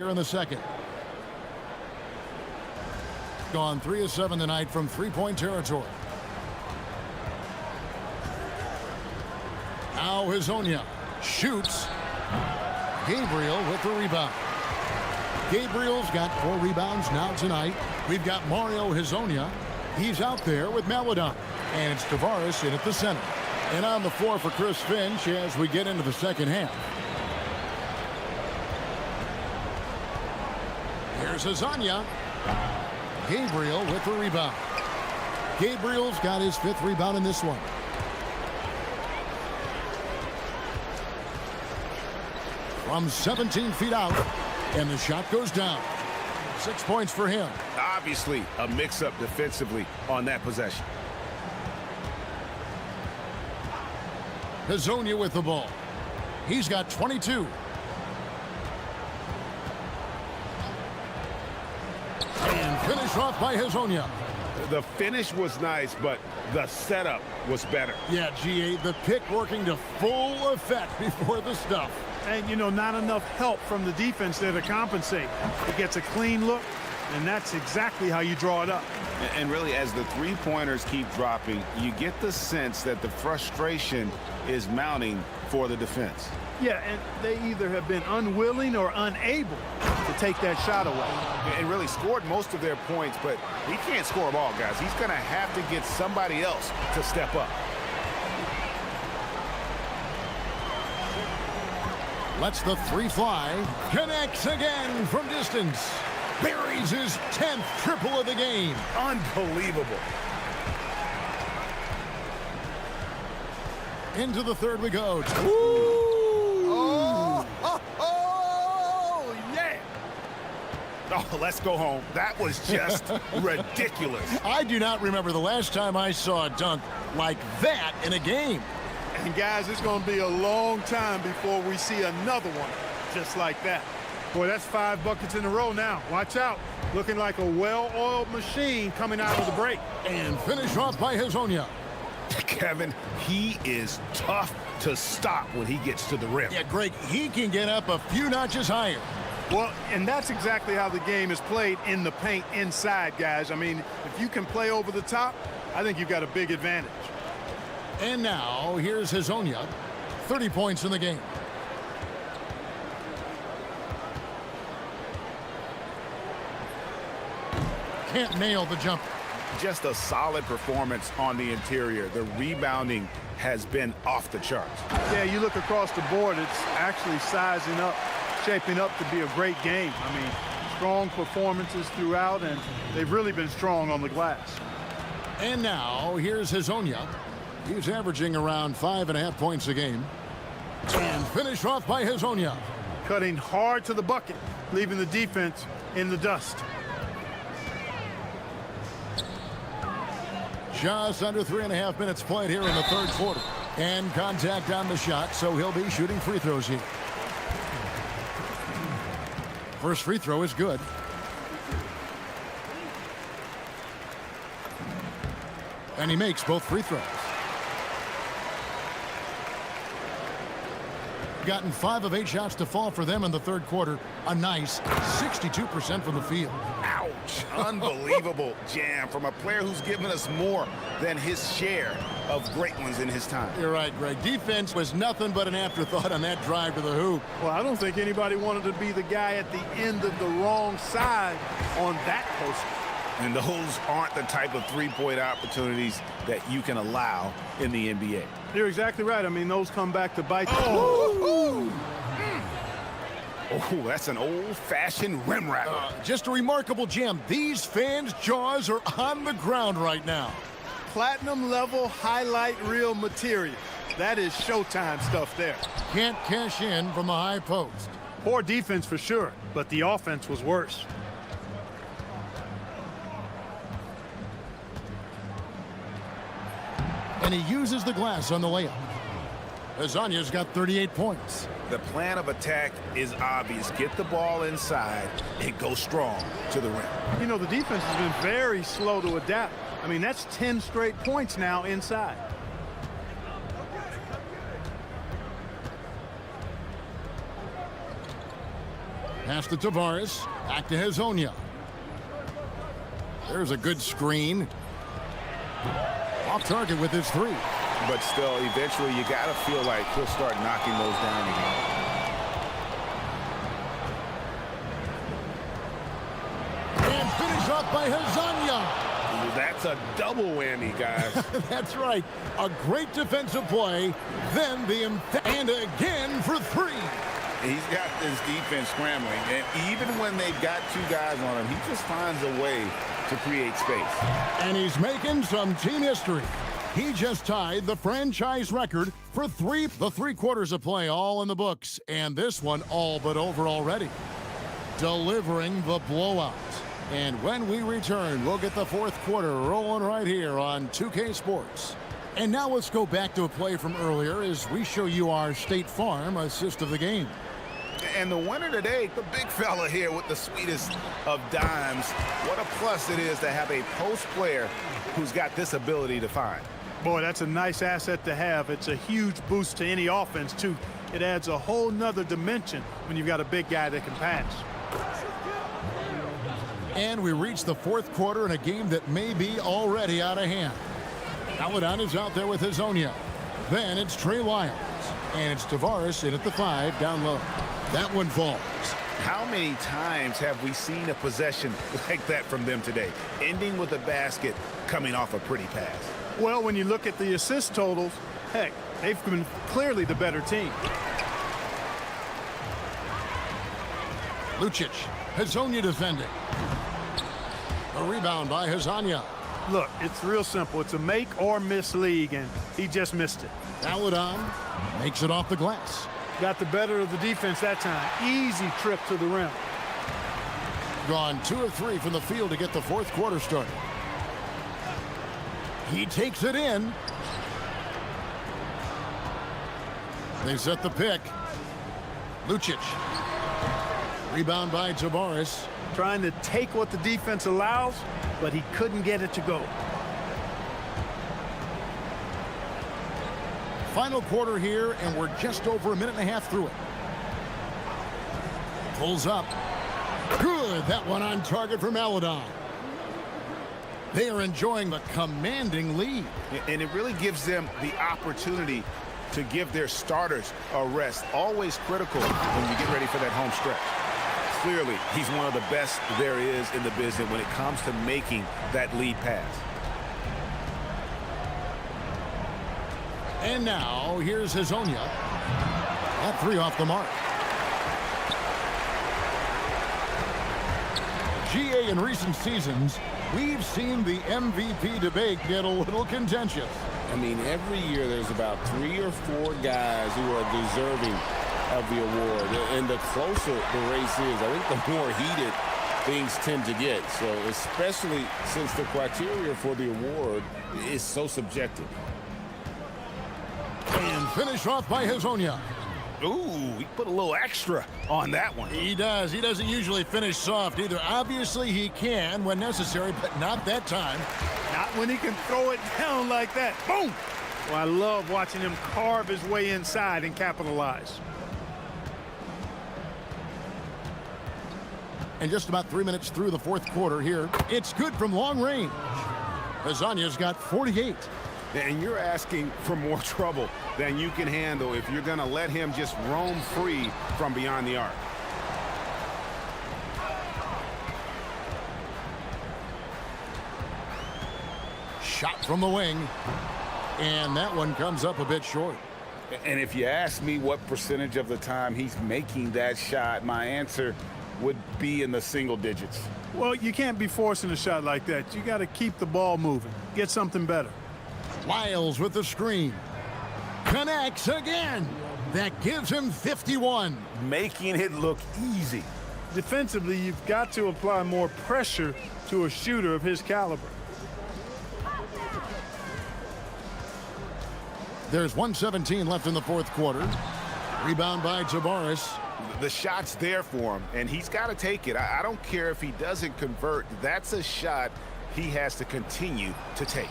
here in the second. Gone 3 of 7 tonight from three-point territory. Now Hezonja shoots. Gabriel with the rebound. Gabriel's got 4 rebounds now tonight. We've got Mario Hezonja. He's out there with Melodon. And it's Tavares in at the center. And on the floor for Chris Finch as we get into the second half. Here's Hezonja. Gabriel with the rebound. Gabriel's got his 5th rebound in this one. From 17 feet out, and the shot goes down. 6 points for him. Obviously, a mix-up defensively on that possession. Hezonja with the ball. He's got 22. And finished off by Hezonja. The finish was nice, but the setup was better. Yeah, GA, the pick working to full effect before the stuff. And, you know, not enough help from the defense there to compensate. It gets a clean look, and that's exactly how you draw it up. And really, as the three-pointers keep dropping, you get the sense that the frustration is mounting for the defense. Yeah, and they either have been unwilling or unable to take that shot away. And really scored most of their points, but he can't score them all, guys. He's going to have to get somebody else to step up. Lets the three fly. Connects again from distance. Buries his 10th triple of the game. Unbelievable. Into the third we go. Yeah. Oh, let's go home. That was just ridiculous. I do not remember the last time I saw a dunk like that in a game. And guys, it's going to be a long time before we see another one just like that. Boy, that's 5 buckets in a row now. Watch out. Looking like a well-oiled machine coming out of the break. And finish off by Hezonja. Kevin, he is tough to stop when he gets to the rim. Yeah, Greg, he can get up a few notches higher. Well, and that's exactly how the game is played in the paint inside, guys. I mean, if you can play over the top, I think you've got a big advantage. And now, here's Hezonja. 30 points in the game. Can't nail the jumper. Just a solid performance on the interior. The rebounding has been off the charts. Yeah, you look across the board, it's actually sizing up, shaping up to be a great game. I mean, strong performances throughout, and they've really been strong on the glass. And now, here's Hezonja. He's averaging around 5.5 points a game. And finish off by Hezonja. Cutting hard to the bucket, leaving the defense in the dust. Just under 3.5 minutes played here in the third quarter. And contact on the shot, so he'll be shooting free throws here. First free throw is good. And he makes both free throws. Gotten 5 of 8 shots to fall for them in the third quarter. A nice 62% from the field. Ouch. Unbelievable jam from a player who's given us more than his share of great ones in his time. You're right, Greg. Defense was nothing but an afterthought on that drive to the hoop. Well, I don't think anybody wanted to be the guy at the end of the wrong side on that poster. And those aren't the type of three-point opportunities that you can allow in the NBA. You're exactly right. I mean, those come back to bite. Oh, that's an old-fashioned rim rattler. Just a remarkable jam. These fans' jaws are on the ground right now. Platinum level highlight reel material. That is Showtime stuff there. Can't cash in from the high post. Poor defense for sure, but the offense was worse. And he uses the glass on the layup. Hezonja's got 38 points. The plan of attack is obvious. Get the ball inside and go strong to the rim. You know, the defense has been very slow to adapt. I mean, that's 10 straight points now inside. Pass to Tavares. Back to Hezonja. There's a good screen. Off target with his three. But still, eventually, you got to feel like he'll start knocking those down again. And finish off by Hezonja. That's a double whammy, guys. That's right. A great defensive play. Then the and again for three. He's got this defense scrambling, and even when they've got 2 guys on him, he just finds a way to create space. And he's making some team history. He just tied the franchise record for the 3 quarters of play, all in the books, and this one all but over already. Delivering the blowout. And when we return, we'll get the 4th quarter rolling right here on 2K Sports. And now let's go back to a play from earlier as we show you our State Farm assist of the game. And the winner today, the big fella here with the sweetest of dimes. What a plus it is to have a post player who's got this ability to find. Boy, that's a nice asset to have. It's a huge boost to any offense, too. It adds a whole nother dimension when you've got a big guy that can pass. And we reach the fourth quarter in a game that may be already out of hand. Paladon is out there with Hazonia. Then it's Trey Lyles. And it's Tavares in at the 5 down low. That one falls. How many times have we seen a possession like that from them today, ending with a basket coming off a pretty pass? Well, when you look at the assist totals, heck, they've been clearly the better team. Lucic, Hazonia defending. A rebound by Hazonia. Look, it's real simple. It's a make or miss league, and he just missed it. Paladon makes it off the glass. Got the better of the defense that time. Easy trip to the rim. Gone 2 of 3 from the field to get the fourth quarter started. He takes it in. They set the pick. Lucic. Rebound by Tavares. Trying to take what the defense allows, but he couldn't get it to go. Final quarter here, and we're just over a minute and a half through it. Pulls up. Good. That one on target for Paladon. They are enjoying the commanding lead. And it really gives them the opportunity to give their starters a rest. Always critical when you get ready for that home stretch. Clearly, he's one of the best there is in the business when it comes to making that lead pass. And now, here's Hazonia. That 3 off the mark. GA in recent seasons, we've seen the MVP debate get a little contentious. I mean, every year there's about 3 or 4 guys who are deserving of the award. And the closer the race is, I think the more heated things tend to get. So especially since the criteria for the award is so subjective. And finish off by Hazonia. Ooh, he put a little extra on that one. He does. He doesn't usually finish soft either. Obviously, he can when necessary, but not that time. Not when he can throw it down like that. Boom! Well, I love watching him carve his way inside and capitalize. And just about 3 minutes through the fourth quarter here. It's good from long range. Hazonia's got 48. And you're asking for more trouble than you can handle if you're going to let him just roam free from beyond the arc. Shot from the wing. And that one comes up a bit short. And if you ask me what percentage of the time he's making that shot, my answer would be in the single digits. Well, you can't be forcing a shot like that. You got to keep the ball moving. Get something better. Lyles with the screen. Connects again. That gives him 51. Making it look easy. Defensively, you've got to apply more pressure to a shooter of his caliber. There's 1:17 left in the fourth quarter. Rebound by Tavares. The shot's there for him, and he's got to take it. I don't care if he doesn't convert. That's a shot he has to continue to take.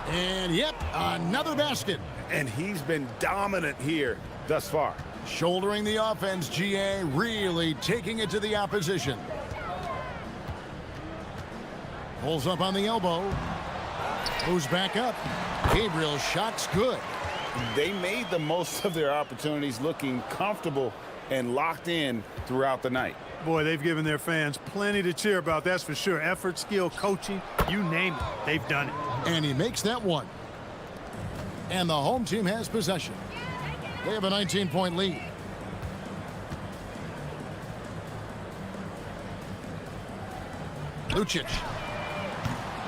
And yep, another basket. And he's been dominant here thus far. Shouldering the offense, GA, really taking it to the opposition. Pulls up on the elbow. Moves back up. Gabriel's shot's good. They made the most of their opportunities, looking comfortable and locked in throughout the night. Boy, they've given their fans plenty to cheer about, that's for sure. Effort, skill, coaching, you name it, they've done it. And he makes that one. And the home team has possession. They have a 19-point lead. Lucic.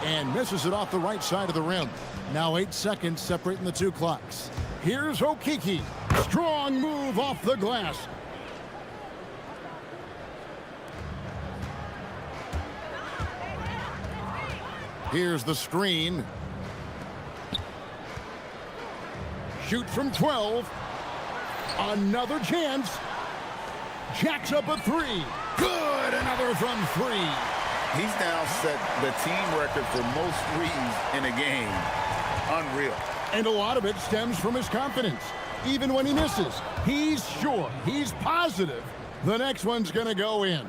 And misses it off the right side of the rim. Now 8 seconds separating the two clocks. Here's Okiki. Strong move off the glass. Here's the screen. Shoot from 12. Another chance. Jacks up a three. Good. Another from three. He's now set the team record for most threes in a game. Unreal. And a lot of it stems from his confidence. Even when he misses, he's sure, he's positive the next one's going to go in.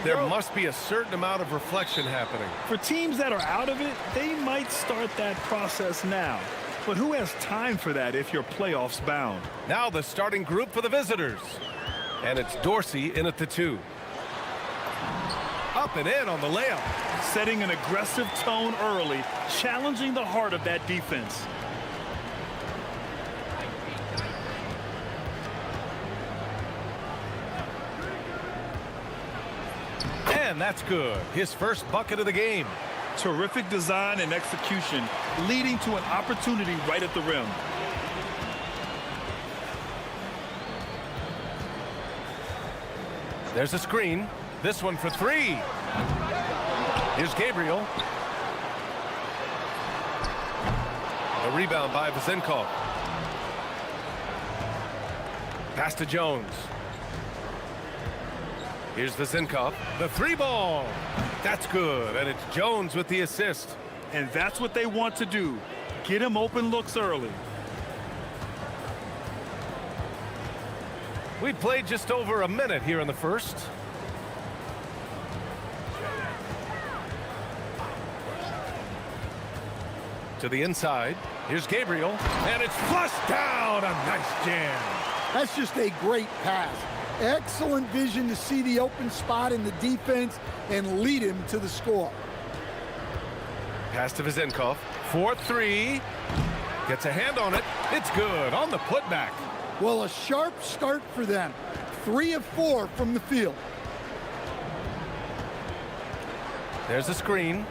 There must be a certain amount of reflection happening. For teams that are out of it, they might start that process now. But who has time for that if you're playoffs bound? Now the starting group for the visitors. And it's Dorsey in at the 2. Up and in on the layup. Setting an aggressive tone early, challenging the heart of that defense. And that's good. His first bucket of the game. Terrific design and execution, leading to an opportunity right at the rim. There's a screen. This one for 3. Here's Gabriel. A rebound by Vasenkov. Pass to Jones. Here's Vasenkov. The 3-ball. That's good, and it's Jones with the assist. And that's what they want to do. Get him open looks early. We played just over a minute here in the first. To the inside. Here's Gabriel, and it's flushed down. A nice jam. That's just a great pass. Excellent vision to see the open spot in the defense and lead him to the score. Pass to Vasenkov. 4-3. Gets a hand on it. It's good on the putback. Well, a sharp start for them. 3 of 4 from the field. There's a screen.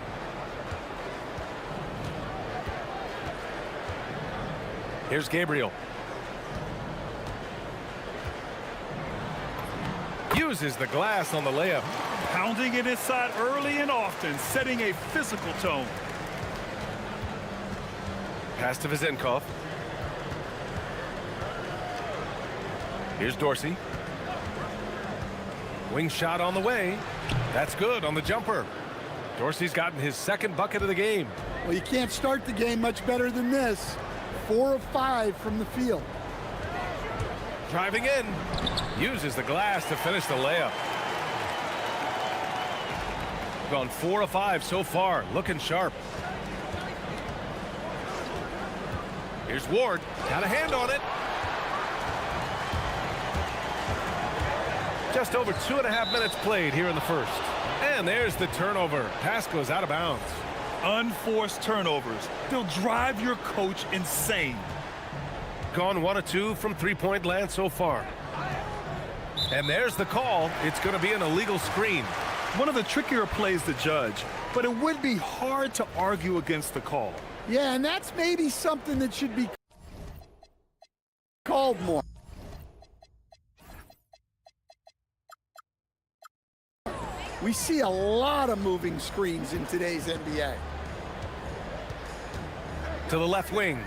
Here's Gabriel. Uses the glass on the layup. Pounding it inside early and often, setting a physical tone. Pass to Vasenkov. Here's Dorsey. Wing shot on the way. That's good on the jumper. Dorsey's gotten his second bucket of the game. Well, you can't start the game much better than this. 4 of 5 from the field. Driving in. Uses the glass to finish the layup. Gone 4 of 5 so far. Looking sharp. Here's Ward. Got a hand on it. Just over 2.5 minutes played here in the first. And there's the turnover. Pass goes out of bounds. Unforced turnovers. They'll drive your coach insane. Gone 1 of 2 from three-point land so far. And there's the call. It's going to be an illegal screen. One of the trickier plays to judge, but it would be hard to argue against the call. Yeah, and that's maybe something that should be called more. We see a lot of moving screens in today's NBA. To the left wing.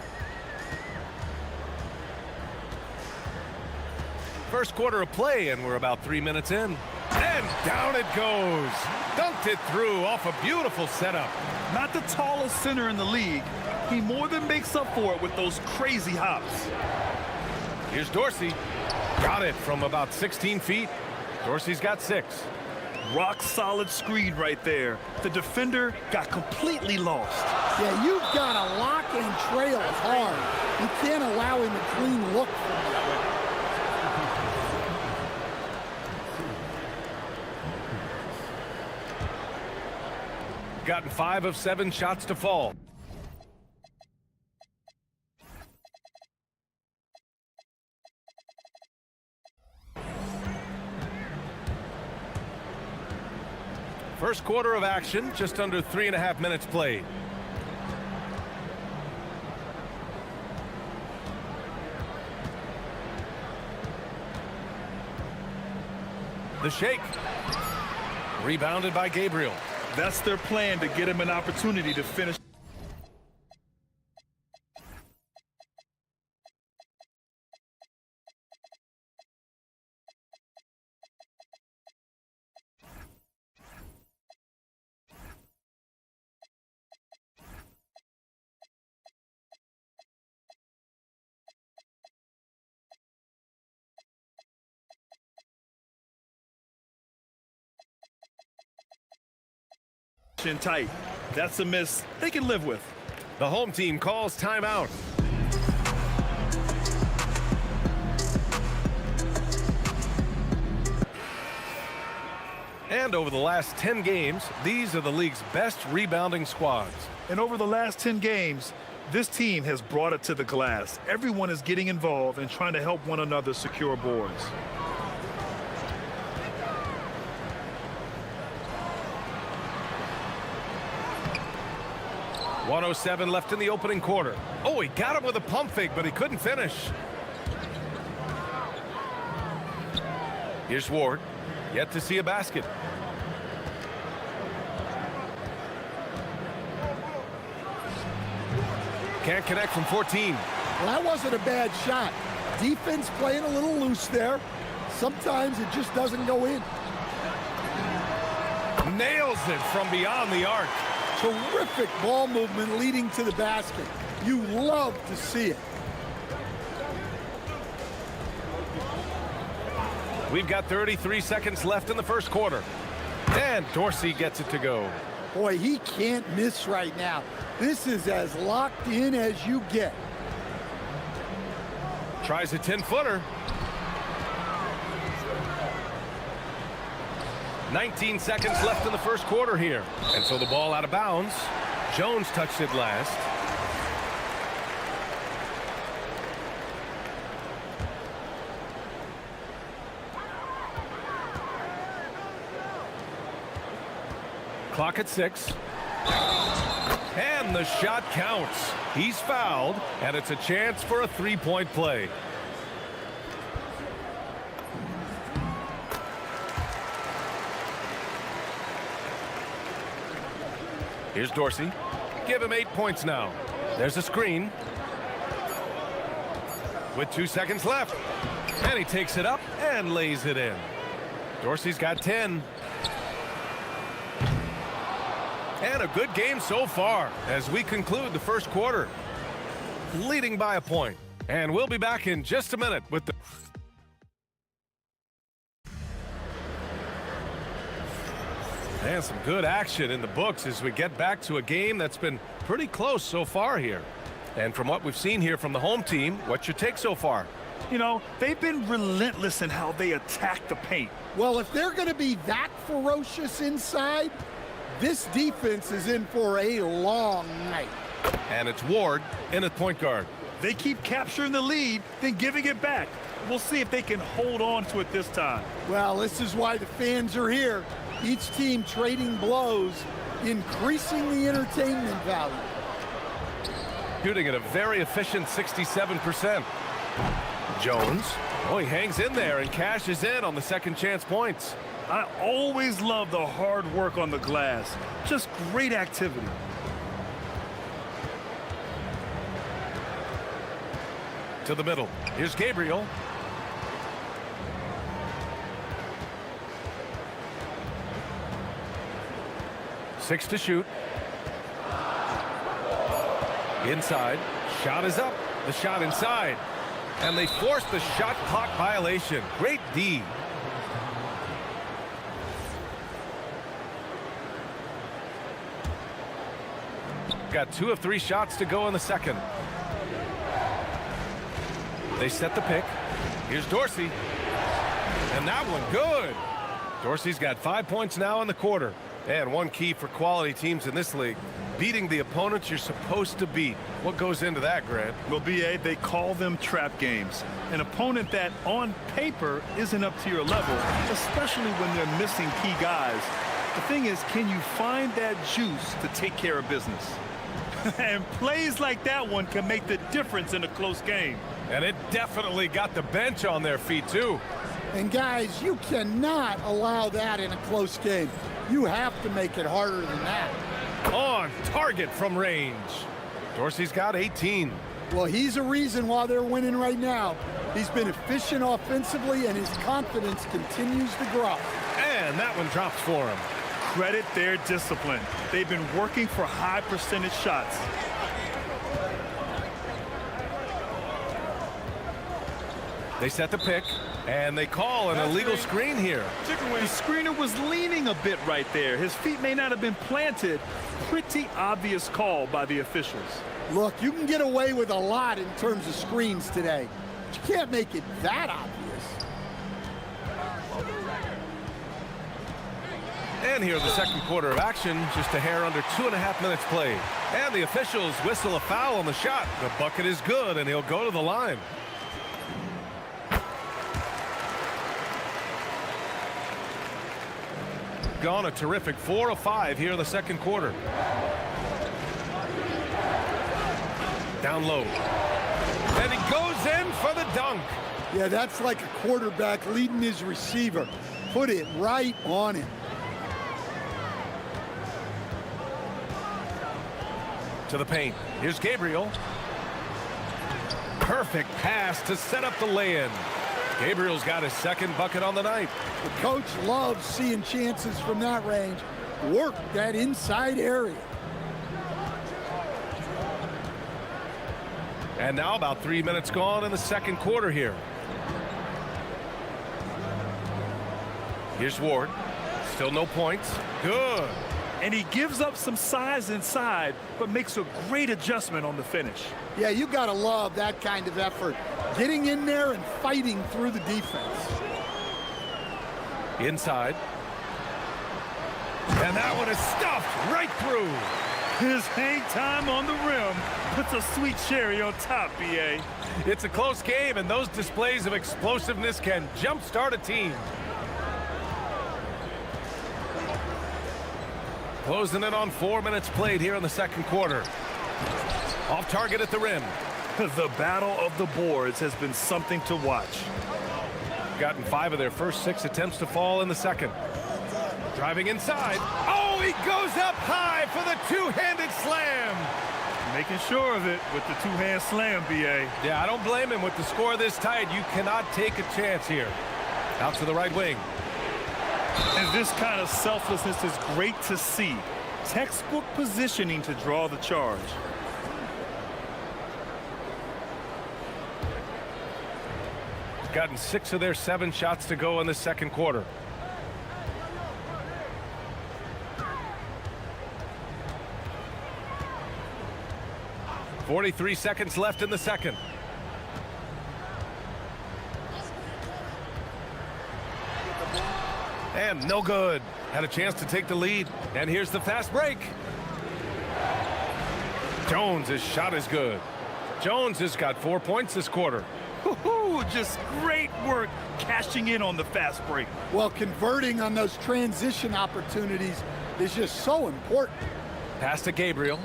First quarter of play, and we're about 3 minutes in. And down it goes. Dunked it through off a beautiful setup. Not the tallest center in the league. He more than makes up for it with those crazy hops. Here's Dorsey. Got it from about 16 feet. Dorsey's got 6. Rock solid screen right there. The defender got completely lost. Yeah, you've got to lock and trail hard. You can't allow him a clean look from that. Gotten 5 of 7 shots to fall. First quarter of action, just under 3.5 minutes played. The shake. Rebounded by Gabriel. That's their plan, to get him an opportunity to finish. Tight. That's a miss they can live with. The home team calls timeout. And over the last 10 games, these are the league's best rebounding squads. And over the last 10 games, this team has brought it to the glass. Everyone is getting involved and trying to help one another secure boards. .107 left in the opening quarter. Oh, he got him with a pump fake, but he couldn't finish. Here's Ward. Yet to see a basket. Can't connect from 14. Well, that wasn't a bad shot. Defense playing a little loose there. Sometimes it just doesn't go in. Nails it from beyond the arc. Terrific ball movement leading to the basket. You love to see it. We've got 33 seconds left in the first quarter. And Dorsey gets it to go. Boy, he can't miss right now. This is as locked in as you get. Tries a 10-footer. 19 seconds left in the first quarter here. And so the ball out of bounds. Jones touched it last. Clock at 6. And the shot counts. He's fouled, and it's a chance for a three-point play. Here's Dorsey. Give him 8 points now. There's a screen. With 2 seconds left. And he takes it up and lays it in. Dorsey's got 10. And a good game so far as we conclude the first quarter. Leading by a point. And we'll be back in just a minute with the... And some good action in the books as we get back to a game that's been pretty close so far here. And from what we've seen here from the home team, what's your take so far? You know, they've been relentless in how they attack the paint. Well, if they're going to be that ferocious inside, this defense is in for a long night. And it's Ward in at point guard. They keep capturing the lead, then giving it back. We'll see if they can hold on to it this time. Well, this is why the fans are here. Each team trading blows, increasing the entertainment value. Shooting at a very efficient 67%. Jones. Oh, he hangs in there and cashes in on the second chance points. I always love the hard work on the glass. Just great activity. To the middle. Here's Gabriel. Six to shoot. Inside. Shot is up. The shot inside. And they force the shot clock violation. Great D. Got 2 of 3 shots to go in the second. They set the pick. Here's Dorsey. And that one good. Dorsey's got 5 points now in the quarter. And one key for quality teams in this league, beating the opponents you're supposed to beat. What goes into that, Grant? Well, BA, they call them trap games. An opponent that on paper isn't up to your level, especially when they're missing key guys. The thing is, can you find that juice to take care of business? And plays like that one can make the difference in a close game. And it definitely got the bench on their feet, too. And, guys, you cannot allow that in a close game. You have to make it harder than that. On target from range. Dorsey's got 18. Well, he's a reason why they're winning right now. He's been efficient offensively, and his confidence continues to grow. And that one drops for him. Credit their discipline. They've been working for high percentage shots. They set the pick. And they call an illegal screen here. The screener was leaning a bit right there. His feet may not have been planted. Pretty obvious call by the officials. Look, you can get away with a lot in terms of screens today. But you can't make it that obvious. And here the second quarter of action, just a hair under 2.5 minutes played. And the officials whistle a foul on the shot. The bucket is good, and he'll go to the line. Gone a terrific 4 of 5 here in the second quarter. Down low. And he goes in for the dunk. Yeah, that's like a quarterback leading his receiver. Put it right on him. To the paint. Here's Gabriel. Perfect pass to set up the lay-in. Gabriel's got his second bucket on the night. The coach loves seeing chances from that range. Work that inside area. And now about 3 minutes gone in the second quarter here. Here's Ward. Still no points. Good. And he gives up some size inside, but makes a great adjustment on the finish. Yeah, you got to love that kind of effort. Getting in there and fighting through the defense. Inside. And that one is stuffed right through. His hang time on the rim puts a sweet cherry on top, B.A. It's a close game, and those displays of explosiveness can jumpstart a team. Closing in on 4 minutes played here in the second quarter. Off target at the rim. The battle of the boards has been something to watch. Gotten 5 of their first 6 attempts to fall in the second. Driving inside. Oh, he goes up high for the two-handed slam. Making sure of it with the two-hand slam, B.A. Yeah, I don't blame him. With the score this tight, you cannot take a chance here. Out to the right wing. And this kind of selflessness is great to see. Textbook positioning to draw the charge. Gotten 6 of their 7 shots to go in the second quarter. .43 seconds left in the second. And no good. Had a chance to take the lead. And here's the fast break. Jones, his shot is good. Jones has got 4 points this quarter. Just great work cashing in on the fast break. Well, converting on those transition opportunities is just so important. Pass to Gabriel.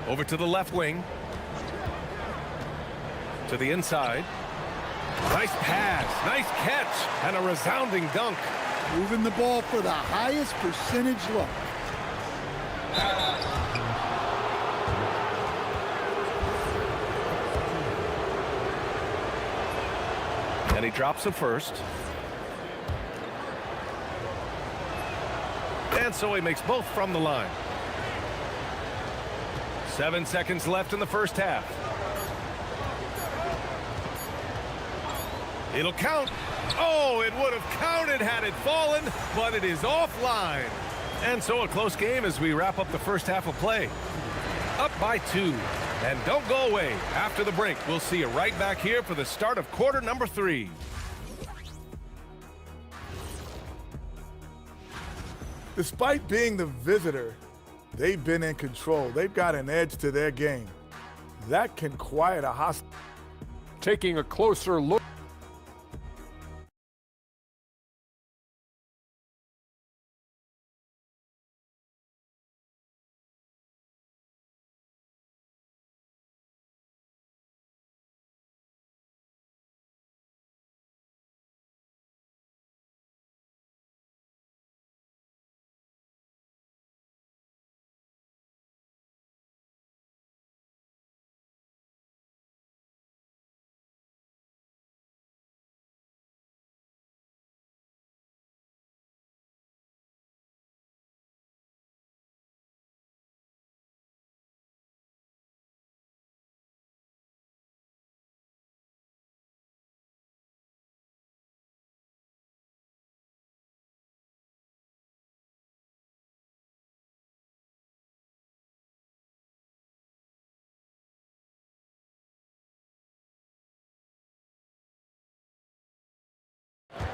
Over to the left wing. To the inside. Nice pass, nice catch, and a resounding dunk. Moving the ball for the highest percentage look. And he drops it first. And so he makes both from the line. 7 seconds left in the first half. It'll count. Oh, it would have counted had it fallen, but it is offline. And so a close game as we wrap up the first half of play. Up by 2. And don't go away. After the break, we'll see you right back here for the start of quarter number 3. Despite being the visitor, they've been in control. They've got an edge to their game. That can quiet a hostile. Taking a closer look.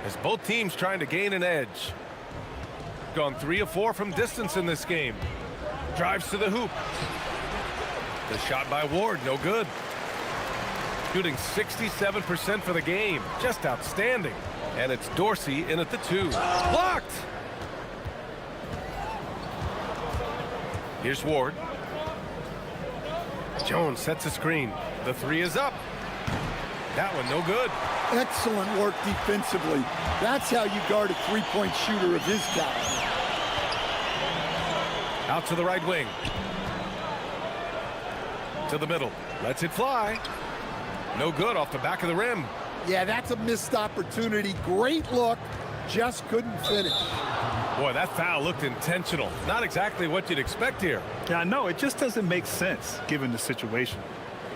as both teams trying to gain an edge. Gone 3 of 4 from distance in this game. Drives to the hoop. The shot by Ward, no good. Shooting 67% for the game. Just outstanding. And it's Dorsey in at the 2. Blocked! Here's Ward. Jones sets a screen. The 3 is up. That one no good. Excellent work defensively. That's how you guard a three-point shooter of his caliber. Out to the right wing. To the middle. Lets it fly. No good off the back of the rim. Yeah, that's a missed opportunity. Great look. Just couldn't finish. Boy, that foul looked intentional. Not exactly what you'd expect here. Yeah, I know. It just doesn't make sense given the situation.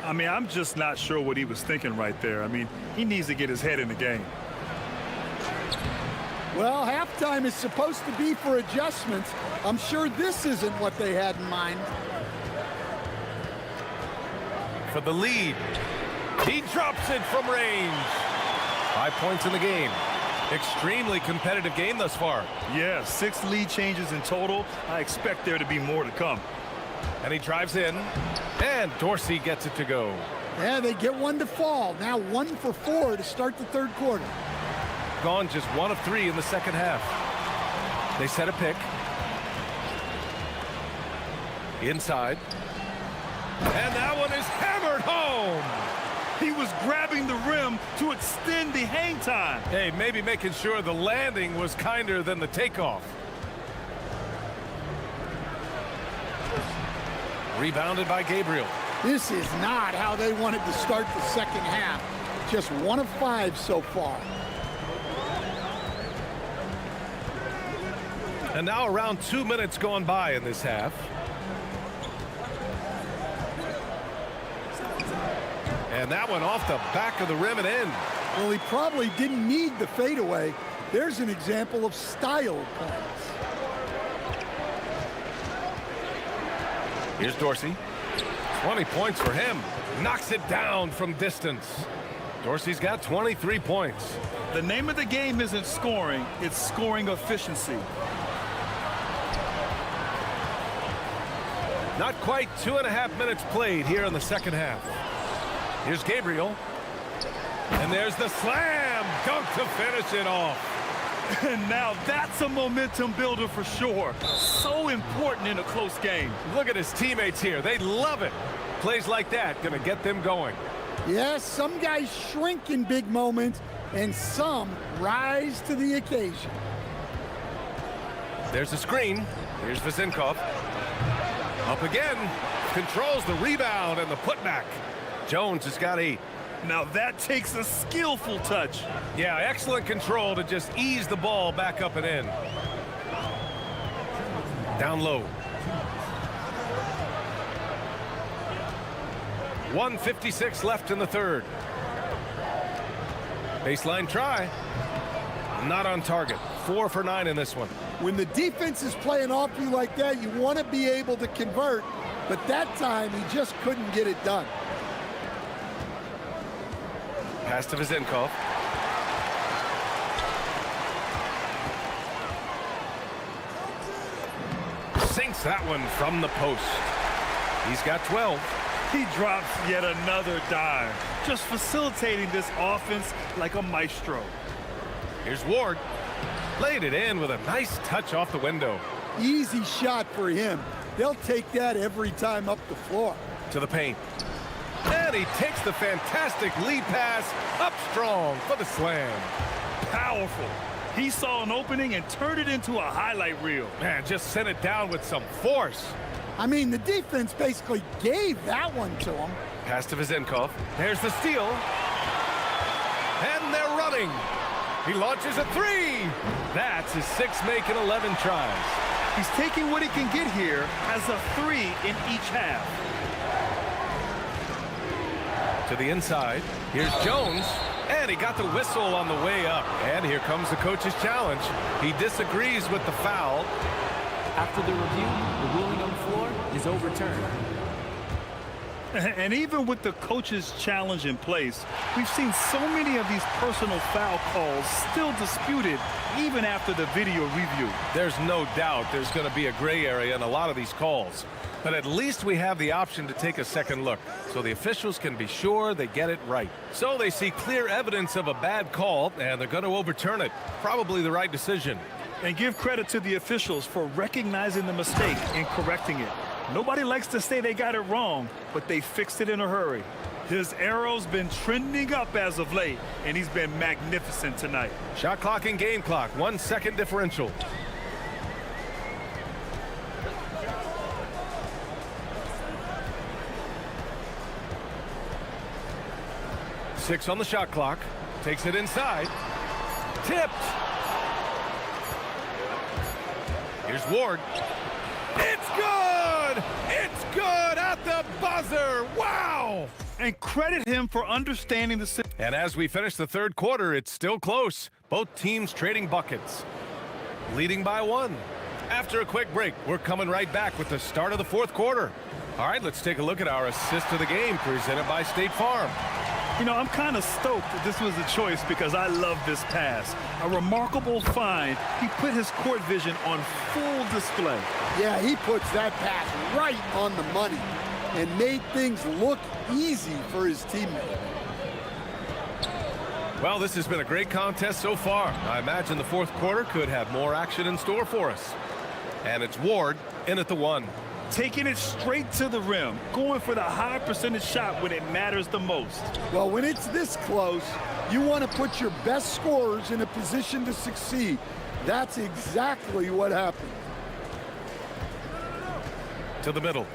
I mean, I'm just not sure what he was thinking right there. I mean, he needs to get his head in the game. Well, halftime is supposed to be for adjustments. I'm sure this isn't what they had in mind. For the lead. He drops it from range. 5 points in the game. Extremely competitive game thus far. Yeah, 6 lead changes in total. I expect there to be more to come. And he drives in. And Dorsey gets it to go. Yeah, they get one to fall. Now 1 for 4 to start the third quarter. Gone just 1 of 3 in the second half. They set a pick. Inside. And that one is hammered home. He was grabbing the rim to extend the hang time. Hey, maybe making sure the landing was kinder than the takeoff. Rebounded by Gabriel. This is not how they wanted to start the second half. Just 1 of 5 so far. And now around 2 minutes gone by in this half. And that one off the back of the rim and in. Well, he probably didn't need the fadeaway. There's an example of style points. Here's Dorsey. 20 points for him. Knocks it down from distance. Dorsey's got 23 points. The name of the game isn't scoring, it's scoring efficiency. Not quite 2.5 minutes played here in the second half. Here's Gabriel. And there's the slam dunk to finish it off. And now that's a momentum builder for sure. So important in a close game. Look at his teammates here. They love it. Plays like that going to get them going. Yes, some guys shrink in big moments, and some rise to the occasion. There's a screen. Here's Vezinkov. Up again. Controls the rebound and the putback. Jones has got 8. Now that takes a skillful touch. Yeah, excellent control to just ease the ball back up and in. Down low. 1:56 left in the third. Baseline try. Not on target. 4 for 9 in this one. When the defense is playing off you like that, you want to be able to convert. But that time, he just couldn't get it done. Pass to Vezinkov. Sinks that one from the post. He's got 12. He drops yet another dime, just facilitating this offense like a maestro. Here's Ward. Laid it in with a nice touch off the window. Easy shot for him. They'll take that every time up the floor. To the paint. And he takes the fantastic lead pass up strong for the slam. Powerful. He saw an opening and turned it into a highlight reel. Man, just sent it down with some force. I mean, the defense basically gave that one to him. Pass to Vezinkov. There's the steal. And they're running. He launches a 3. That's his 6th make in 11 tries. He's taking what he can get here as a 3 in each half. To the inside. Here's Jones. And he got the whistle on the way up. And here comes the coach's challenge. He disagrees with the foul. After the review, the ruling on the floor is overturned. And even with the coach's challenge in place, we've seen so many of these personal foul calls still disputed even after the video review. There's no doubt there's going to be a gray area in a lot of these calls. But at least we have the option to take a second look, so the officials can be sure they get it right. So they see clear evidence of a bad call, and they're going to overturn it. Probably the right decision. And give credit to the officials for recognizing the mistake and correcting it. Nobody likes to say they got it wrong, but they fixed it in a hurry. His arrow's been trending up as of late, and he's been magnificent tonight. Shot clock and game clock, 1 second differential. Six on the shot clock. Takes it inside. Tipped. Here's Ward. It's good! It's good at the buzzer! Wow! And credit him for understanding the... And as we finish the third quarter, it's still close. Both teams trading buckets. Leading by 1. After a quick break, we're coming right back with the start of the fourth quarter. All right, let's take a look at our assist of the game presented by State Farm. You know, I'm kind of stoked that this was a choice because I love this pass. A remarkable find. He put his court vision on full display. Yeah, he puts that pass right on the money and made things look easy for his teammate. Well, this has been a great contest so far. I imagine the fourth quarter could have more action in store for us. And it's Ward in at the 1. Taking it straight to the rim, going for the high percentage shot when it matters the most. Well, when it's this close, you want to put your best scorers in a position to succeed. That's exactly what happened. To the middle.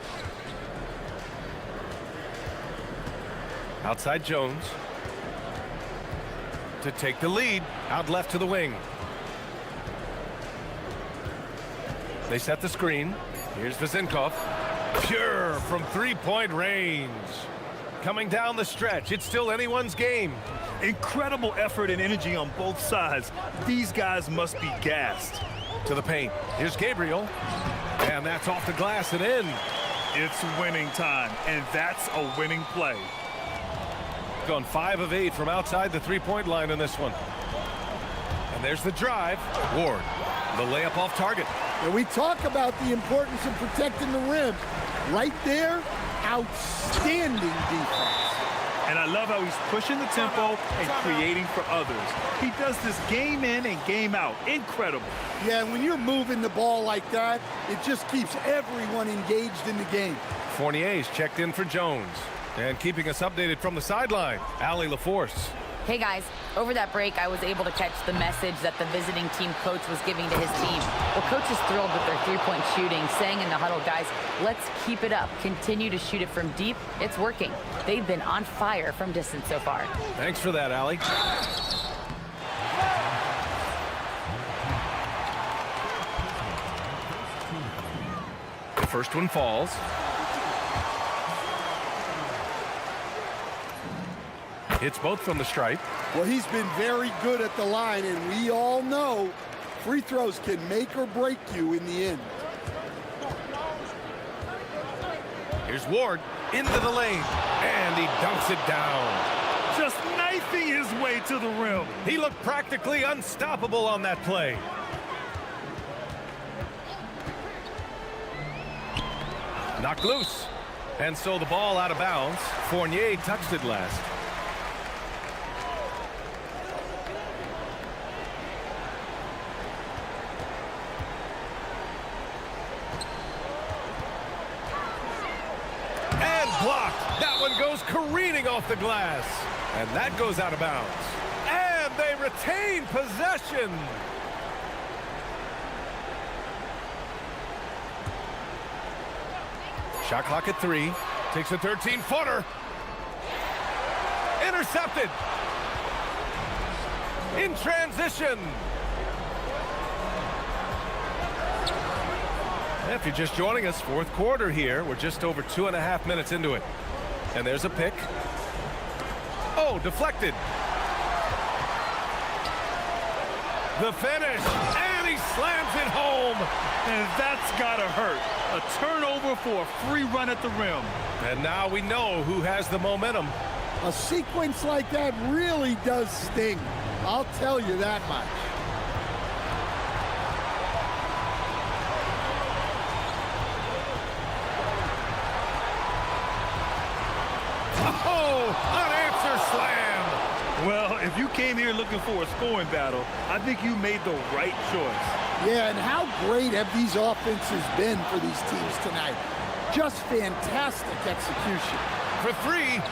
Outside Jones. To take the lead. Out left to the wing. They set the screen. Here's Vazenkov. Pure from three-point range. Coming down the stretch. It's still anyone's game. Incredible effort and energy on both sides. These guys must be gassed. To the paint. Here's Gabriel. And that's off the glass and in. It's winning time, and that's a winning play. Gone 5 of 8 from outside the three-point line in this one. And there's the drive. Ward. The layup off target. And we talk about the importance of protecting the rim. Right there, outstanding defense. And I love how he's pushing the tempo and creating for others. He does this game in and game out. Incredible. Yeah, and when you're moving the ball like that, it just keeps everyone engaged in the game. Fournier's checked in for Jones. And keeping us updated from the sideline, Allie LaForce. Hey guys, over that break, I was able to catch the message that the visiting team coach was giving to his team. Well, coach is thrilled with their three-point shooting, saying in the huddle, guys, let's keep it up. Continue to shoot it from deep. It's working. They've been on fire from distance so far. Thanks for that, Allie. The first one falls. Hits both from the stripe. Well, he's been very good at the line, and we all know free throws can make or break you in the end. Here's Ward into the lane, and he dunks it down. Just knifing his way to the rim. He looked practically unstoppable on that play. Knocked loose. And so the ball out of bounds. Fournier touched it last. Blocked. That one goes careening off the glass. And that goes out of bounds. And they retain possession. Shot clock at 3. Takes a 13-footer. Intercepted. In transition. If you're just joining us, fourth quarter here. We're just over 2.5 minutes into it. And there's a pick. Oh, deflected. The finish. And he slams it home. And that's gotta hurt. A turnover for a free run at the rim. And now we know who has the momentum. A sequence like that really does sting. I'll tell you that much. Oh, unanswered slam. Well, if you came here looking for a scoring battle, I think you made the right choice. Yeah, and how great have these offenses been for these teams tonight? Just fantastic execution. For three.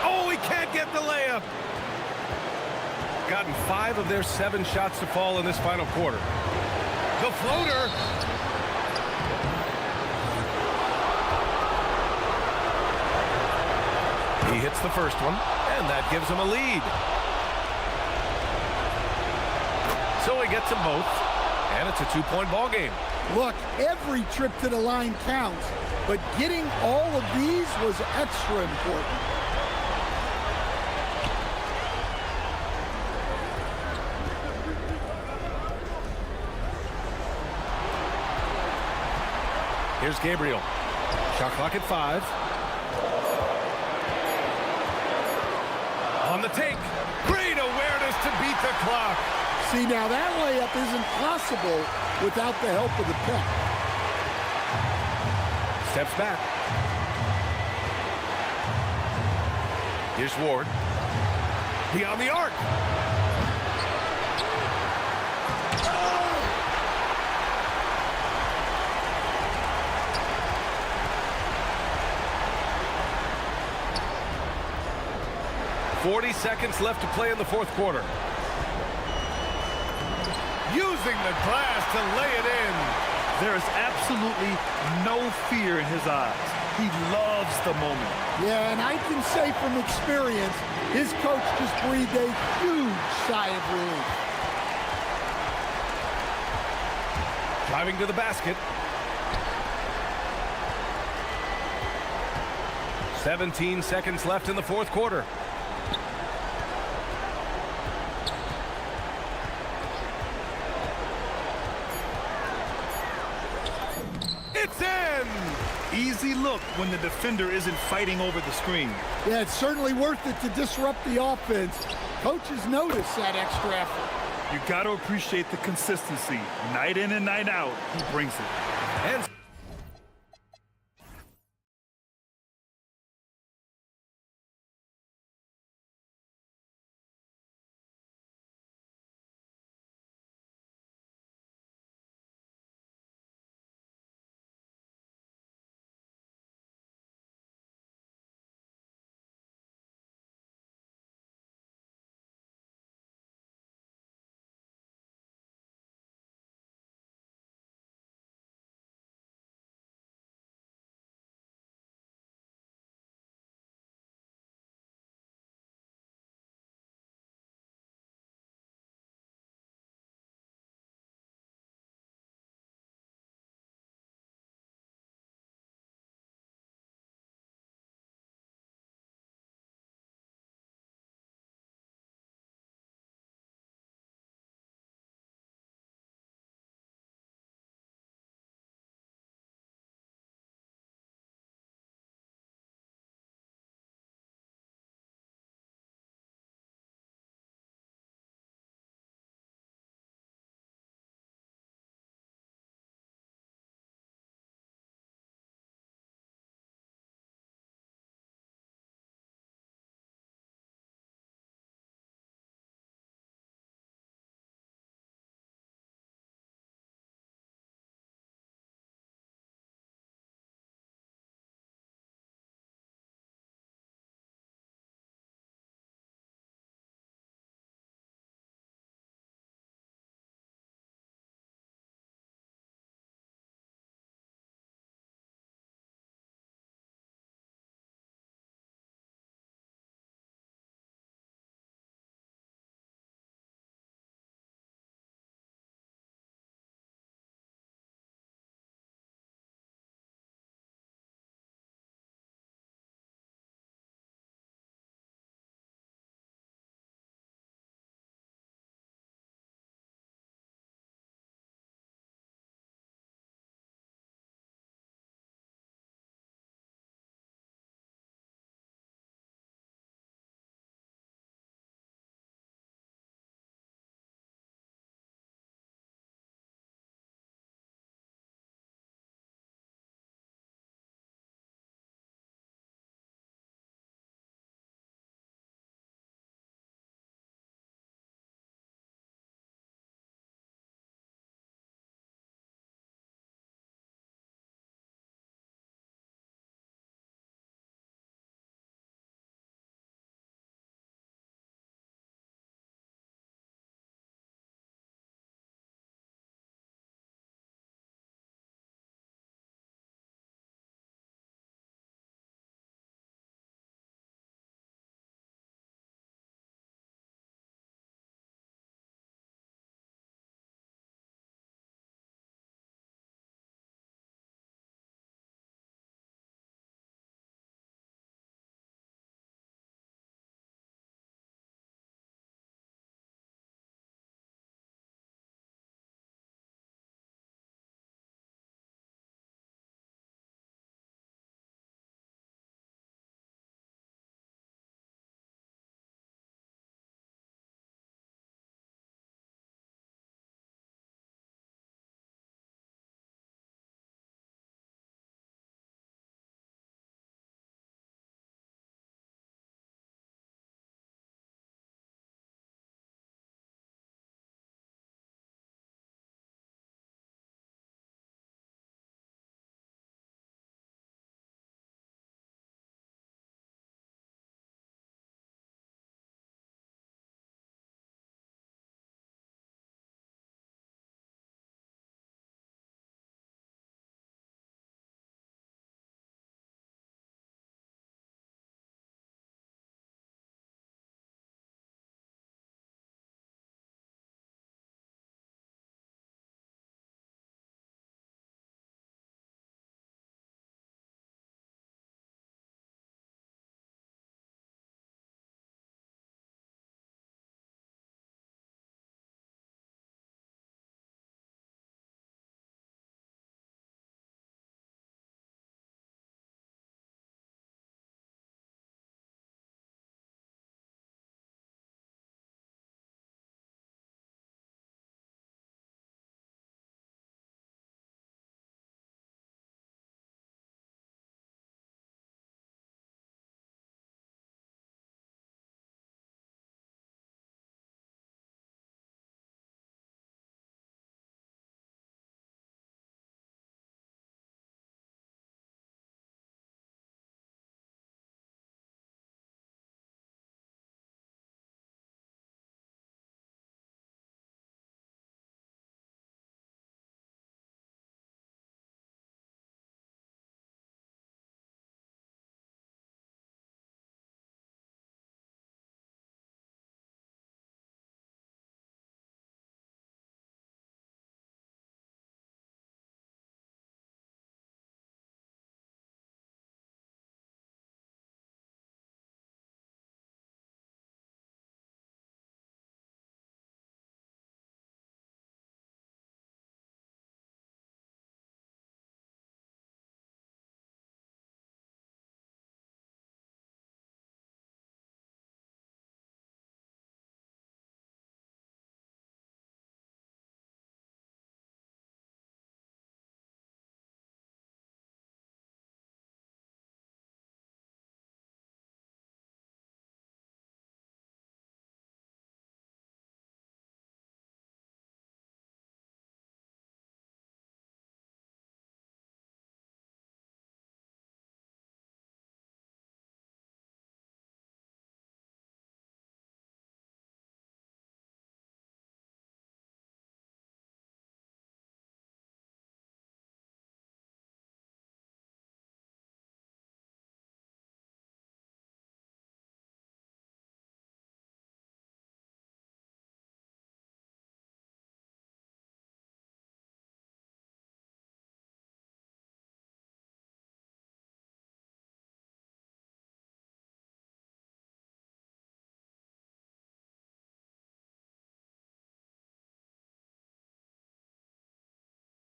Oh, he can't get the layup. Gotten 5 of their 7 shots to fall in this final quarter. The floater. He hits the first one, and that gives him a lead. So he gets them both, and it's a 2-point ball game. Look, every trip to the line counts, but getting all of these was extra important. Here's Gabriel. Shot clock at 5. On the take. Great awareness to beat the clock. See, now that layup isn't possible without the help of the pick. Steps back. Here's Ward. Beyond the arc. .40 seconds left to play in the fourth quarter. Using the glass to lay it in. There is absolutely no fear in his eyes. He loves the moment. Yeah, and I can say from experience, his coach just breathed a huge sigh of relief. Driving to the basket. 17 seconds left in the fourth quarter. It's in! Easy look when the defender isn't fighting over the screen. Yeah, it's certainly worth it to disrupt the offense. Coaches notice that extra effort. You got to appreciate the consistency. Night in and night out, he brings it. And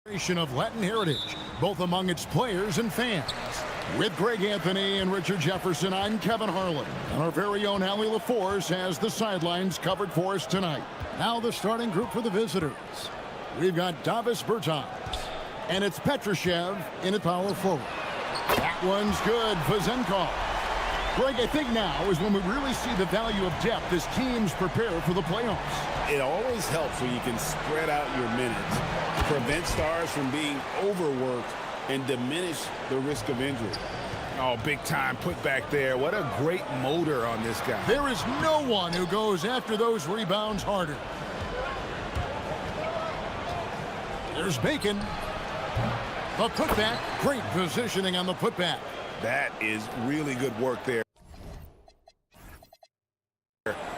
Of Latin heritage, both among its players and fans. With Greg Anthony and Richard Jefferson, I'm Kevin Harlan. And our very own Allie LaForce has the sidelines covered for us tonight. Now the starting group for the visitors. We've got Davis Bertans, and it's Petrushev in at power forward. That one's good. Vazenkov. Greg, I think now is when we really see the value of depth as teams prepare for the playoffs. It always helps when you can spread out your minutes, prevent stars from being overworked, and diminish the risk of injury. Oh, big time put back there. What a great motor on this guy. There is no one who goes after those rebounds harder. There's Bacon. The putback. Great positioning on the putback. That is really good work there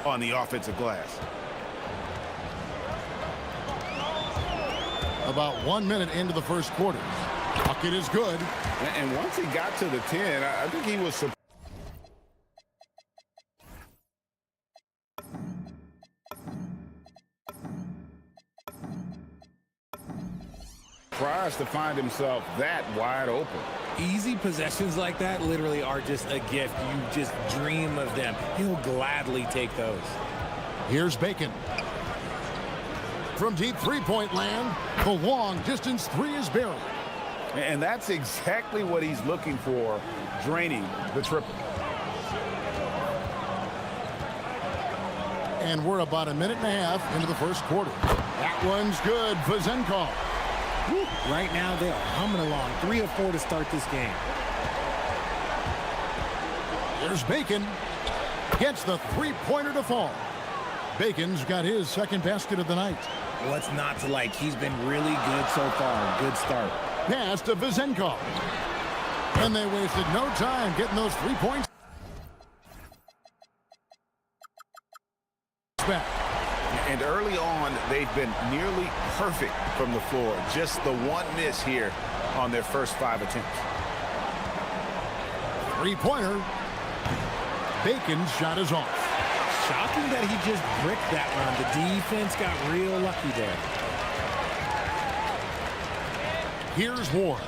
on the offensive glass. About 1 minute into the first quarter. Bucket is good. And once he got to the 10, I think he was surprised to find himself that wide open. Easy possessions like that literally are just a gift. You just dream of them. He'll gladly take those. Here's Bacon. From deep three-point land, the long-distance three is buried. And that's exactly what he's looking for, draining the triple. And we're about a minute and a half into the first quarter. That one's good. Vazenkov. Right now, they are humming along. 3 of 4 to start this game. There's Bacon. Gets the three-pointer to fall. Bacon's got his second basket of the night. What's not to like? He's been really good so far. Good start. Pass to Vazenkov. And they wasted no time getting those 3 points back. And early on, they've been nearly perfect from the floor. Just the one miss here on their first 5 attempts. Three-pointer. Bacon's shot is off. Shocking that he just bricked that one. The defense got real lucky there. Here's Ward.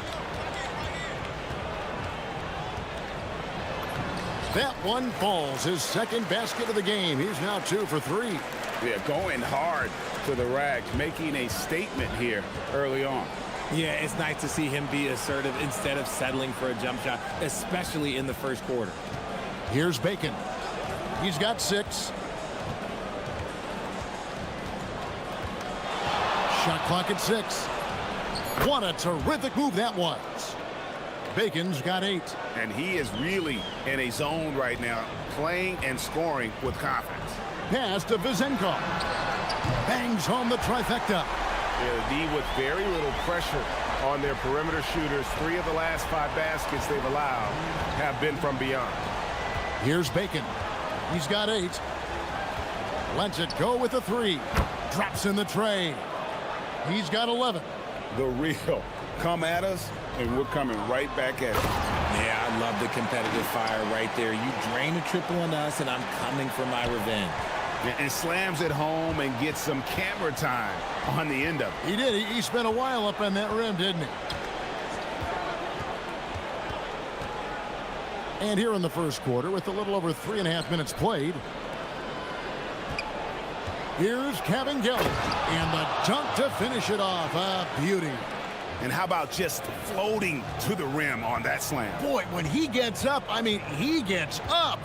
That one falls. His second basket of the game. He's now 2 for 3. Yeah, going hard to the rack, making a statement here early on. Yeah, it's nice to see him be assertive instead of settling for a jump shot, especially in the first quarter. Here's Bacon. He's got 6. Shot clock at 6. What a terrific move that was. Bacon's got 8. And he is really in a zone right now, playing and scoring with confidence. Pass to Vazenkov. Bangs home the trifecta. Yeah, the D with very little pressure on their perimeter shooters. 3 of the last 5 baskets they've allowed have been from beyond. Here's Bacon. He's got 8. Lets it go with a 3. Drops in the tray. He's got 11. The real come at us, and we're coming right back at it. Yeah, I love the competitive fire right there. You drain a triple on us, and I'm coming for my revenge. And slams it home and gets some camera time on the end of it. He did. He spent a while up on that rim, didn't he? And here in the first quarter, with a little over 3.5 minutes played, here's Kevin Gillen. And the dunk to finish it off. A beauty. And how about just floating to the rim on that slam? Boy, when he gets up, I mean, he gets up.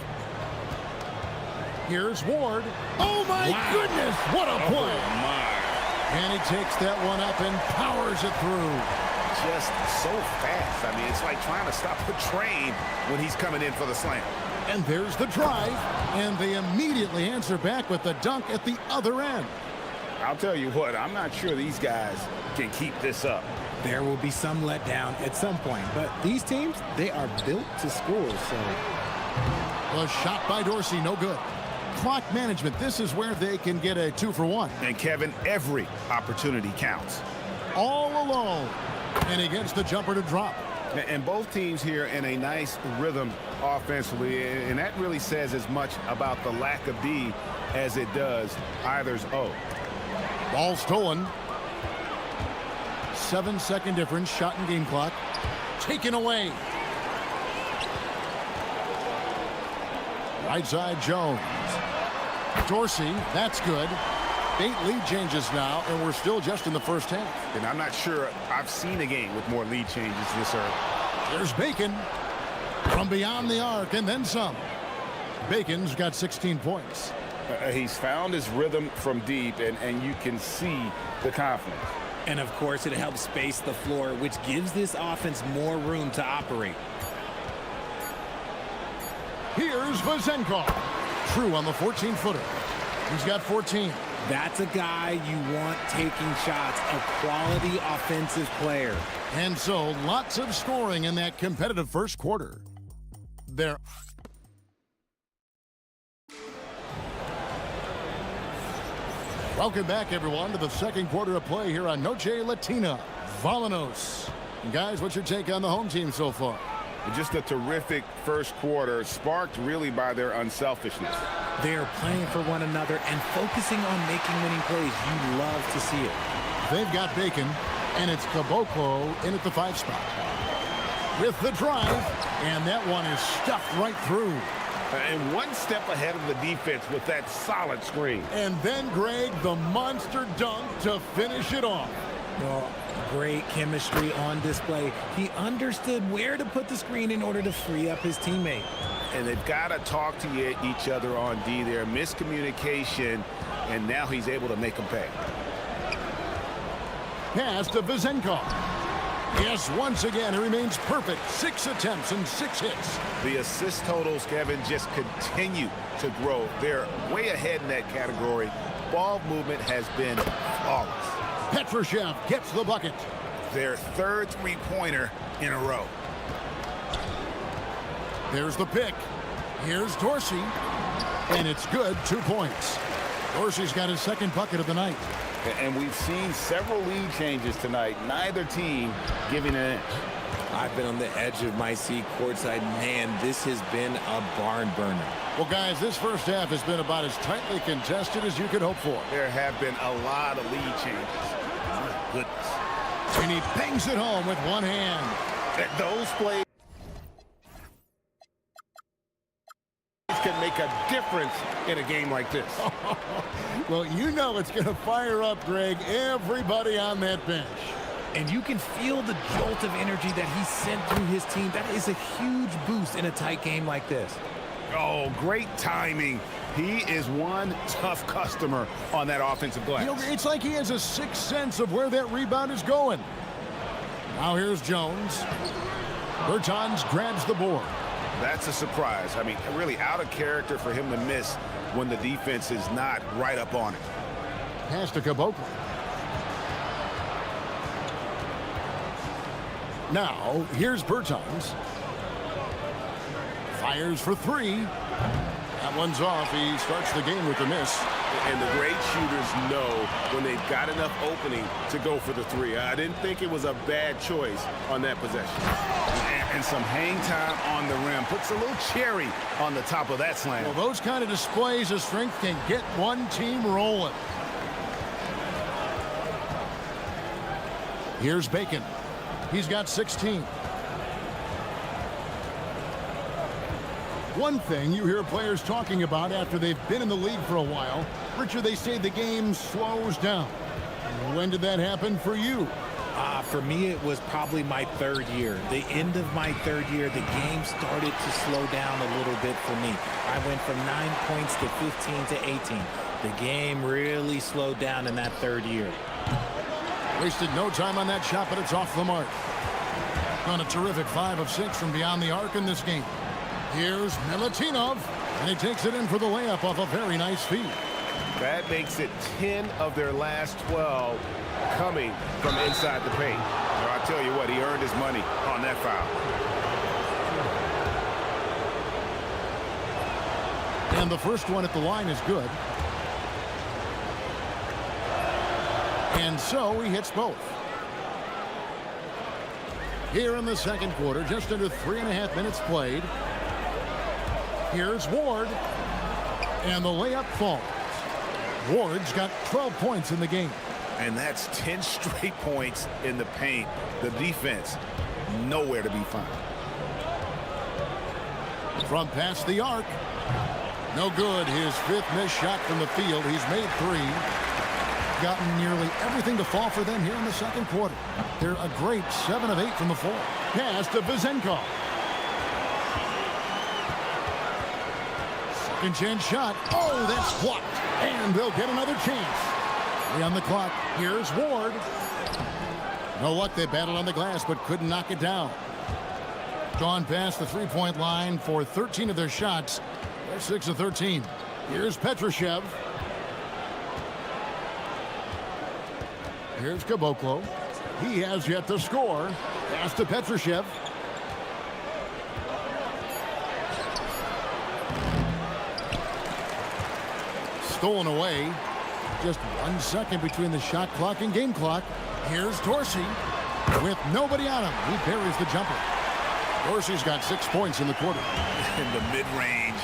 Here's Ward. Oh, my goodness. What a play. Oh, my. And he takes that one up and powers it through. Just so fast. I mean, it's like trying to stop a train when he's coming in for the slam. And there's the drive. And they immediately answer back with the dunk at the other end. I'll tell you what, I'm not sure these guys can keep this up. There will be some letdown at some point, but these teams, they are built to score, so. A shot by Dorsey, no good. Clock management, this is where they can get a 2 for 1. And Kevin, every opportunity counts. All alone. And he gets the jumper to drop. And both teams here in a nice rhythm offensively, and that really says as much about the lack of D as it does either's O. Ball stolen. 7-second difference, shot and game clock. Taken away. Right side, Jones. Dorsey, that's good. 8 lead changes now, and we're still just in the first half. And I'm not sure I've seen a game with more lead changes this early. There's Bacon from beyond the arc, and then some. Bacon's got 16 points. He's found his rhythm from deep, and you can see the confidence. And, of course, it helps space the floor, which gives this offense more room to operate. Here's Vazenkov. True on the 14-footer. He's got 14. That's a guy you want taking shots, a quality offensive player. And so, lots of scoring in that competitive first quarter. There. Welcome back, everyone, to the second quarter of play here on Noche Latina. Volanos. And guys, what's your take on the home team so far? Just a terrific first quarter, sparked really by their unselfishness. They are playing for one another and focusing on making winning plays. You love to see it. They've got Bacon, and it's Caboclo in at the 5 spot. With the drive, and that one is stuffed right through. And one step ahead of the defense with that solid screen. And then, Greg, the monster dunk to finish it off. Well, great chemistry on display. He understood where to put the screen in order to free up his teammate. And they've got to talk to each other on D there. Miscommunication, and now he's able to make them pay. Pass to Vazenkov. Yes, once again, he remains perfect. 6 attempts and 6 hits. The assist totals, Kevin, just continue to grow. They're way ahead in that category. Ball movement has been flawless. Petrushev gets the bucket. Their third three-pointer in a row. There's the pick. Here's Dorsey. And it's good, 2 points. Dorsey's got his second bucket of the night. And we've seen several lead changes tonight. Neither team giving an inch. I've been on the edge of my seat courtside. Man, this has been a barn burner. Well, guys, this first half has been about as tightly contested as you could hope for. There have been a lot of lead changes. My goodness. And he bangs it home with one hand. Those plays can make a difference in a game like this. Well, you know it's going to fire up, Greg, everybody on that bench. And you can feel the jolt of energy that he sent through his team. That is a huge boost in a tight game like this. Oh, great timing. He is one tough customer on that offensive glass. You know, it's like he has a sixth sense of where that rebound is going. Now here's Jones. Bertans grabs the board. That's a surprise. I mean, really out of character for him to miss when the defense is not right up on it. Pass to Caboclo. Now, here's Bertans. Fires for 3. That one's off. He starts the game with a miss. And the great shooters know when they've got enough opening to go for the 3. I didn't think it was a bad choice on that possession. And some hang time on the rim. Puts a little cherry on the top of that slam. Well, those kind of displays of strength can get one team rolling. Here's Bacon. He's got 16. One thing you hear players talking about after they've been in the league for a while, Richard, they say the game slows down. When did that happen for you? For me, it was probably my 3rd year. The end of my 3rd year, the game started to slow down a little bit for me. I went from 9 points to 15 to 18. The game really slowed down in that 3rd year. Wasted no time on that shot, but it's off the mark. On a terrific 5 of 6 from beyond the arc in this game. Here's Milutinov, and he takes it in for the layup off a very nice feed. That makes it 10 of their last 12 coming from inside the paint. Well, I'll tell you what, he earned his money on that foul. And the first one at the line is good. And so he hits both. Here in the second quarter, just under 3.5 minutes played. Here's Ward. And the layup falls. Ward's got 12 points in the game. And that's 10 straight points in the paint. The defense, nowhere to be found. From past the arc. No good. His fifth missed shot from the field. He's made 3. Gotten nearly everything to fall for them here in the second quarter. They're a great 7 of 8 from the floor. Pass to Vizenko. Second chance shot. Oh, that's blocked. And they'll get another chance. 3 on the clock. Here's Ward. Know what? They battled on the glass but couldn't knock it down. Gone past the three-point line for 13 of their shots. They're 6 of 13. Here's Petrushev. Here's Caboclo. He has yet to score. Pass to Petrushev. Stolen away. Just 1 second between the shot clock and game clock. Here's Dorsey. With nobody on him, he buries the jumper. Dorsey's got 6 points in the quarter. In the mid-range,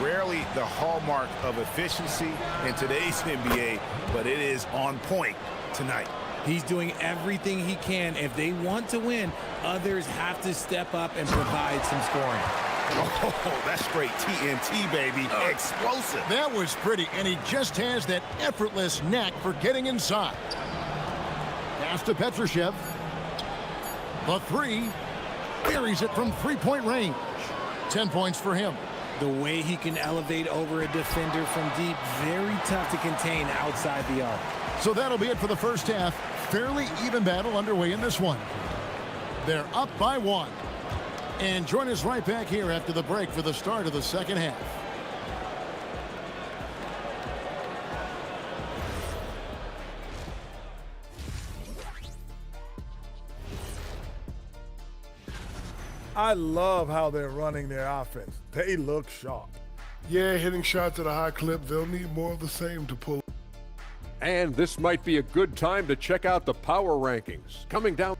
rarely the hallmark of efficiency in today's NBA, but it is on point tonight. He's doing everything he can. If they want to win, others have to step up and provide some scoring. Oh, that's straight TNT, baby. Explosive. That was pretty, and he just has that effortless knack for getting inside. Pass to Petrushev. The 3. Buries it from three-point range. 10 points for him. The way he can elevate over a defender from deep, very tough to contain outside the arc. So that'll be it for the first half. Fairly even battle underway in this one. They're up by 1. And join us right back here after the break for the start of the second half. I love how they're running their offense. They look sharp. Yeah, hitting shots at a high clip. They'll need more of the same to pull. And this might be a good time to check out the power rankings. Coming down.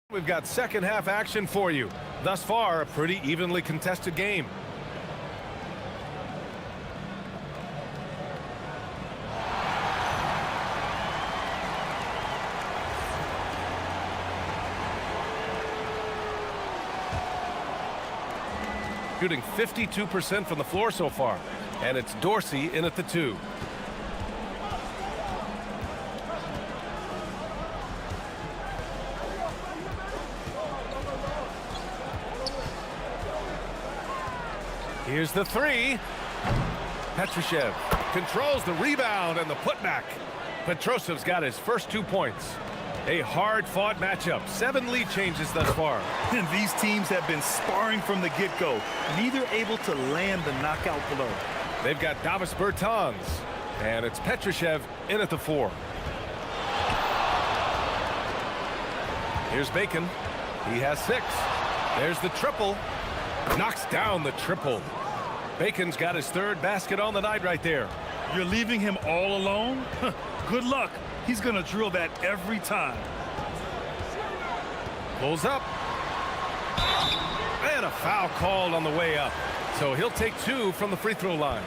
We've got second half action for you. Thus far, a pretty evenly contested game. Shooting 52% from the floor so far. And it's Dorsey in at the 2. Here's the 3. Petrushev controls the rebound and the putback. Petrosev's got his first 2 points. A hard-fought matchup. 7 lead changes thus far. And these teams have been sparring from the get-go, neither able to land the knockout blow. They've got Davis Bertans, and it's Petrushev in at the 4. Here's Bacon. He has 6. There's the triple. Knocks down the triple. Bacon's got his 3rd basket on the night right there. You're leaving him all alone? Good luck. He's going to drill that every time. Pulls up. And a foul called on the way up. So he'll take 2 from the free throw line.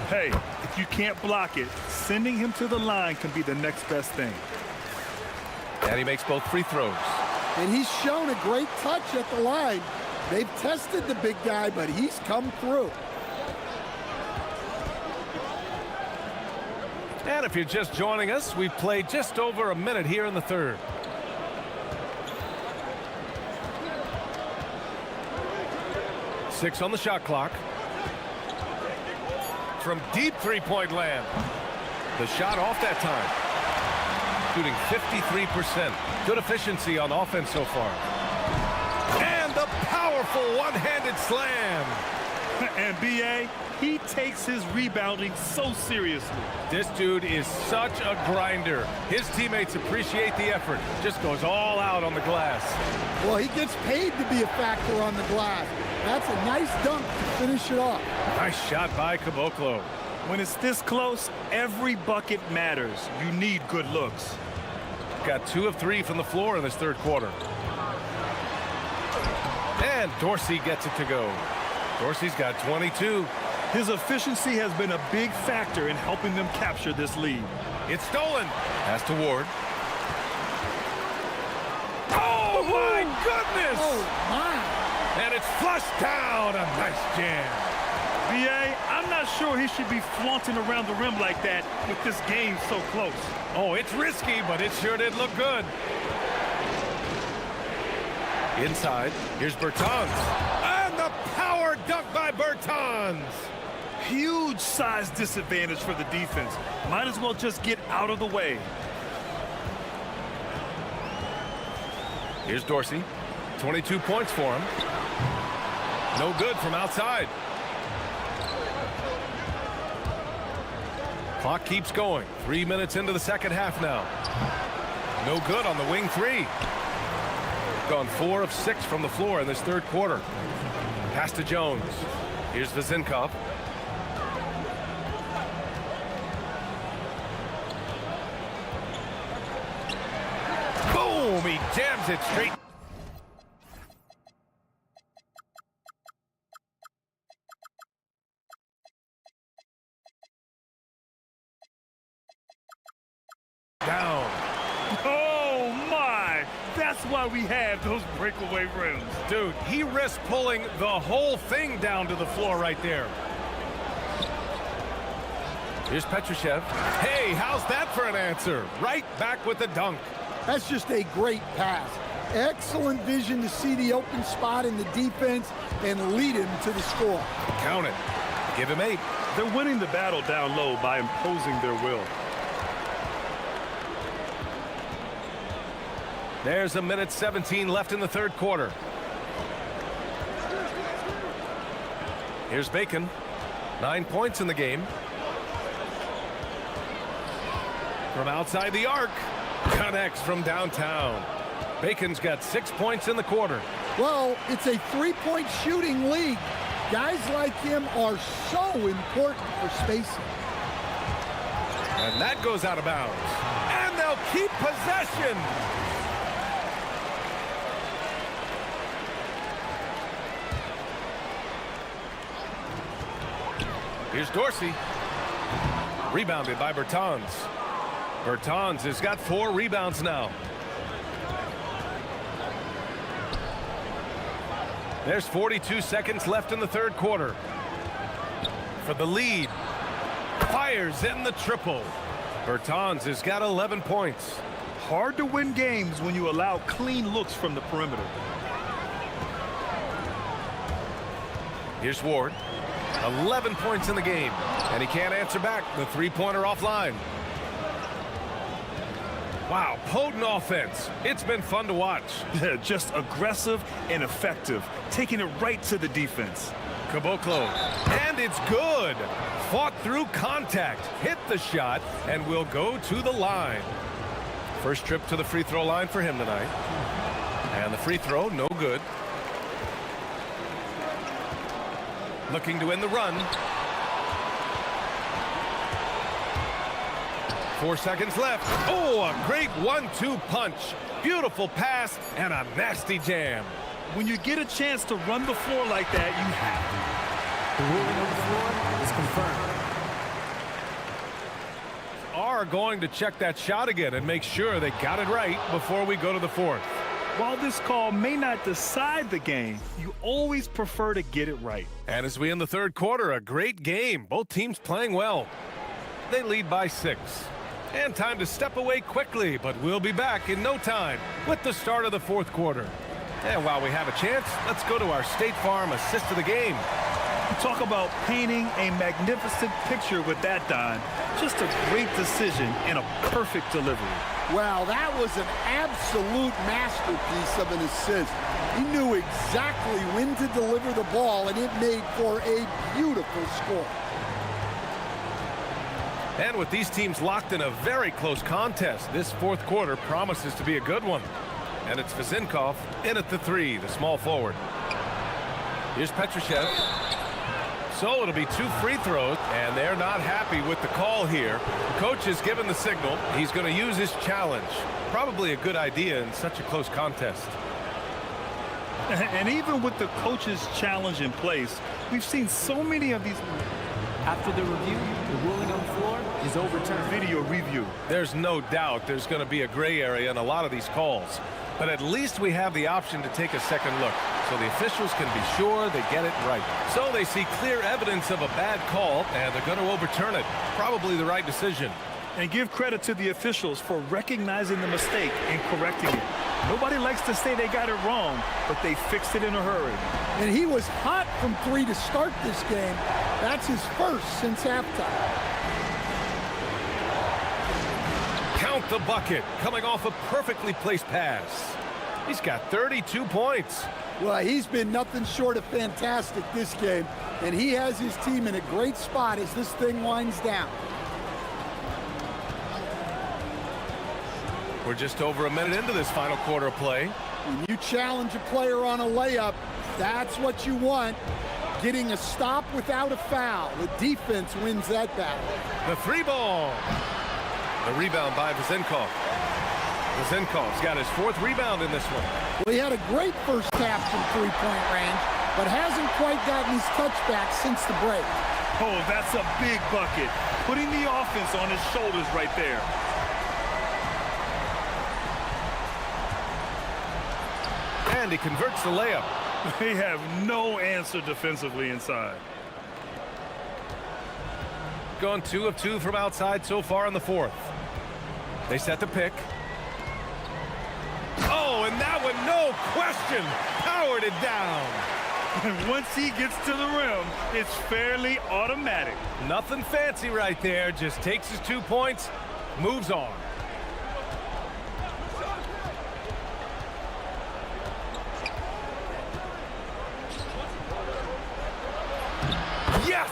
Hey, if you can't block it, sending him to the line can be the next best thing. And he makes both free throws. And he's shown a great touch at the line. They've tested the big guy, but he's come through. And if you're just joining us, we've played just over a minute here in the 3rd. Six on the shot clock. From deep three-point land. The shot off that time. Shooting 53%. Good efficiency on offense so far. And the powerful one-handed slam. And B.A., he takes his rebounding so seriously. This dude is such a grinder. His teammates appreciate the effort. Just goes all out on the glass. Well, he gets paid to be a factor on the glass. That's a nice dunk to finish it off. Nice shot by Caboclo. When it's this close, every bucket matters. You need good looks. Got 2 of 3 from the floor in this 3rd quarter. And Dorsey gets it to go. Dorsey's got 22. His efficiency has been a big factor in helping them capture this lead. It's stolen. Pass to Ward. Oh, my goodness! Oh, my. And it's flushed down. A nice jam. B.A., I'm not sure he should be flaunting around the rim like that with this game so close. Oh, it's risky, but it sure did look good. Inside, here's Bertans. And the power dunk by Bertans. Huge size disadvantage for the defense. Might as well just get out of the way. Here's Dorsey. 22 points for him. No good from outside. Clock keeps going. 3 minutes into the 2nd half now. No good on the wing 3. Gone 4 of 6 from the floor in this 3rd quarter. Pass to Jones. Here's Vezinkov. Boom! He jams it straight. Down. Oh, my! That's why we have those breakaway rims. Dude, he risked pulling the whole thing down to the floor right there. Here's Petrushev. Hey, how's that for an answer? Right back with the dunk. That's just a great pass. Excellent vision to see the open spot in the defense and lead him to the score. Count it. Give him 8. They're winning the battle down low by imposing their will. There's 1:17 left in the 3rd quarter. Here's Bacon. 9 points in the game. From outside the arc. Connects from downtown. Bacon's got 6 points in the quarter. Well, it's a 3-point shooting league. Guys like him are so important for spacing. And that goes out of bounds. And they'll keep possession. Here's Dorsey. Rebounded by Bertans. Bertans has got 4 rebounds now. There's 42 seconds left in the third quarter. For the lead. Fires in the triple. Bertans has got 11 points. Hard to win games when you allow clean looks from the perimeter. Here's Ward. 11 points in the game. And he can't answer back. The three-pointer offline. Wow, potent offense. It's been fun to watch. Yeah, just aggressive and effective. Taking it right to the defense. Caboclo. And it's good. Fought through contact. Hit the shot. And will go to the line. First trip to the free throw line for him tonight. And the free throw, no good. Looking to win the run. 4 seconds left. Oh, a great 1-2 punch. Beautiful pass and a nasty jam. When you get a chance to run the floor like that, you have to. The ruling on the floor is confirmed. Are going to check that shot again and make sure they got it right before we go to the fourth. While this call may not decide the game, you always prefer to get it right. And as we end the third quarter, a great game. Both teams playing well. They lead by 6. And time to step away quickly, but we'll be back in no time with the start of the fourth quarter. And while we have a chance, let's go to our State Farm assist of the game. You talk about painting a magnificent picture with that, Don. Just a great decision and a perfect delivery. Wow, that was an absolute masterpiece of an assist. He knew exactly when to deliver the ball, and it made for a beautiful score. And with these teams locked in a very close contest, this fourth quarter promises to be a good one. And it's Vezinkov in at the 3, the small forward. Here's Petrushev. So it'll be 2 free throws, and they're not happy with the call here. The coach has given the signal. He's going to use his challenge. Probably a good idea in such a close contest. And even with the coach's challenge in place, we've seen so many of these. After the review, the ruling on the floor is overturned. Video review. There's no doubt there's going to be a gray area in a lot of these calls. But at least we have the option to take a second look, so the officials can be sure they get it right. So they see clear evidence of a bad call, and they're going to overturn it. Probably the right decision. And give credit to the officials for recognizing the mistake and correcting it. Nobody likes to say they got it wrong, but they fixed it in a hurry. And he was hot from 3 to start this game. That's his first since halftime. Count the bucket, coming off a perfectly placed pass. He's got 32 points. Well, he's been nothing short of fantastic this game, and he has his team in a great spot as this thing winds down. We're just over a minute into this final quarter of play. When you challenge a player on a layup, that's what you want. Getting a stop without a foul. The defense wins that battle. The 3-ball. The rebound by Vezinkov. Vezinkov's got his 4th rebound in this one. Well, he had a great first half from 3-point range, but hasn't quite gotten his touchback since the break. Oh, that's a big bucket. Putting the offense on his shoulders right there. And he converts the layup. They have no answer defensively inside. Gone 2 of 2 from outside so far in the fourth. They set the pick. Oh, and that one, no question, powered it down. And once he gets to the rim, it's fairly automatic. Nothing fancy right there, just takes his 2 points, moves on. Yes!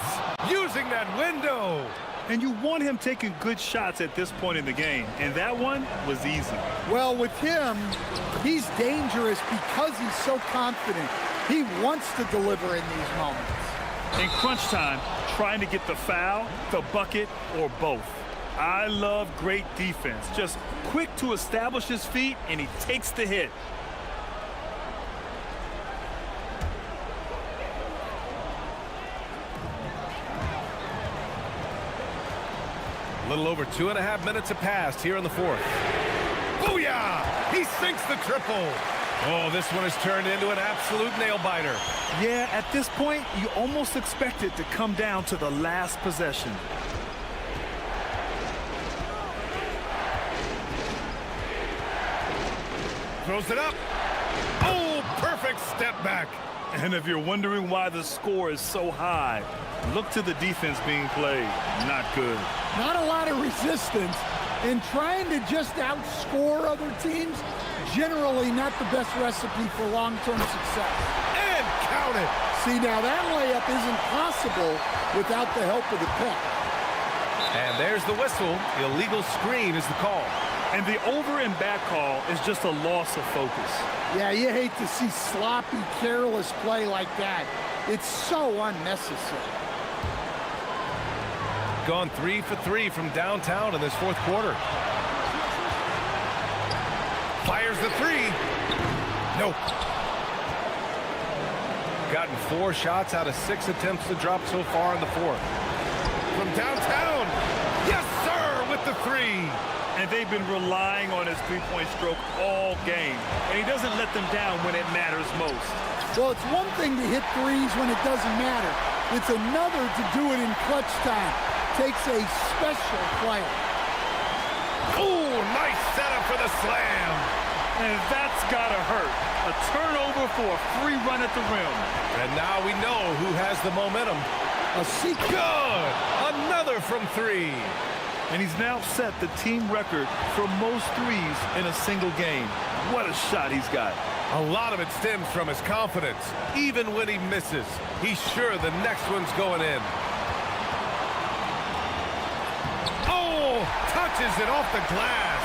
Using that window! And you want him taking good shots at this point in the game, and that one was easy. Well, with him, he's dangerous because he's so confident. He wants to deliver in these moments. In crunch time, trying to get the foul, the bucket, or both. I love great defense. Just quick to establish his feet, and he takes the hit. A little over 2.5 minutes have passed here in the fourth. Booyah! He sinks the triple. Oh, this one has turned into an absolute nail-biter. Yeah, at this point, you almost expect it to come down to the last possession. Throws it up. Oh, perfect step back. And if you're wondering why the score is so high, look to the defense being played. Not good. Not a lot of resistance, and trying to just outscore other teams, generally not the best recipe for long-term success. And count it. See, now that layup isn't possible without the help of the pick. And there's the whistle. Illegal screen is the call. And the over and back call is just a loss of focus. Yeah, you hate to see sloppy, careless play like that. It's so unnecessary. Gone 3 for 3 from downtown in this fourth quarter. Fires the three. Nope. Gotten 4 shots out of 6 attempts to drop so far in the fourth. From downtown. Yes, sir, with the three. And they've been relying on his three-point stroke all game. And he doesn't let them down when it matters most. Well, it's one thing to hit threes when it doesn't matter. It's another to do it in clutch time. Takes a special player. Oh, nice setup for the slam. And that's gotta hurt. A turnover for a free run at the rim. And now we know who has the momentum. A secret. Good. Another from 3. And he's now set the team record for most threes in a single game. What a shot he's got. A lot of it stems from his confidence. Even when he misses, he's sure the next one's going in. Oh, touches it off the glass.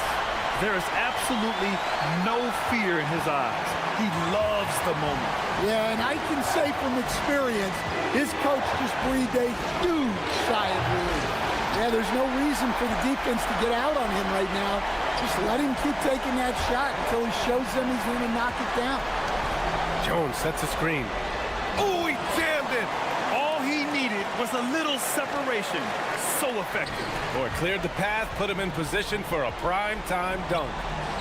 There is absolutely no fear in his eyes. He loves the moment. Yeah, and I can say from experience, his coach just breathed a huge sigh of relief. Yeah, there's no reason for the defense to get out on him right now. Just let him keep taking that shot until he shows them he's going to knock it down. Jones sets a screen. Oh, he jammed it. All he needed was a little separation. So effective. Boy, cleared the path, put him in position for a prime-time dunk.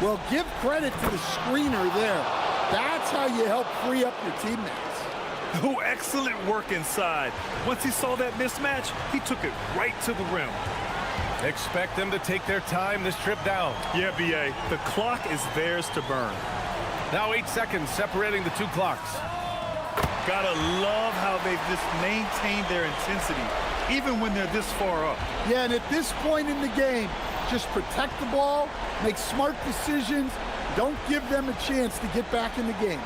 Well, give credit to the screener there. That's how you help free up your teammates. Oh, excellent work inside. Once he saw that mismatch, he took it right to the rim. Expect them to take their time this trip down. Yeah, B.A., the clock is theirs to burn. Now 8 seconds separating the 2 clocks. Gotta love how they've just maintained their intensity, even when they're this far up. Yeah, and at this point in the game, just protect the ball, make smart decisions, don't give them a chance to get back in the game.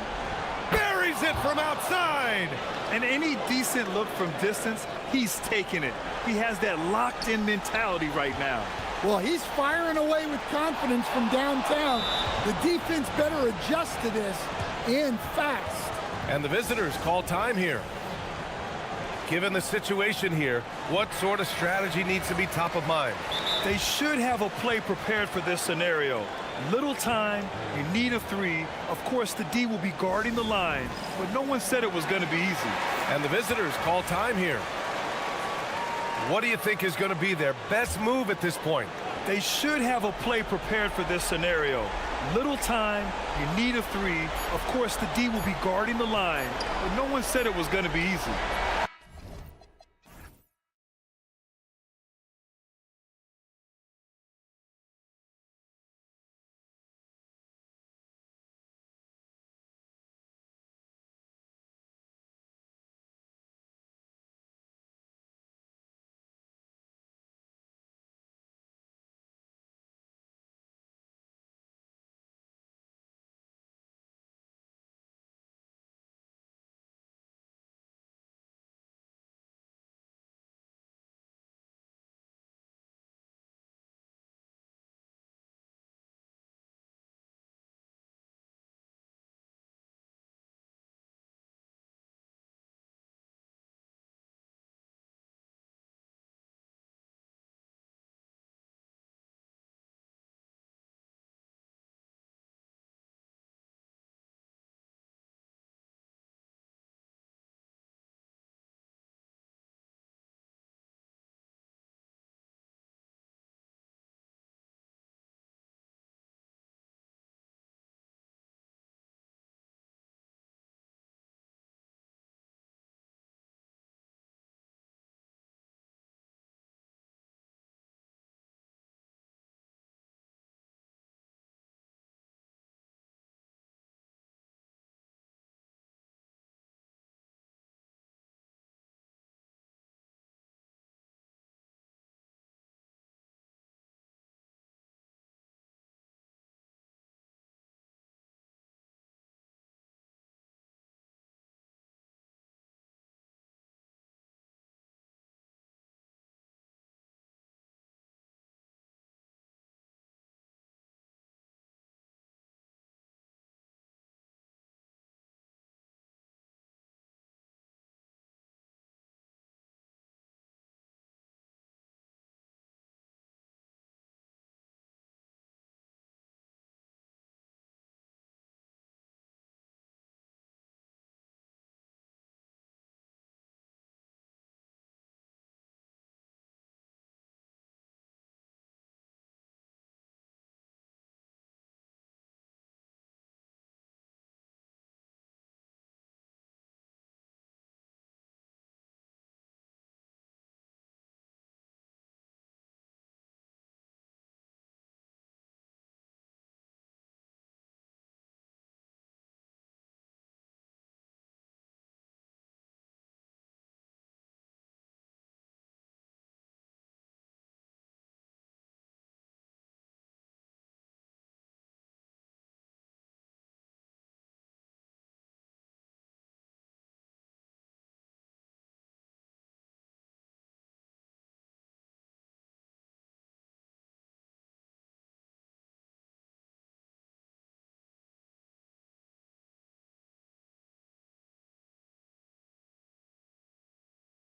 Buries it from outside. And any decent look from distance, he's taking it. He has that locked-in mentality right now. Well, he's firing away with confidence from downtown. The defense better adjust to this, and fast. And the visitors call time here. Given the situation here, what sort of strategy needs to be top of mind? They should have a play prepared for this scenario. Little time, you need a three. Of course, the D will be guarding the line, but no one said it was going to be easy. And the visitors call time here. What do you think is going to be their best move at this point? They should have a play prepared for this scenario. Little time, you need a three. Of course, the D will be guarding the line, but no one said it was going to be easy.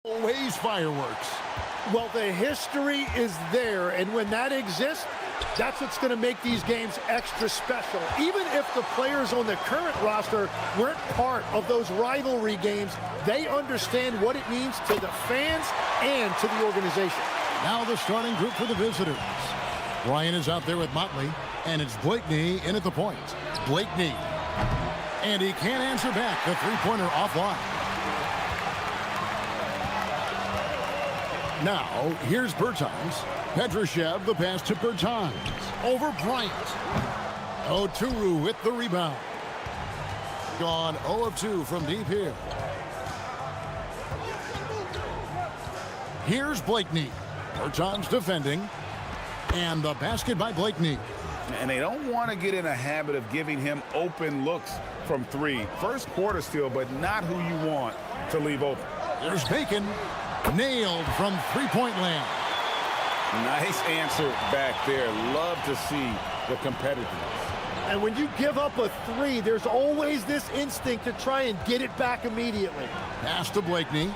Always fireworks. Well, the history is there, and when that exists, that's what's going to make these games extra special. Even if the players on the current roster weren't part of those rivalry games, they understand what it means to the fans and to the organization. Now the starting group for the visitors. Bryant is out there with Motley, and it's Blakeney in at the point. Blakeney. And he can't answer back. The three-pointer offline. Now, here's Bertans. Petrushev, the pass to Bertans. Over Bryant. Oturu with the rebound. Gone 0 of 2 from deep here. Here's Blakeney. Bertans defending. And the basket by Blakeney. And they don't want to get in a habit of giving him open looks from three. First quarter still, but not who you want to leave open. There's Bacon. Nailed from three-point land. Nice answer back there. Love to see the competitiveness. And when you give up a three, there's always this instinct to try and get it back immediately. Pass to Blakeney.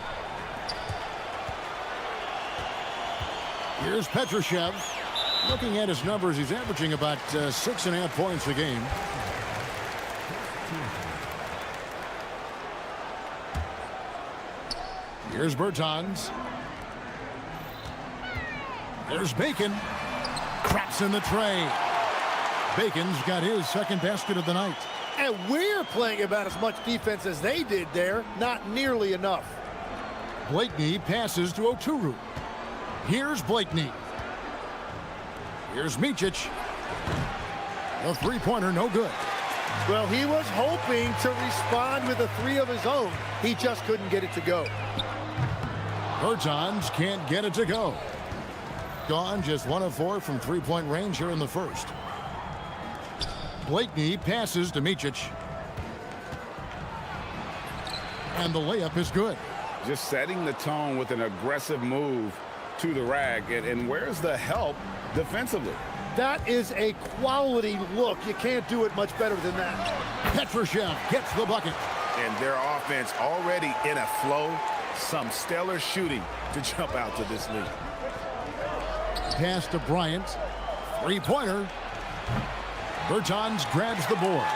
Here's Petrushev. Looking at his numbers, he's averaging about 6.5 points a game. Here's Bertans. There's Bacon. Craps in the tray. Bacon's got his second basket of the night. And we're playing about as much defense as they did there. Not nearly enough. Blakeney passes to Oturu. Here's Blakeney. Here's Micic. The three-pointer, no good. Well, he was hoping to respond with a three of his own. He just couldn't get it to go. Bertans can't get it to go. Gone just 1 of 4 from three-point range here in the first. Blakeney passes to Micic. And the layup is good. Just setting the tone with an aggressive move to the rack. And where's the help defensively? That is a quality look. You can't do it much better than that. Petrushev gets the bucket. And their offense already in a flow. Some stellar shooting to jump out to this lead. Pass to Bryant. Three-pointer. Bertans grabs the board.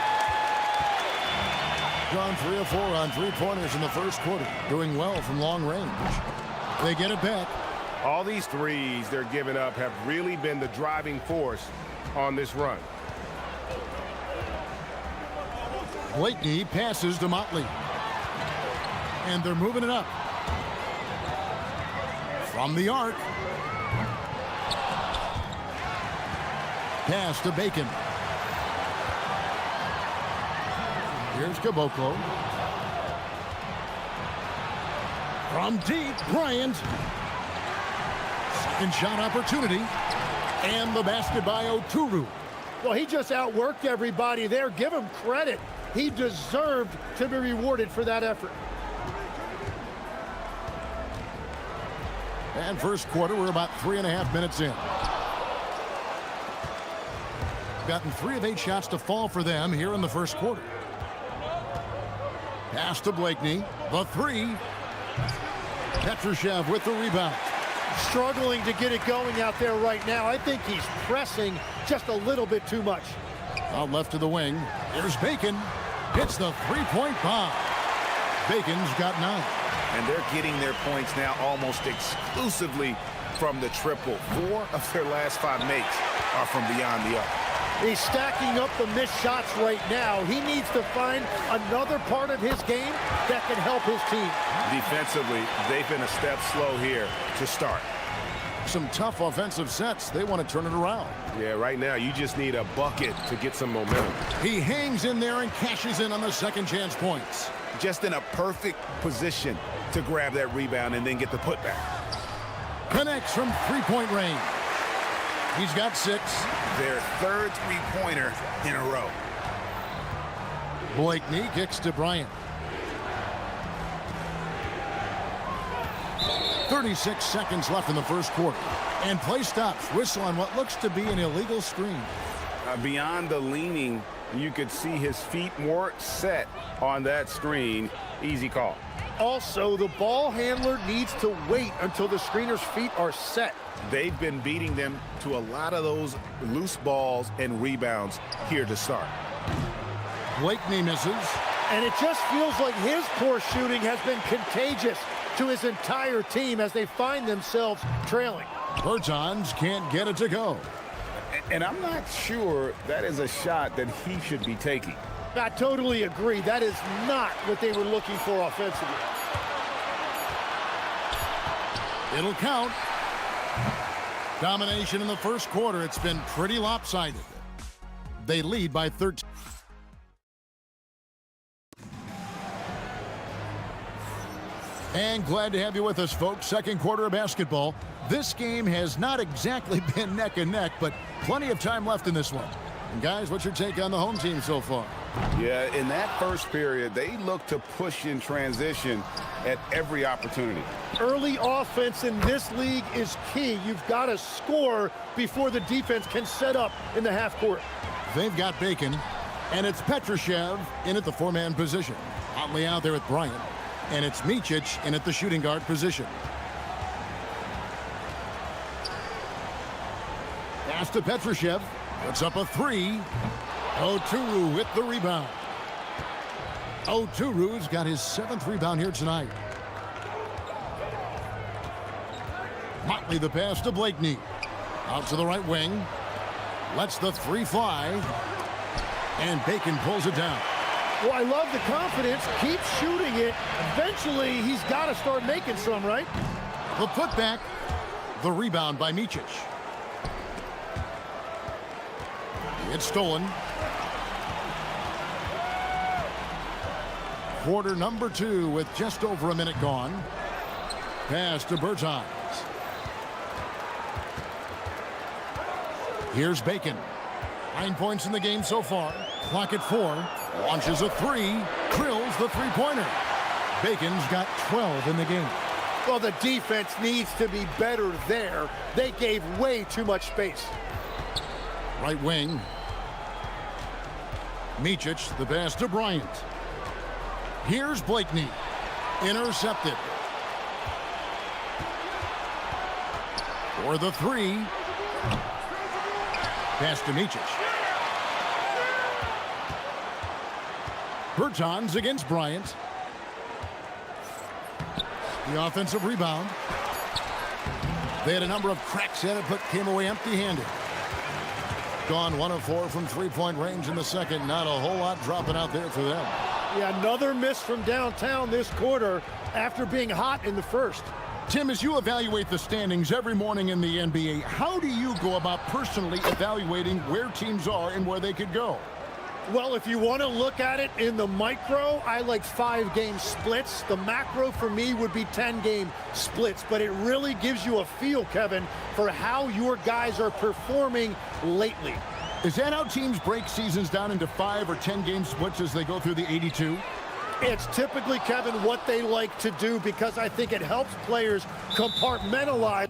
Gone 3 of 4 on three-pointers in the first quarter. Doing well from long range. They get it back. All these threes they're giving up have really been the driving force on this run. Blakeney passes to Motley. And they're moving it up. From the arc. Pass to Bacon. Here's Caboclo. From deep, Bryant. Second shot opportunity. And the basket by Oturu. Well, he just outworked everybody there. Give him credit. He deserved to be rewarded for that effort. And first quarter, we're about 3.5 minutes in. Gotten 3 of 8 shots to fall for them here in the first quarter. Pass to Blakeney. The three. Petrushev with the rebound. Struggling to get it going out there right now. I think he's pressing just a little bit too much. Out left to the wing. Here's Bacon. Hits the three-point bomb. Bacon's got 9. And they're getting their points now almost exclusively from the triple. 4 of their last 5 makes are from beyond the arc. He's stacking up the missed shots right now. He needs to find another part of his game that can help his team. Defensively, they've been a step slow here to start. Some tough offensive sets. They want to turn it around. Yeah, right now you just need a bucket to get some momentum. He hangs in there and cashes in on the second chance points. Just in a perfect position to grab that rebound and then get the putback. Connects from three-point range. He's got 6. Their third three-pointer in a row. Blakeney kicks to Bryant. 36 seconds left in the first quarter. And play stops. Whistle on what looks to be an illegal screen. Beyond the leaning, you could see his feet more set on that screen. Easy call. Also, the ball handler needs to wait until the screener's feet are set. They've been beating them to a lot of those loose balls and rebounds here to start. Blakeney misses. And it just feels like his poor shooting has been contagious to his entire team as they find themselves trailing. Bertans can't get it to go. And I'm not sure that is a shot that he should be taking. I totally agree. That is not what they were looking for offensively. It'll count. Domination in the first quarter. It's been pretty lopsided. They lead by 13. And glad to have you with us, folks. Second quarter of basketball. This game has not exactly been neck and neck, but plenty of time left in this one. And guys, what's your take on the home team so far? Yeah, in that first period, they look to push in transition at every opportunity. Early offense in this league is key. You've got to score before the defense can set up in the half court. They've got Bacon, and it's Petrushev in at the four-man position. Otley out there with Bryant, and it's Micic in at the shooting guard position. Pass to Petrushev. Puts up a three. Oturu with the rebound. Oturu's got his 7th rebound here tonight. Motley the pass to Blakeney. Out to the right wing. Lets the three fly. And Bacon pulls it down. Well, I love the confidence. Keep shooting it. Eventually, he's got to start making some, right? The putback. The rebound by Micic. It's stolen. Quarter number 2 with just over a minute gone. Pass to Bertans. Here's Bacon. 9 points in the game so far. Clock at 4. Launches a three. Drills the three-pointer. Bacon's got 12 in the game. Well, the defense needs to be better there. They gave way too much space. Right wing. Micic, the pass to Bryant. Here's Blakeney. Intercepted. For the three. Pass to Micic. Bertans against Bryant. The offensive rebound. They had a number of cracks at it, but came away empty-handed. Gone 1 of 4 from three-point range in the second. Not a whole lot dropping out there for them. Yeah, another miss from downtown this quarter after being hot in the first. Tim, as you evaluate the standings every morning in the NBA, how do you go about personally evaluating where teams are and where they could go? Well, if you want to look at it in the micro, I like 5-game splits. The macro for me would be 10-game splits, but it really gives you a feel, Kevin, for how your guys are performing lately. Is that how teams break seasons down into 5 or 10-game splits as they go through the 82? It's typically, Kevin, what they like to do because I think it helps players compartmentalize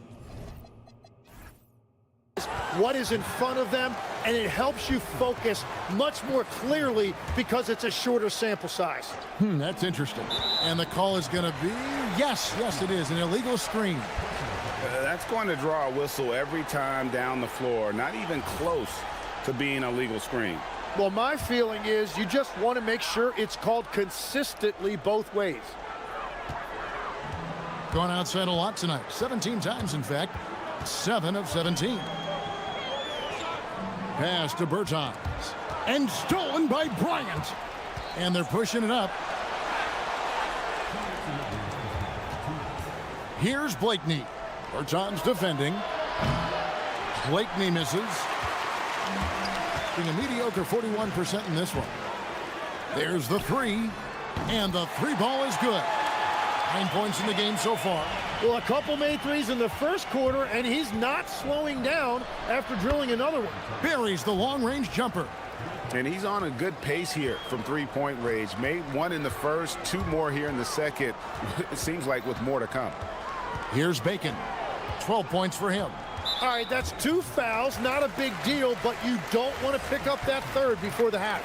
what is in front of them, and it helps you focus much more clearly because it's a shorter sample size. That's interesting. And the call is going to be, yes, it is, an illegal screen. That's going to draw a whistle every time down the floor, not even close to being a legal screen. Well, my feeling is you just want to make sure it's called consistently both ways. Gone outside a lot tonight. 17 times, in fact. 7 of 17. Pass to Bertans. And stolen by Bryant. And they're pushing it up. Here's Blakeney. Bertans defending. Blakeney misses. Being a mediocre 41% in this one. There's the three. And the three ball is good. 9 points in the game so far. Well, a couple made threes in the first quarter, and he's not slowing down after drilling another one. Buries the long-range jumper. And he's on a good pace here from three-point range. Made one in the first, 2 more here in the second. It seems like with more to come. Here's Bacon. 12 points for him. All right, that's 2 fouls. Not a big deal, but you don't want to pick up that third before the half.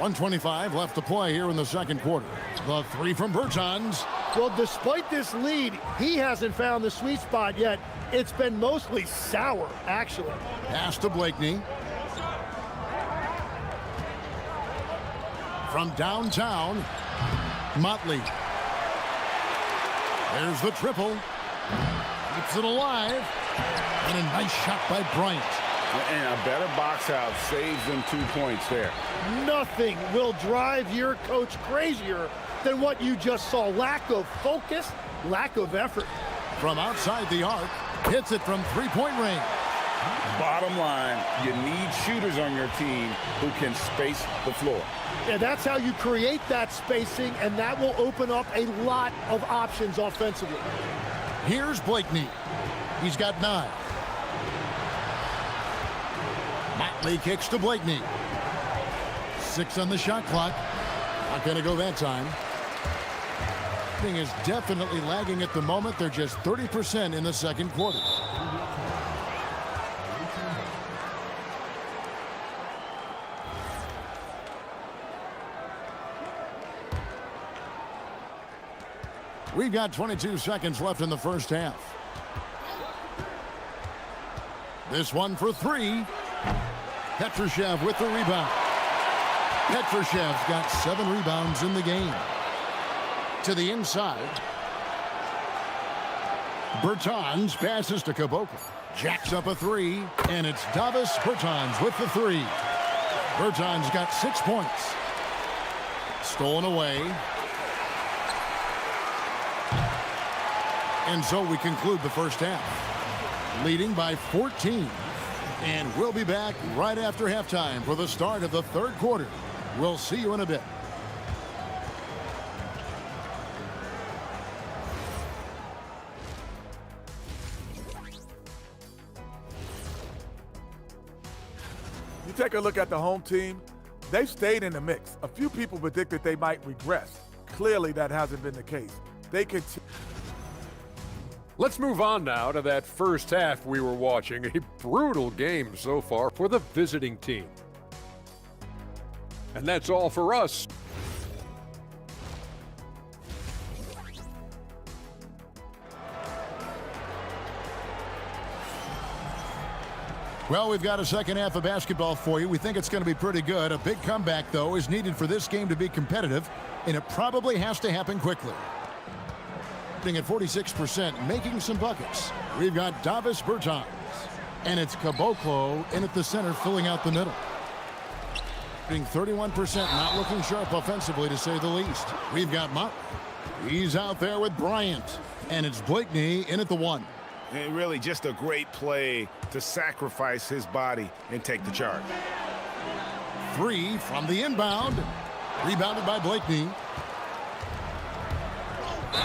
1:25 left to play here in the second quarter. The three from Bertans. Well, despite this lead, he hasn't found the sweet spot yet. It's been mostly sour, actually. Pass to Blakeney. From downtown, Motley. There's the triple. Keeps it alive. And a nice shot by Bryant. And a better box out saves them 2 points there. Nothing will drive your coach crazier than what you just saw. Lack of focus, lack of effort. From outside the arc, hits it from three-point range. Bottom line, you need shooters on your team who can space the floor. Yeah, that's how you create that spacing, and that will open up a lot of options offensively. Here's Blakeney. He's got 9. Motley kicks to Blakeney. 6 on the shot clock. Not going to go that time. Thing is definitely lagging at the moment. They're just 30% in the second quarter. We've got 22 seconds left in the first half. This one for 3. Petrushev with the rebound. Petrushev's got 7 rebounds in the game. To the inside. Bertans passes to Caboclo. Jacks up a 3, and it's Davis Bertans with the 3. Bertans got 6 points. Stolen away. And so we conclude the first half, leading by 14. And we'll be back right after halftime for the start of the third quarter. We'll see you in a bit. You take a look at the home team, they've stayed in the mix. A few people predicted they might regress. Clearly that hasn't been the case. They continue. Let's move on now to that first half we were watching. A brutal game so far for the visiting team. And that's all for us. Well, we've got a second half of basketball for you. We think it's going to be pretty good. A big comeback, though, is needed for this game to be competitive, and it probably has to happen quickly. At 46%, making some buckets. We've got Davis Bertans, and it's Caboclo in at the center, filling out the middle. Being 31%, not looking sharp offensively, to say the least. We've got Motley. He's out there with Bryant, and it's Blakeney in at the 1. And really just a great play to sacrifice his body and take the charge. 3 from the inbound. Rebounded by Blakeney.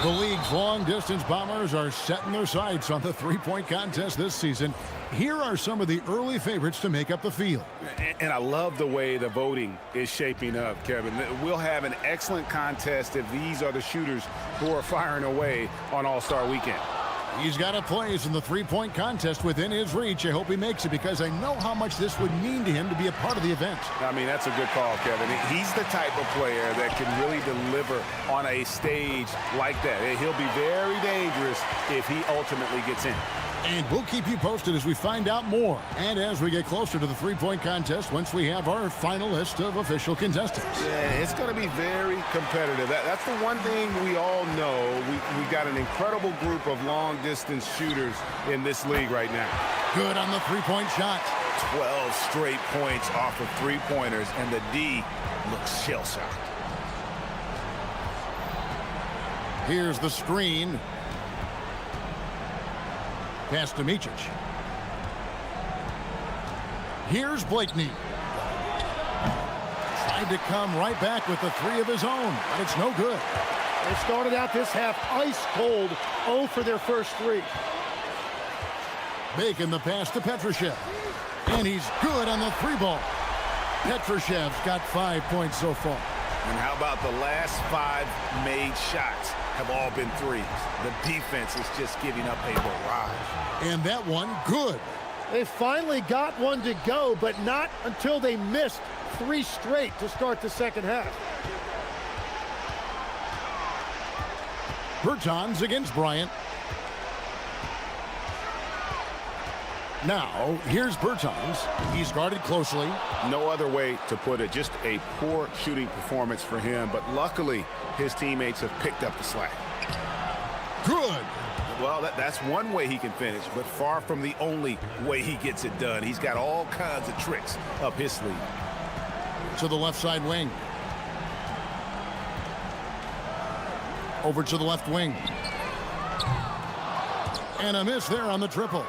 The league's long-distance bombers are setting their sights on the three-point contest this season. Here are some of the early favorites to make up the field. And I love the way the voting is shaping up, Kevin. We'll have an excellent contest if these are the shooters who are firing away on All-Star Weekend. He's got a place in the three-point contest within his reach. I hope he makes it because I know how much this would mean to him to be a part of the event. I mean, that's a good call, Kevin. He's the type of player that can really deliver on a stage like that. He'll be very dangerous if he ultimately gets in. And we'll keep you posted as we find out more. And as we get closer to the three-point contest, once we have our final list of official contestants. Yeah, it's going to be very competitive. That's the one thing we all know. We've got an incredible group of long-distance shooters in this league right now. Good on the three-point shot. 12 straight points off of three-pointers, and the D looks shell-shocked. Here's the screen. Pass to Micic. Here's Blakeney. Tried to come right back with the 3 of his own, but it's no good. They started out this half ice cold, 0 for their first 3. Making the pass to Petrushev. And he's good on the 3-ball. Petrushev's got 5 points so far. And how about the last 5 made shots have all been threes? The defense is just giving up a barrage. And that one, good. They finally got one to go, but not until they missed 3 straight to start the second half. Bertans against Bryant. Now, here's Bertans. He's guarded closely. No other way to put it. Just a poor shooting performance for him, but luckily his teammates have picked up the slack. Good. Well, that's one way he can finish, but far from the only way he gets it done. He's got all kinds of tricks up his sleeve. To the left side wing. Over to the left wing. And a miss there on the triple.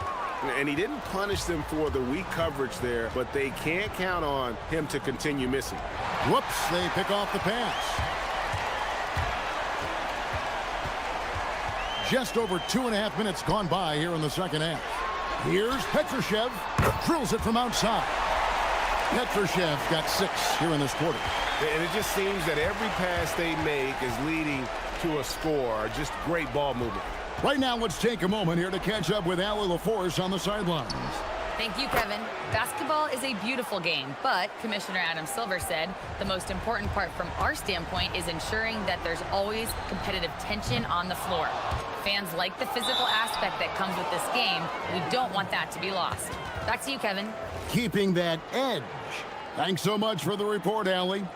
And he didn't punish them for the weak coverage there, but they can't count on him to continue missing. Whoops, they pick off the pass. Just over 2.5 minutes gone by here in the second half. Here's Petrushev. Drills it from outside. Petrushev got 6 here in this quarter. And it just seems that every pass they make is leading to a score. Just great ball movement. Right now, let's take a moment here to catch up with Allie LaForce on the sidelines. Thank you, Kevin. Basketball is a beautiful game, but Commissioner Adam Silver said the most important part from our standpoint is ensuring that there's always competitive tension on the floor. Fans like the physical aspect that comes with this game. We don't want that to be lost. Back to you, Kevin. Keeping that edge. Thanks so much for the report, Allie.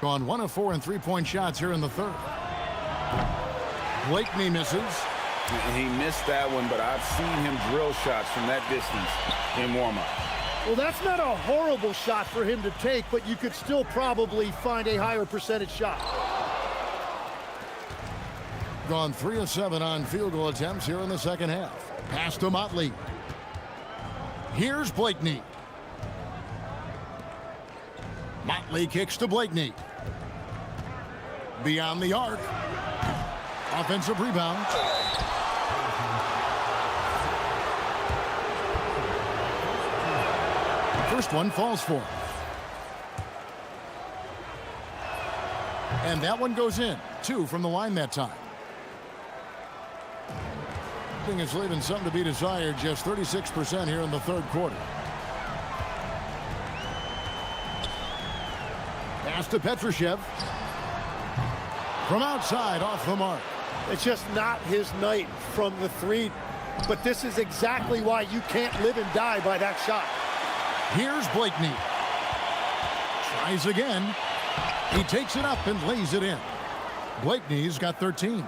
Gone 1 of 4 in three-point shots here in the third. Blakeney misses. He missed that one, but I've seen him drill shots from that distance in warm-up. Well, that's not a horrible shot for him to take, but you could still probably find a higher percentage shot. Gone 3 of 7 on field goal attempts here in the second half. Pass to Motley. Here's Blakeney. Motley kicks to Blakeney. Beyond the arc. Offensive rebound. First one falls for. And that one goes in. 2 from the line that time. I think it's leaving something to be desired. Just 36% here in the third quarter. Pass to Petrushev. From outside, off the mark. It's just not his night from the 3, but this is exactly why you can't live and die by that shot. Here's Blakeney. Tries again. He takes it up and lays it in. Blakeney's got 13.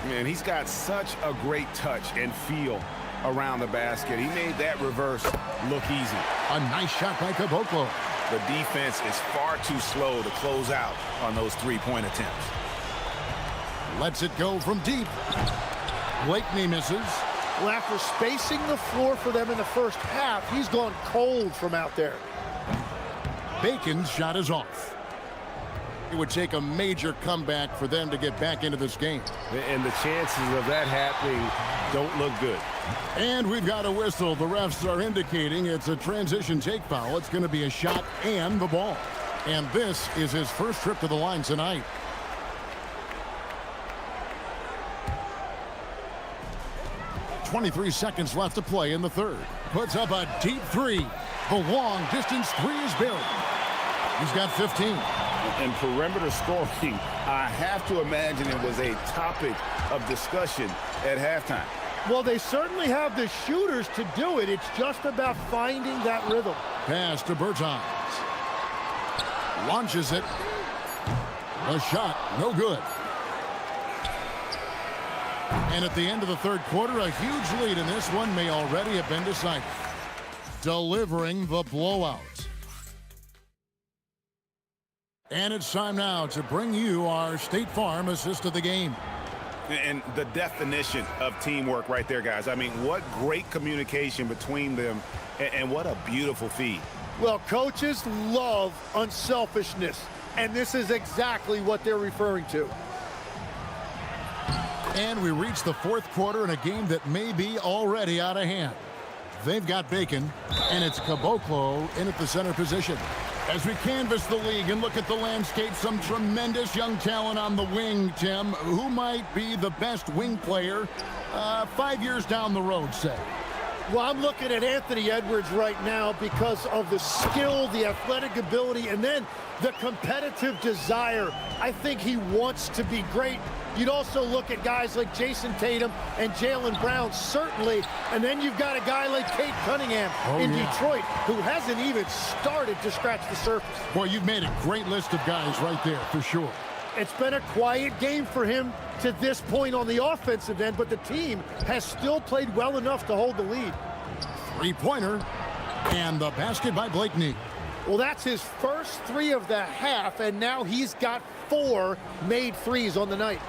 Man, he's got such a great touch and feel around the basket. He made that reverse look easy. A nice shot by Caboclo. The defense is far too slow to close out on those three-point attempts. Lets it go from deep. Blakeney misses. Well, after spacing the floor for them in the first half, he's gone cold from out there. Bacon's shot is off. It would take a major comeback for them to get back into this game. And the chances of that happening don't look good. And we've got a whistle. The refs are indicating it's a transition take foul. It's going to be a shot and the ball. And this is his first trip to the line tonight. .23 seconds left to play in the third. Puts up a deep 3. The long distance 3 is buried. He's got 15. And perimeter scoring, I have to imagine it was a topic of discussion at halftime. Well, they certainly have the shooters to do it. It's just about finding that rhythm. Pass to Bertans. Launches it. The shot, no good. And at the end of the third quarter, a huge lead in this one may already have been decided. Delivering the blowout. And it's time now to bring you our State Farm assist of the game. And the definition of teamwork right there, guys. I mean, what great communication between them, and what a beautiful feed. Well, coaches love unselfishness, and this is exactly what they're referring to. And we reach the fourth quarter in a game that may be already out of hand. They've got Bacon, and it's Caboclo in at the center position. As we canvass the league and look at the landscape, some tremendous young talent on the wing, Tim. Who might be the best wing player 5 years down the road, say? Well, I'm looking at Anthony Edwards right now because of the skill, the athletic ability, and then the competitive desire. I think he wants to be great. You'd also look at guys like Jason Tatum and Jaylen Brown, certainly. And then you've got a guy like Cade Cunningham in Detroit, who hasn't even started to scratch the surface. Boy, you've made a great list of guys right there, for sure. It's been a quiet game for him to this point on the offensive end, but the team has still played well enough to hold the lead. Three-pointer, and the basket by Blakeney. Well, that's his first 3 of the half, and now he's got 4 made threes on the night.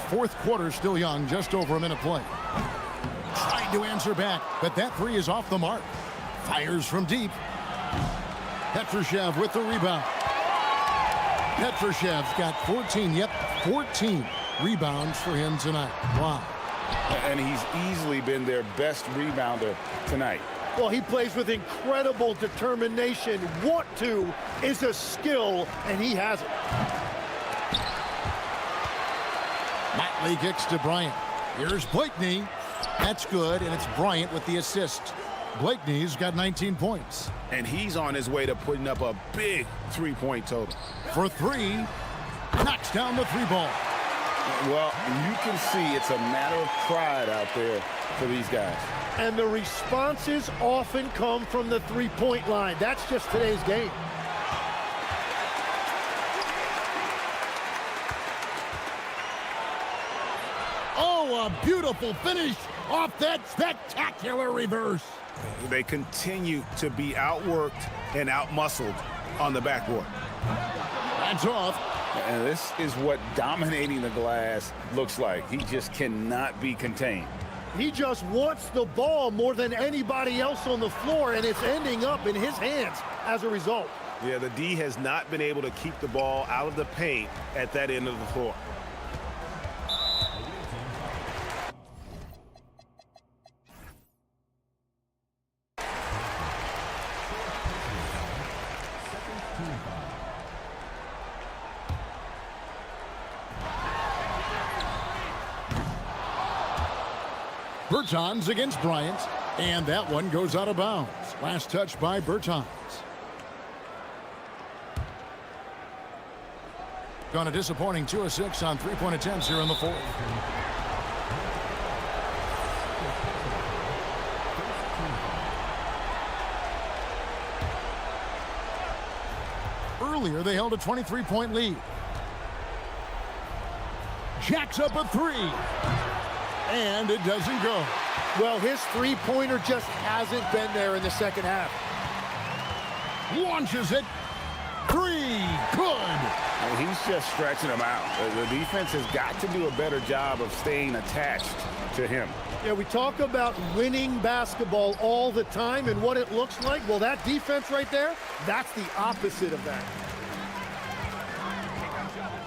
Fourth quarter still young, just over a minute play. Tried to answer back, but that 3 is off the mark. Fires from deep. Petrushev with the rebound. Petrushev's got 14, 14 rebounds for him tonight. Wow. And he's easily been their best rebounder tonight. Well, he plays with incredible determination. Want to is a skill, and he has it. Motley kicks to Bryant. Here's Blakeney. That's good, and it's Bryant with the assist. Blakeney's got 19 points. And he's on his way to putting up a big 3-point total. For 3, knocks down the 3 ball. Well, you can see it's a matter of pride out there for these guys. And the responses often come from the 3-point line. That's just today's game. Oh, a beautiful finish off that spectacular reverse. They continue to be outworked and outmuscled on the backboard. That's off. And this is what dominating the glass looks like. He just cannot be contained. He just wants the ball more than anybody else on the floor, and it's ending up in his hands as a result. Yeah, the D has not been able to keep the ball out of the paint at that end of the floor. Bertans against Bryant, and that one goes out of bounds. Last touch by Bertans. Gone a disappointing 2 of 6 on 3-point attempts here in the 4th. Earlier, they held a 23-point lead. Jacks up a 3. And it doesn't go. Well, his 3-pointer just hasn't been there in the second half. Launches it. 3. Good. And he's just stretching them out. The defense has got to do a better job of staying attached to him. Yeah, we talk about winning basketball all the time and what it looks like. Well, that defense right there, that's the opposite of that.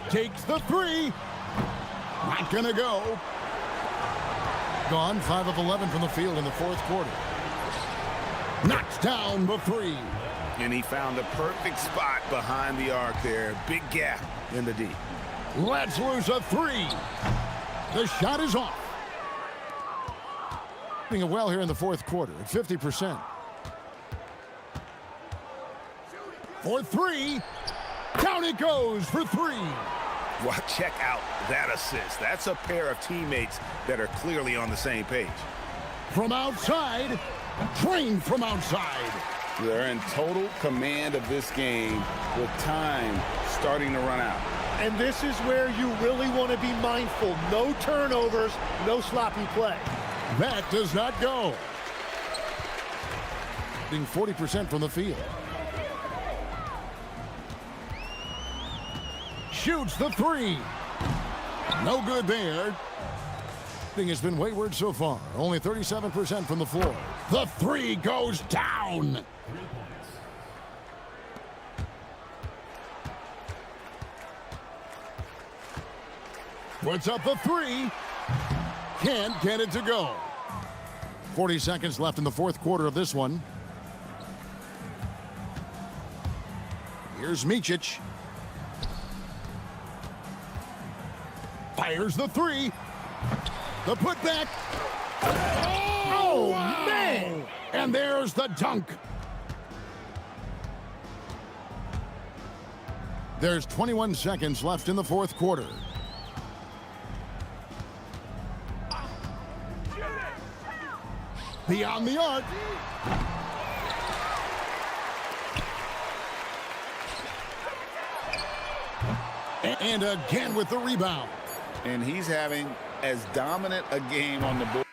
Takes the 3. Not gonna go. Gone 5 of 11 from the field in the 4th quarter. Knocks down the 3. And he found the perfect spot behind the arc there. Big gap in the D. Lets loose a 3. The shot is off. Doing it well here in the 4th quarter at 50%. For 3. Down it goes for 3. Well, check out that assist. That's a pair of teammates that are clearly on the same page. From outside, trained from outside. They're in total command of this game with time starting to run out. And this is where you really want to be mindful. No turnovers, no sloppy play. That does not go. Being 40% from the field. Shoots the 3. No good there. Thing has been wayward so far. Only 37% from the floor. The 3 goes down. Puts up the 3. Can't get it to go. 40 seconds left in the 4th quarter of this one. Here's Micic. Fires the 3. The putback. Oh, wow. Man! And there's the dunk. There's 21 seconds left in the fourth quarter. Beyond the arc. And again with the rebound. And he's having as dominant a game on the board.